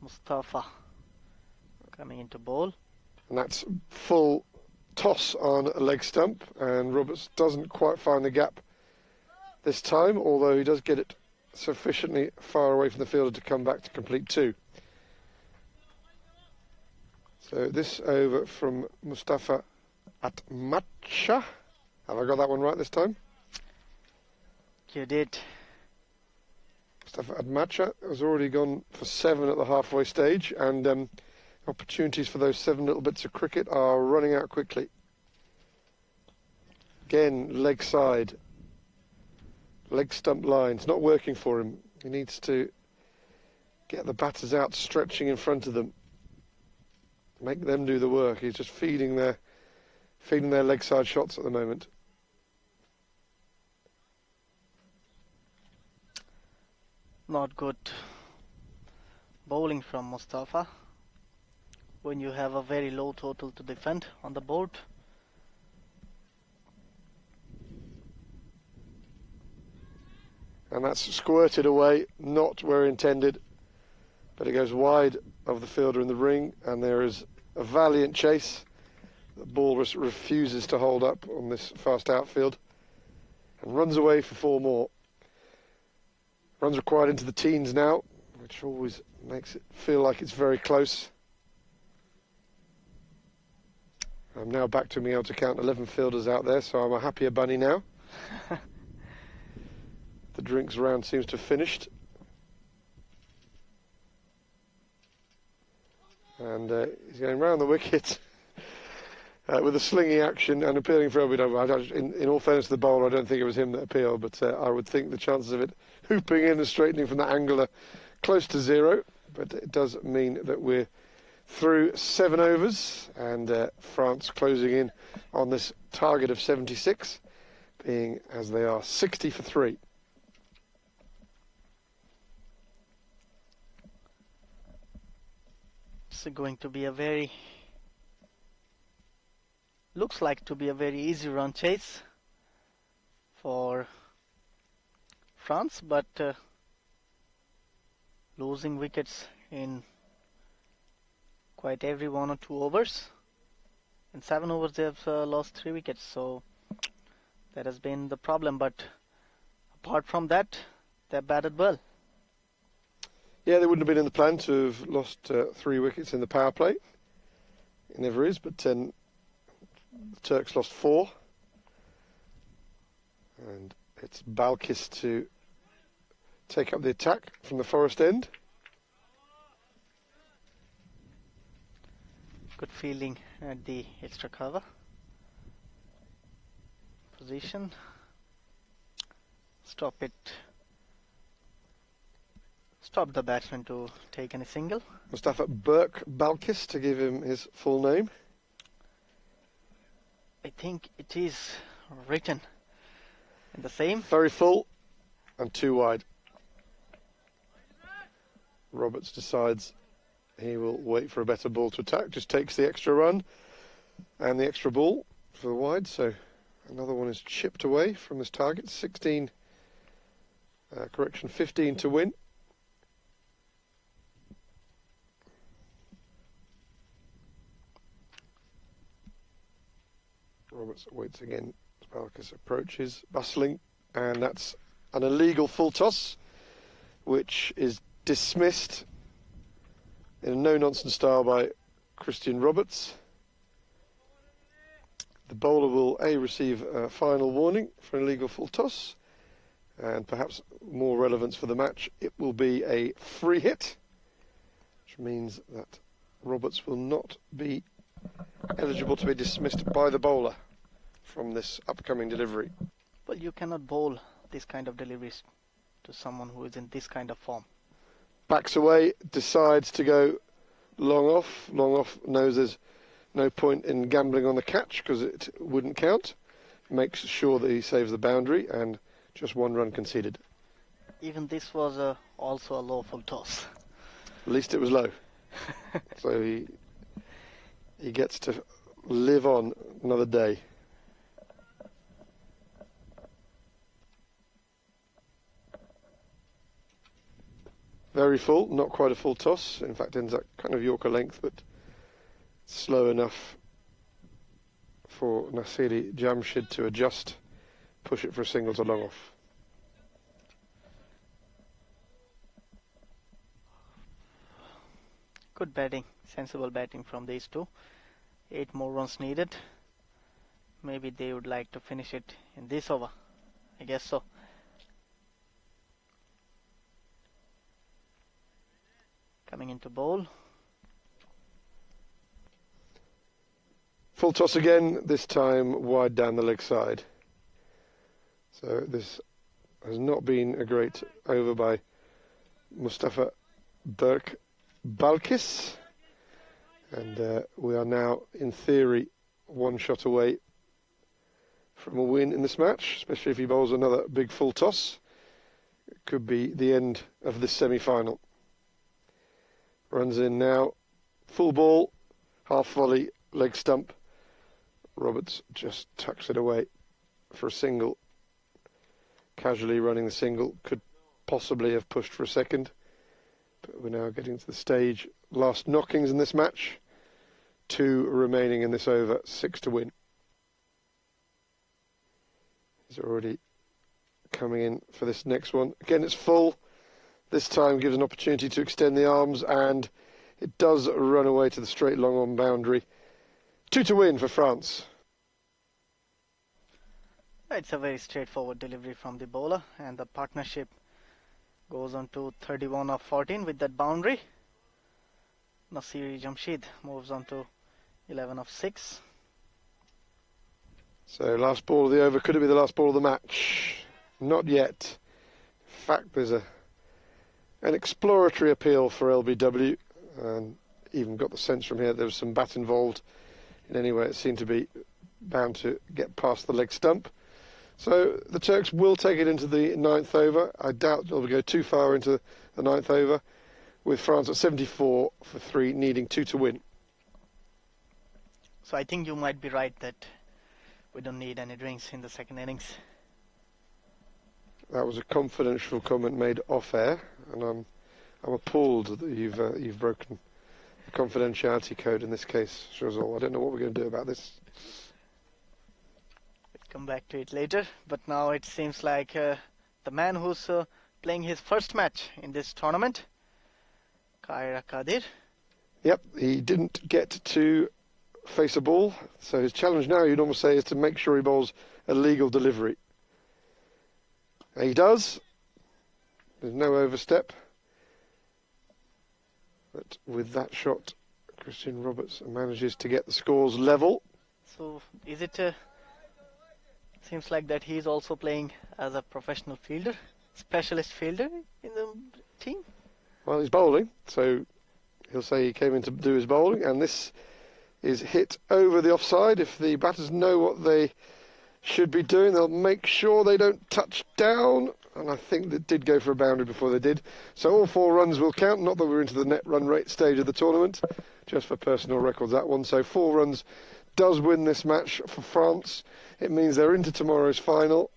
Mustafa coming into ball. And that's full toss on a leg stump, and Roberts doesn't quite find the gap this time, although he does get it sufficiently far away from the fielder to come back to complete 2. So this over from Mustafa Atmaca. Have I got that one right this time? You did. Mustafa Atmaca has already gone for 7 at the halfway stage, and opportunities for those 7 little bits of cricket are running out quickly. Again, leg side, leg stump line. It's not working for him. He needs to get the batters out, stretching in front of them. Make them do the work. He's just feeding their leg side shots at the moment. Not good bowling from Mustafa when you have a very low total to defend on the board. and that's squirted away, not where intended, but it goes wide of the fielder in the ring, and there is a valiant chase. The ball refuses to hold up on this fast outfield and runs away for 4 more. Runs required into the teens now, which always makes it feel like it's very close. I'm now back to being able to count 11 fielders out there, so I'm a happier bunny now. The drinks round seems to have finished. And he's going round the wicket with a slinging action and appealing for everybody. In all fairness to the bowler, I don't think it was him that appealed, but I would think the chances of it hooping in and straightening from that angle are close to 0. But it does mean that we're through 7 overs, and France closing in on this target of 76, being as they are 60 for 3. It's going to be a very, looks like to be a very easy run chase for France, but losing wickets in quite every 1 or 2 overs. In 7 overs they have lost 3 wickets, so that has been the problem, but apart from that, they batted well. Yeah, they wouldn't have been in the plan to have lost 3 wickets in the power play. It never is, but the Turks lost 4. And it's Balkis to take up the attack from the forest end. Good feeling at the extra cover position. Stop the batsman to take any single. Mustafa Berk Balkis, to give him his full name. I think it is written in the same. Very full and 2 wide. Roberts decides he will wait for a better ball to attack, just takes the extra run and the extra ball for the wide, so another one is chipped away from this target. 15 to win. Roberts waits again. Balkis approaches, bustling, and that's an illegal full toss, which is dismissed in a no-nonsense style by Christian Roberts. The bowler will receive a final warning for an illegal full toss, and perhaps more relevance for the match, it will be a free hit, which means that Roberts will not be eligible to be dismissed by the bowler from this upcoming delivery. Well, you cannot bowl this kind of deliveries to someone who is in this kind of form. Backs away, decides to go long off. Long off knows there's no point in gambling on the catch because it wouldn't count. Makes sure that he saves the boundary, and just 1 run conceded. Even this was also a low full toss. At least it was low. So he gets to live on another day. Very full, not quite a full toss. In fact, ends up kind of Yorker length, but slow enough for Nasiri Jamshid to adjust, push it for a single to long off. Good batting, sensible batting from these two. 8 more runs needed. Maybe they would like to finish it in this over. I guess so. Coming into bowl. Full toss again, this time wide down the leg side. So this has not been a great over by Mustafa Berk Balkis. And we are now, in theory, 1 shot away from a win in this match, especially if he bowls another big full toss. It could be the end of this semi-final. Runs in now, full ball, half volley, leg stump. Roberts just tucks it away for a single. casually running the single, could possibly have pushed for a second. But we're now getting to the stage, last knockings in this match. 2 remaining in this over, 6 to win. He's already coming in for this next one. Again, it's full. This time gives an opportunity to extend the arms, and it does run away to the straight long on boundary. 2 to win for France. It's a very straightforward delivery from the bowler, and the partnership goes on to 31 of 14 with that boundary. Nasiri Jamshid moves on to 11 of 6. So last ball of the over. Could it be the last ball of the match? Not yet. In fact, there's an exploratory appeal for LBW, and even got the sense from here there was some bat involved. In any way, it seemed to be bound to get past the leg stump. So the Turks will take it into the 9th over. I doubt they'll go too far into the 9th over, with France at 74 for 3, needing 2 to win. So I think you might be right that we don't need any drinks in the second innings. That was a confidential comment made off air, and I'm appalled that you've broken the confidentiality code in this case, Shazal. I don't know what we're going to do about this. We'll come back to it later, but now it seems like the man who's playing his first match in this tournament, Kaira Kadir. Yep, he didn't get to face a ball, so his challenge now, you'd almost say, is to make sure he bowls a legal delivery. And he does. There's no overstep. But with that shot, Christian Roberts manages to get the scores level. So is it seems like that he's also playing as a professional fielder, specialist fielder in the team? Well, he's bowling, so he'll say he came in to do his bowling, and this is hit over the offside. If the batters know what they should be doing, they'll make sure they don't touch down, and I think that did go for a boundary before they did. So all 4 runs will count, not that we're into the net run rate stage of the tournament, just for personal records, that one. So 4 runs does win this match for France. It means they're into tomorrow's final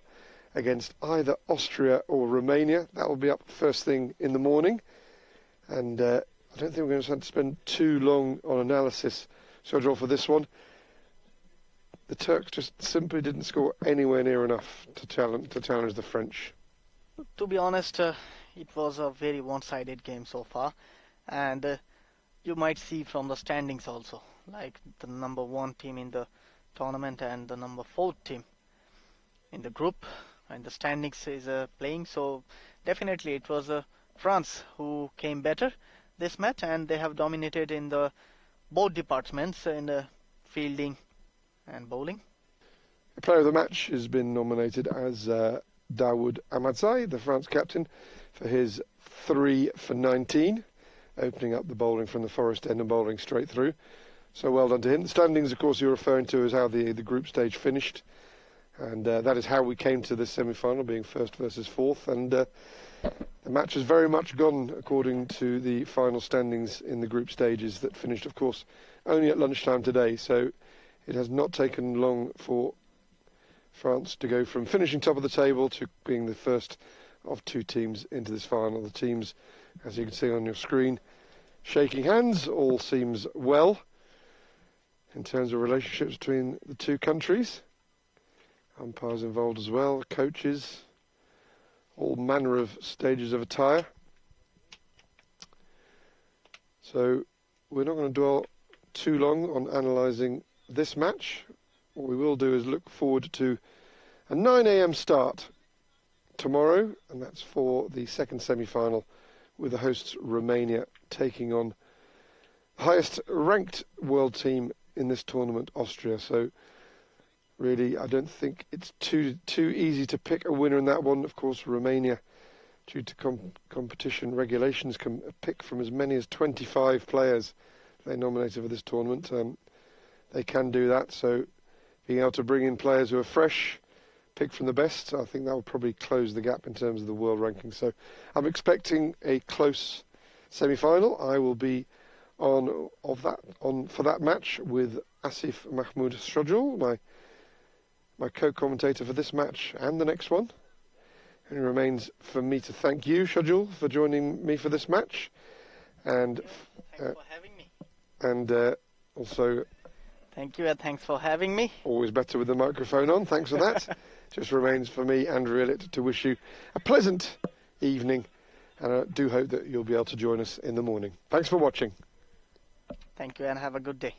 against either Austria or Romania. That will be up first thing in the morning, and I don't think we're going to have to spend too long on analysis schedule for this one. The Turks just simply didn't score anywhere near enough to challenge the French. To be honest, it was a very one-sided game so far, and you might see from the standings also, like the number 1 team in the tournament and the number 4 team in the group, and the standings is playing. So definitely it was France who came better this match, and they have dominated in the both departments, in the fielding and bowling. The player of the match has been nominated as Dawood Ahmadzai, the France captain, for his 3 for 19, opening up the bowling from the forest end and bowling straight through. So well done to him. The standings, of course, you're referring to as how the group stage finished, and that is how we came to this semi-final, being first versus fourth, and the match has very much gone according to the final standings in the group stages that finished, of course, only at lunchtime today. So it has not taken long for France to go from finishing top of the table to being the first of 2 teams into this final. The teams, as you can see on your screen, shaking hands. All seems well in terms of relationships between the 2 countries. Umpires involved as well, coaches, all manner of stages of attire. So we're not going to dwell too long on analysing this match. What we will do is look forward to a 9 a.m. start tomorrow, and that's for the second semi-final, with the hosts Romania taking on the highest ranked world team in this tournament, Austria. So really, I don't think it's too easy to pick a winner in that one. Of course, Romania, due to competition regulations, can pick from as many as 25 players they nominated for this tournament. They can do that, so being able to bring in players who are fresh, pick from the best, I think that will probably close the gap in terms of the world ranking. So I'm expecting a close semi-final. I will be on for that match with Asif Mahmoud Shajul, my co-commentator for this match and the next one. It remains for me to thank you, Shajul, for joining me for this match, and Thanks for having me. and also Thank you, and thanks for having me. always better with the microphone on. Thanks for that. Just remains for me, Andrew Illett, to wish you a pleasant evening, and I do hope that you'll be able to join us in the morning. Thanks for watching. Thank you, and have a good day.